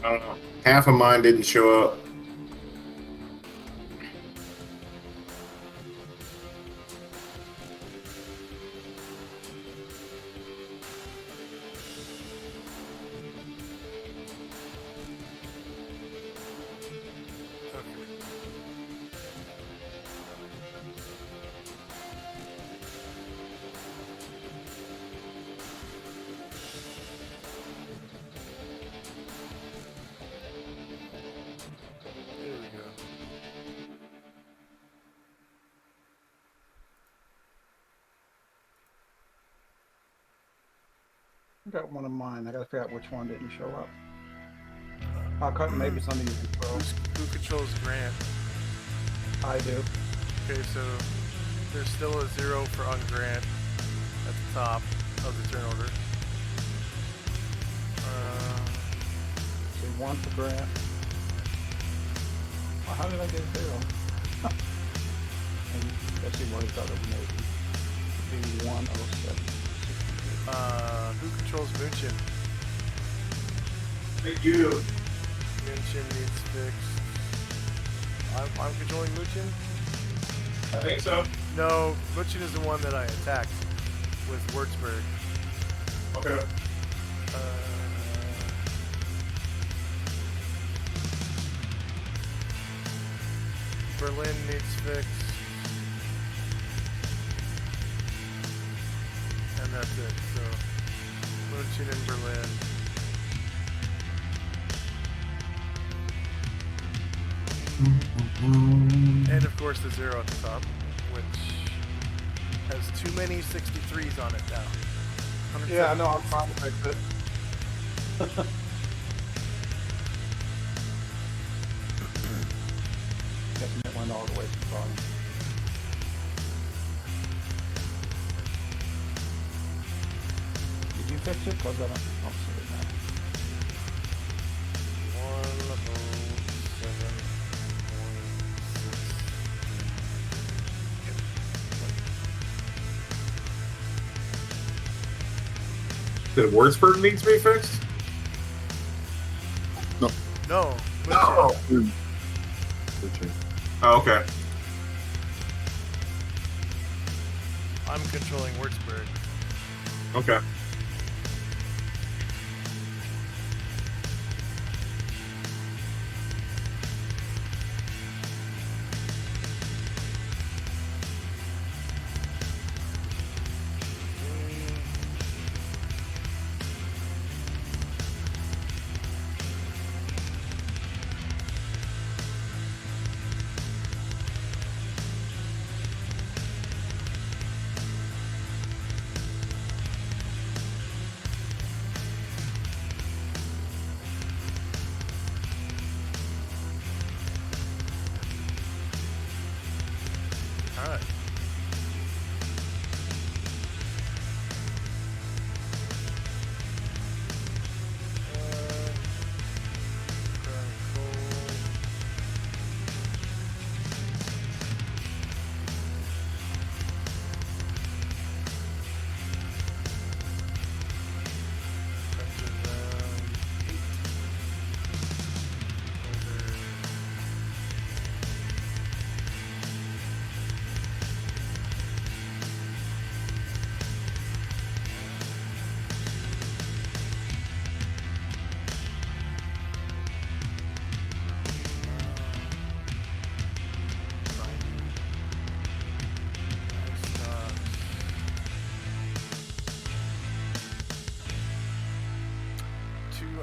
I don't know. Half of mine didn't show up. There we go. I got one of mine. I gotta figure out which one didn't show up. I'll cut maybe something you control. Who controls Grant? I do. Okay, so there's still a 0 for Ungrant at the top of the turn order. See, one for Grant. Well, how did I get 0? And let's see what he thought it would be 107. Who controls Munchin? Thank you. Munchin needs fixed. I'm controlling Munchin? I think so. No, Munchin is the one that I attacked with Würzburg. Okay. Berlin needs fixed. And that's it. So, Munchin and Berlin. And of course the 0 at the top, which has too many 63s on it now. Yeah, I know. I'm trying to fix it. Guessing it went all the way to the bottom. Did you fix it? Because I don't see it now. 107.6. Did Würzburg need to be fixed? No. Oh. Oh, okay. I'm controlling Würzburg. Okay. Alright.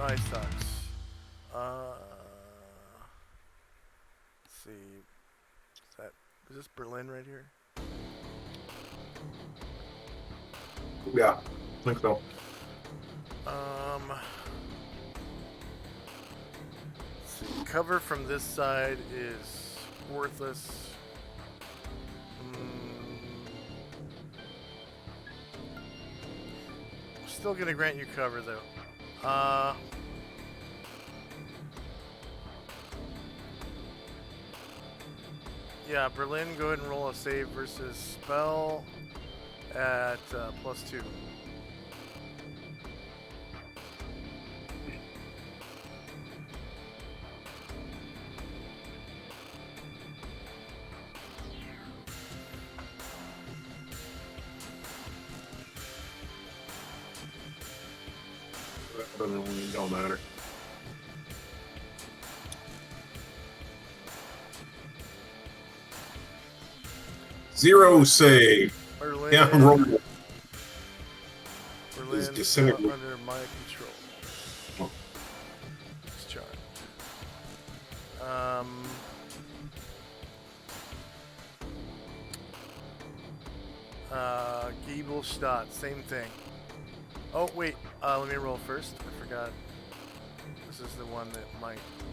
Ice Sox. Let's see. Is this Berlin right here? Yeah, I think so. Let's see. Cover from this side is worthless. Still gonna grant you cover though. Yeah, Berlin, go ahead and roll a save versus spell at +2. But it don't matter. Zero save. Berlin. Yeah, roll. Berlin's disintegrate. still under my control. Oh. It's charged. Giebelstadt, same thing. Oh wait, let me roll first. I forgot. This is the one that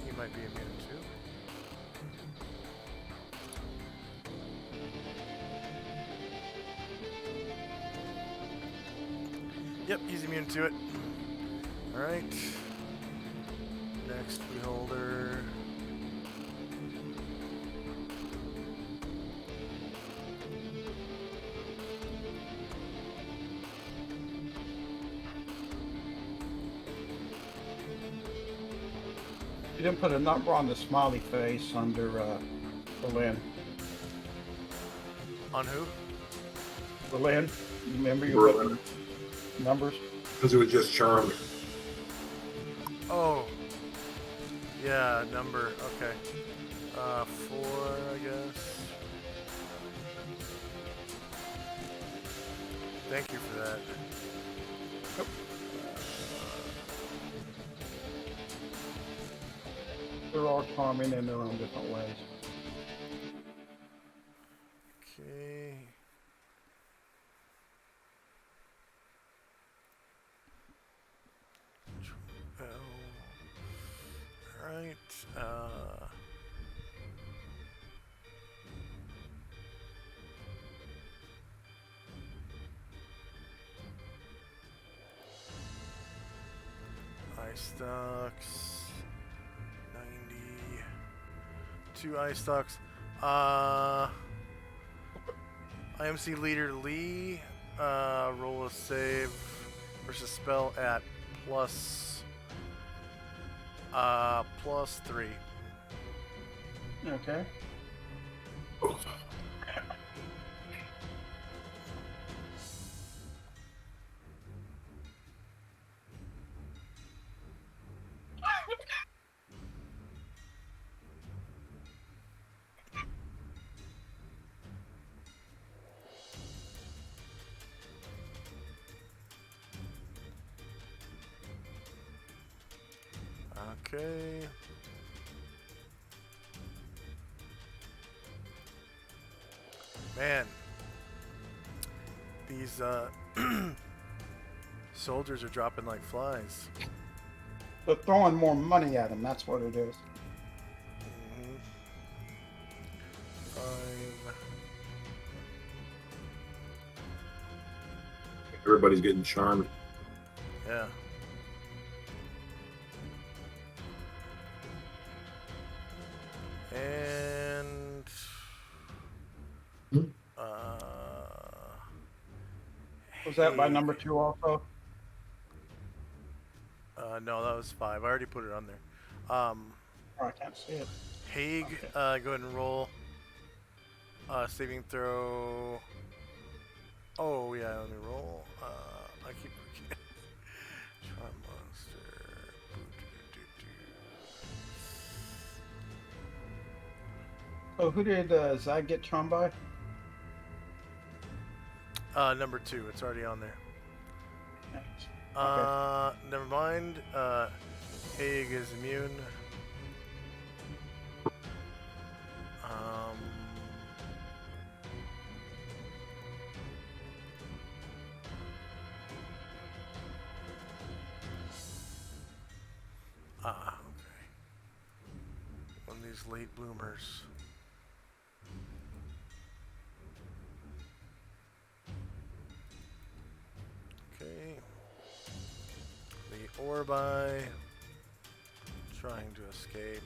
he might be immune to. Yep, he's immune to it. Alright. Next beholder. You didn't put a number on the smiley face under Berlin. On who? Berlin, you remember you Berlin. put numbers? Because it was just charmed. Oh. Yeah, number. Okay. 4, I guess. Thank you for that. They're all charming in their own different ways. Okay. Alright. Ice stocks. 90. 2 ice stocks. IMC leader Lee. Roll a save versus spell at +3. Okay. Okay. Man, these soldiers are dropping like flies. They're throwing more money at them, that's what it is. 5. Everybody's getting charmed. Yeah. And Was that by number 2 also? No, that was 5. I already put it on there. Oh, I can't see it. Haig, Okay. go ahead and roll. Saving throw. Oh yeah, let me roll. I keep forgetting. Charm monster. So who did Zag get charmed by? Number 2. It's already on there. Okay. Never mind. Haig is immune. Okay. One of these late bloomers. Okay. The Orbi trying to escape.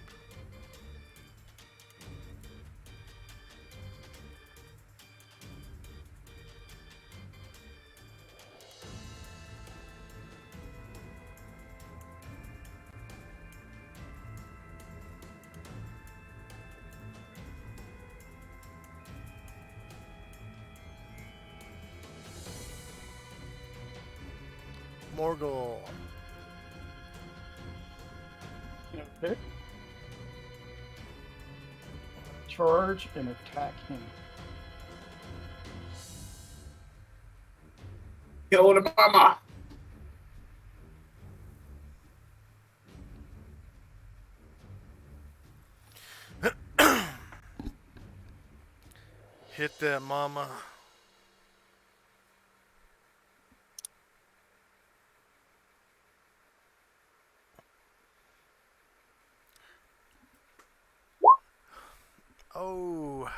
Morgul. Okay. Charge and attack him. Kill the mama. Hit that mama. Oh.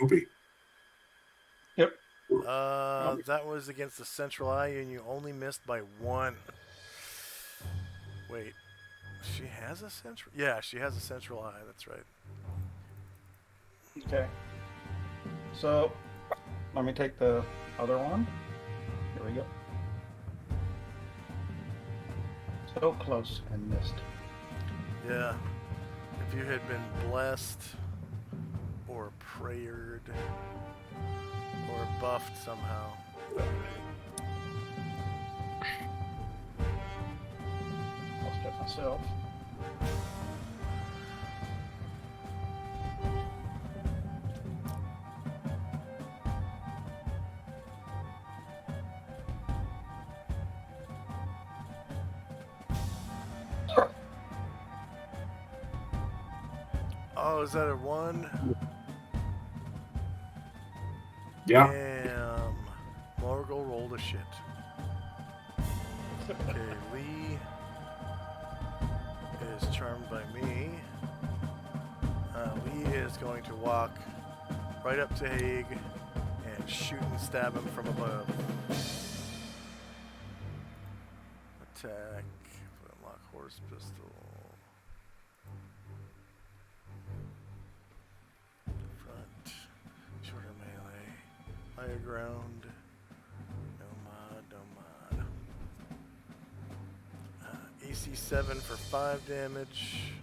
Spoopy. Yep. That was against the central eye, and you only missed by 1. Wait, she has a central? Yeah, she has a central eye. That's right. Okay. So, let me take the other one. Here we go. So close and missed. Yeah. If you had been blessed, or prayered, or buffed somehow. I'll step myself. Oh, is that a 1? Yeah. Damn. Morgul rolled a shit. Okay, Lee is charmed by me. Lee is going to walk right up to Haig and shoot and stab him from above. Attack. Unlock horse pistol. Front. Shorter melee. Higher ground. No mod. AC 7 for 5 damage.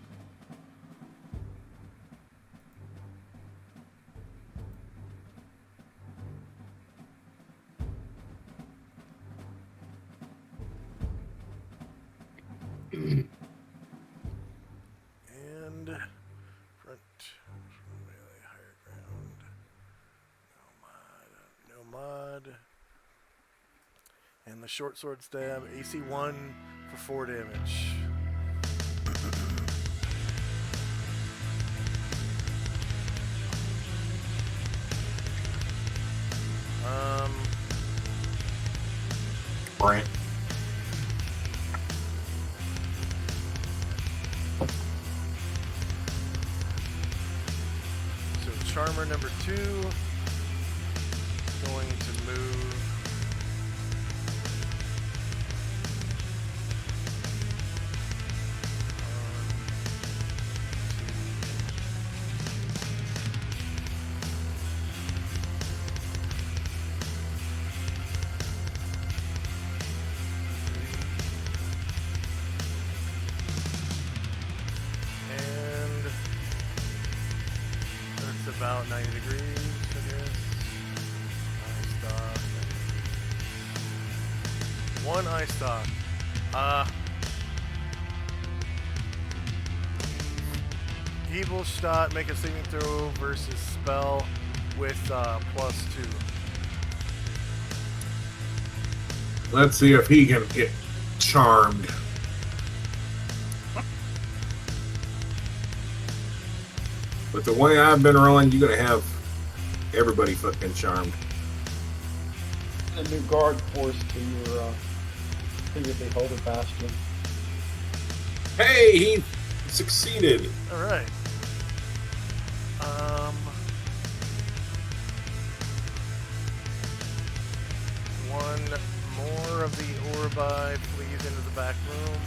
And front melee, higher ground. No mod. And the short sword stab, AC 1 for 4 damage. Brant. So Charmer number 2 going to move. And that's about 90 degrees, I guess. Eye stock. 1 eye stock. Evil shot, make a saving throw versus spell with +2. Let's see if he can get charmed. But the way I've been rolling, you're gonna have everybody fucking charmed. A new guard force to your beholder bastion. Hey, he succeeded. All right. One more of the Orbi flees into the back room.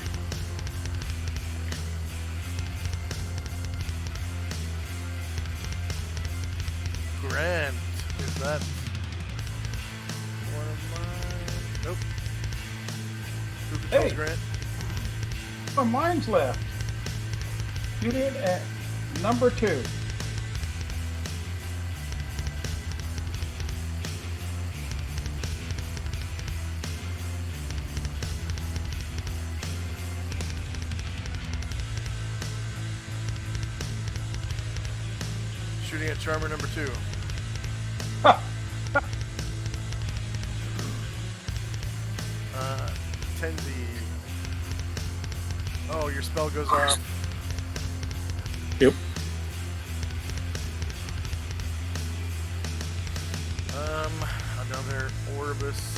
Grant, is that one of mine? Nope. Who controls Hey. Grant? Oh, mine's left. You did at number 2. shooting at Charmer number 2. Tenzi. Oh, your spell goes off. Yep. Another Orbis.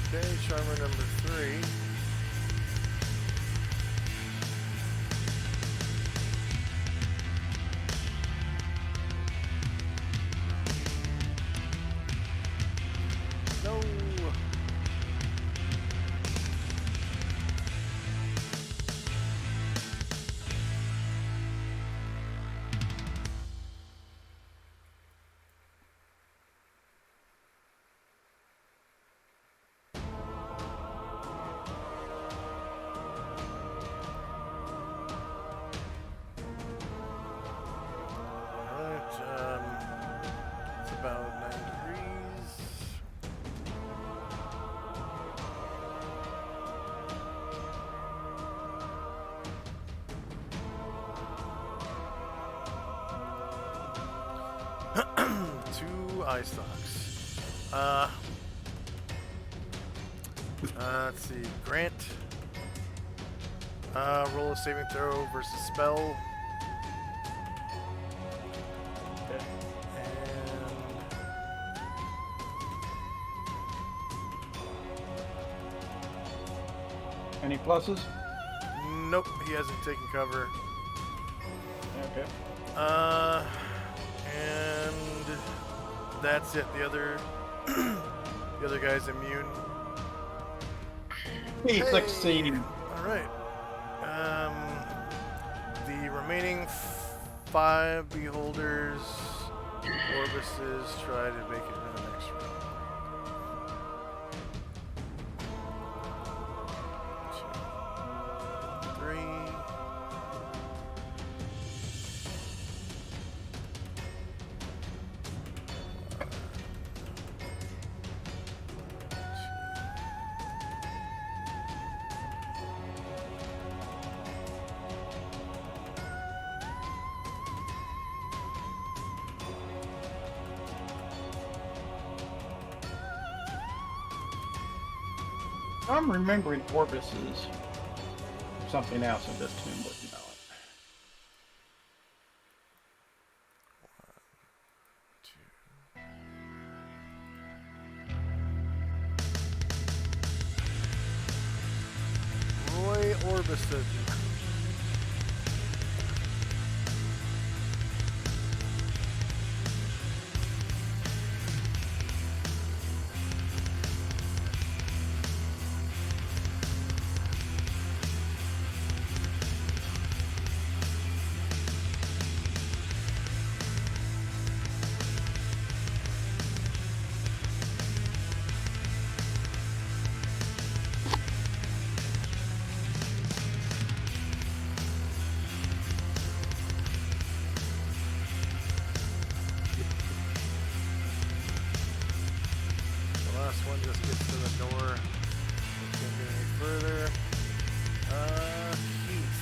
Okay, Charmer number 3. No. It's about 9 degrees. Two eye stalks. Let's see. Grant. Roll a saving throw versus spell. Okay. Any pluses? Nope, he hasn't taken cover. Okay. And that's it. The other guy's immune. He Hey! succeeded. All right. The remaining 5 beholders, Orbises, try to make it to the next round. 2, 3. I'm remembering Orbis is something else in this tune, but you know it. 1, 2. Roy Orbison. The last one just gets to the door. Can't get any further. Heath.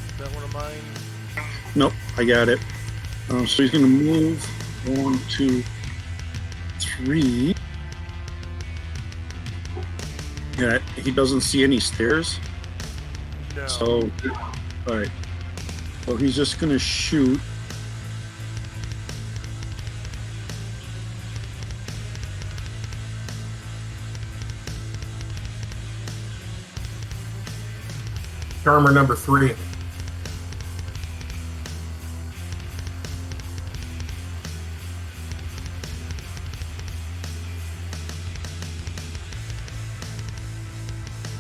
Is that one of mine? Nope, I got it. So he's going to move 1, 2, 3. Yeah, he doesn't see any stairs. No. So, all right. Well, he's just going to shoot. Charmer number 3.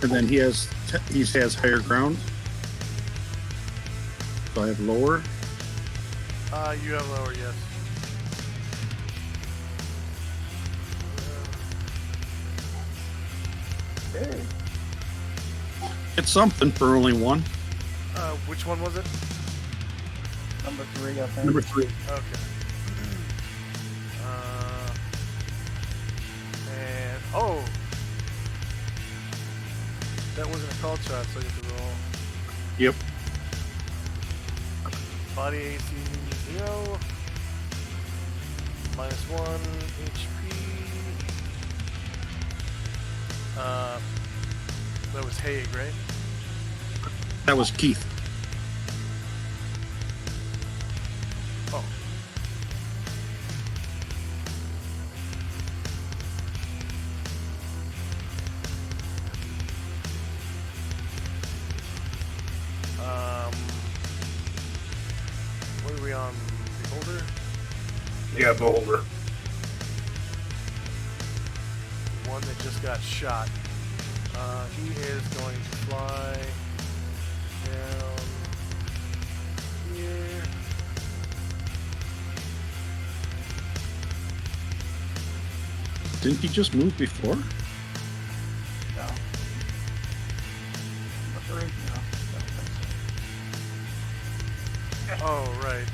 And then he has higher ground. So I have lower. You have lower, yes. Okay. It's something for only one. Which one was it? Number 3, I think. Number 3. Okay. And oh, that wasn't a called shot, so you have to roll. Yep. Body AC 0. -1 HP. That was Haig, right? That was Keith. Oh. What are we on? Beholder? Yeah, Beholder. One that just got shot. He is going to fly down here. Didn't he just move before? No. Number 3? No. I don't think so. Oh, right.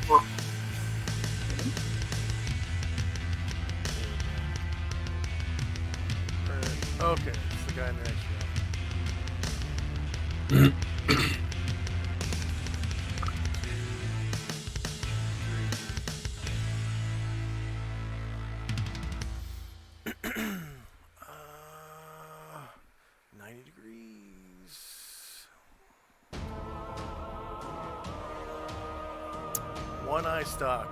Okay, it's the guy in the next row. 2, 3. 90 degrees. One eye stock.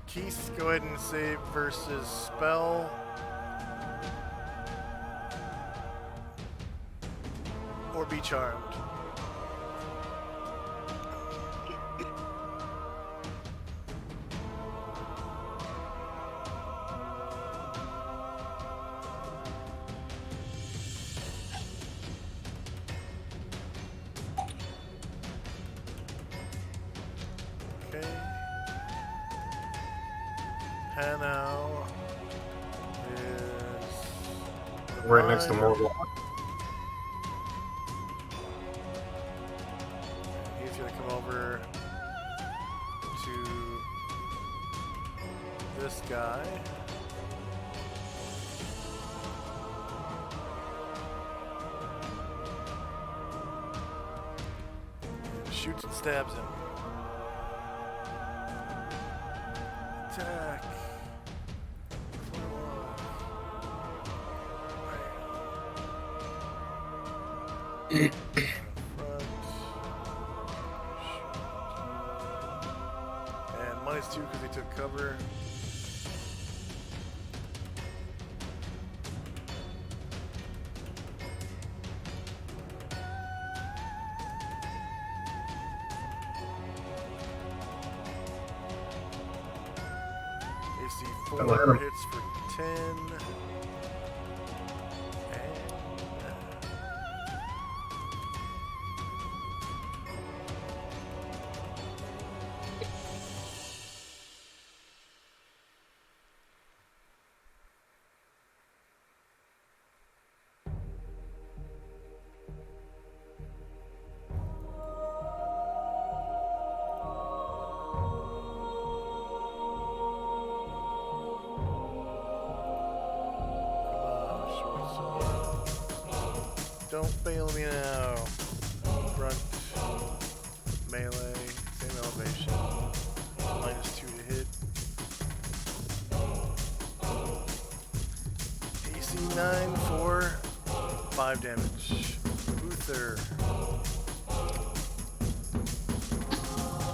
Keith, go ahead and save versus spell. Or be charmed. Okay. Hanau is Right next to mine. Morgul. He's gonna come over to this guy. And shoots and stabs him. Attack. And -2 because he took cover. AC 4 That'll hit him. hits for 10. And don't fail me now. Front, melee, same elevation. -2 to hit. AC 9 for 5 damage. Uther.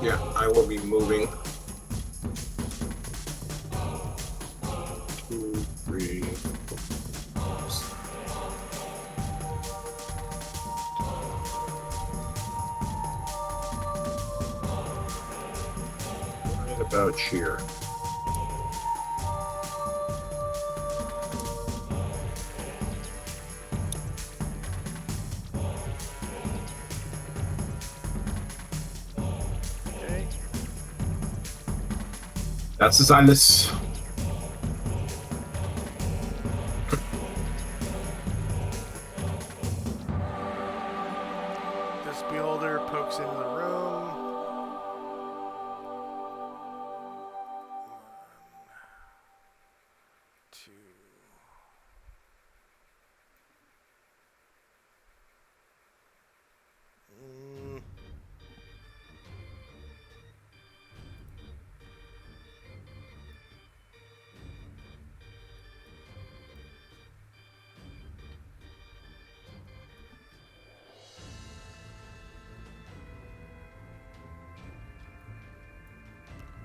Yeah, I will be moving. 2, 3, 4, 6. Right about here. Okay. Das ist alles. pokes into the room. 1, 2.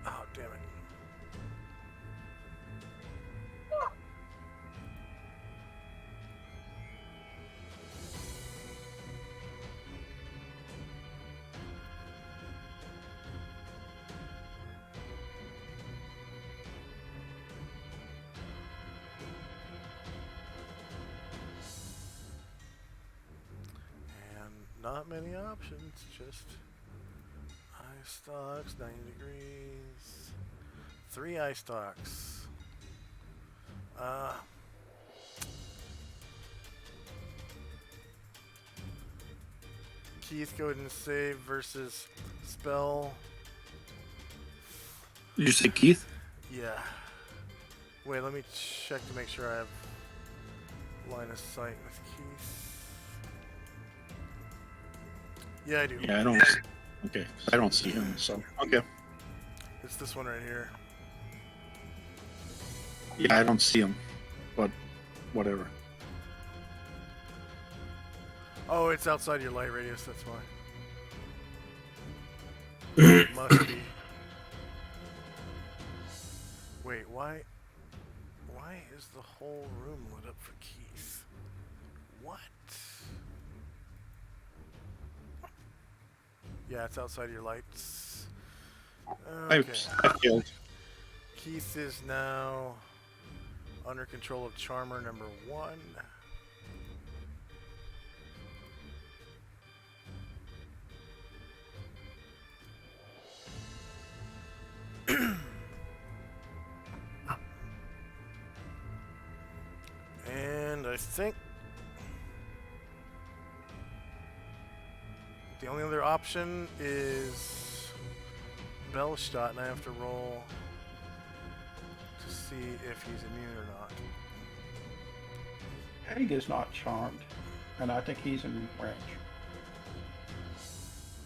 Oh, damn it. And not many options, just ice stocks, 90 degrees. 3 ice stocks. Keith, go ahead and save versus spell. Did you say Keith? Yeah. Wait, let me check to make sure I have line of sight with Keith. Yeah, I do. Yeah, I don't. Okay, I don't see him. So okay. It's this one right here. Yeah, I don't see him, but whatever. Oh, it's outside your light radius, that's why. Must be. Wait, why is the whole room lit up for Keith? What? Yeah, it's outside your lights. Okay. I failed. Keith is now under control of Charmer number 1. And I think the only other option is Bellstadt, and I have to roll to see if he's immune or not. Haig is not charmed, and I think he's in range.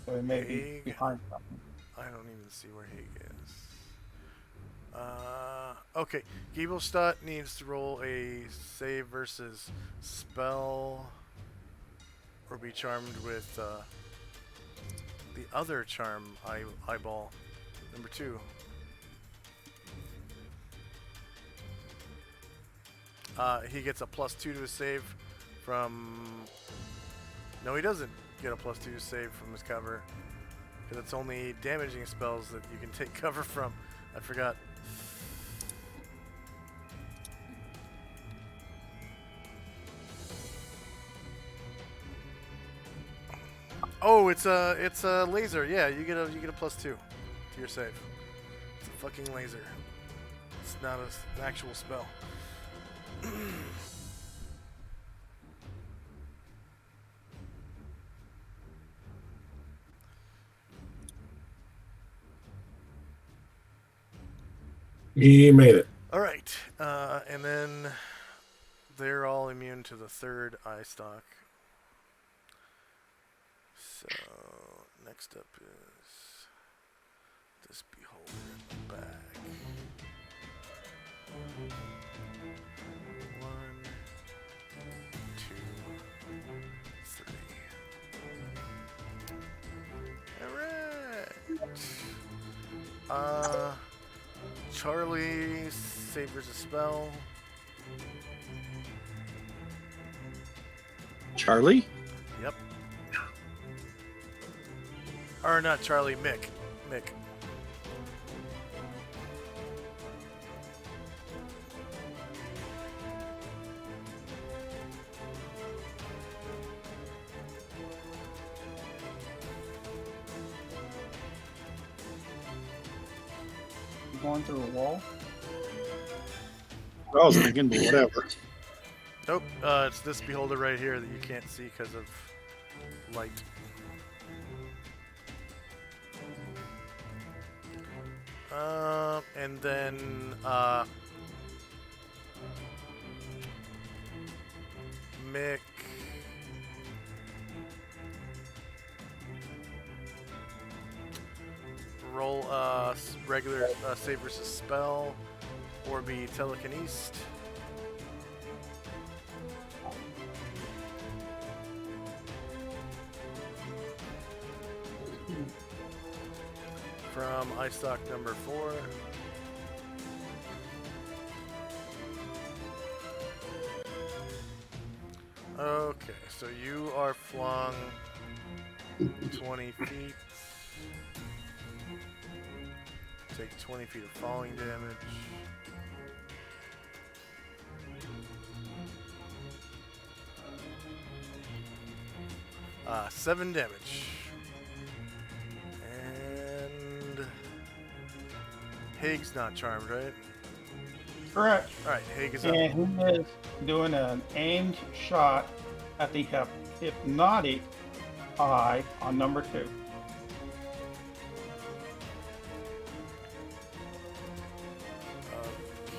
So he may be Haig? behind something. I don't even see where Haig is. Okay, Giebelstadt needs to roll a save versus spell, or be charmed with the other charm eyeball, number 2. He gets a +2 to his save from. No, he doesn't get a +2 to save from his cover, because it's only damaging spells that you can take cover from. I forgot. Oh, it's a laser. Yeah, you get a +2 to your save. It's a fucking laser. It's not an actual spell. He made it. All right, and then they're all immune to the 3rd eye stock. So next up is this beholder in the back. 1, 2, 3. All right. Charlie savors a spell. Charlie? Yep. Or not Charlie, Mick. Mick. You going through a wall? I was thinking, but whatever. Nope. It's this beholder right here that you can't see because of light. And then Mick. Roll regular save versus spell, or be telekinesed. From ice stock number 4. Okay, so you are flung 20 feet. Take 20 feet of falling damage. Uh, 7 damage. And Haig's not charmed, right? Correct. Alright, Haig is up. And he is doing an aimed shot at the hypnotic eye on number 2.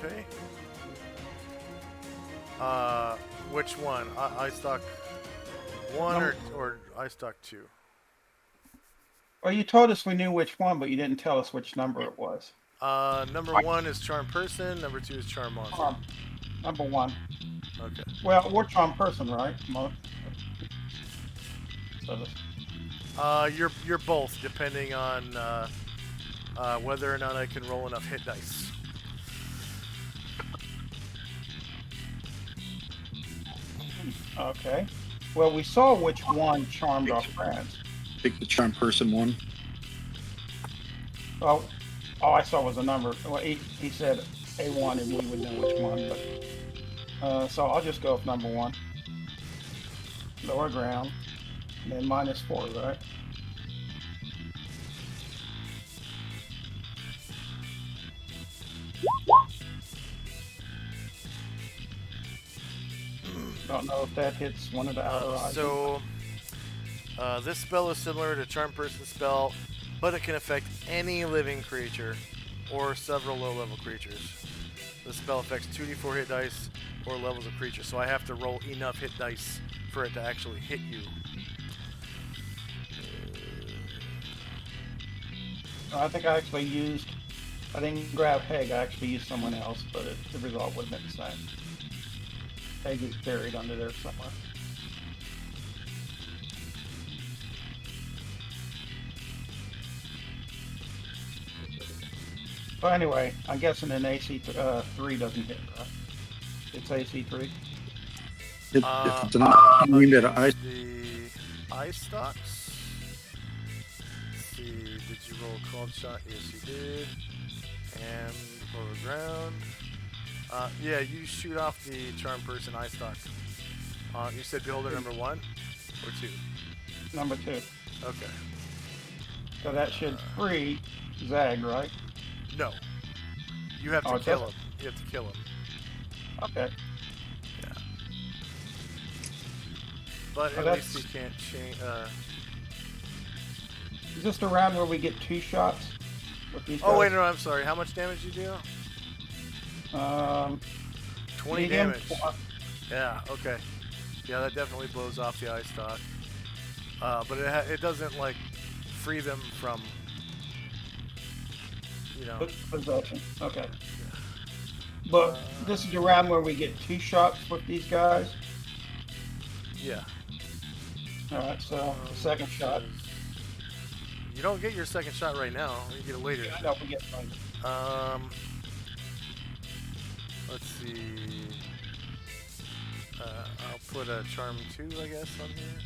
Okay. Which one? Ice stock 1 or Ice stock 2? Well, you told us we knew which one, but you didn't tell us which number it was. Number 1 is charm person. Number 2 is charm monster. Number 1. Okay. Well, we're charm person, right? You're both, depending on whether or not I can roll enough hit dice. Okay. Well, we saw which one charmed our friends. Pick the charm person one. Well, all I saw was a number. Well, he said A1, and we would know which one. But so I'll just go with number 1. Lower ground, and then -4, right? Don't know if that hits one of the outer eyes. So, this spell is similar to charm person spell, but it can affect any living creature or several low-level creatures. The spell affects 2d4 hit dice or levels of creatures, so I have to roll enough hit dice for it to actually hit you. I think I actually used. I didn't grab Haig. I actually used someone else, but the result would have been the same. Haig is buried under there somewhere. Well, anyway, I'm guessing an AC 3 doesn't hit, right? It's AC 3. If it's not aimed at an ice, The ice stocks. Let's see, did you roll a cold shot? Yes, you did. And lower ground. Yeah, you shoot off the charm person ice stock. You said beholder number 1 or 2? Number 2. Okay. So that should free Zag, right? No. You have to Oh, it kill doesn't? him. You have to kill him. Okay. Yeah. But Oh, at that's- least he can't change. Is this the round where we get 2 shots with these Oh guys? wait, no, I'm sorry. How much damage did you do? 20 medium, damage. Yeah. Okay. Yeah, that definitely blows off the ice stock. But it doesn't like free them from, you know. Possession. Okay. But this is the round where we get 2 shots with these guys. Yeah. All right. So the second shot. You don't get your second shot right now. You get it later. No, we get one. Let's see. I'll put a charm 2, I guess, on here.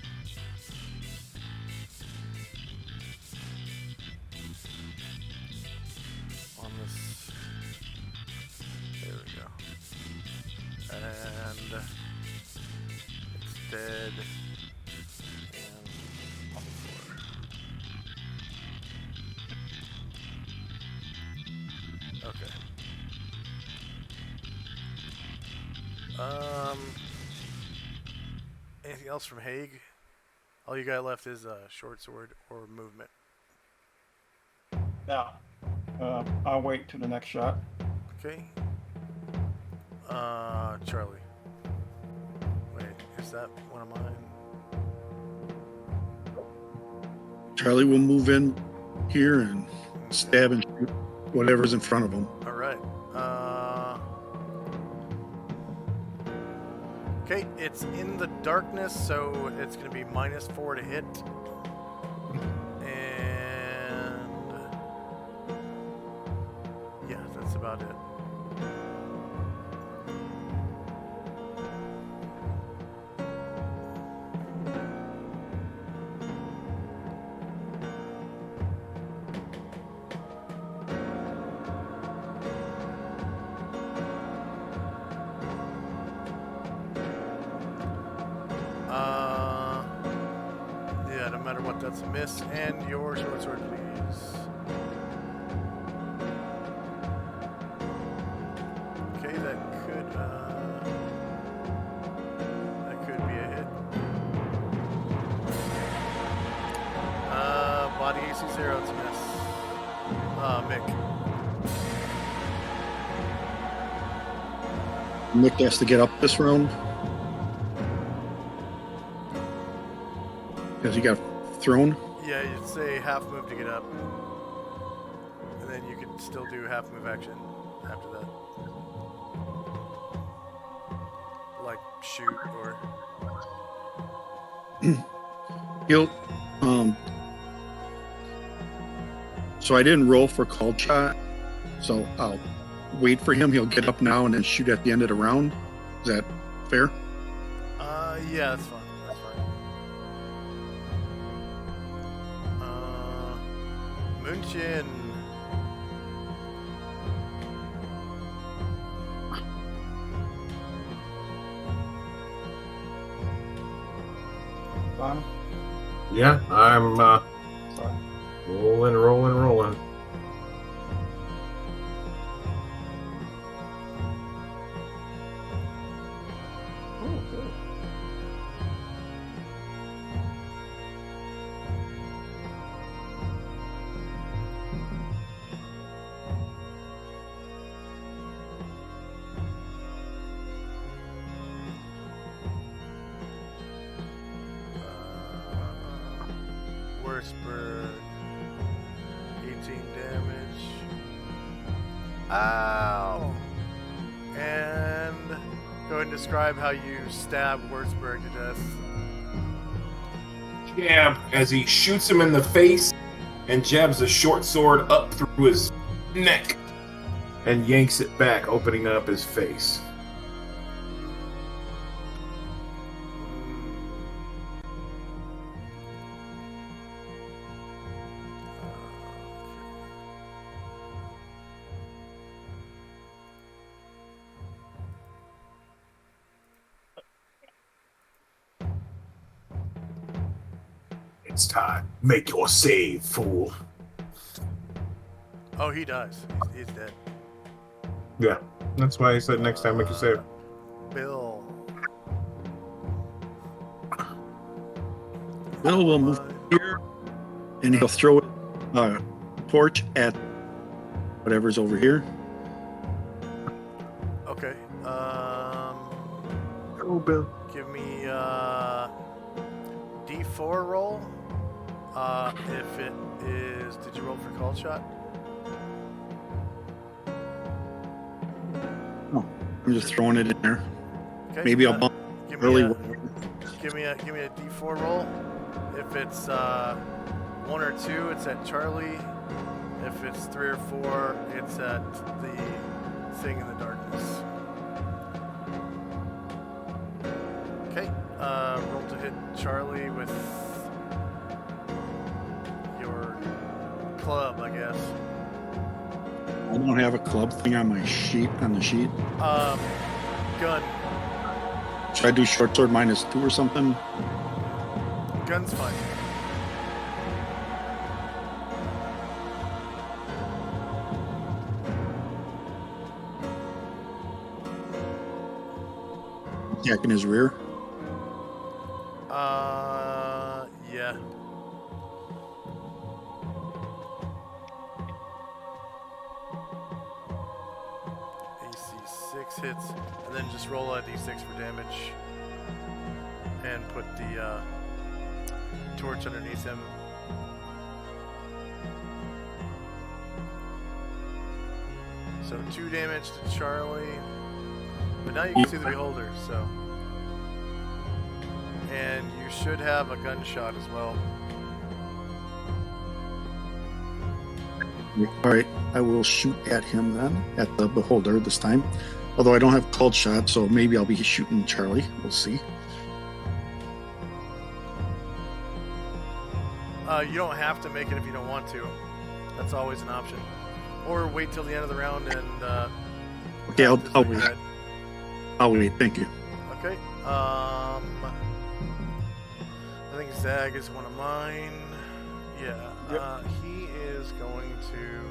On this. There we go. And it's dead. And on the floor. Okay. Anything else from Haig? All you got left is short sword or movement. Now, I'll wait till the next shot. Okay. Charlie. Wait, is that one of mine? Charlie will move in here and stab and shoot whatever's in front of him. All right. Okay, it's in the darkness, so it's going to be -4 to hit. And yeah, that's about it. Yeah, no matter what, that's a miss. And your short sword, please. Okay, that could be a hit. Body AC 0, it's a miss. Mick. Nick has to get up this round because he got thrown. Yeah, you'd say half move to get up. And then you could still do half move action after that. Like shoot or... He'll so I didn't roll for called shot, so I'll wait for him. He'll get up now and then shoot at the end of the round. Is that fair? Yeah, that's fine. That's fine. Munchin. Final? Yeah, I'm Sorry. rolling. Oh, good. Wurzburg. 18 damage. Ow! And go ahead and describe how you stab Wurzburg to death. Jab as he shoots him in the face and jabs a short sword up through his neck and yanks it back, opening up his face. It's time. Make your save, fool. Oh, he dies. He's dead. Yeah, that's why I said next time make your save. Bill. Bill will move here and he'll throw a torch at whatever's over here. Okay. Oh, Bill. Give me D4 roll. If it is, did you roll for call shot? Oh, I'm just throwing it in there. Okay. Maybe I'll bump give me early. give me a D4 roll. If it's 1 or 2, it's at Charlie. If it's 3 or 4, it's at the thing in the darkness. Okay. Roll to hit Charlie with your club, I guess. I don't have a club thing on my sheet, on the sheet. Gun. Should I do short sword -2 or something? Gun's fine. Attacking his rear. Yeah. hits, and then just roll a d6 for damage, and put the torch underneath him. So 2 damage to Charlie, but now you can see the beholder. So, and you should have a gunshot as well. All right, I will shoot at him then, at the beholder this time. Although I don't have cold shot, so maybe I'll be shooting Charlie. We'll see. You don't have to make it if you don't want to. That's always an option. Or wait till the end of the round and. Okay, I'll wait. ahead. I'll wait. Thank you. Okay. I think Zag is one of mine. Yeah. Yep. He is going to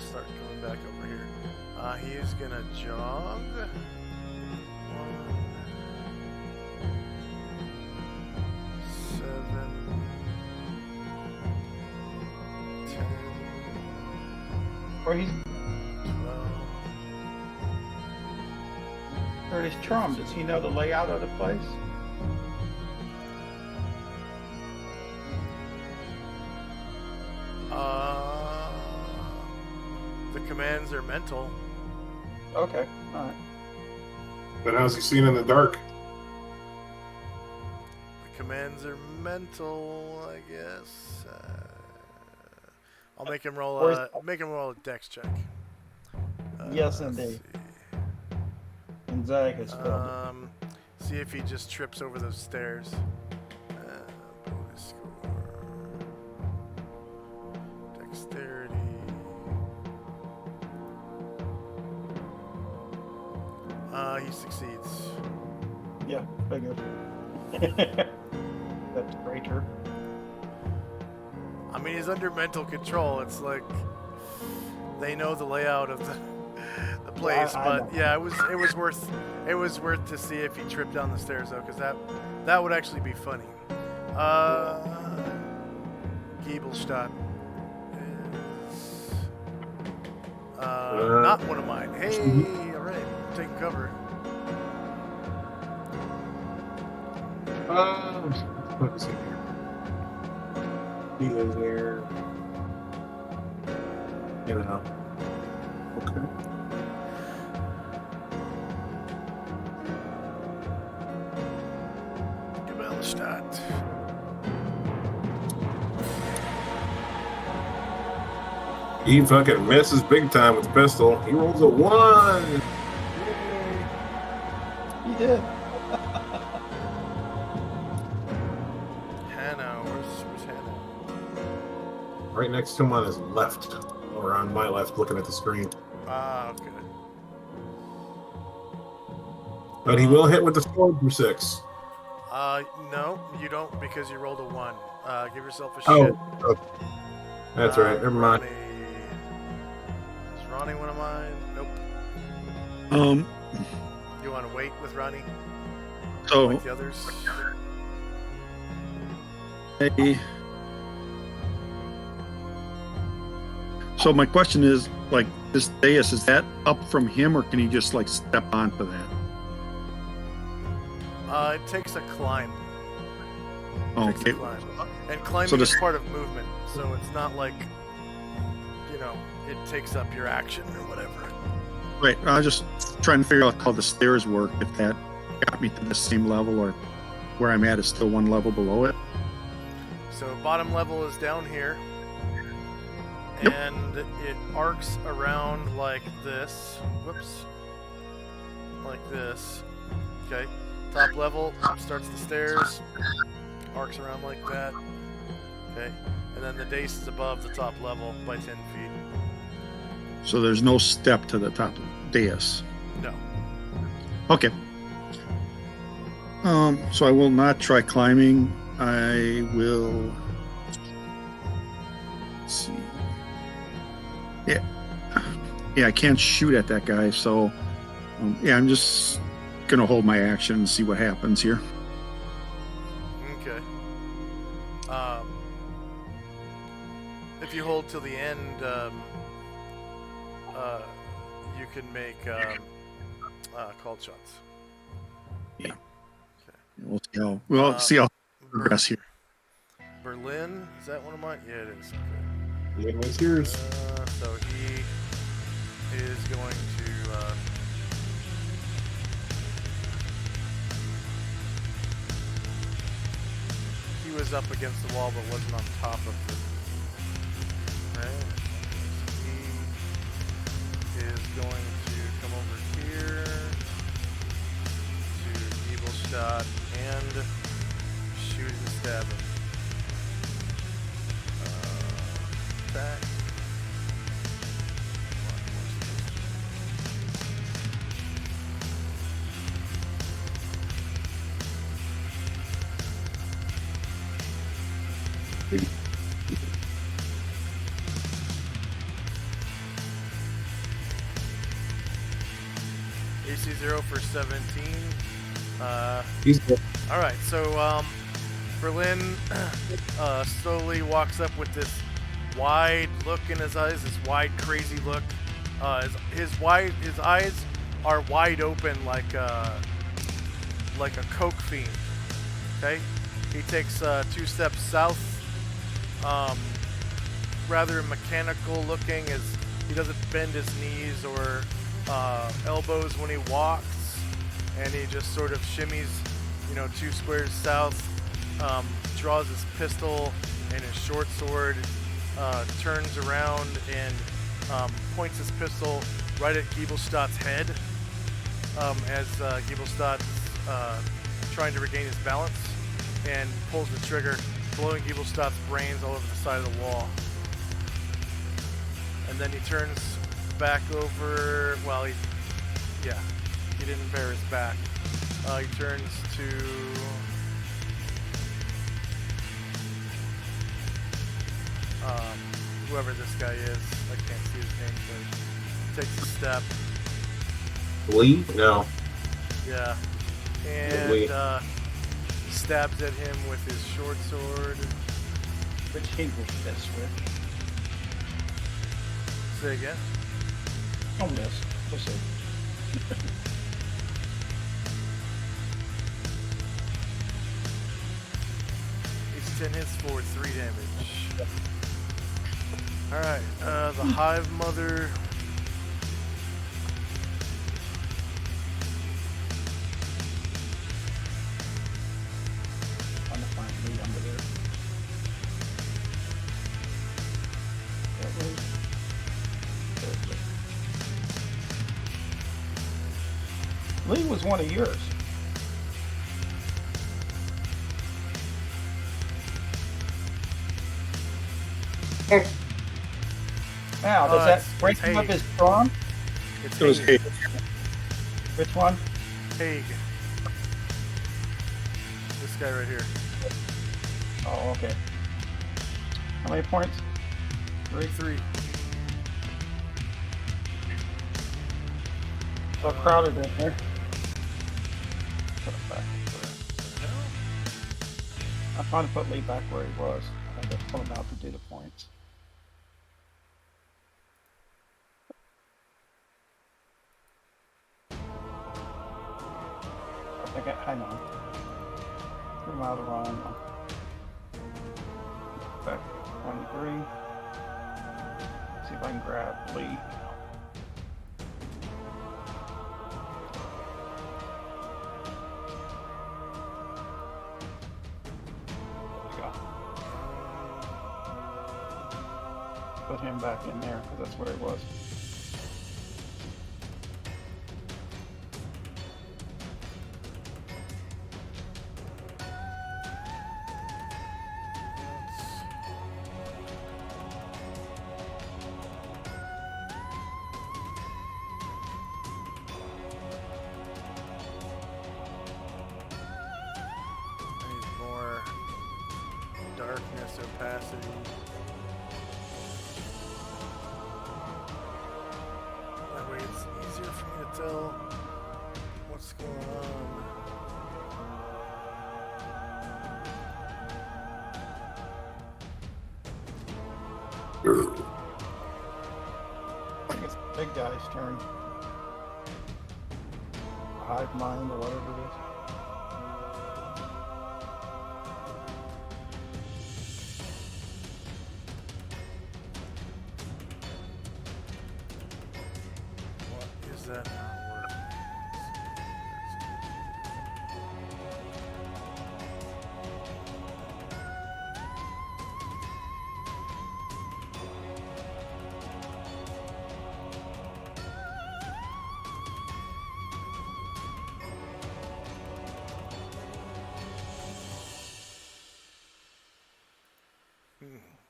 start coming back over here. He is gonna jog. 1, 7, 10, Or he's 12. Curtis Trump. Does he know the layout of the place? The commands are mental. Okay, all right. But how's he seen in the dark? The commands are mental, I guess. I'll make him roll a dex check. Yes, let's indeed. see. And Zach has failed. See if he just trips over those stairs. Bonus score. Dexterity. He succeeds. Yeah, figured. That's greater. I mean, he's under mental control. It's like they know the layout of the place, I but know. yeah, it was worth to see if he tripped down the stairs though, because that would actually be funny. Giebelstadt is not one of mine. Hey, all right, taking cover. What is he here? He is here. You know. Okay. Giebelstadt. He fucking misses big time with the pistol. He rolls a 1. He did. Hannah, where's Hannah? Right next to him on his left, or on my left, looking at the screen. Okay. But he will hit with the sword for 6. No, you don't, because you rolled a 1. Give yourself a Oh, shit. okay. That's right. Never mind. Ronnie. Is Ronnie one of mine? Nope. You want to wait with Ronnie? So Like the others? So my question is, like, this dais, is that up from him, or can he just like step onto that? It takes a climb. It takes Okay. a climb. And climbing So is this- part of movement, so it's not like, it takes up your action or whatever. Right. I was just trying to figure out how the stairs work, if that got me to the same level, or where I'm at is still one level below it. So bottom level is down here. Yep. And it arcs around like this. Whoops. Like this. Okay. Top level starts the stairs. Arcs around like that. Okay. And then the dais is above the top level by 10 feet. So there's no step to the top dais. No. Okay. So I will not try climbing. I will. Let's see. Yeah, I can't shoot at that guy, so I'm just gonna hold my action and see what happens here. Okay. If you hold till the end, you can make called shots. We'll see how progress here. Berlin, is that one of mine? Yeah, it is. The enemy's yours. So he is going to. He was up against the wall, but wasn't on top of the. Right. He is going to come over here to evil shot and shoot and stab him. Attack. AC 0 for 17. He's good. All right, so Berlin slowly walks up with this wide look in his eyes, this wide, crazy look. His eyes are wide open like a coke fiend. Okay, he takes 2 steps south, rather mechanical looking, as he doesn't bend his knees or elbows when he walks, and he just sort of shimmies, 2 squares south, draws his pistol and his short sword, turns around and points his pistol right at Giebelstadt's head, as Giebelstadt's trying to regain his balance, and pulls the trigger, blowing Giebelstadt's brains all over the side of the wall. And then he turns back over. Well, he didn't bear his back. He turns to whoever this guy is. I can't see his name, but takes a step. Lee? No. Yeah. And stabs at him with his short sword. Which he will miss with. Say again? Don't miss. We'll see. He's 10 hits for 3 damage. Alright, the Hive Mother. Trying to find me under there. That way. Lee was one of yours. Now, does that break him of his charm? It's It was Haig. Which one? Haig. This guy right here. Oh, okay. How many points? 3. So crowded in here. Put him back. I'm trying to put Lee back where he was. I had to pull him out to do the points. Hang on. Put him out of the wrong one. Back to 23. See if I can grab Lee. Put him back in there because that's where he was. I need more darkness, opacity. That way it's easier for me to tell what's going on. I think it's the big guy's turn. hive mind or whatever it is. What is that not working?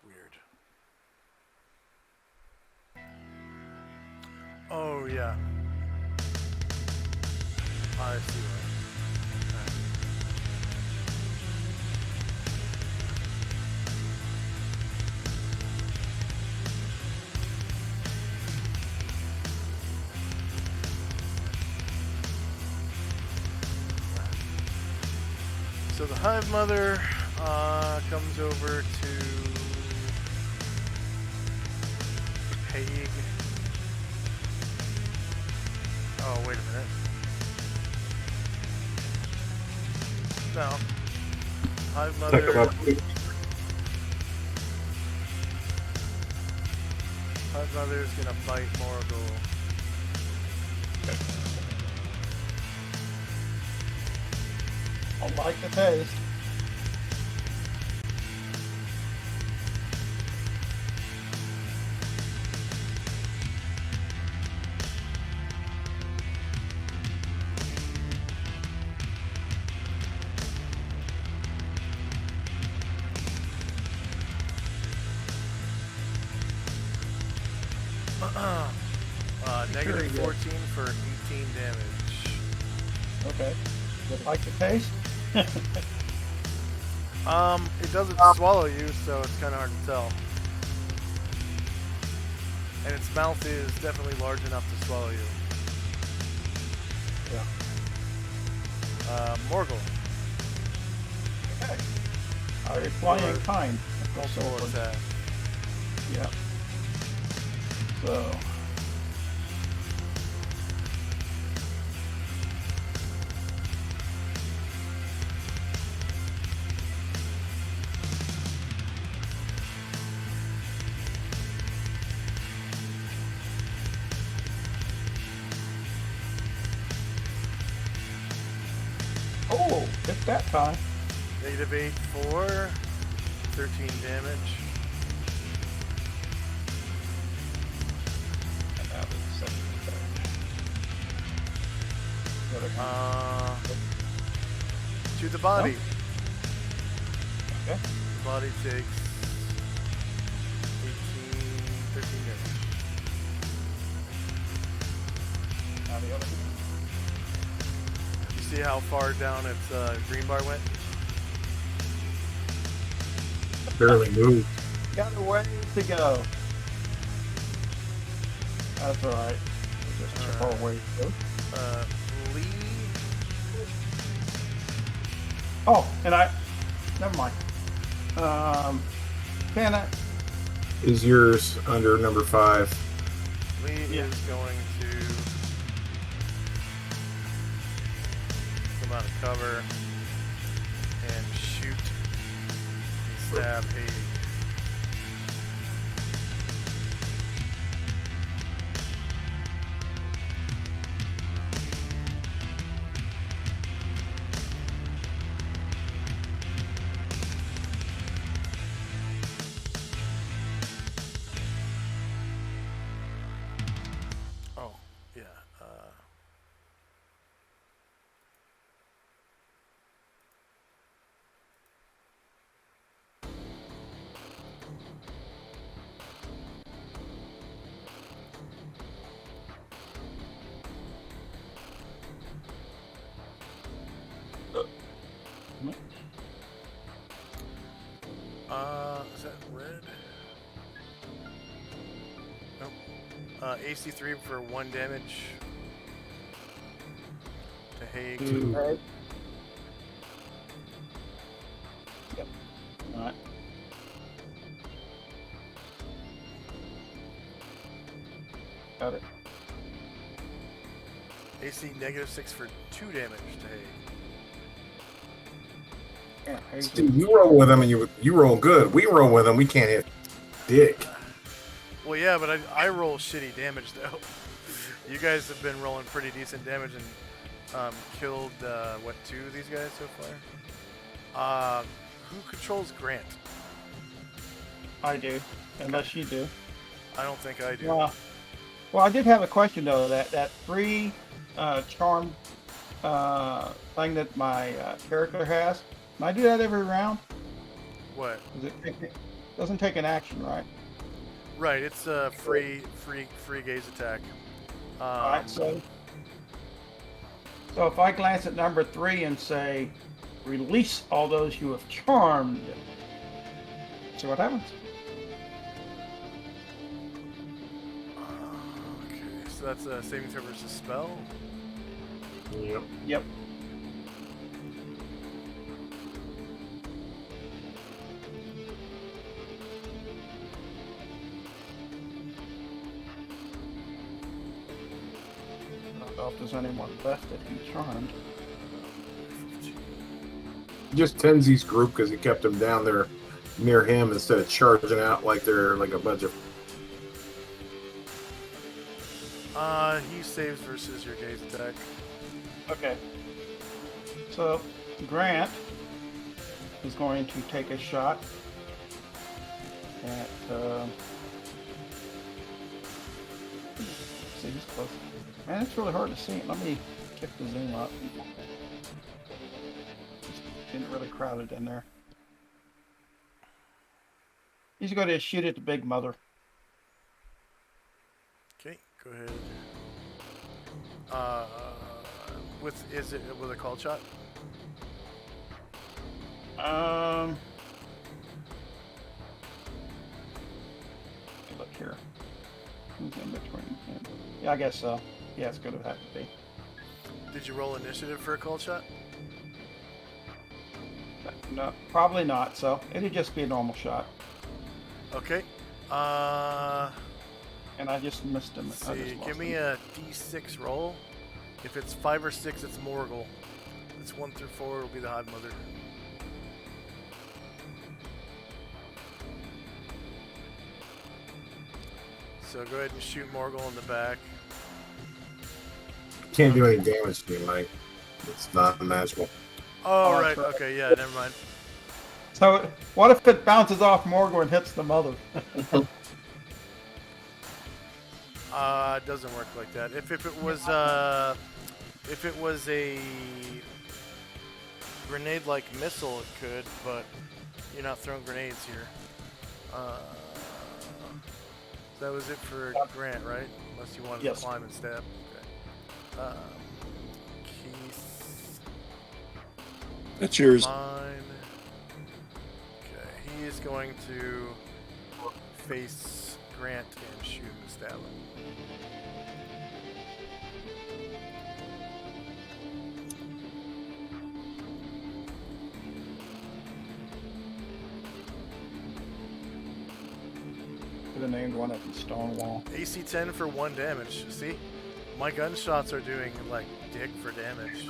Weird. Oh yeah. I see why. Alright. So the Hive Mother comes over to Hague. Oh, wait a minute. No. Hive Mother. Hive Mother's gonna fight Morgul. Don't like the taste. Negative 14 for 18 damage. Okay. Would like the taste? It doesn't swallow you, so it's kind of hard to tell. And its mouth is definitely large enough to swallow you. Yeah. Morgul. Okay. Are you flying kind? Multiple attack. Yeah. So. Oh, hit that time. Negative 8 for 13 damage. And that was the second attack. To the body. Okay. The body takes 13 damage. Now the other. You see how far down its green bar went? Barely moved. Got a ways to go. That's alright. We'll just chip our way through. Lee. Oh, and never mind. Can I? Is yours under number 5? Lee Yeah. is going to come out of cover and shoot and stab Haig. Oh, yeah. Is that red? Nope. AC 3 for 1 damage to Haig. Yep. Alright. Got it. AC -6 for 2 damage to Haig. Yeah, Haig's Dude, you roll with him and you roll good. We roll with him, we can't hit dick. Well, yeah, but I roll shitty damage though. You guys have been rolling pretty decent damage and killed what, 2 of these guys so far? Who controls Grant? I do, unless you do. I don't think I do. Well, I did have a question though. That free charm thing that my character has. Can I do that every round? What? Doesn't take an action, right? Right, it's a free gaze attack. All right, so if I glance at number 3 and say, release all those you have charmed, see what happens. Okay, so that's a saving throw versus spell. Yep. Yep. I don't know if there's anyone left that he charmed. Just Tenzi's group because he kept them down there near him instead of charging out like they're like a bunch of. He saves versus your gaze attack. Okay. So Grant is going to take a shot at. See, he's close. Man, it's really hard to see. Let me kick the zoom up. It's getting really crowded in there. He's going to shoot at the big mother. Okay, go ahead. Is it with a call shot? Look here. Who's in between? Yeah, I guess so. Yeah, it's going to have to be. Did you roll initiative for a call shot? No, probably not. So it'd just be a normal shot. Okay. And I just missed him. Let's see, give me a D6 roll. If it's 5 or 6, it's Morgul. If it's 1 through 4, it'll be the Hive Mother. So go ahead and shoot Morgul in the back. Can't do any damage to you, Mike. It's not magical. Oh, Oh, right. that's right. Okay, yeah, never mind. So what if it bounces off Morgul and hits the mother? It doesn't work like that. If it was a grenade-like missile, it could, but you're not throwing grenades here. That was it for Grant, right? Unless you wanted to climb and stab. Okay. Keith. That's yours. Mine. Okay, he is going to face Grant and shoot and stab him. Could have named one at the Stonewall. AC 10 for 1 damage. See? My gunshots are doing like dick for damage.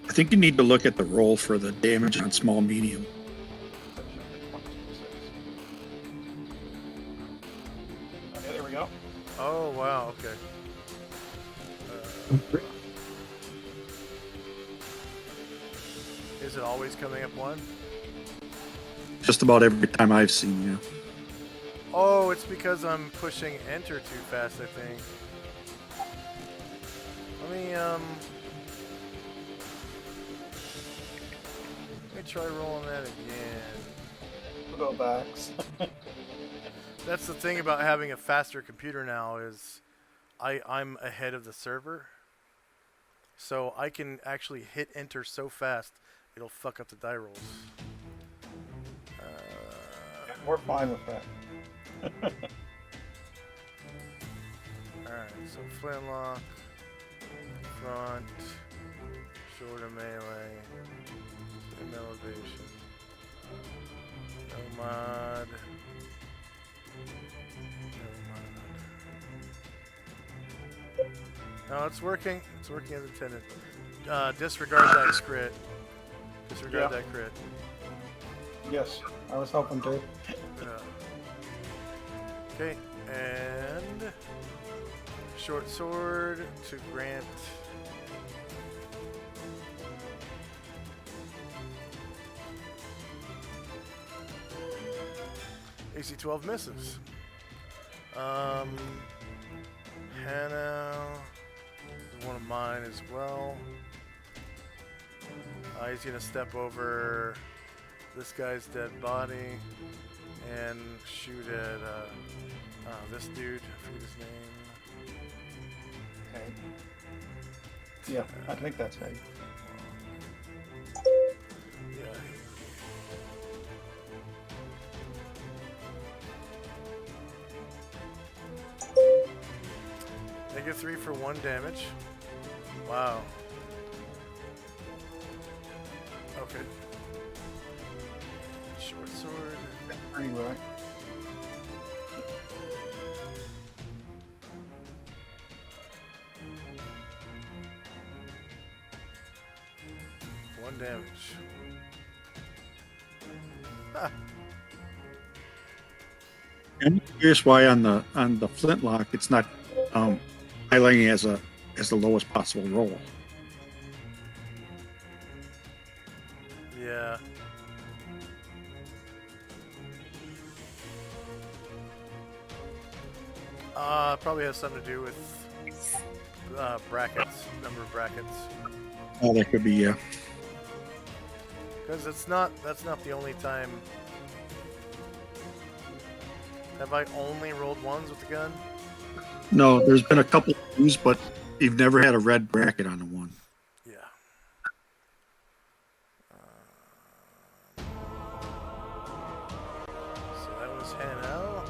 I think you need to look at the roll for the damage on small medium. Okay, there we go. Oh, wow, okay. Is it always coming up 1? Just about every time I've seen you. Oh, it's because I'm pushing enter too fast, I think. Let me try rolling that again. Go backs. That's the thing about having a faster computer now is I'm ahead of the server. So I can actually hit enter so fast, it'll fuck up the die rolls. We're fine with that. Alright, so flintlock, front, shoulder melee, same elevation, no mod, No, it's working. It's working as intended. Disregard that crit. Disregard Yeah. that crit. Yes, I was hoping to. Okay, and short sword to Grant. AC 12 misses. Hannah is one of mine as well. He's gonna step over this guy's dead body and shoot at this dude. I forget his name. Okay. Yeah, I think that's Haig. Yeah. -3 for 1 damage. Wow. Okay. Short sword. Anyway. One damage. Ah. I'm curious why on the flintlock it's not highlighting as the lowest possible roll. Yeah. Probably has something to do with brackets, number of brackets. Oh, that could be, yeah. Because that's not the only time. Have I only rolled ones with the gun? No, there's been a couple of twos, but you've never had a red bracket on the one. Yeah. So that was Hannah.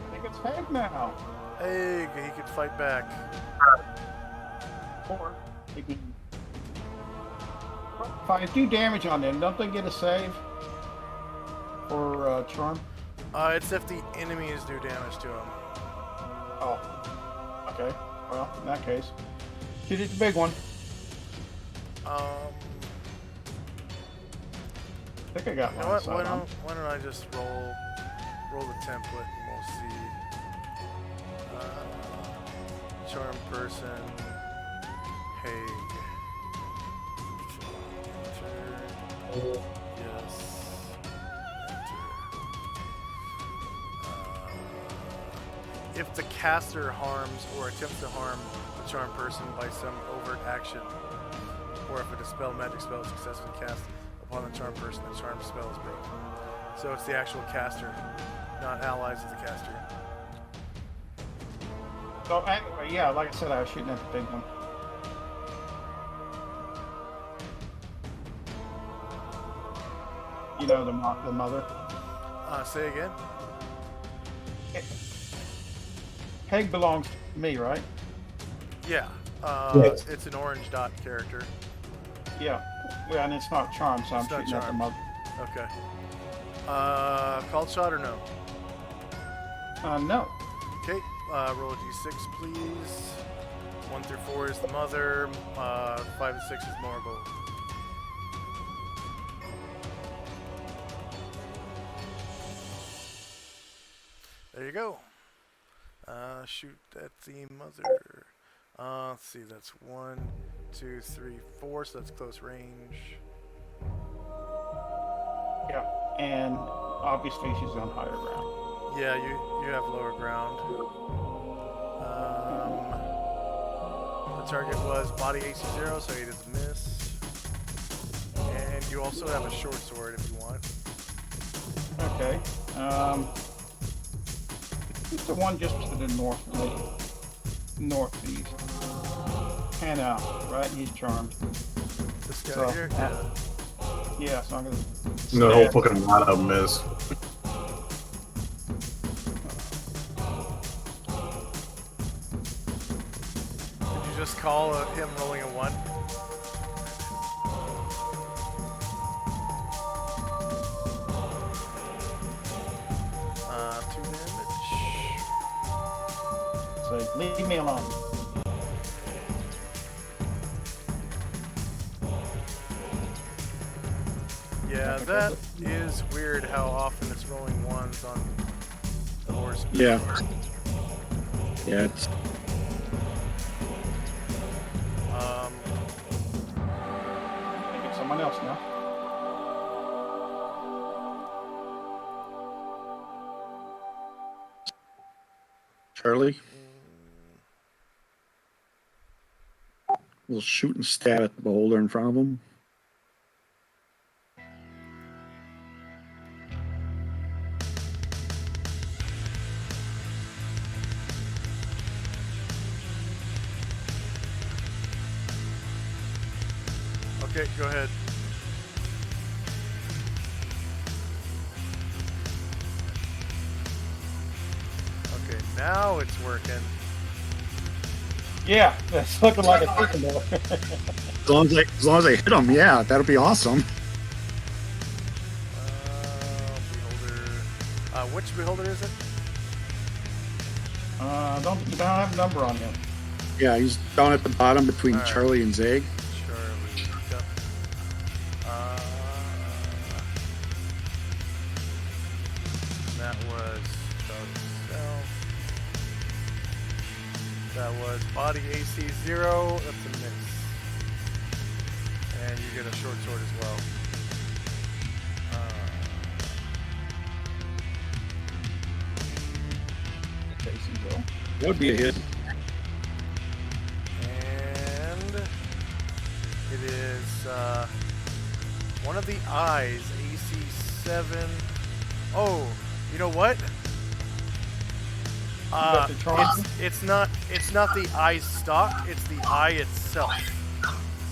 I think it's Haig now. Hey, he could fight back. Or they can. If I do damage on them, don't they get a save for charm? It's if the enemies do damage to him. Oh. Okay. Well, in that case, shoot it the big one. I think I got You know one. what? Why don't I just roll the template and we'll see. Charm person. Haig. Enter. Yes. Enter. If the caster harms or attempts to harm the charm person by some overt action, or if a dispel magic spell is successfully cast upon the charm person, the charm spell is broken. So it's the actual caster, not allies of the caster. So anyway, yeah, like I said, I was shooting at the big one. You know, the mother. Say again? Haig belongs to me, right? Yeah. Yes. It's an orange dot character. Yeah. Well, and it's not charmed, so It's I'm not shooting at the charmed. mother. Okay. Called shot or no? No. Okay. Roll a d6, please. 1 through 4 is the mother. 5 and 6 is Morgul. There you go. Shoot at the mother. Let's see, that's 1, 2, 3, 4, so that's close range. Yeah. And obviously she's on higher ground. Yeah, you have lower ground. The target was body AC 0, so he doesn't miss. And you also have a short sword if you want. Okay. It's the one just to the northeast. Hannah, right? He's charmed. This guy So, here? Yeah, so I'm gonna. No, whole fucking lot of them is. Did you just call him rolling a 1? Leave me alone. Yeah, that is weird how often it's rolling ones on the horse. Yeah. Yeah, it's Um, I think it's someone else now. Charlie. We'll shoot and stab at the beholder in front of him. okay, go ahead. Okay, now it's working. Yeah, it's looking like a freaking door. As long as I hit him, yeah, that'll be awesome. Beholder. Which beholder is it? Don't have a number on him. Yeah, he's down at the bottom between All right. Charlie and Zag. Charlie. Yep. That was self. That was body AC 0. That's a miss. And you get a short sword as well. That would be a hit. And it is one of the eyes, AC 7. Oh, you know what? got the charger? It's not the eye stock, it's the eye itself.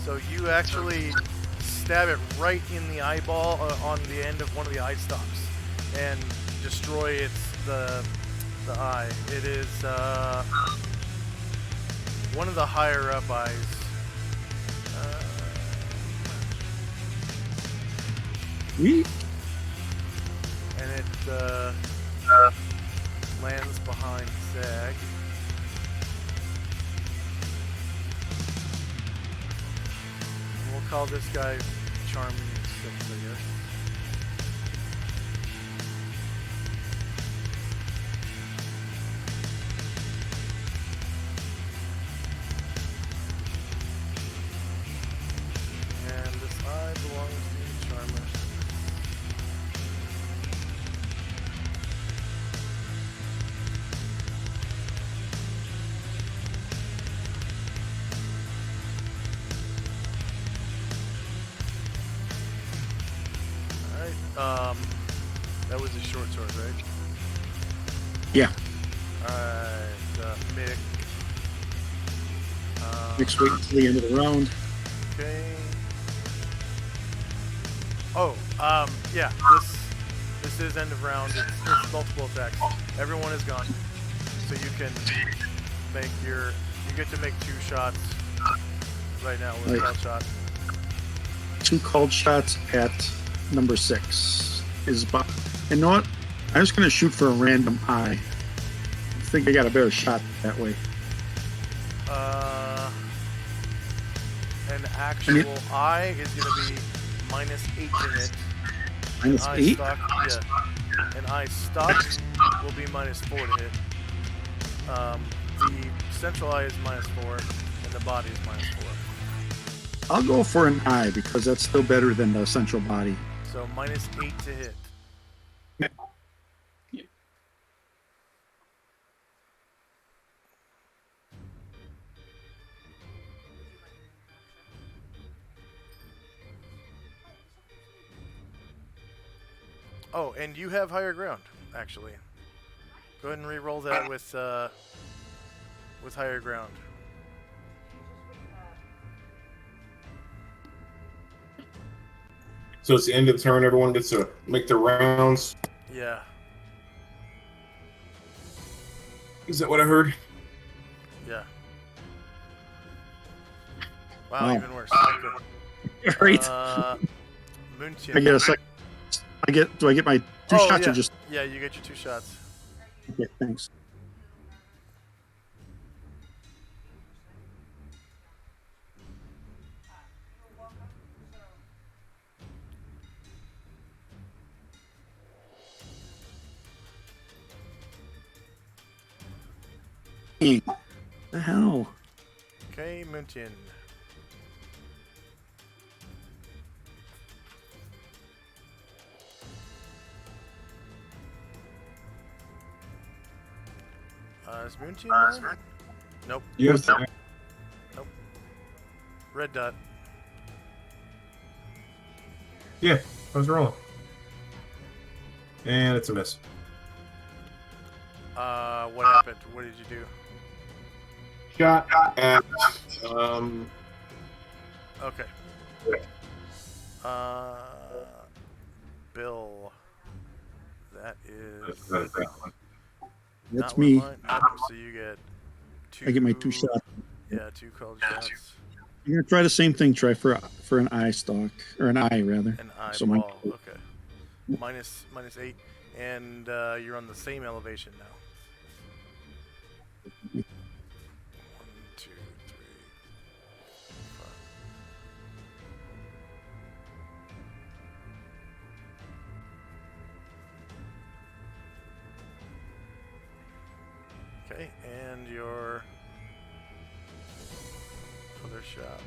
So you actually stab it right in the eyeball on the end of one of the eye stalks and destroy the eye. It is one of the higher up eyes. Sweet. And it lands behind Zag. And we'll call this guy Charming 6, I guess. And this eye belongs to Charmer. Alright, that was a short sword, right? Yeah. Alright, Mick. Next wait until the end of the round. Okay. Oh, yeah, this is end of round. It's multiple attacks. Everyone is gone. So you can make you get to make 2 shots right now with Right. call shot. 2 called shots at number 6 is about. You know what? I'm just gonna shoot for a random eye. I think I got a better shot that way. An actual eye is going to be -8 to hit. Minus Eye 8. stock, yeah. An eye stock will be -4 to hit. The central eye is -4, and the body is -4. I'll go for an eye because that's still better than the central body. So -8 to hit. Oh, and you have higher ground, actually. Go ahead and re-roll that with higher ground. So it's the end of the turn. Everyone gets to make their rounds. Yeah. Is that what I heard? Yeah. Wow, Wow. even worse. Okay. Great. Moontian. I get a sec. Do I get my 2 shots yeah. or just? Yeah, you get your 2 shots. Okay, thanks. Dang. The hell? Okay, Muntin. Is Muntin there? Nope. Yes. Nope. Red dot. Yeah, I was rolling. And it's a miss. What happened? What did you do? Shot at Okay. Bill. That is That's not me. where mine. Oh, so you get two. I get my 2 shots. Yeah, 2 cold shots. I'm gonna try the same thing. Try for an eye stalk or an eye rather. An So my- eyeball. Okay. Minus 8, and you're on the same elevation now. 1, 2, 3, 5. Okay, and your other shot.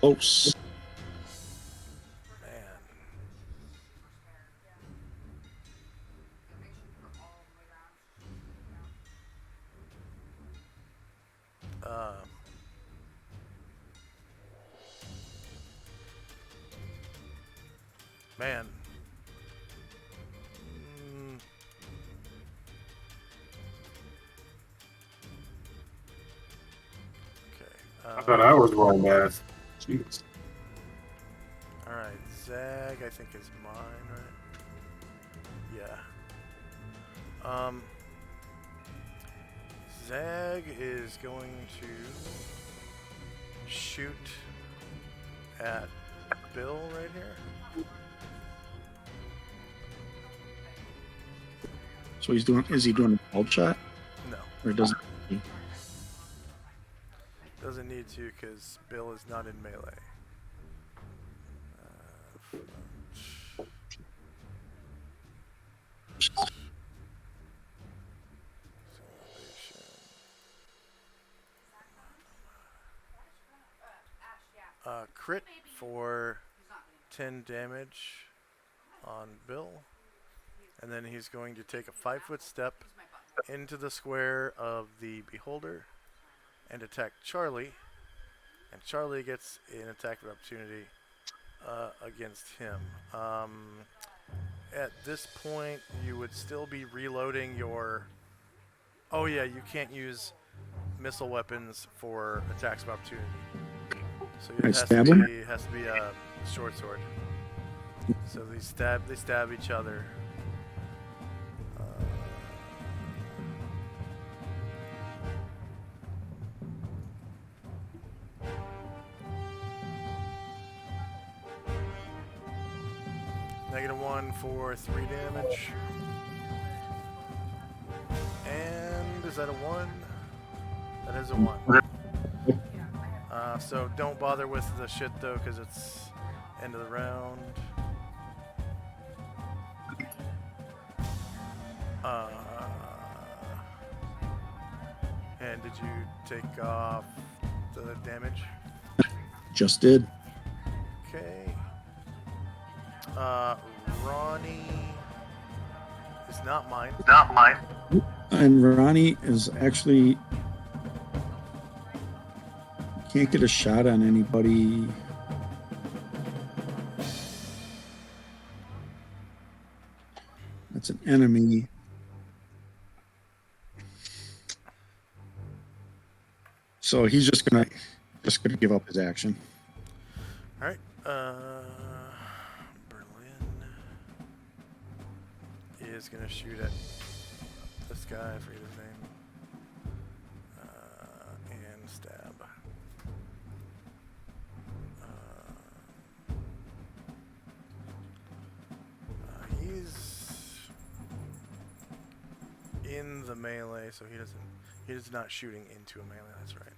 Close. Man. Man. Okay. I thought I was wrong, man. Jeez. Alright, Zag, I think is mine, right? Yeah. Zag is going to shoot at Bill right here. So he's doing. Is he doing a bolt shot No, or doesn't? doesn't need to because Bill is not in melee. Crit for 10 damage on Bill, and then he's going to take a 5-foot step into the square of the beholder and attack Charlie, and Charlie gets an attack of opportunity against him. At this point, you would still be reloading your... Oh yeah, you can't use missile weapons for attacks of opportunity. So Can I it stab him? has to be a short sword. So they stab each other. -1 for 3 damage. And is that a 1? That is a 1. So don't bother with the shit though, because it's end of the round. And did you take off the damage? Just did. Okay. Ronnie is not mine. And Ronnie is actually can't get a shot on anybody. That's an enemy. So he's just gonna give up his action. All right. Berlin is gonna shoot at this guy. I forget his name. And stab. He's in the melee, so he is not shooting into a melee. That's right.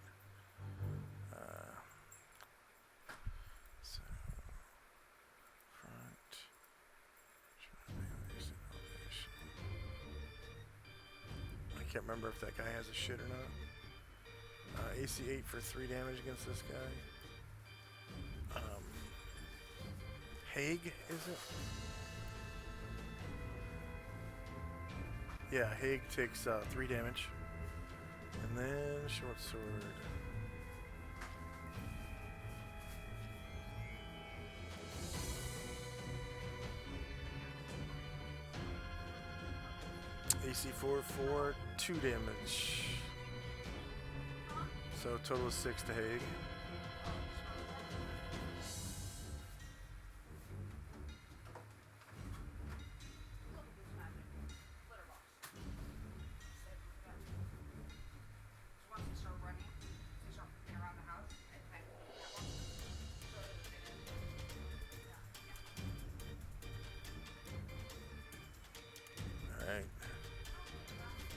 can't remember if that guy has a shit or not. AC 8 for 3 damage against this guy. Haig, is it? Yeah, Haig takes 3 damage. And then short sword. AC 4 for 2 damage. So total is 6 to Haig.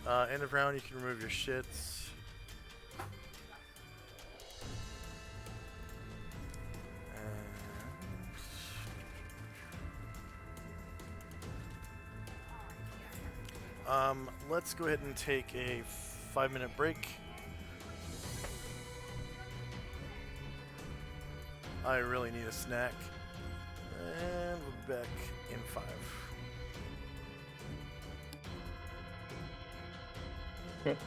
Alright. End of round, you can remove your shits. Let's go ahead and take a 5-minute break. I really need a snack. And we'll be back in 5. Okay.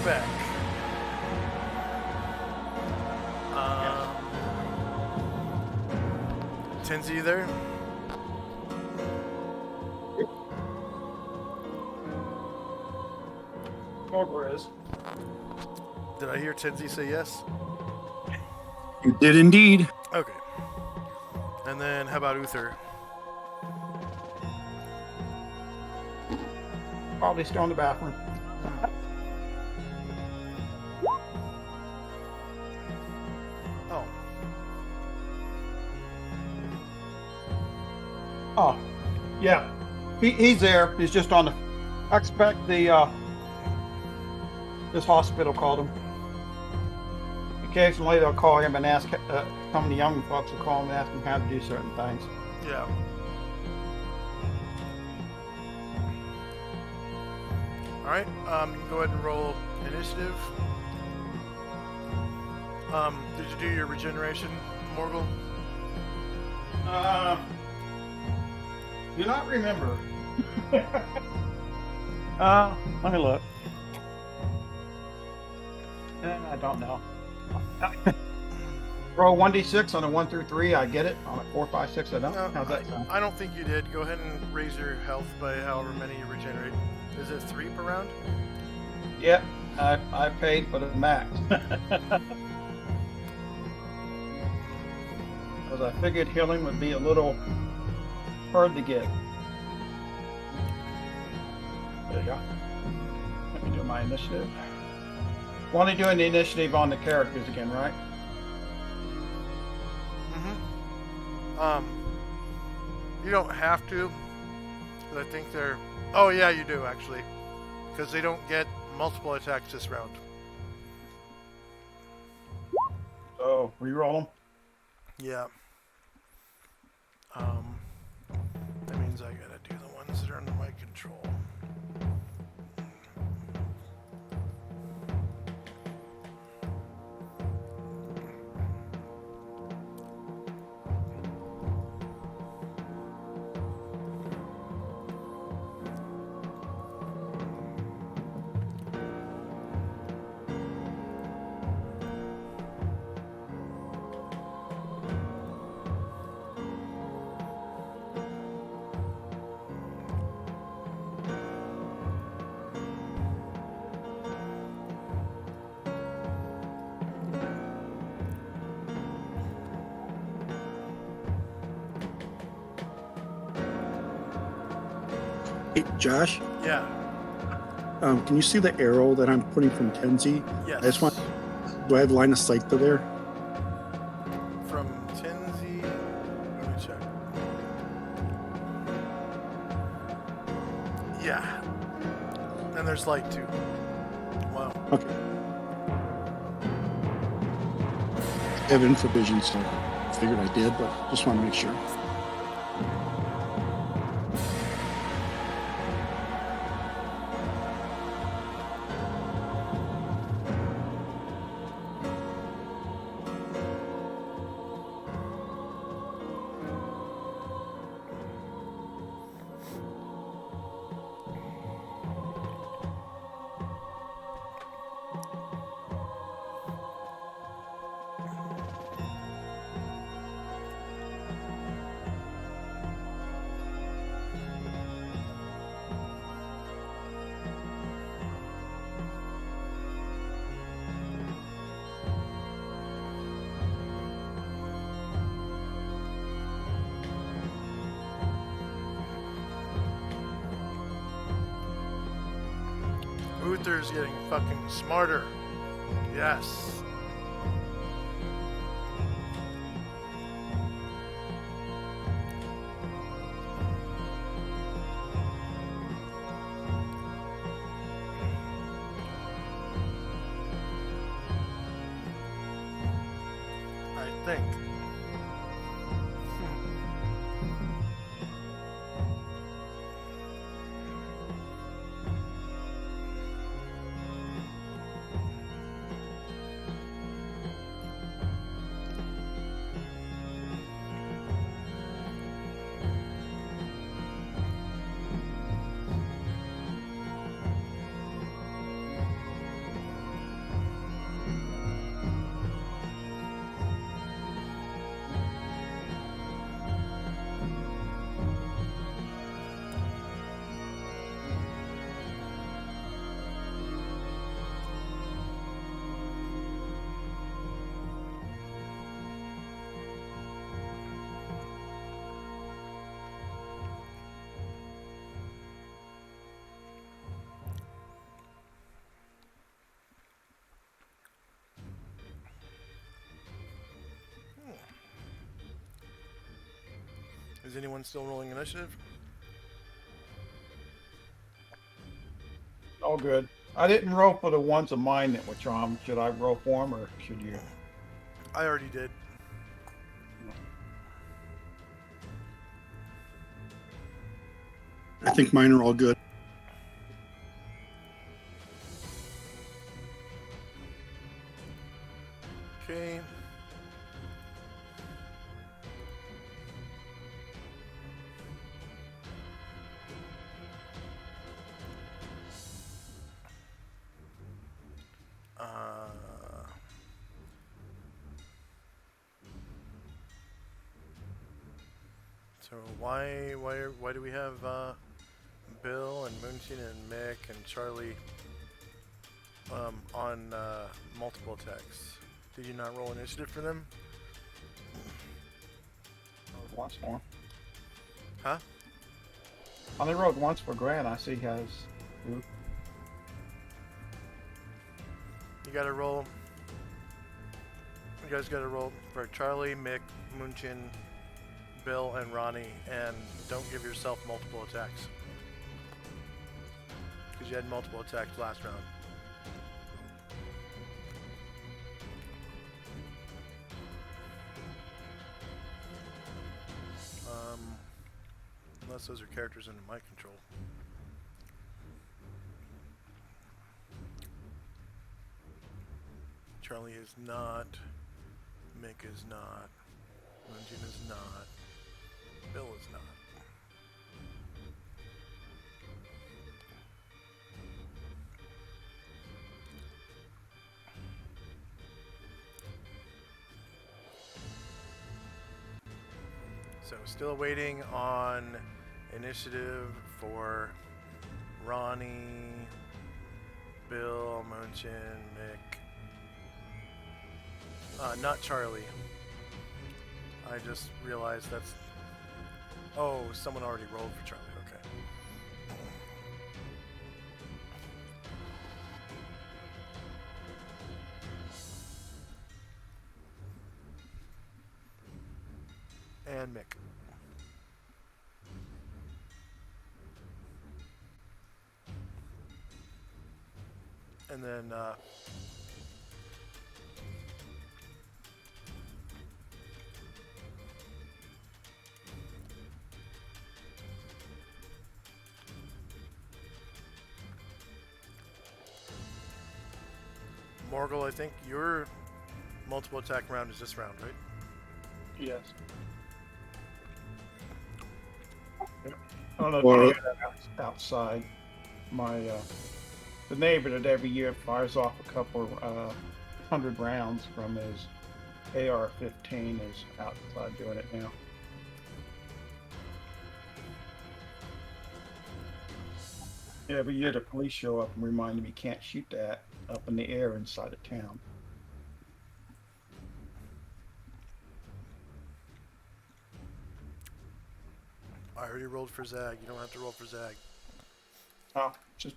back. Tenzi, you there? Morgul is. Did I hear Tenzi say yes? You did indeed. Okay. And then how about Uther? Probably still in the bathroom. Oh, Oh, yeah. He's there. He's just on the. I expect the this hospital called him. Occasionally they'll call him and ask. Some of the young folks will call him and ask him how to do certain things. yeah. All right. You can go ahead and roll initiative. Did you do your regeneration, Morgul? Do not remember. Let me look. I don't know. Roll 1d6 on a 1 through 3. I get it. On a 4, 5, 6, I don't. No, How's that sound? I don't think you did. Go ahead and raise your health by however many you regenerate. Is it 3 per round? Yep. I paid for the max. Because I figured healing would be a little hard to get. There you go. Let me do my initiative. Want to do the initiative on the characters again, right? You don't have to, but I think they're... Oh, yeah, you do, actually. Because they don't get multiple attacks this round. So, reroll them. Yeah. That means I gotta do the ones that are under my control. Hey, Josh, Yeah. can you see the arrow that I'm putting from Tenzi? Yes. I just want. Do I have line of sight to there? From Tenzi... Let me check. Yeah. And there's light, too. Wow. Okay. I have infravision, so I figured I did, but just want to make sure. Uther's getting fucking smarter. Yes. I think. Is anyone still rolling initiative? All good. I didn't roll for the ones of mine that were charmed. Should I roll for them or should you? I already did. I think mine are all good. Okay. So why do we have Bill and Moonshine and Mick and Charlie on multiple attacks? Did you not roll initiative for them? Once more. Huh? I only rolled once for Grant. I see he has two. You gotta roll. You guys gotta roll for Charlie, Mick, Moonshine, Bill, and Ronnie, and don't give yourself multiple attacks. Because you had multiple attacks last round. Unless those are characters under my control. Charlie is not. Mick is not. Moonshine is not. Bill is not. So still waiting on initiative for Ronnie, Bill, Moonshine, Mick. Not Charlie. I just realized that's... Oh, someone already rolled for Charlie, okay. And Mick. And then, Morgul, I think your multiple attack round is this round, right? Yes. I don't know Well- if you hear that outside. My the neighbor that every year fires off a couple 100 rounds from his AR-15 is outside doing it now. Every year the police show up and remind me can't shoot that up in the air inside of town. I already rolled for Zag. You don't have to roll for Zag. Oh, just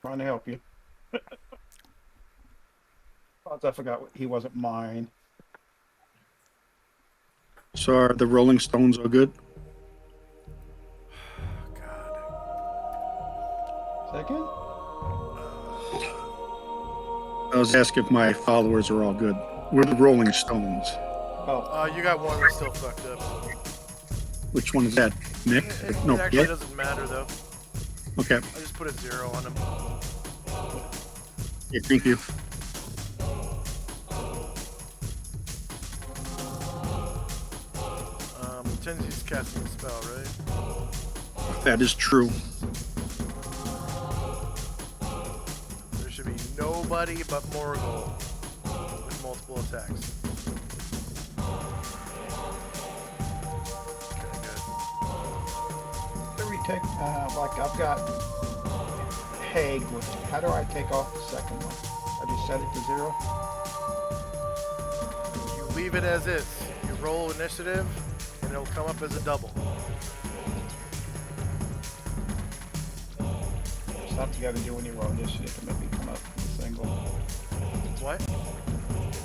trying to help you. I forgot he wasn't mine. So are the Rolling Stones all good? God. Second? I was asking if my followers are all good. We're the Rolling Stones. Oh, You got one that's still fucked up. Which one is that? Nick? It No, actually Blake? doesn't matter, though. Okay. I just put a 0 on him. Yeah, thank you. Tenzi's casting a spell, right? That is true. There should be nobody but Morgul with multiple attacks. Okay, good. do we take, like I've got Hague, how do I take off the second one? I just set it to 0? You leave it as is. You roll initiative, and it'll come up as a double. Stuff you gotta do when you roll initiative to make it come up as a single. What?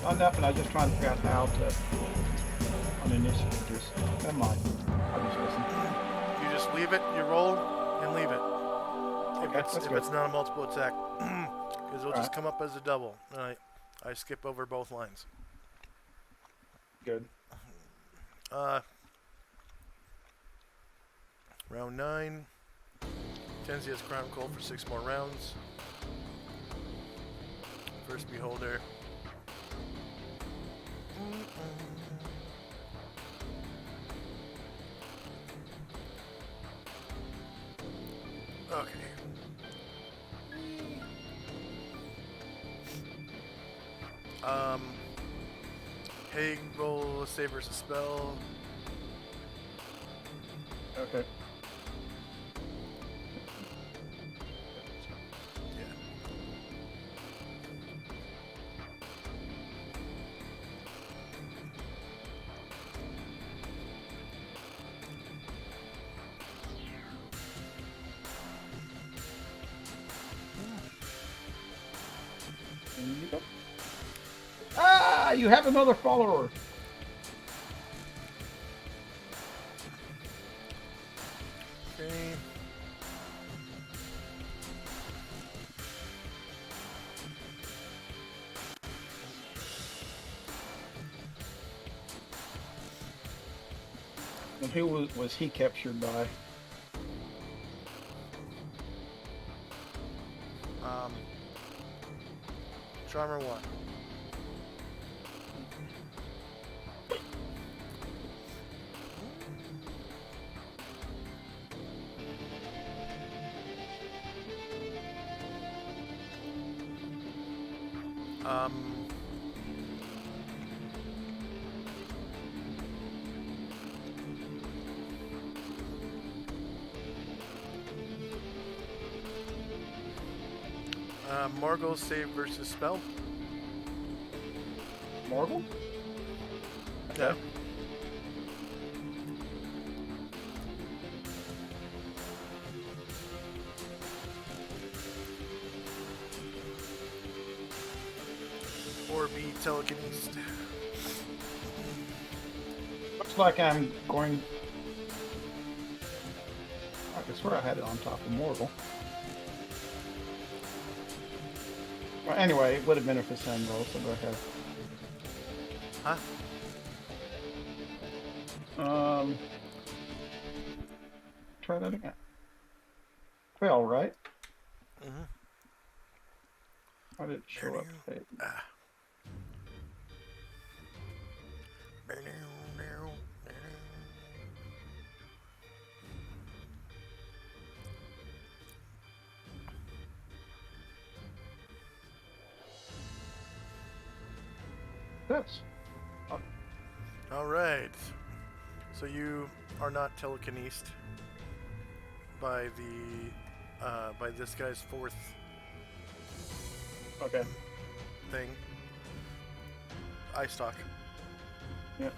Not nothing, I was just trying to figure out how to, on initiative, just, never mind. I'll just listen. leave it. You roll and leave it. Okay, If that's it's not a multiple attack, because it'll just Alright. come up as a double. And I skip over both lines. good. Round 9. Tenzi has Crown Cold for 6 more rounds. First Beholder. Okay. Haig, roll a save versus spell. Okay. Yeah. There you go. Ah, you have another follower. Okay. And who was he captured by? Charmer 1. Morgul save versus spell. Morgul? Yeah. Or be telekinesed. Looks like I'm going. I swear I had it on top of Morgul. Well, anyway, it would have been a percent roll, so go ahead. Huh? Try that again. 12, right? Mm-hmm. Why did it show up? Hey, That's All right. So you are not telekinesed by by this guy's 4th okay. thing. Eye stock. Yep.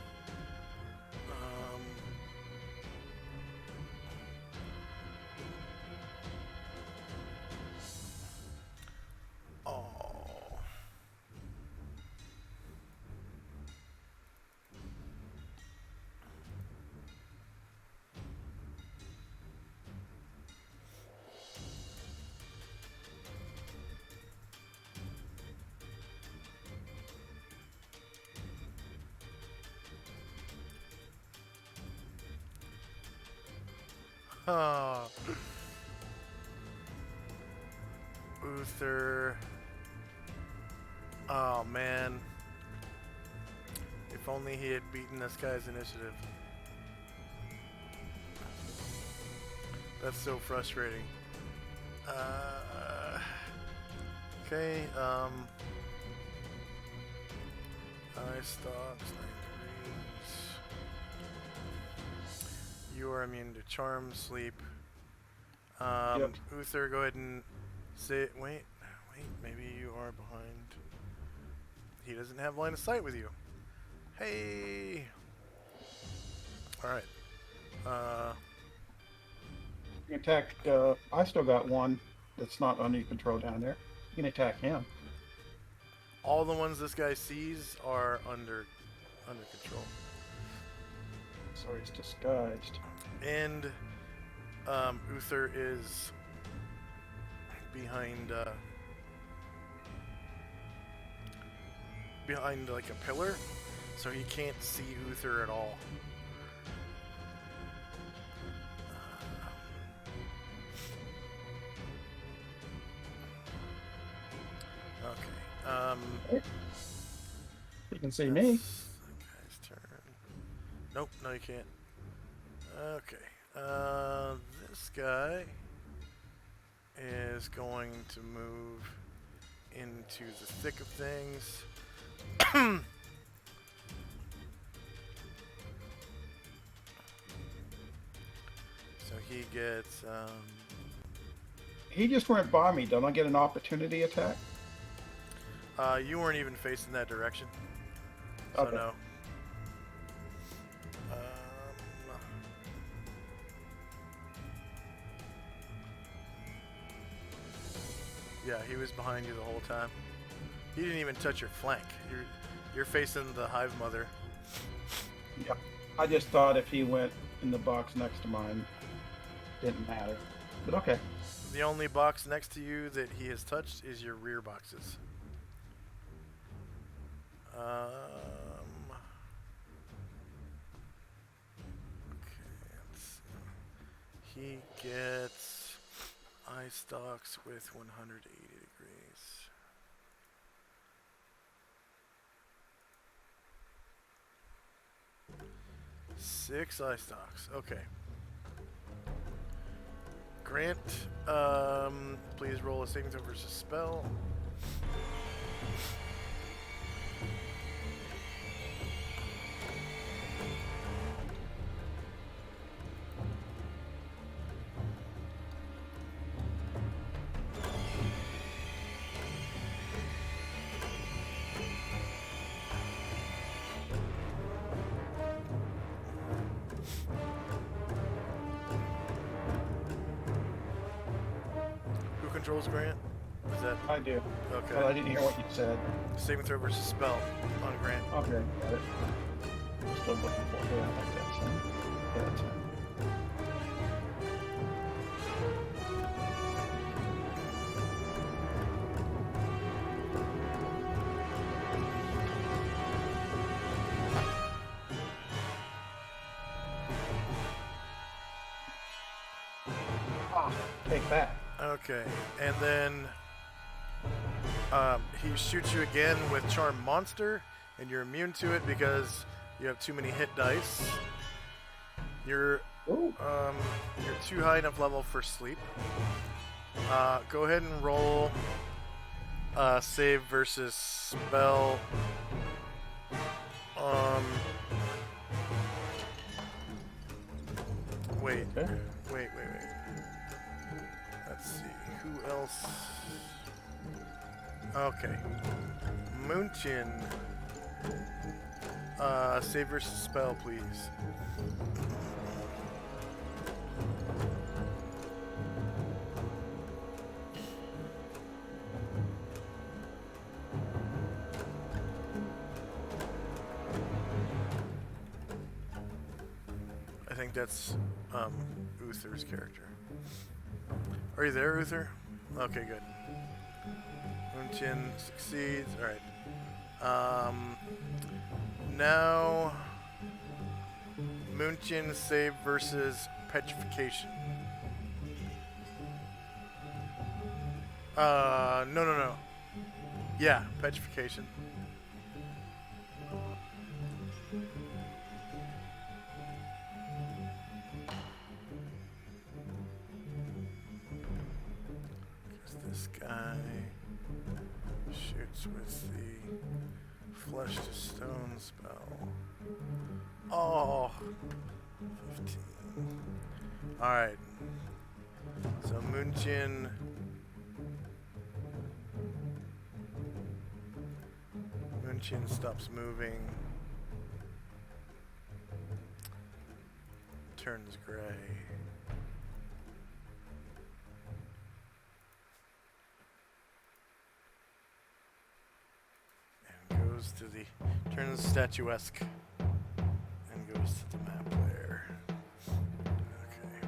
Oh. Oh. Uther. Oh man. If only he had beaten this guy's initiative. That's so frustrating. Okay, eye stalks, 9 degrees. You are immune to charm, sleep. Yep. Uther, go ahead and say, wait, maybe you are behind. He doesn't have line of sight with you. Hey! Alright. You can attack. I still got one that's not under your control down there. You can attack him. All the ones this guy sees are under control. So he's disguised. And Uther is behind like a pillar, so he can't see Uther at all. Okay. You can see me. That's the guy's turn. Nope, no you can't. Okay. This guy is going to move into the thick of things. So he gets He just went by me. Don't I get an opportunity attack? you weren't even facing that direction. So Okay. no. Yeah, he was behind you the whole time. He didn't even touch your flank. You're facing the Hive Mother. Yeah. I just thought if he went in the box next to mine, didn't matter. But okay. The only box next to you that he has touched is your rear boxes. Okay, let's see. He gets eye stalks with 180 degrees. Six eye stalks. Okay. Grant, please roll a saving throw versus spell. Who controls Grant? Is that I do. okay? But I didn't hear what you said. Saving throw versus spell on Grant. Okay, got it. Still looking for it. Yeah, I think that's him. Yeah, that's him. Take that. Okay, and then he shoots you again with Charm Monster, and you're immune to it because you have too many hit dice. You're too high enough level for sleep. Go ahead and roll save versus spell. Wait. Okay. Wait. Let's see. Who else? Okay. Moonchin. Save versus spell, please. I think that's Uther's character. Are you there, Uther? Okay, good. Moonchin succeeds. Alright. Now Moonchin save versus petrification. No. Yeah, petrification. This guy shoots with the flesh to stone spell. Oh, 15. Alright. So Moonchin. Moonchin stops moving. Turns gray. Goes to the turns statuesque and goes to the map there. Okay.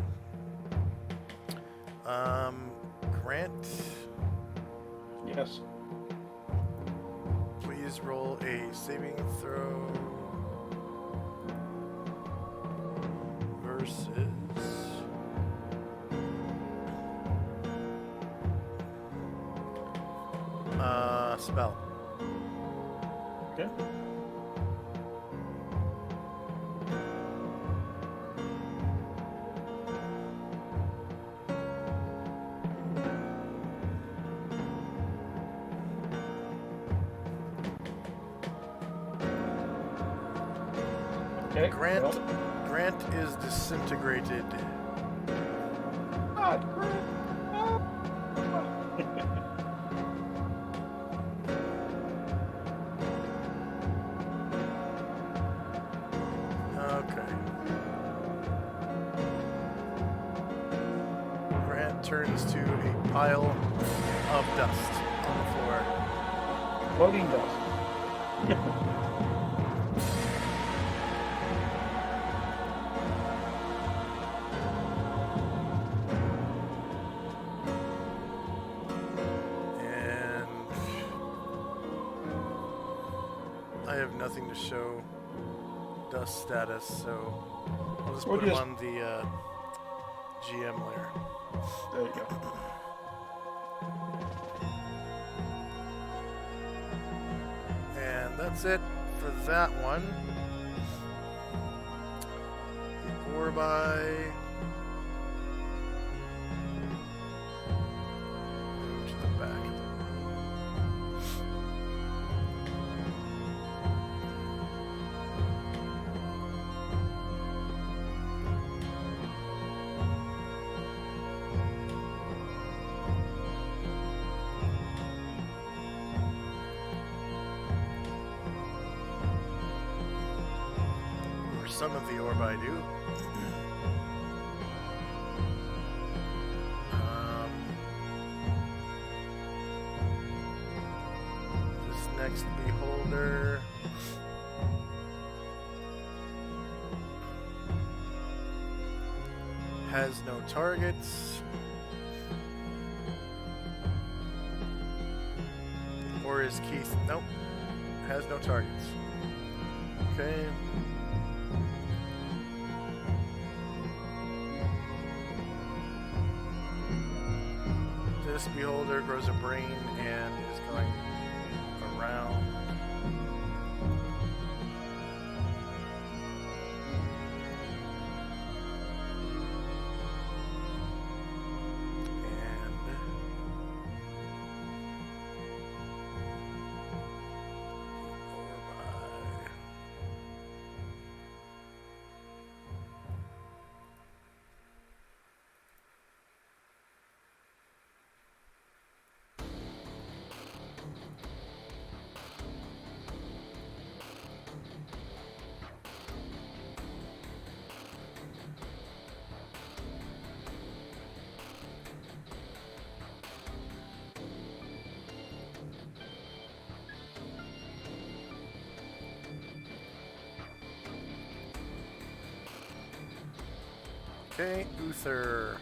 Grant, Yes. please roll a saving throw versus spell. Okay. Okay. Grant, well, Grant is disintegrated. God, Grant. Okay. Grant turns to a pile of dust on the floor. Floating dust. And I have nothing to show dust status, so I'll just We'll put him just- on the GM layer. There you go. And that's it for that one. The Orbi. Move to the back. Or some of the Orbi do. This next beholder has no targets. Or is Keith? Nope. Has no targets. Okay. This beholder grows a brain and is going around. Okay, Uther.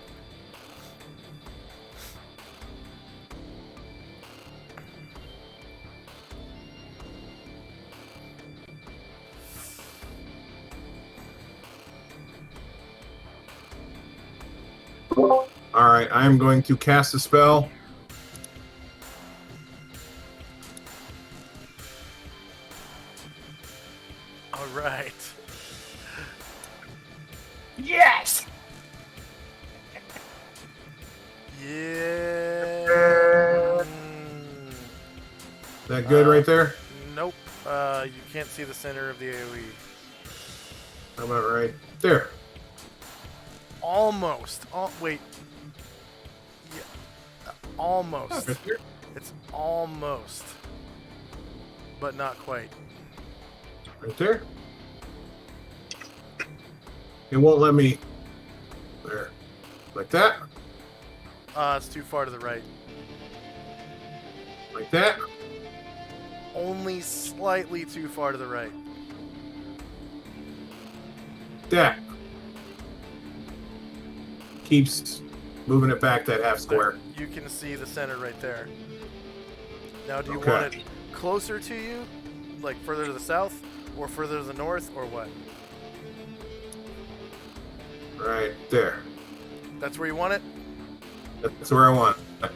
All right, I'm going to cast a spell. All right. Yes! Yeah. That good right there? Nope. You can't see the center of the AoE. How about right there? Almost. Wait. Yeah. Almost. Right there. It's almost. But not quite. Right there. It won't let me. There. Like that. It's too far to the right. Like that. Only slightly too far to the right. That. Keeps moving it back that half square. You can see the center right there. Now, do you Okay. want it closer to you, like further to the south, or further to the north, or what? Right there. That's where you want it? That's where I want it.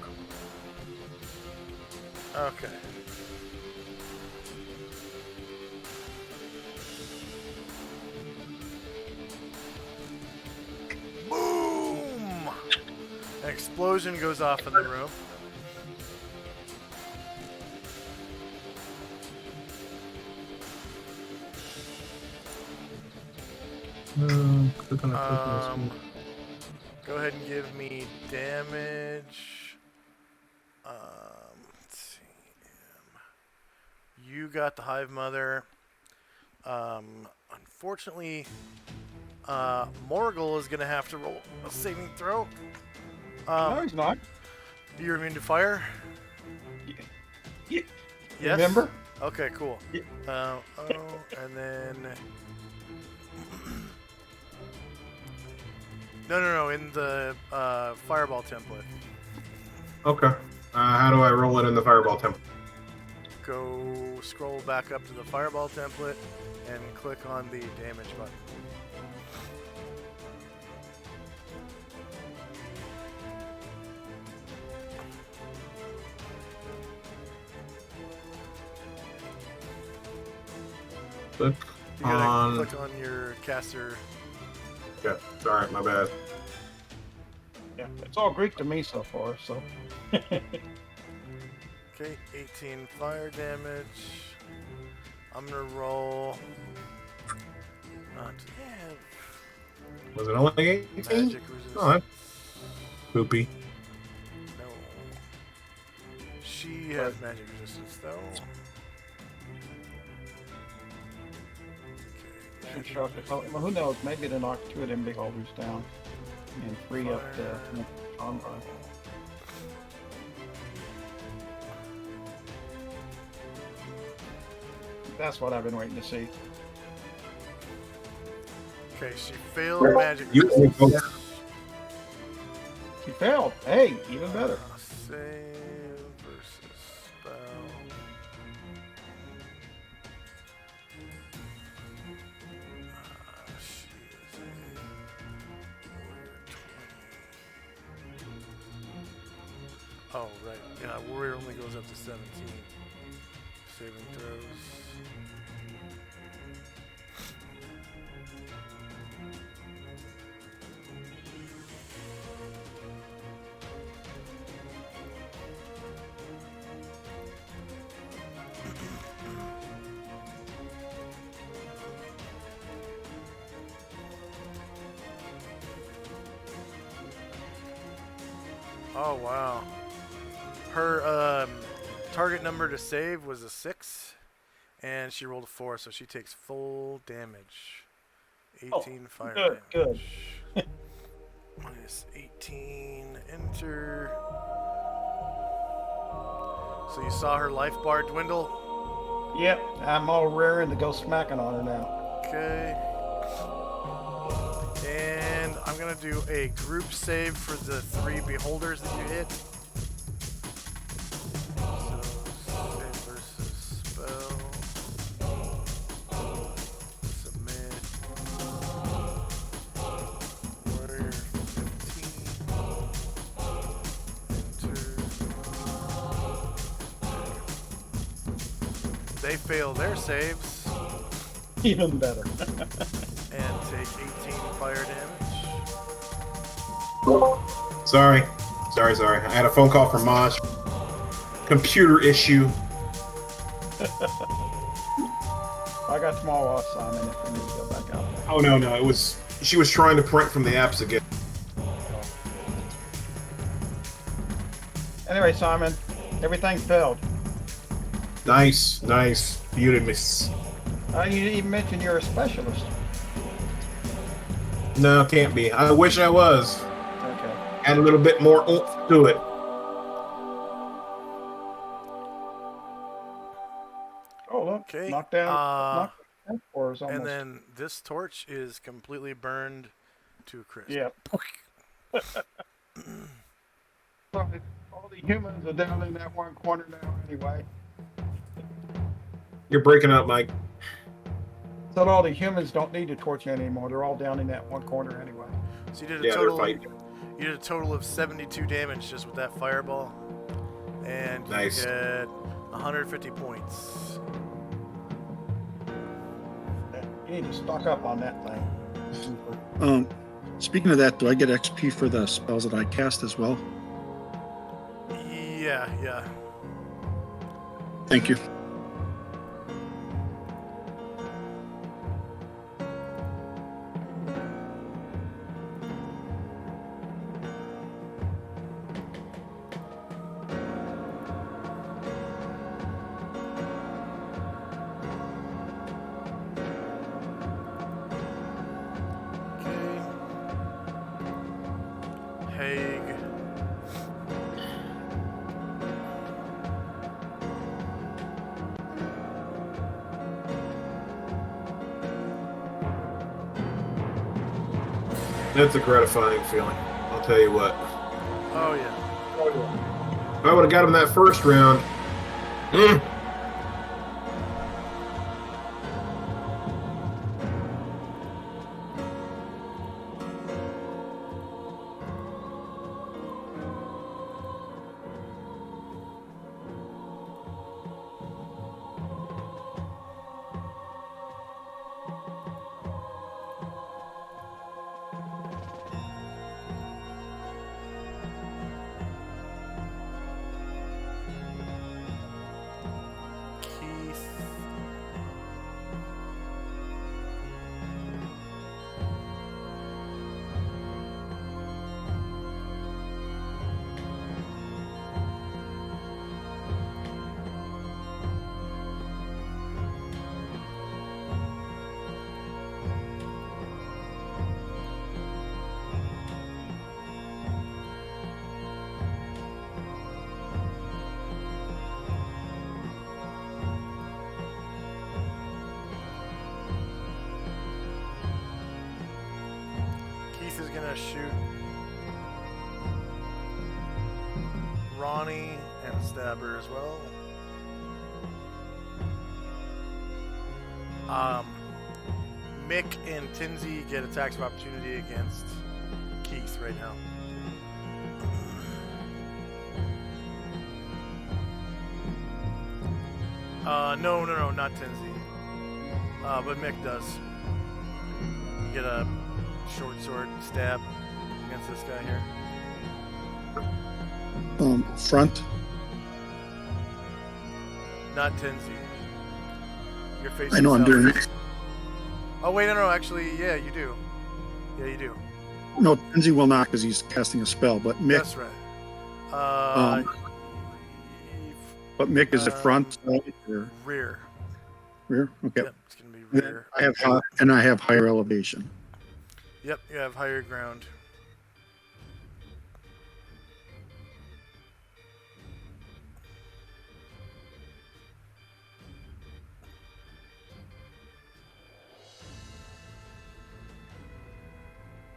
Okay. Boom! An explosion goes off in the room. Click on the Go ahead and give me damage. Let's see. You got the Hive Mother. Unfortunately, Morgul is going to have to roll a saving throw. No, he's not. You're immune to fire? Yeah. Yes? Remember? Okay, cool. Yeah. And then... No, in the Fireball template. Okay. How do I roll it in the fireball template? Go scroll back up to the Fireball template and click on the damage button. Click You gotta on. click on your caster. Okay. Sorry, my bad. Yeah, it's all Greek to me so far. So Okay, 18 fire damage. I'm gonna roll. Not Was it only 18? magic resistance. Oh, that's poopy. No. She has magic resistance though. should show it. Well, who knows? Maybe to knock two of them beholders down and free up the armor. That's what I've been waiting to see. Okay, she failed magic You- resistance. She failed. Hey, even better. Save versus spell. She is a warrior 20. Oh, right. Yeah, warrior only goes up to 17. Saving throws. Oh, wow. Her target number to save was a 6, and she rolled a 4, so she takes full damage. 18 fire good, damage. Minus 18, enter. So you saw her life bar dwindle? Yep, I'm all raring to go smacking on her now. Okay. And I'm going to do a group save for the 3 beholders that you hit. So, save versus spell. Submit. Warrior 15. Enter. They fail their saves Even better. and take 18 fire damage. Sorry. I had a phone call from Maj. Computer issue. I got small loss, Simon, if we need to go back out there. Oh no, it was she was trying to print from the apps again. Anyway, Simon, everything failed. Nice. Beauty miss. You didn't even mention you're a specialist. No, can't be. I wish I was. Okay. Add a little bit more oomph to it. Oh, look. Okay. Knock down fours almost. And then this torch is completely burned to a crisp. Yep. So all the humans are down in that one corner now anyway. You're breaking up, Mike. So all the humans don't need to torch anymore. They're all down in that one corner anyway. So you did a Yeah, they're total. fighting. You did a total of 72 damage just with that fireball, and Nice. you get 150 points. You need to stock up on that thing. Speaking of that, do I get XP for the spells that I cast as well? Yeah, yeah. Thank you. Haig. That's a gratifying feeling. I'll tell you what. Oh yeah. If I would have got him that first round. Keith. Keith is gonna shoot Ronnie and Stabber as well. Mick and Tinsy get attacks of opportunity against Keith right now. No, not Tinsy. But Mick does. You get a short sword stab against this guy here. Front. Not Tinsy. You're facing I know I'm south. doing it. Oh wait, no, actually, yeah, you do. Yeah, you do. No, Tenzi will not because he's casting a spell, but Mick. That's right. But Mick is the front side or Rear. rear? Okay. Yep, it's gonna be Then rear. I have higher elevation. Yep, you have higher ground.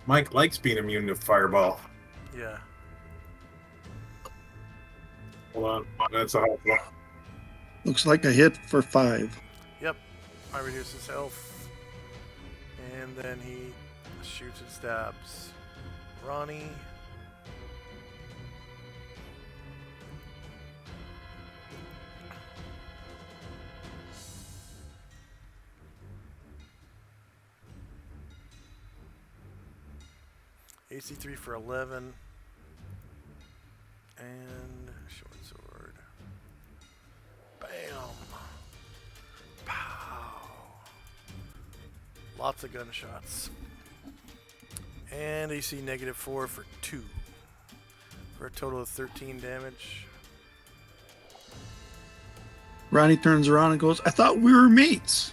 Mike likes being immune to fireball. Yeah. Hold on. That's a hot one. Looks like a hit for 5. Yep. I reduce his health. And then he shoots and stabs Ronnie. AC 3 for 11. And short sword. Bam! Pow! Lots of gunshots. And AC -4 for 2. For a total of 13 damage. Ronnie turns around and goes, I thought we were mates.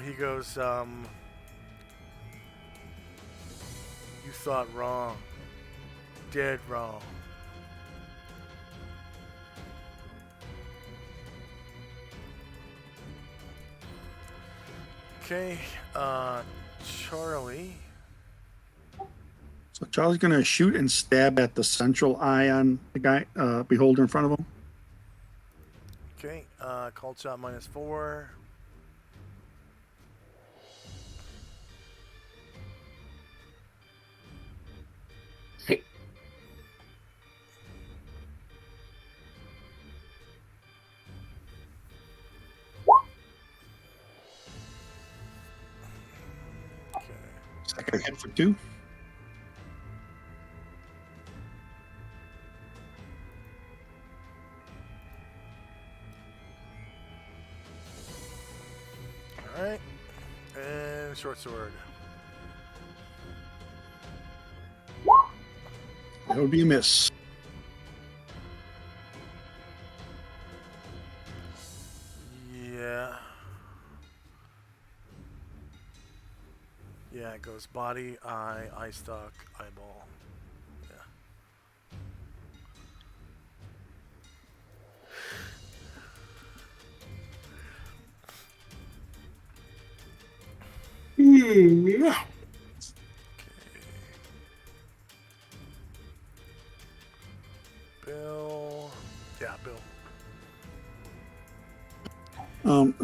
He goes, you thought wrong. Dead wrong. Okay, Charlie. So Charlie's gonna shoot and stab at the central eye on the guy, beholder in front of him. Okay, called shot -4. Okay. Second hit for 2. All right, and short sword. That would be a miss. Yeah. Yeah, it goes body, eye stalk, eyeball. Yeah. Yeah. Bill. Yeah, Bill.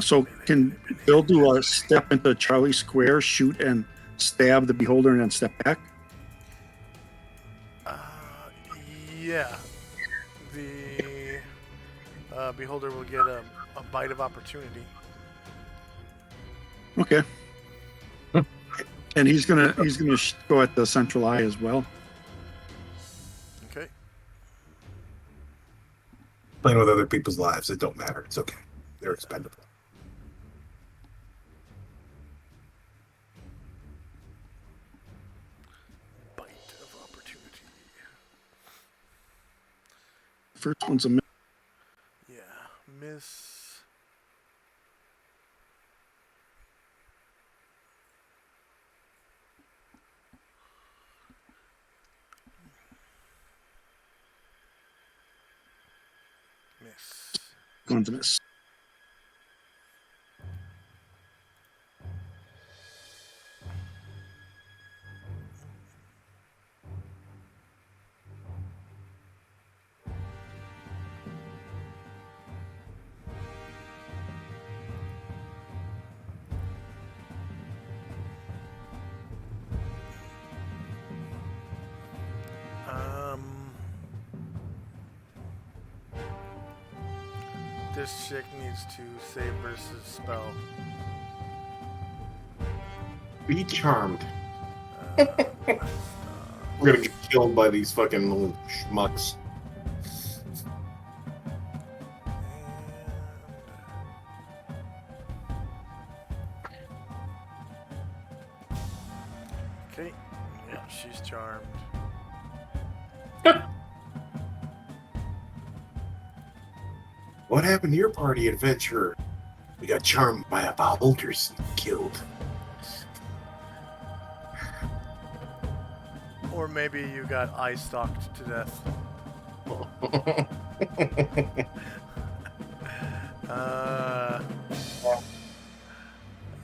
So can Bill do a step into Charlie square, shoot and stab the beholder, and then step back? Yeah. The beholder will get a bite of opportunity. Okay. And he's gonna go at the central eye as well. Okay. Playing with other people's lives, it don't matter. It's okay. They're expendable. Bite of opportunity. First one's a miss. Yeah. Miss. Miss. One's a miss. This chick needs to save versus spell. Be charmed. Uh, We're gonna get killed by these fucking little schmucks. Okay. Yeah, she's charmed. What happened to your party adventure? We got charmed by a beholders and killed. Or maybe you got eye stalked to death.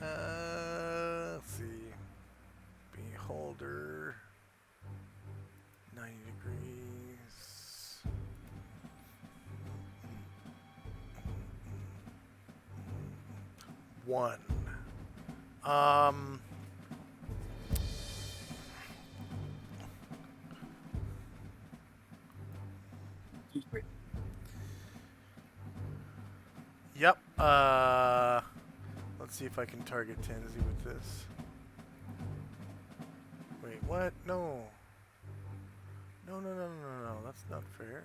Let's see. Beholder. 90 degrees. One. Yep. Let's see if I can target Tenzi with this. Wait, what? No. No, no, no, no, no, no. That's not fair.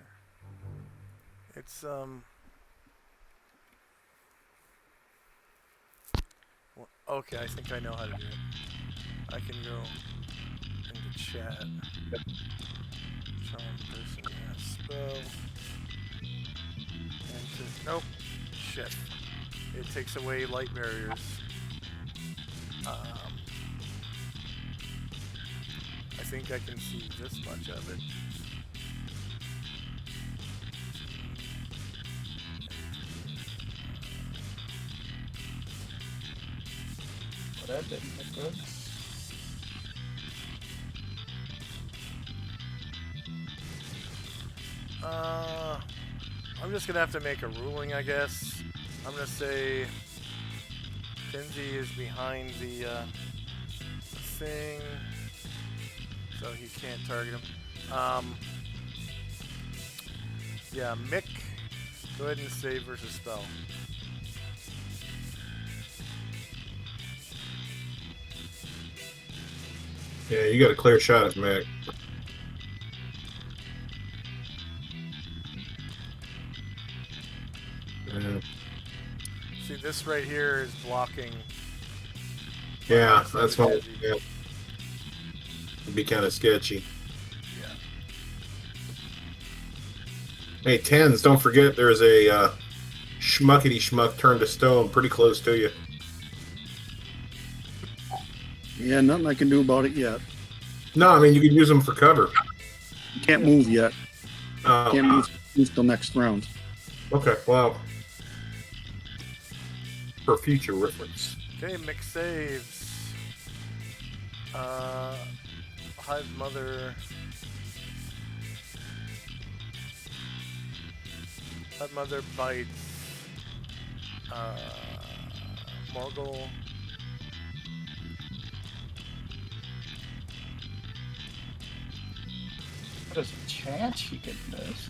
It's, well, okay, I think I know how to do it. I can go into chat. Charm person, yeah, spell. And nope. Shit. It takes away light barriers. I think I can see this much of it. That didn't look good. I'm just gonna have to make a ruling, I guess. I'm gonna say Kenzie is behind the thing, so he can't target him. Yeah, Mick, go ahead and save versus spell. Yeah, you got a clear shot at Mick. Yeah. See, this right here is blocking. Yeah, that's why. Yeah. It'd be kind of sketchy. Yeah. Hey, tens! Don't forget, there's a schmuckety schmuck turned to stone pretty close to you. Yeah, nothing I can do about it yet. No, I mean you can use them for cover. You can't move yet. Oh, Can't move till next round. okay. Well, for future reference. Okay, Mick saves. Hive Mother. Hive Mother bites. Morgul. There's a chance he could miss.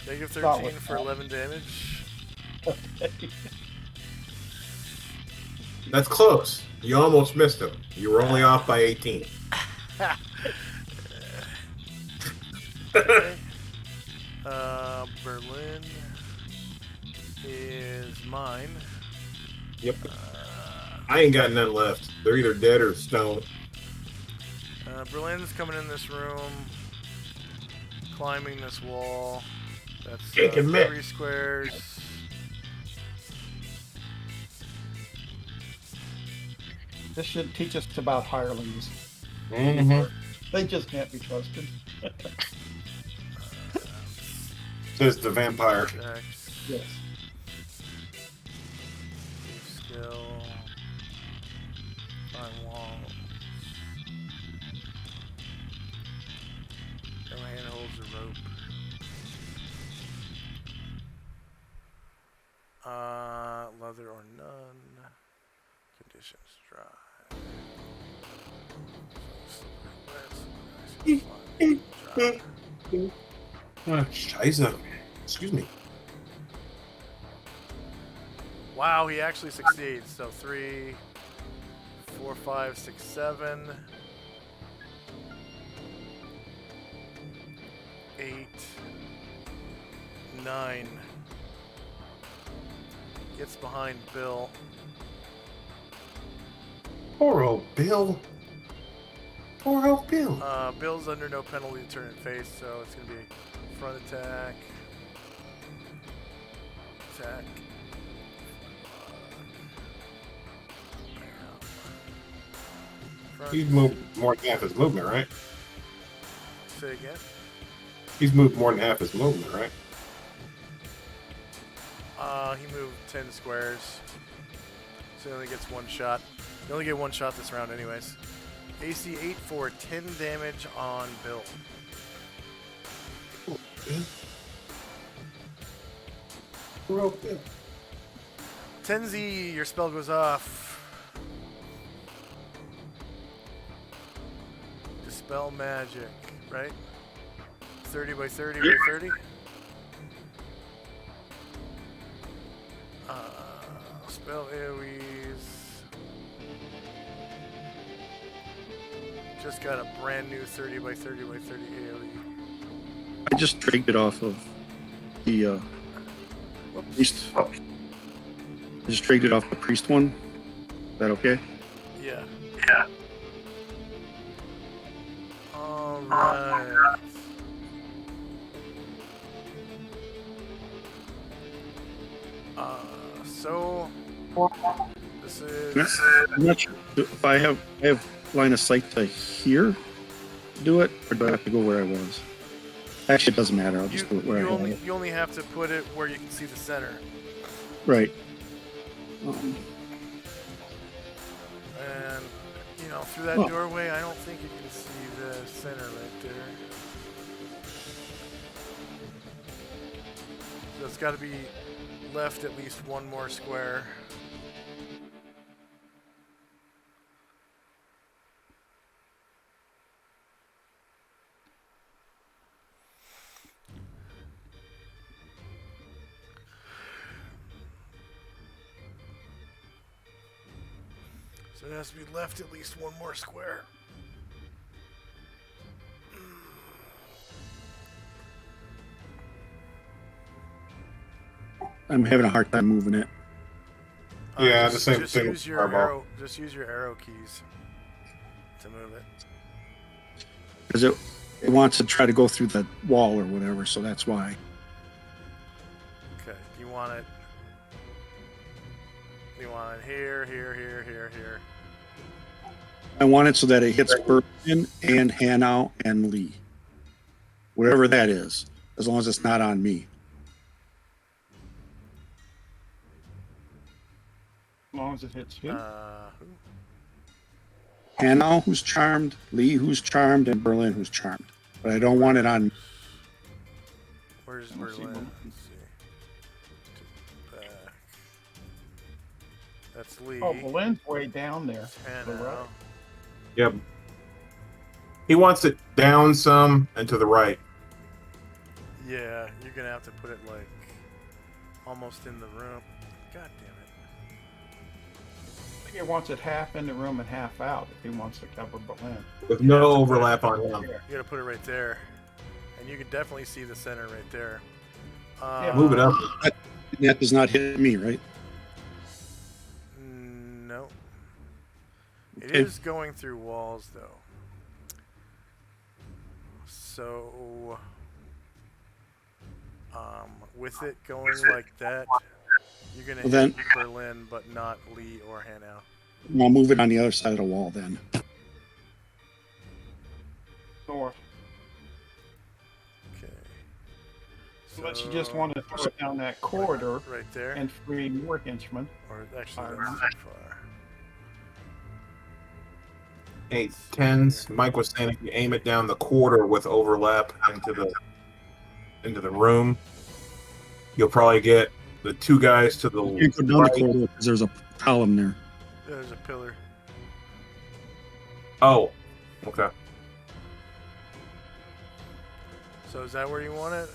Negative Not 13 with for that. 11 damage. Okay. That's close. You almost missed him. You were only off by 18. Okay. Berlin is mine. Yep. I ain't got none left. They're either dead or stone. Berlin's coming in this room, climbing this wall. That's Take a mitt. 3 squares. This should teach us about hirelings. Mm-hmm. They just can't be trusted. Says the vampire. Checks. Yes. Skill. Climb walls. No hand holds a rope. Leather or none. Conditions dry. Scheiße. Excuse me. Wow, he actually succeeds. So 3, 4, 5, 6, 7, 8, 9. Gets behind Bill. Poor old Bill. Poor old Bill. Bill's under no penalty to turn and face, so it's going to be front attack. Attack. Front. He's moved more than half his movement, right? Say again? He's moved more than half his movement, right? He moved 10 squares. So he only gets 1 shot. You only get 1 shot this round anyways. AC 8 for 10 damage on Bill. Poor old Bill. Tenzi, your spell goes off. Dispel magic, right? 30 by 30 by 30? Spell AoEs. Just got a brand new 30 by 30 by 30 AoE. I just dragged it off of the priest. I just dragged it off the priest one. Is that okay? Yeah. Yeah. Alright. So this is I'm not sure if I have line of sight to here. do it, or do I have to go where I was? Actually, it doesn't matter. I'll just do it where I was. You only have to put it where you can see the center. Right. And, you know, through that doorway, I don't think you can see the center right there. So it's got to be left at least one more square. So it has to be left at least one more square. I'm having a hard time moving it. Yeah, the same just thing Use with your Fireball. arrow. Just use your arrow keys to move it. Because it wants to try to go through the wall or whatever, so that's why. Okay. You want it. You want it here, here, here, here, here. I want it so that it hits Berlin and Hanau and Lee. Whatever that is, as long as it's not on me. As long as it hits you. Who? Hanau, who's charmed, Lee, who's charmed, and Berlin, who's charmed. But I don't want it on. Where's Let's see, Berlin? Berlin. Let's see. Back. That's Lee. Oh, Berlin's way down there. And to the right. Yep. He wants it down some and to the right. Yeah, you're gonna have to put it like almost in the room. God damn it. I think he wants it half in the room and half out if he wants to cover Berlin. With no overlap on him. You gotta put it right there. And you can definitely see the center right there. Yeah. Move it up. That does not hit me, right? No. It Okay. is going through walls though. So with it going like that, you're gonna Well, then- hit Berlin but not Lee or Hanau. I'll move it on the other side of the wall then. North. Okay. Unless you just want to throw it down that corridor right there. and free more henchmen. Or actually Fire. that's too far. 8, 10s. Mike was saying if you aim it down the corridor with overlap into the room, you'll probably get the two guys to the You can't go down right. the corridor because there's a column there. There's a pillar. Oh, okay. So is that where you want it?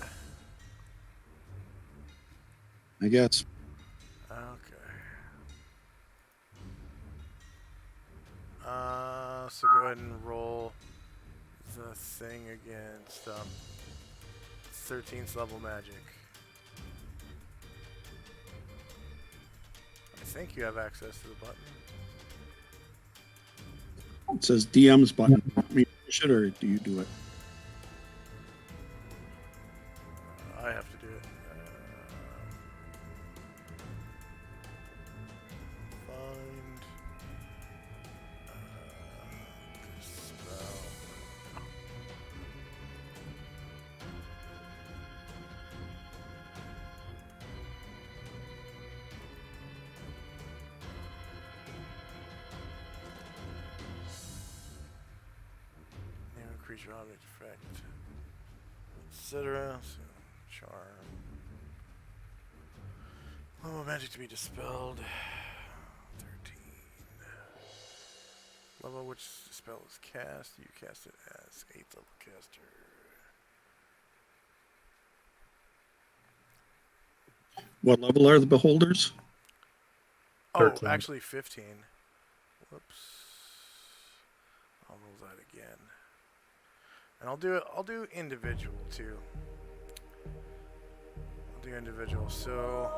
I guess. Okay. So go ahead and roll the thing against 13th level magic. I think you have access to the button. It says DM's button. Want me to push it or do you do it? I have to do it. Find spell. Name a creature, object, effect, etc. So, charm. Level magic to be dispelled. 13. Level which the spell is cast. You cast it as 8th level caster. What level are the beholders? Oh, 13. actually 15. Whoops. I'll roll that again. And I'll do individual too. I'll do individual. So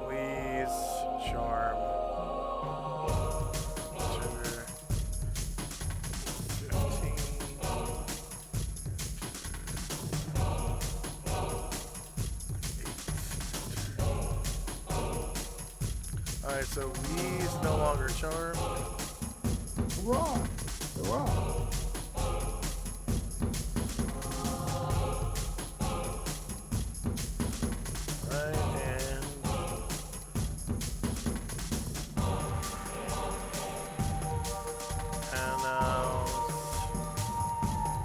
Lee's charm. Gender 15. Alright, so Lee's no longer charmed. Hurrah! Hurrah! Right, and now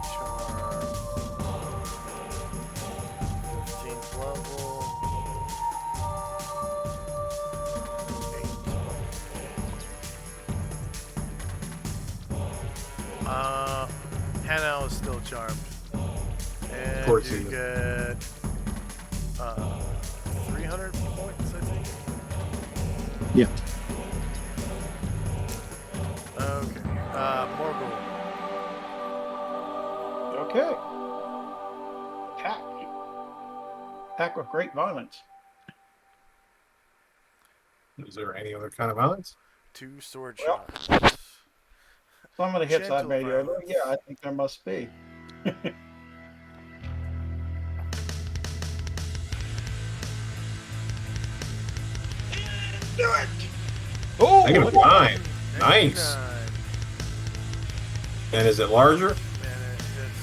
charm 15th level. 8. Hannah is still charmed. And course you he is. get 300 points, I think. Yeah. Okay. Morgul. Okay. Attack. Attack with great violence. Is there any other kind of violence? 2 sword Well, shots. Some of the hits I Gentle made earlier, violence. yeah, I think there must be. Do it! Oh, I get a look at 9. Nice. 99. And is it larger? And it hits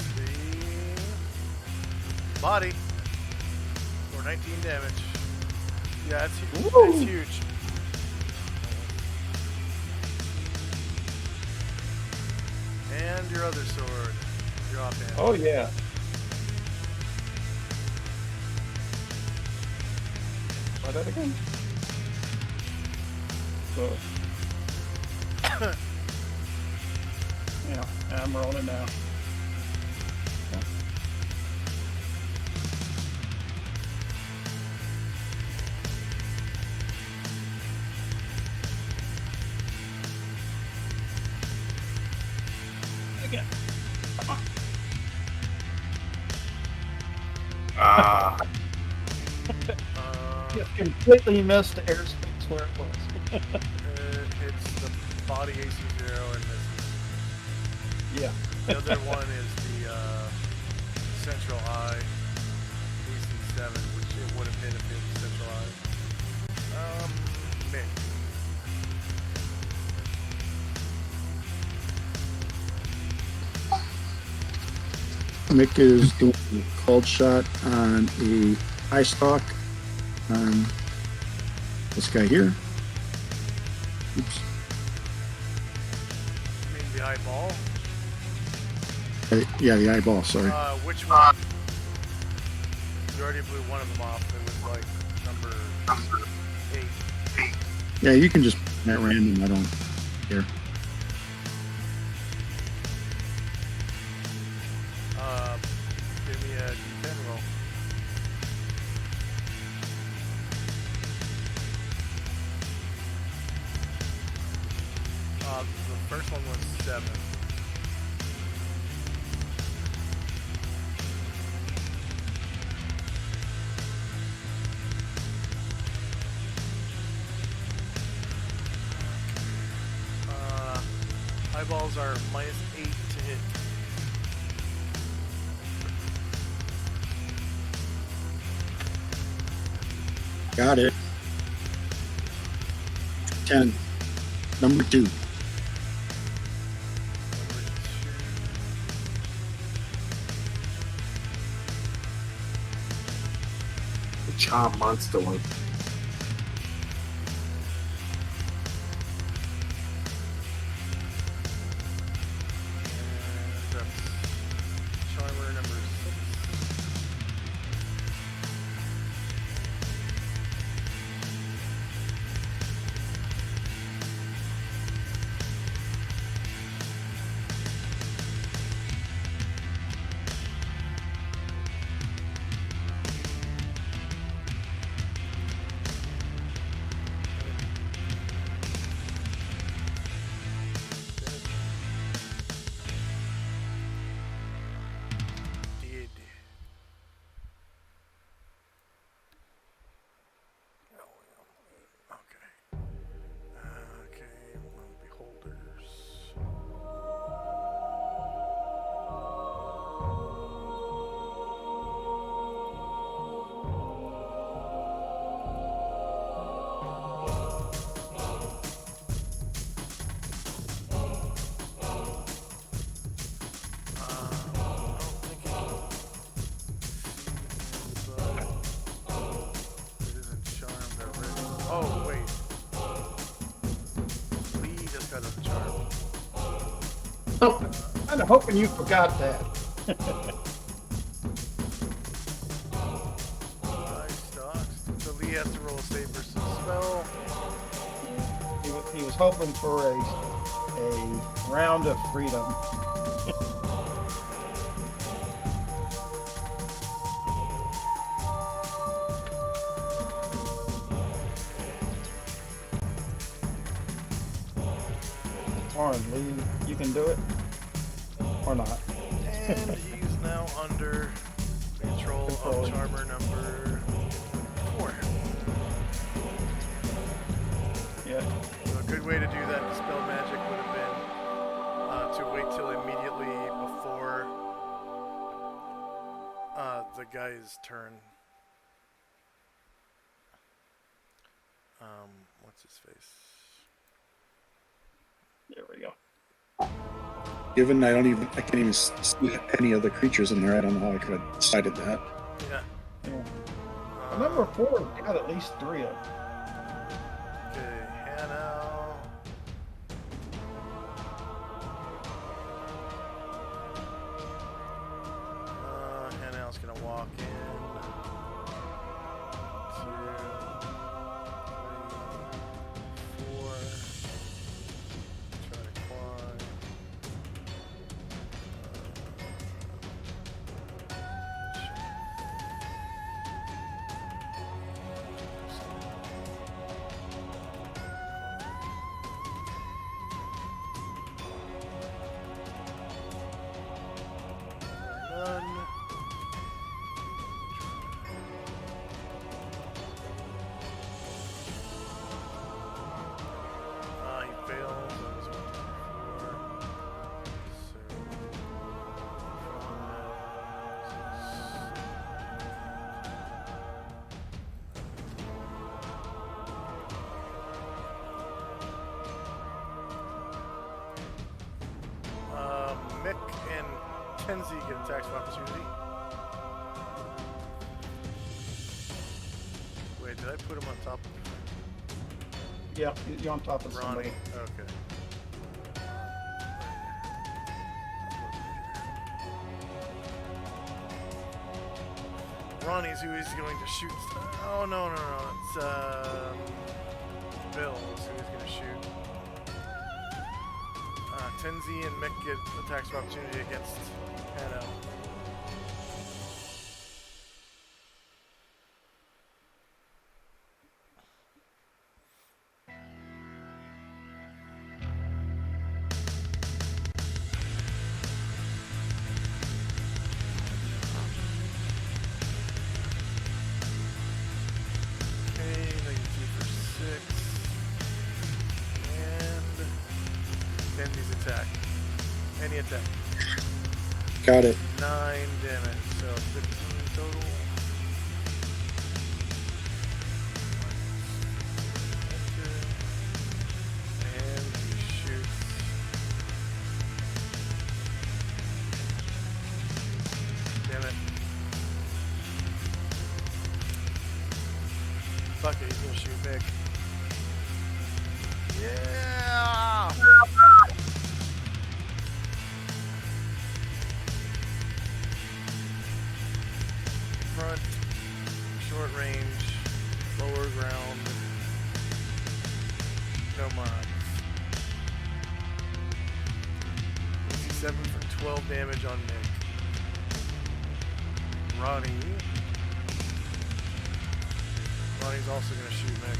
the body for 19 damage. Yeah, it's huge. Woo! It's huge. And your other sword. Your offhand. Oh yeah. Try that again. So. Yeah, I'm rolling now. Yeah. Again. Come on. Ah. Just completely missed the airspace where it was. It hits the body AC 0 and misses. Yeah. The other one is the central eye AC 7, which it would have hit if it was central eye. Nick. Mick is doing a cold shot on a eye stalk on this guy here. Oops. You mean the eyeball? Yeah, the eyeball, sorry. Which one? You already blew one of them off. It was like number 8. Yeah, you can just put that random, I don't care. Give me a D10 roll. The first one was 7. Eyeballs are -8 to hit. Got it. 10. Number 2. Number 2. The Chomp monster one. And that's Charmer number 6. Oh, wait. Lee just got a charm. Oh, I'm hoping you forgot that. Nice stocks. So Lee has to roll a save versus spell. He was hoping for a round of freedom. Warren, Lee, you can do it or not. And he's now under control of Charmer number 4. Yeah. So a good way to do that dispel magic would have been to wait till immediately before the guy's turn. What's his face? There we go. Given I can't even see any of the creatures in there. I don't know how I could have decided that. Yeah. Number 4 got at least 3 of them. Okay, Hannah. Hannah's gonna walk in. 2, 3, 4. Try to climb. None. He fails. That was 1, 2, 4, 6. Mick and Kenzie get attacks of opportunity. Wait, did I put him on top of Yeah, you're on top of Ronnie? somebody. Okay. Ronnie's who he's going to shoot. Oh, no. It's Bill is who he's going to shoot. Tenzi and Mick get attacks of opportunity against Hannah. Okay, -2 for 6. And Tenzi's attack. Any attack. Got it. 9 damage, so 15 total. And he shoots. Damn it. Fuck it, he's gonna shoot Nick. Yeah! Front, short range, lower ground, no mods. 57 for 12 damage on Nick. Ronnie's also gonna shoot Nick.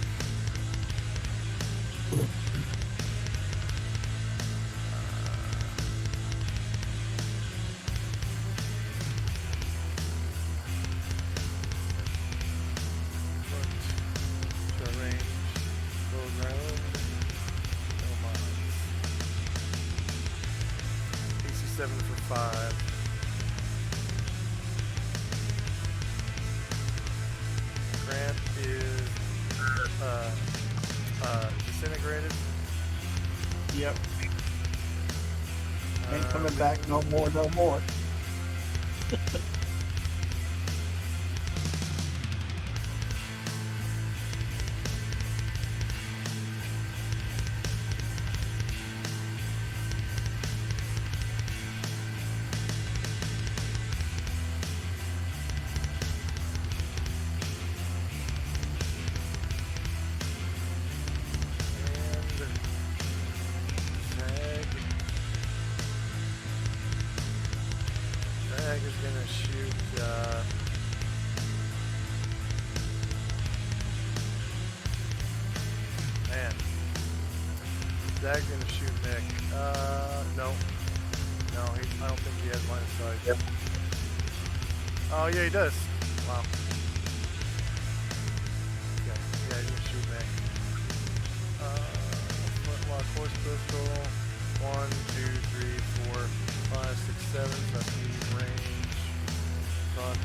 Short range, low ground, no mods. AC 7 for 5. Grant is disintegrated. Yep. Ain't coming back no more. Zag is gonna shoot. Man, Zag's gonna shoot Nick. No, I don't think he has line of sight. Yep. Oh yeah, he does. Wow. Okay, yeah, he's gonna shoot Nick. Flintlock horse pistol. 1, 2, 3, 4, 5, 6, 7. So that's medium range. Front.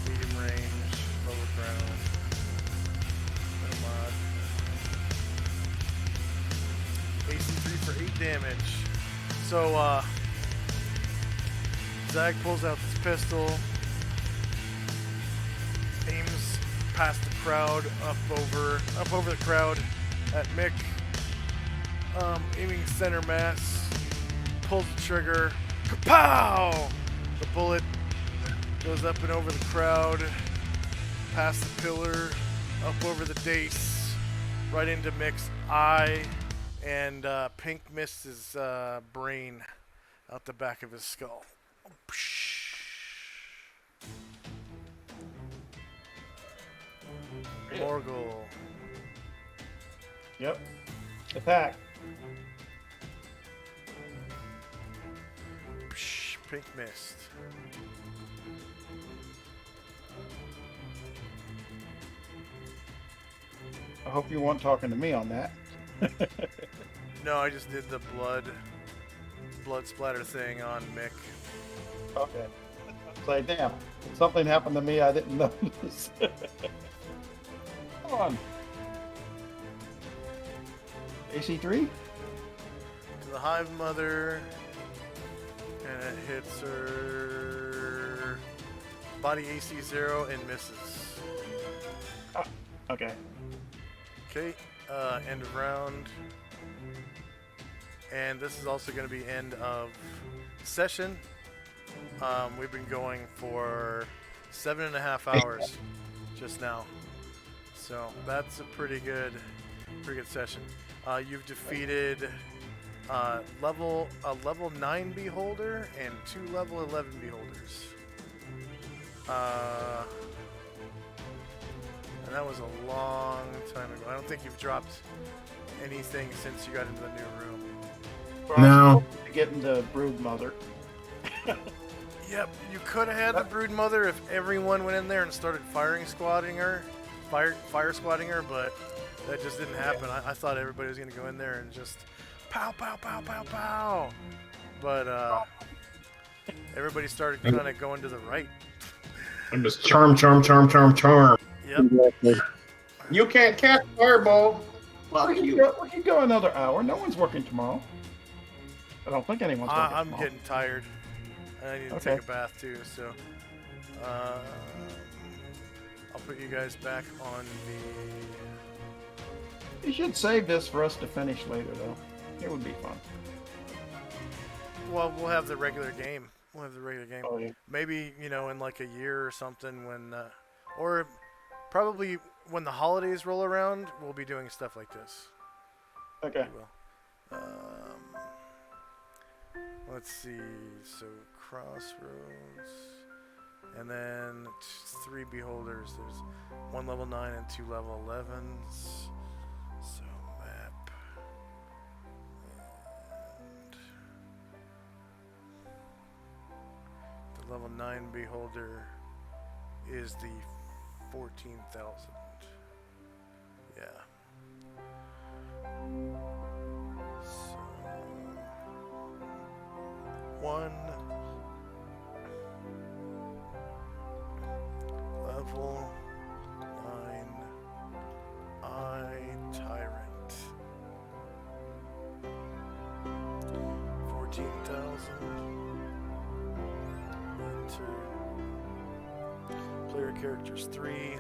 Medium range. Lower ground. Mod. AC3 for 8 damage. So, Zag pulls out this pistol, aims past the crowd, up over the crowd at Mick, aiming center mass, pulls the trigger, kapow! The bullet goes up and over the crowd, past the pillar, up over the dais, right into Mick's eye, and Pink missed his brain out the back of his skull. Morgul. Yep. Attack. Pink missed. I hope you weren't talking to me on that. No, I just did the blood splatter thing on Mick. Okay. It's like, damn, something happened to me I didn't notice. Come on. AC3? To the Hive Mother. And it hits her body AC 0 and misses. Oh, okay. Okay, end of round. And this is also going to be end of session. We've been going for 7.5 hours just now. So that's a pretty good session. You've defeated level 9 beholder and 2 level 11 beholders. And that was a long time ago. I don't think you've dropped anything since you got into the new room. No. Getting the brood mother. Yep, you could have had the brood mother if everyone went in there and started fire squatting her, but that just didn't happen. I thought everybody was gonna go in there and just pow, pow, pow, pow, pow. But everybody started kind of going to the right. I'm just charm. Yep. Exactly. You can't cast fireball. We can go another hour. No one's working tomorrow. I don't think anyone's working I'm tomorrow. getting tired. I need to Okay. take a bath too, so I'll put you guys back on the. You should save this for us to finish later, though. It would be fun. Well, we'll have the regular game. Oh, yeah. Maybe, in like a year or something when, or probably when the holidays roll around, we'll be doing stuff like this. Okay. We will. Let's see. So Crossroads, and then 3 beholders. There's 1 level 9 and 2 level 11s. So map. And the level 9 beholder is the 14,000. Yeah. So 1 level 9 Tyrant. 14,000. Enter. Player characters 3.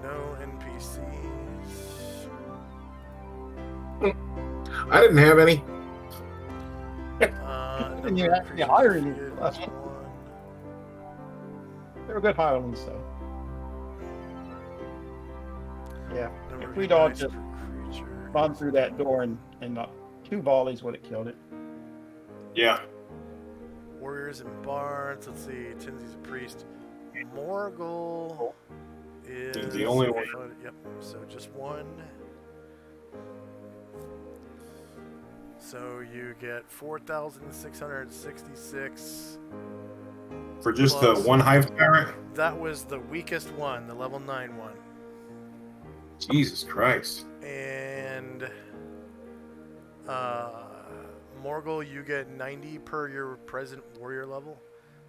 No NPCs. I didn't have any. And you actually hire any. That's one. They were good Highlands, though. Yeah. Number If we'd all dice just per creature. gone through that door and 2 volleys would have killed it. Yeah. Warriors and bards. Let's see. Tenzi's a priest. Morgul is the only one. Yep. So just one. So you get 4,666. For just Plus- the one hive tyrant? That was the weakest one, the level 9 one. Jesus Christ. And Morgul, you get 90 per your present warrior level.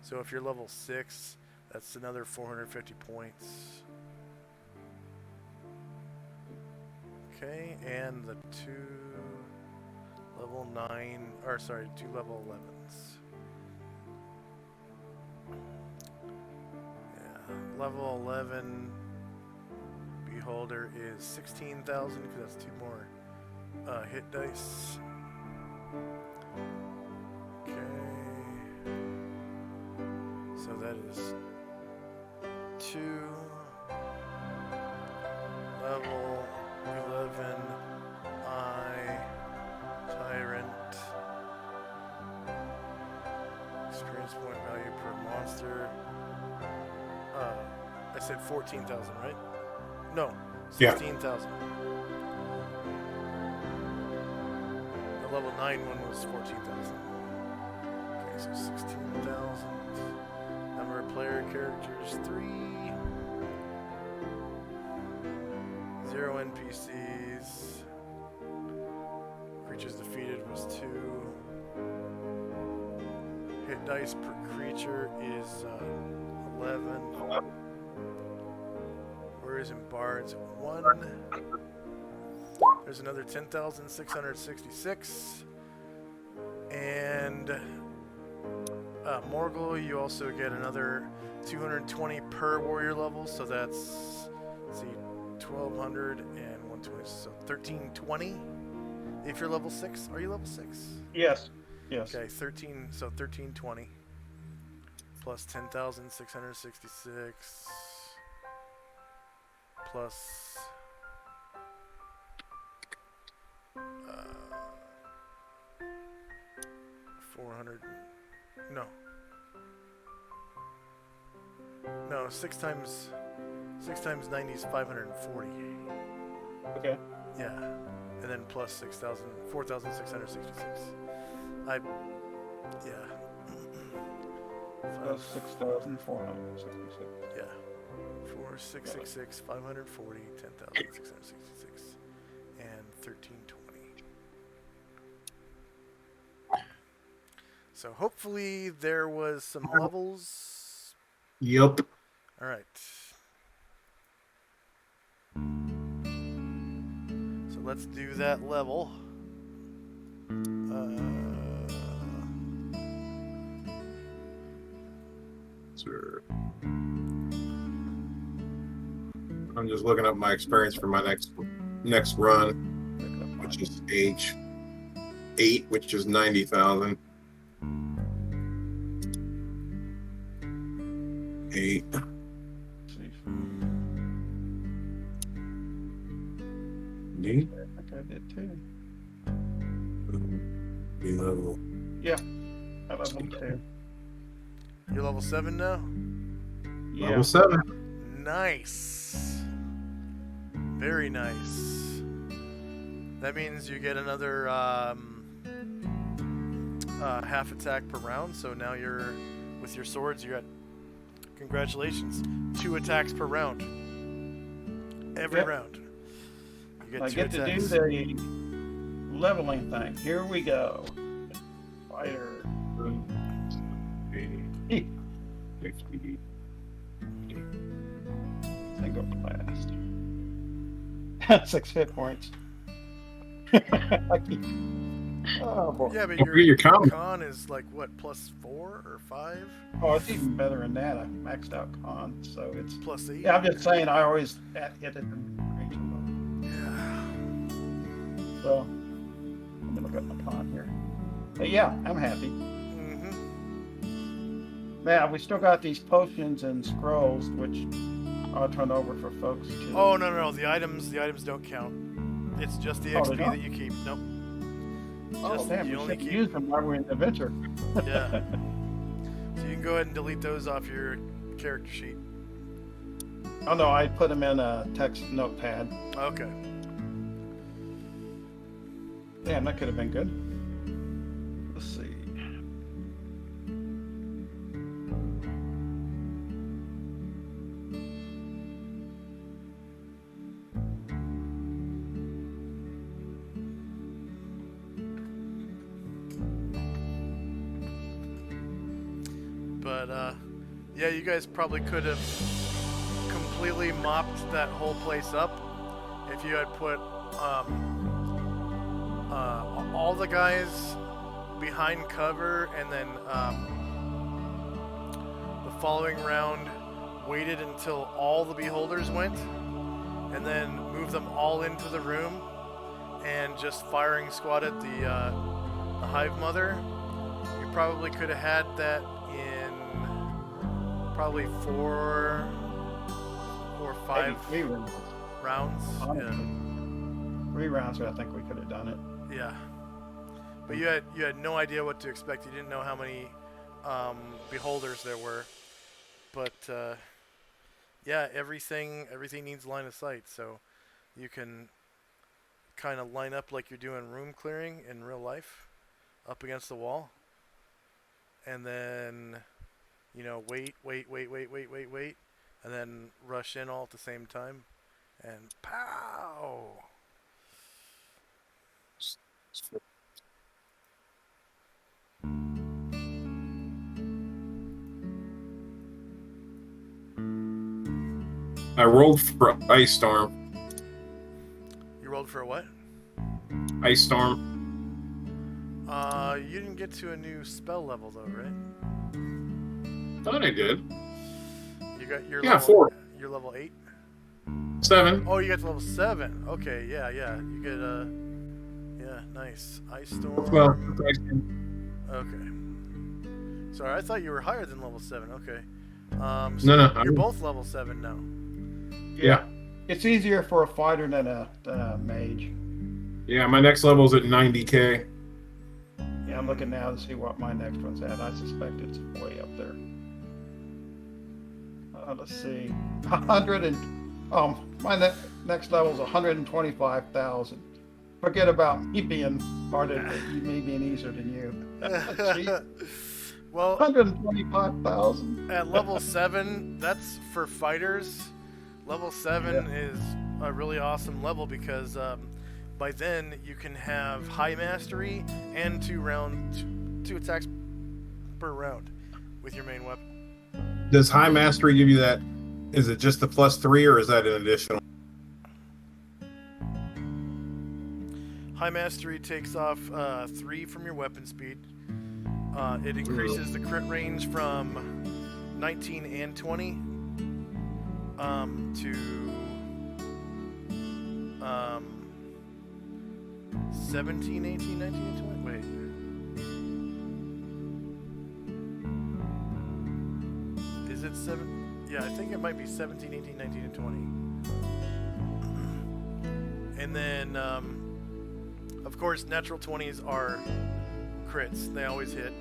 So if you're level 6, that's another 450 points. Okay, and the two level 11s. Yeah, level 11 Beholder is 16,000 because that's 2 more hit dice. Okay. So that is 2 level 11 Tyrant. Experience point value per monster. I said 14,000, right? No, 16,000. The level 9 one was 14,000. Okay, so 16,000. Number of player characters 3. 0 NPCs. Creatures defeated was 2. Hit dice per creature is 11. Warriors and bards 1. There's another 10,666. And Morgul, you also get another 220 per warrior level, so that's, let's see, 1,200 and 120, so 1,320 if you're level 6. Are you level 6? Yes. Yes. Okay, 1,320 plus 10,666 plus 400. No, 6 times 90 is 540. Okay. Yeah, and then plus 4,666. Yeah. That's 6,466. Yeah. 4,666, 540, 10,666, and 1,320. So hopefully there was some levels. Yep. All right. So let's do that level. Sure. I'm just looking up my experience for my next run, which is age 8, which is 90,000. 8. Neat. I think I did too. Be level. Yeah. I level 2. You're level 7 now? Yeah. Level 7. Nice. Very nice. That means you get another half attack per round. So now you're, with your swords, you got, congratulations, 2 attacks per round. Every round. You get I 2 get attacks. to do the leveling thing. Here we go. Fighter. 50. Single blast. 6 hit points. Oh boy. Yeah, but Your con is like what, plus 4 or 5? Oh, it's even better than that. I maxed out con, so it's. Plus 8? Yeah, I'm just saying. I always hit it in range of them. Yeah. So let me look at my con here. But yeah, I'm happy. Mm-hmm. Now we still got these potions and scrolls, which I'll turn over for folks to. Oh no, the items don't count. It's just the Oh, XP they don't? that you keep. Nope. Oh, Just- damn, you we only should keep- use them while we're in the adventure. Yeah. So you can go ahead and delete those off your character sheet. Oh, no, I put them in a text notepad. Okay. Damn, that could have been good. Let's see. But yeah, you guys probably could have completely mopped that whole place up if you had put all the guys behind cover, and then the following round waited until all the beholders went, and then moved them all into the room and just firing squatted the hive mother. You probably could have had that in probably 4 or 5 Maybe 3 rounds. rounds. Honestly. 3 rounds, I think we could have done it. Yeah. But you had no idea what to expect. You didn't know how many beholders there were. But yeah, everything needs line of sight, so you can kind of line up like you're doing room clearing in real life, up against the wall, and then wait, and then rush in all at the same time, and pow! I rolled for Ice Storm. You rolled for a what? Ice Storm. You didn't get to a new spell level though, right? Thought I did. You got your Yeah, level, 4. You're level 8. 7. Oh, you got to level 7. Okay, yeah. You get yeah, nice. Ice Storm. Well, Okay. Sorry, I thought you were higher than level 7. Okay. So No, you're I'm- both level 7 now. Yeah. It's easier for a fighter than a mage. Yeah, my next level's at 90k. Yeah, I'm looking now to see what my next one's at. I suspect it's way up there. Let's see. 100 and my next level is 125,000. Forget about me being harder, me being easier than you. Well, 125,000. at level 7, that's for fighters. Level 7 is a really awesome level because by then you can have high mastery and 2 attacks per round with your main weapon. Does High Mastery give you that? Is it just the +3 or is that an additional? High mastery takes off 3 from your weapon speed. It increases the crit range from 19 and 20 to 17, 18, 19, and 20. Wait. Is it 7? Yeah, I think it might be 17, 18, 19, and 20. And then, of course, natural 20s are crits. They always hit.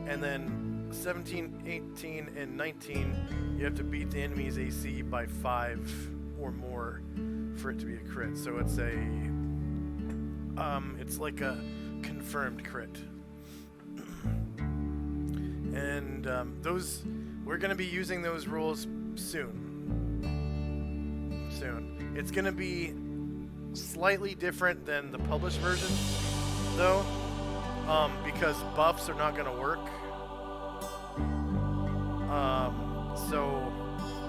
And then 17, 18, and 19, you have to beat the enemy's AC by 5 or more for it to be a crit. So it's it's like a confirmed crit. And those, we're going to be using those rules soon. It's going to be slightly different than the published version, though, because buffs are not going to work. So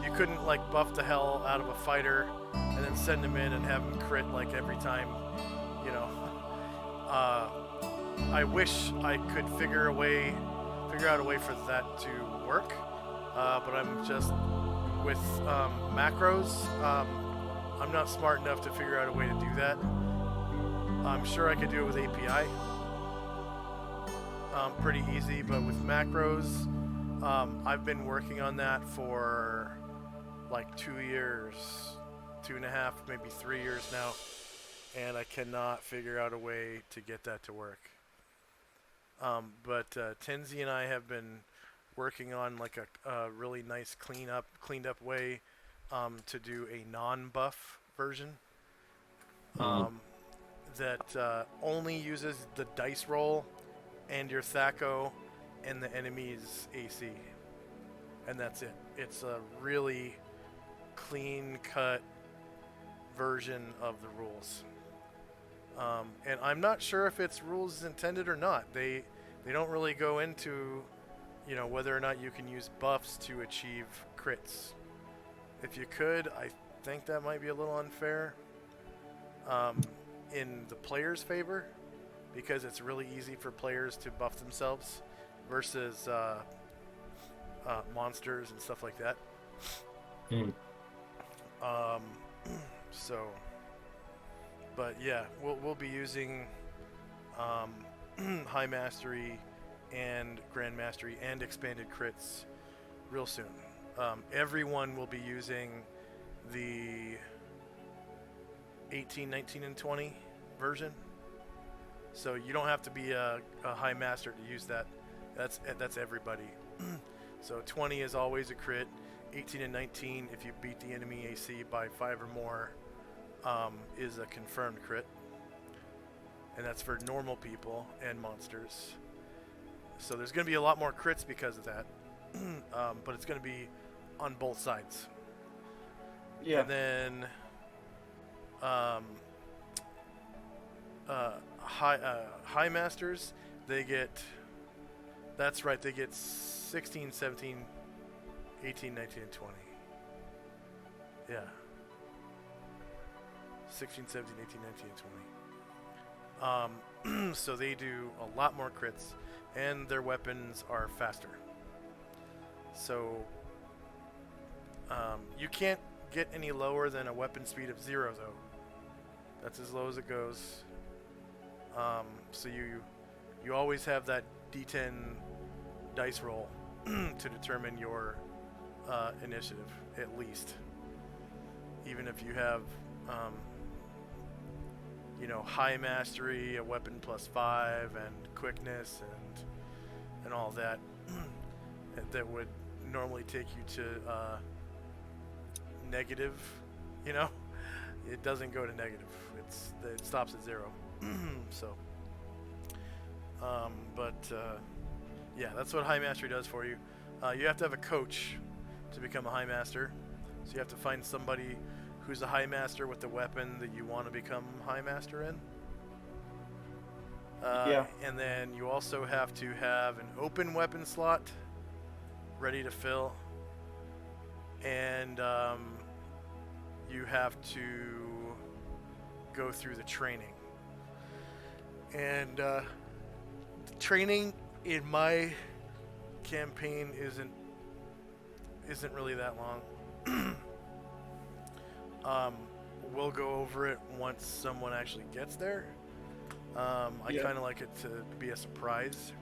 you couldn't like buff the hell out of a fighter and then send him in and have him crit like every time, you know. I wish I could figure out a way for that to work, but I'm just with macros. I'm not smart enough to figure out a way to do that. I'm sure I could do it with API. Pretty easy, but with macros, I've been working on that for like 2 years, 2.5, maybe 3 years now. and I cannot figure out a way to get that to work. But Tenzi and I have been working on like a really nice cleaned up way to do a non-buff version that only uses the dice roll and your Thaco and the enemy's AC, and that's it. It's a really clean-cut version of the rules. And I'm not sure if it's rules intended or not. They don't really go into, whether or not you can use buffs to achieve crits. If you could, I think that might be a little unfair in the player's favor, because it's really easy for players to buff themselves versus monsters and stuff like that. So, but yeah, we'll be using High Mastery and Grand Mastery and Expanded Crits real soon. Everyone will be using the 18, 19, and 20 version. So you don't have to be a High Master to use that. That's everybody. So 20 is always a crit. 18 and 19, if you beat the enemy AC by 5 or more, is a confirmed crit. And that's for normal people and monsters. So there's going to be a lot more crits because of that. But it's going to be on both sides. Yeah. And then high masters, they get, that's right, they get 16, 17, 18, 19, and 20. Yeah. 16, 17, 18, 19, and 20. So they do a lot more crits, and their weapons are faster. So you can't get any lower than a weapon speed of 0, though. That's as low as it goes. So you always have that D10 dice roll to determine your initiative, at least. Even if you have, high mastery, a weapon +5, and quickness, and all that, that would normally take you to negative. It doesn't go to negative. It stops at 0. So, yeah, that's what High Mastery does for you. You have to have a coach to become a High Master. So you have to find somebody who's a High Master with the weapon that you want to become High Master in. Yeah. And then you also have to have an open weapon slot ready to fill. And you have to go through the training. And the training in my campaign isn't really that long. We'll go over it once someone actually gets there. I kind of like it to be a surprise.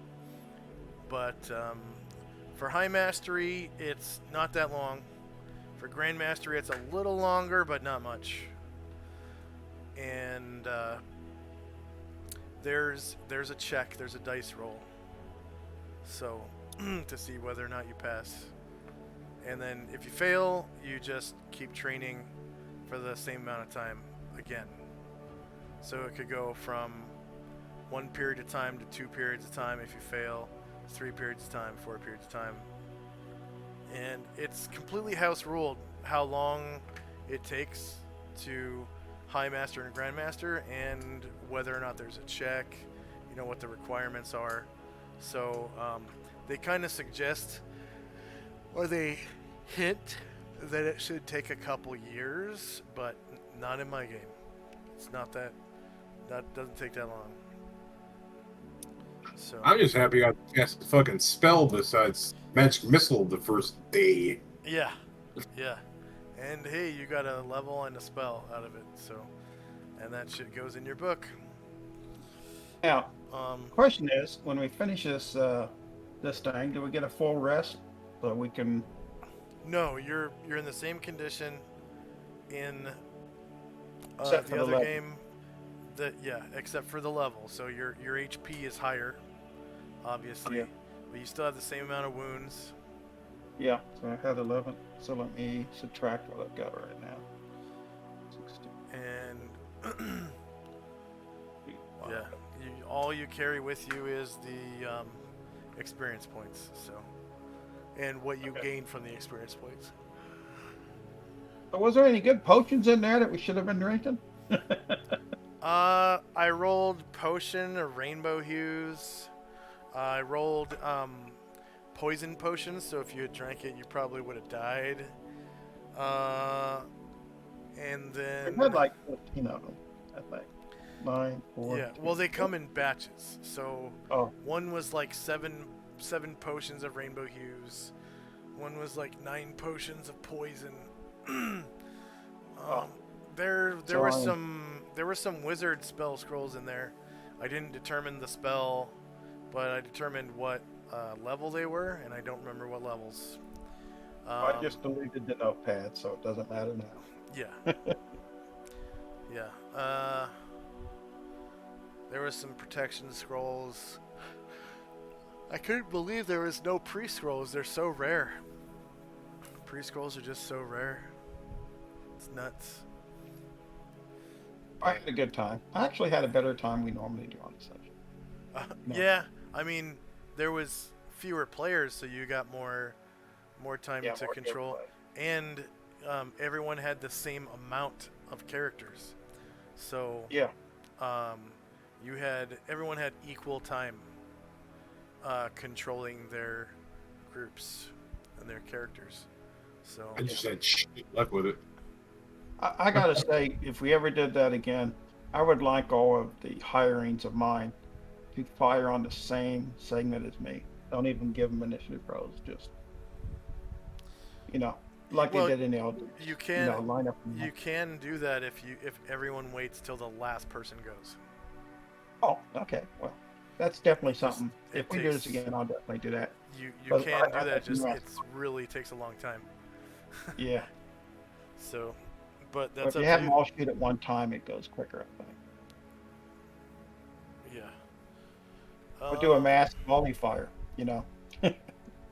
But for High Mastery, it's not that long. For Grand Mastery, it's a little longer, but not much. And there's a check, there's a dice roll. So, to see whether or not you pass. And then if you fail, you just keep training for the same amount of time again. So it could go from 1 period of time to 2 periods of time if you fail, 3 periods of time, 4 periods of time. And it's completely house ruled how long it takes to High Master and Grand Master, and whether or not there's a check, what the requirements are. So they kind of suggest, or they hint, that it should take a couple years, but not in my game. It's not that doesn't take that long. So I'm just happy I cast a fucking spell besides Magic Missile the first day. yeah. And hey, you got a level and a spell out of it, so, and that shit goes in your book. Now, question is, when we finish this thing, do we get a full rest so we can? No, you're in the same condition in Except for the the other leg. game, except for the level. So your HP is higher, obviously, Yeah. but you still have the same amount of wounds. Yeah, so I had 11. So let me subtract what I've got right now. 16. And Wow. yeah, all you carry with you is the experience points. So, and what you gain from the experience points. So was there any good potions in there that we should have been drinking? I rolled potion of rainbow hues. I rolled poison potions, so if you had drank it, you probably would have died. And We then had like 15 of them, I think. 9, 4. yeah, well, they come in batches. So Oh, one was like seven potions of rainbow hues. One was like 9 potions of poison. Oh. There So were some wizard spell scrolls in there. I didn't determine the spell, but I determined what level they were, and I don't remember what levels. I just deleted the notepad, so it doesn't matter now. Yeah. Yeah. There was some protection scrolls. I couldn't believe there was no pre-scrolls. They're so rare. Pre-scrolls are just so rare. It's nuts. I had a good time. I actually had a better time we normally do on the session. No. Yeah, I mean, there was fewer players, so you got more time Yeah, to more control, gameplay. and everyone had the same amount of characters. So Yeah. everyone had equal time controlling their groups and their characters. So I just had shit luck with it. I gotta say, if we ever did that again, I would like all of the hirings of mine to fire on the same segment as me. Don't even give them initiative rolls. Just, like Well, they did in the old days. you can Line up. you can do that if everyone waits till the last person goes. Oh, okay. Well, that's definitely something. it If we do this takes- again, I'll definitely do that. You But can I do that. had some Just rest. it really takes a long time. Yeah. So, but But that's if up you have to them you. all shoot at one time, it goes quicker, I think. Yeah. Or do a mass volley fire,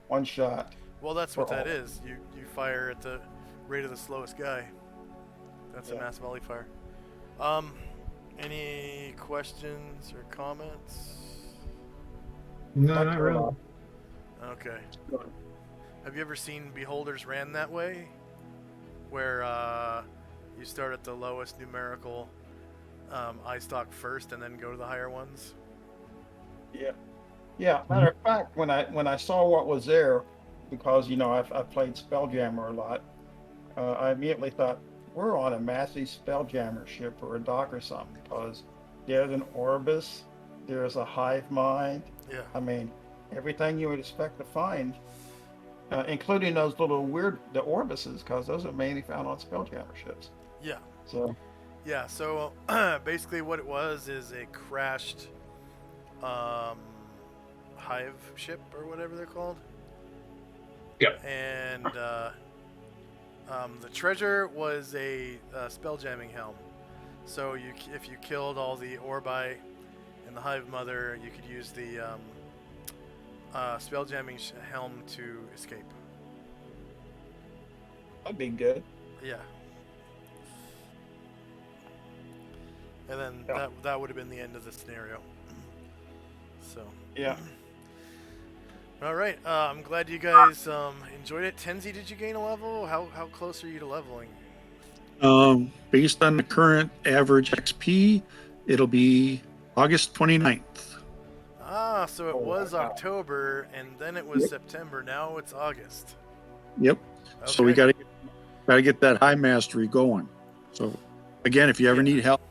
one shot. Well, that's for what that all. is. You fire at the rate of the slowest guy. That's a Yeah. mass volley fire. Any questions or comments? No, not really. Okay. Have you ever seen Beholders Ran that way? Where you start at the lowest numerical eye stock first and then go to the higher ones? Yeah. Yeah. Matter of fact, when I saw what was there, because I've played Spelljammer a lot, I immediately thought we're on a massive Spelljammer ship or a dock or something, because there's an Orbis, there's a hive mind. Yeah. I mean, everything you would expect to find, including those little the Orbises, because those are mainly found on Spelljammer ships. Yeah. So Yeah, so basically what it was is a crashed hive ship or whatever they're called. Yep. And the treasure was a spelljamming helm. So if you killed all the Orbi and the hive mother, you could use the spelljamming helm to escape. that'd be good. Yeah. And then Yeah. that would have been the end of the scenario. So. Yeah. All right. I'm glad you guys enjoyed it. Tenzi, did you gain a level? How close are you to leveling? Based on the current average XP, it'll be August 29th. Ah, so it Oh, was wow. October and then it was Yep. September. Now it's August. Yep. So we Okay. gotta get that high mastery going. So again, if you ever need help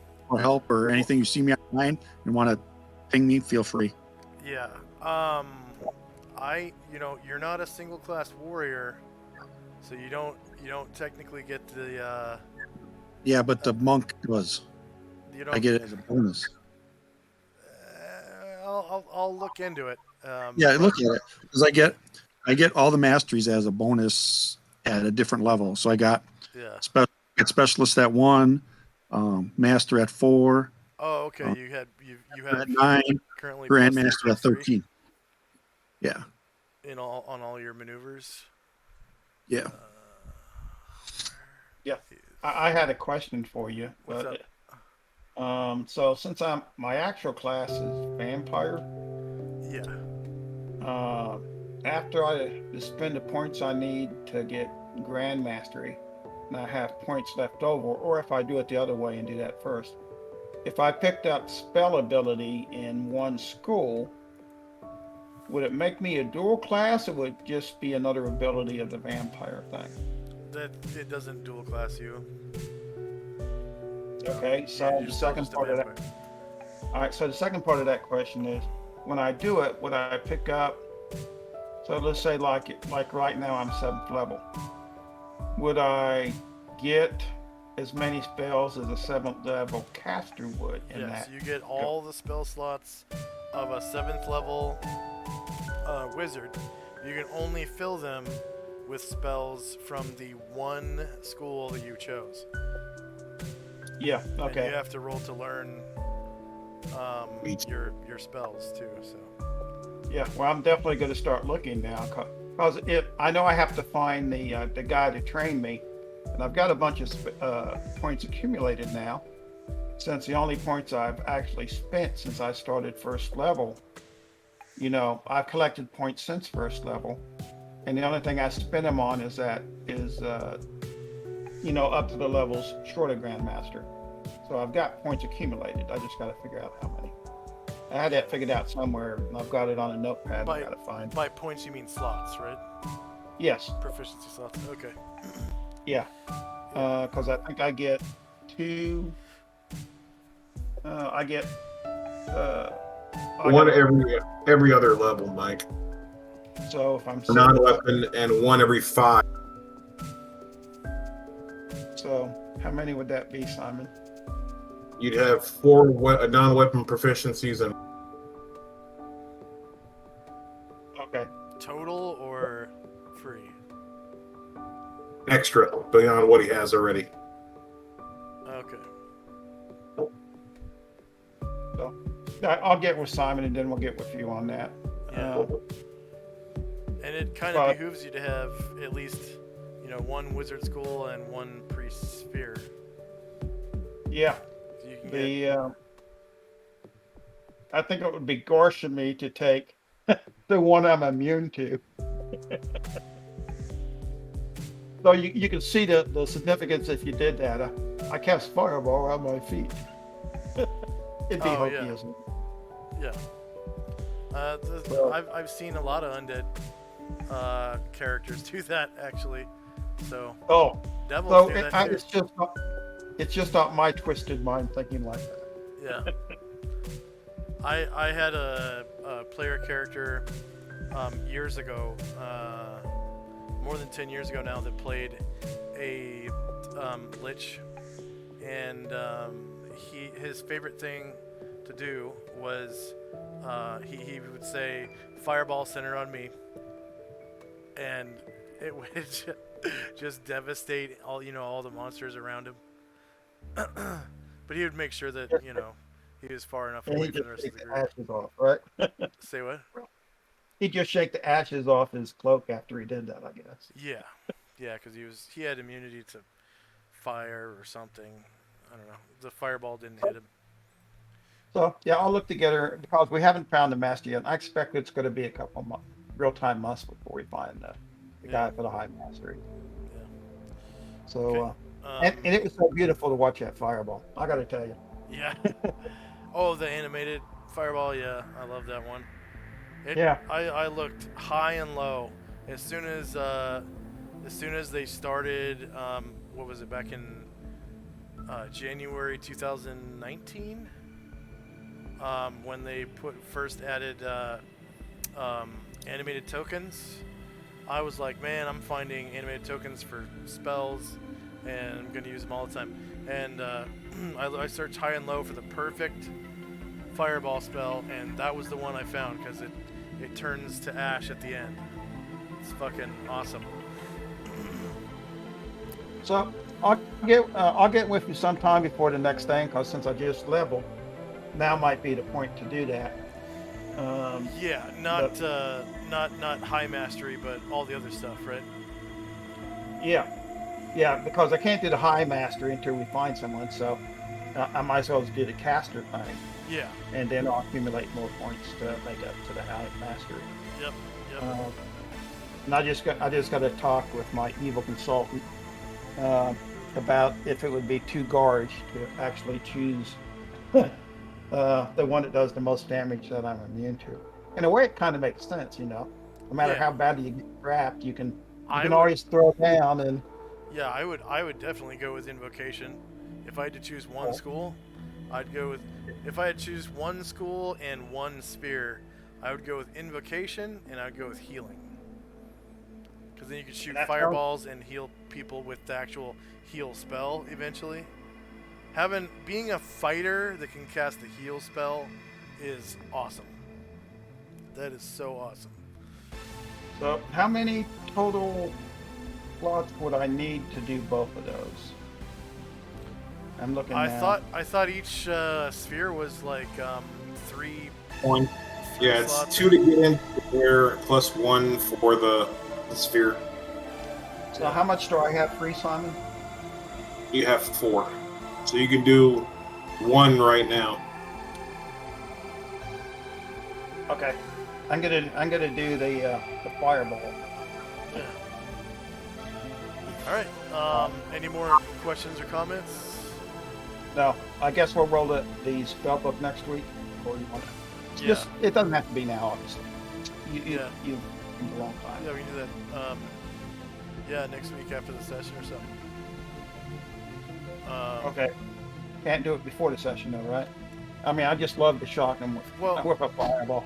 or anything, you see me online and want to ping me, feel free. Yeah. You're not a single class warrior, so you don't technically get the Yeah, but the monk was. you don't. I get it as a bonus. I'll look into it. Yeah, look at it because I get all the masteries as a bonus at a different level. So I got Yeah. specialist at 1, master at 4, Oh, okay. Oh. You I'm have at 9, currently plus Grandmaster at 3 13. Yeah, in all your maneuvers. yeah. Yeah. I had a question for you. What's up? So since my actual class is vampire, Yeah. uh, after I spend the points I need to get grand mastery, and I have points left over, or if I do it the other way and do that first, if I picked up spell ability in one school, would it make me a dual class, or would it just be another ability of the vampire thing? That it doesn't dual class you. Okay, so You're the still second just a part of that. vampire. All right, so the second part of that question is, when I do it, would I pick up? So let's say like right now I'm 7th level. Would I get as many spells as a 7th level caster would in Yes, that? you get all the spell slots of a 7th level wizard. You can only fill them with spells from the one school that you chose. Yeah. And Okay. you have to roll to learn your spells too. So Yeah. Well, I'm definitely going to start looking now because I know I have to find the guy to train me, and I've got a bunch of points accumulated now. Since the only points I've actually spent since I started 1st level, I've collected points since 1st level, and the only thing I spend them on is up to the levels short of Grandmaster. So I've got points accumulated. I just got to figure out how many. I had that figured out somewhere, and I've got it on a notepad. I got to find. By points you mean slots, right? Yes. Proficiency slots. Okay. Yeah. Because I think I get 2. I get. One every other level, Mike. So if I'm Non-weapon, and one every 5. So how many would that be, Simon? You'd have 4 non-weapon proficiencies and Okay. Total or free? extra beyond what he has already. Okay. So I'll get with Simon, and then we'll get with you on that. Yeah. And it kind of behooves you to have at least, one wizard school and one priest sphere. Yeah. So you can I think it would be gorsh of me to take the one I'm immune to. So you can see the significance if you did that. I cast fireball on my feet. It'd be hokey, yeah. isn't it? Yeah. I've seen a lot of undead characters do that actually. So devils do that too. It's just not my twisted mind thinking like that. Yeah. I had a player character years ago, more than 10 years ago now, that played a lich, and his favorite thing to do was he would say fireball center on me, and it would just devastate all the monsters around him. But he would make sure that he was far enough away from the rest of the group. Ashes off, right? Say what? He'd just shake the ashes off his cloak after he did that, I guess. Yeah, because he had immunity to fire or something. I don't know. The fireball didn't hit him. So yeah, I'll look together because we haven't found the master yet. I expect it's going to be a couple of real-time months before we find the guy for the high mastery. Yeah. So Okay. and it was so beautiful to watch that fireball. I got to tell you. Yeah. Oh, the animated fireball. Yeah, I love that one. Yeah. I looked high and low as soon as they started. What was it, back in January 2019? When they first added animated tokens. I was like, man, I'm finding animated tokens for spells, and I'm gonna use them all the time. And I searched high and low for the perfect fireball spell, and that was the one I found because it turns to ash at the end. It's fucking awesome. So I'll get with you sometime before the next thing, because since I just leveled, now might be the point to do that. Yeah, not high mastery, but all the other stuff, right? Yeah, yeah, because I can't do the high mastery until we find someone, so I might as well just do the caster thing, Yeah. and then I'll accumulate more points to make up to the high mastery. Yep. Yep. And I just got to talk with my evil consultant about if it would be too garish to actually choose the one that does the most damage that I'm immune to. In a way, it kind of makes sense, you know. No matter Yeah. how badly you get trapped, you can I would- always throw it down and. Yeah, I would definitely go with invocation. If I had to choose one school, I'd go with. If I had to choose one school and one spear, I would go with invocation and I'd go with healing. Because then you could shoot That fireballs and heal people with the actual heal spell eventually. Being a fighter that can cast the heal spell is awesome. That is so awesome. So, how many total slots would I need to do both of those? I'm looking now. I thought each sphere was like 3 One. Yeah, it's slots. 2 to get in there, plus 1 for the sphere. So, how much do I have free, Simon? You have 4. So you can do 1 right now. Okay, I'm gonna do the fireball. Yeah. All right. Any more questions or comments? No, I guess we'll roll the spell book next week, or you want to? Yeah. Just, it doesn't have to be now, obviously. Yeah. You've been a long time. Yeah, we can do that. Yeah, next week after the session or something. Okay. Can't do it before the session, though, right? I mean, I just love to shock them with a fireball.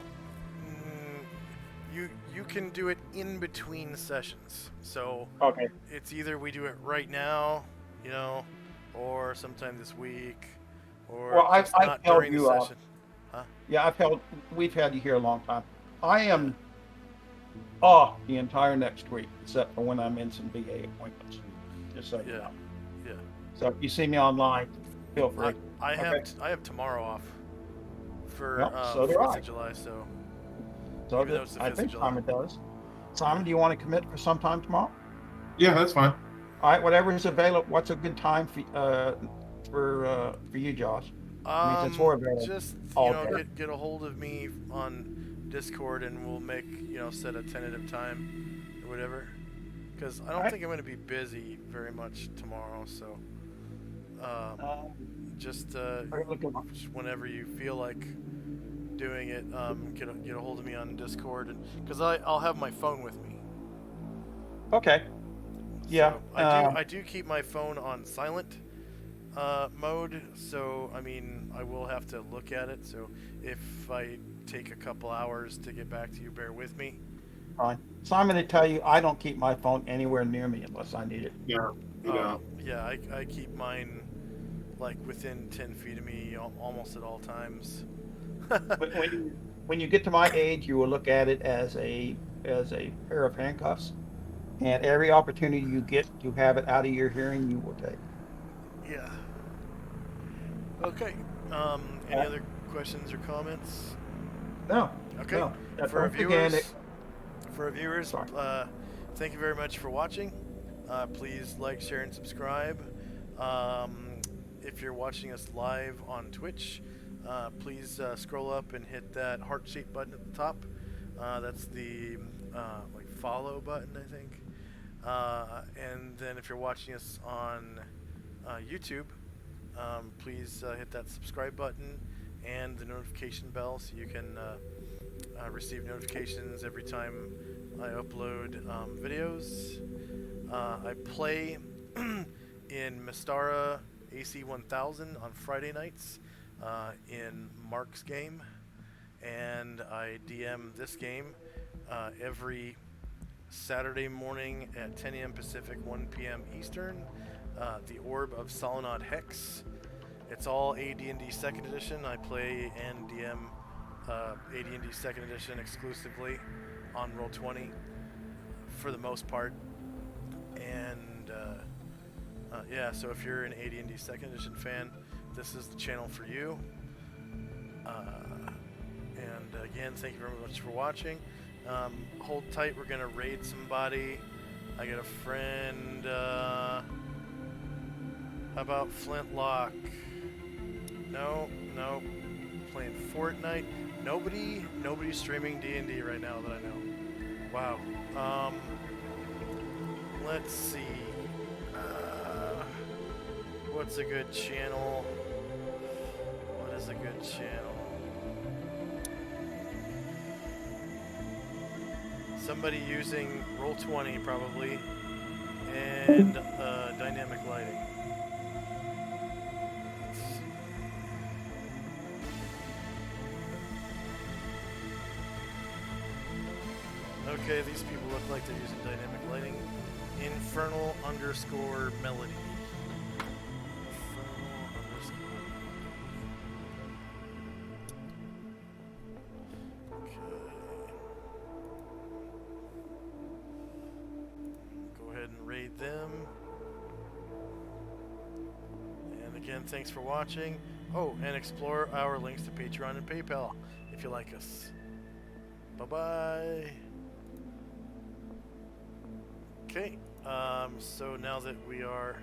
You can do it in between sessions. So Okay. it's either we do it right now, you know, or sometime this week, or Well, just I've not held during the you up. session. Huh? Yeah, we've had you here a long time. I am off the entire next week, except for when I'm in some VA appointments. Just so you know. Yeah. So if you see me online, feel free. I Okay. have tomorrow off for Well, so do 4th I. of July, so So even though it's the I 5th of think July. Simon does. Simon, do you want to commit for sometime tomorrow? Yeah, that's fine. All right, whatever is available. What's a good time for you, Josh? I mean, since we're available just all you know, day. get a hold of me on Discord and we'll make set a tentative time or whatever. Because I don't Alright. think I'm going to be busy very much tomorrow, so just whenever you feel like doing it, get a hold of me on Discord, and because I'll have my phone with me. Okay. Yeah. So I do keep my phone on silent mode, so I mean I will have to look at it. So if I take a couple hours to get back to you, bear with me. Fine. So I'm going to tell you, I don't keep my phone anywhere near me unless I need it. Yeah. Yeah, I keep mine like within 10 feet of me almost at all times. But when you get to my age, you will look at it as a pair of handcuffs, and every opportunity you get to have it out of your hearing, you will take. Yeah. Okay. Any other questions or comments? No. Okay. No. For our Once again, viewers, Sorry. thank you very much for watching. Please like, share, and subscribe. If you're watching us live on Twitch, please scroll up and hit that heart-shaped button at the top. That's the like follow button, I think. And then if you're watching us on YouTube, please hit that subscribe button and the notification bell so you can receive notifications every time I upload videos. I play in Mystara AC 1000 on Friday nights in Mark's game, and I DM this game every Saturday morning at 10 a.m. Pacific, 1 p.m. Eastern. The Orb of Solynod Hex. It's all AD&D 2nd Edition. I play and DM AD&D 2nd Edition exclusively on Roll20 for the most part. And yeah, so if you're an AD&D 2nd Edition fan, this is the channel for you. And again, thank you very much for watching. Hold tight, we're gonna raid somebody. I got a friend. How about Flintlock? No. Playing Fortnite. Nobody's streaming D&D right now that I know. Wow. Let's see. What's a good channel? What is a good channel? Somebody using Roll20 probably, and dynamic lighting. Okay, these people look like they're using dynamic lighting. Infernal _ melody. Okay. Go ahead and raid them. And again, thanks for watching. Oh, and explore our links to Patreon and PayPal if you like us. Bye-bye. Okay, so now that we are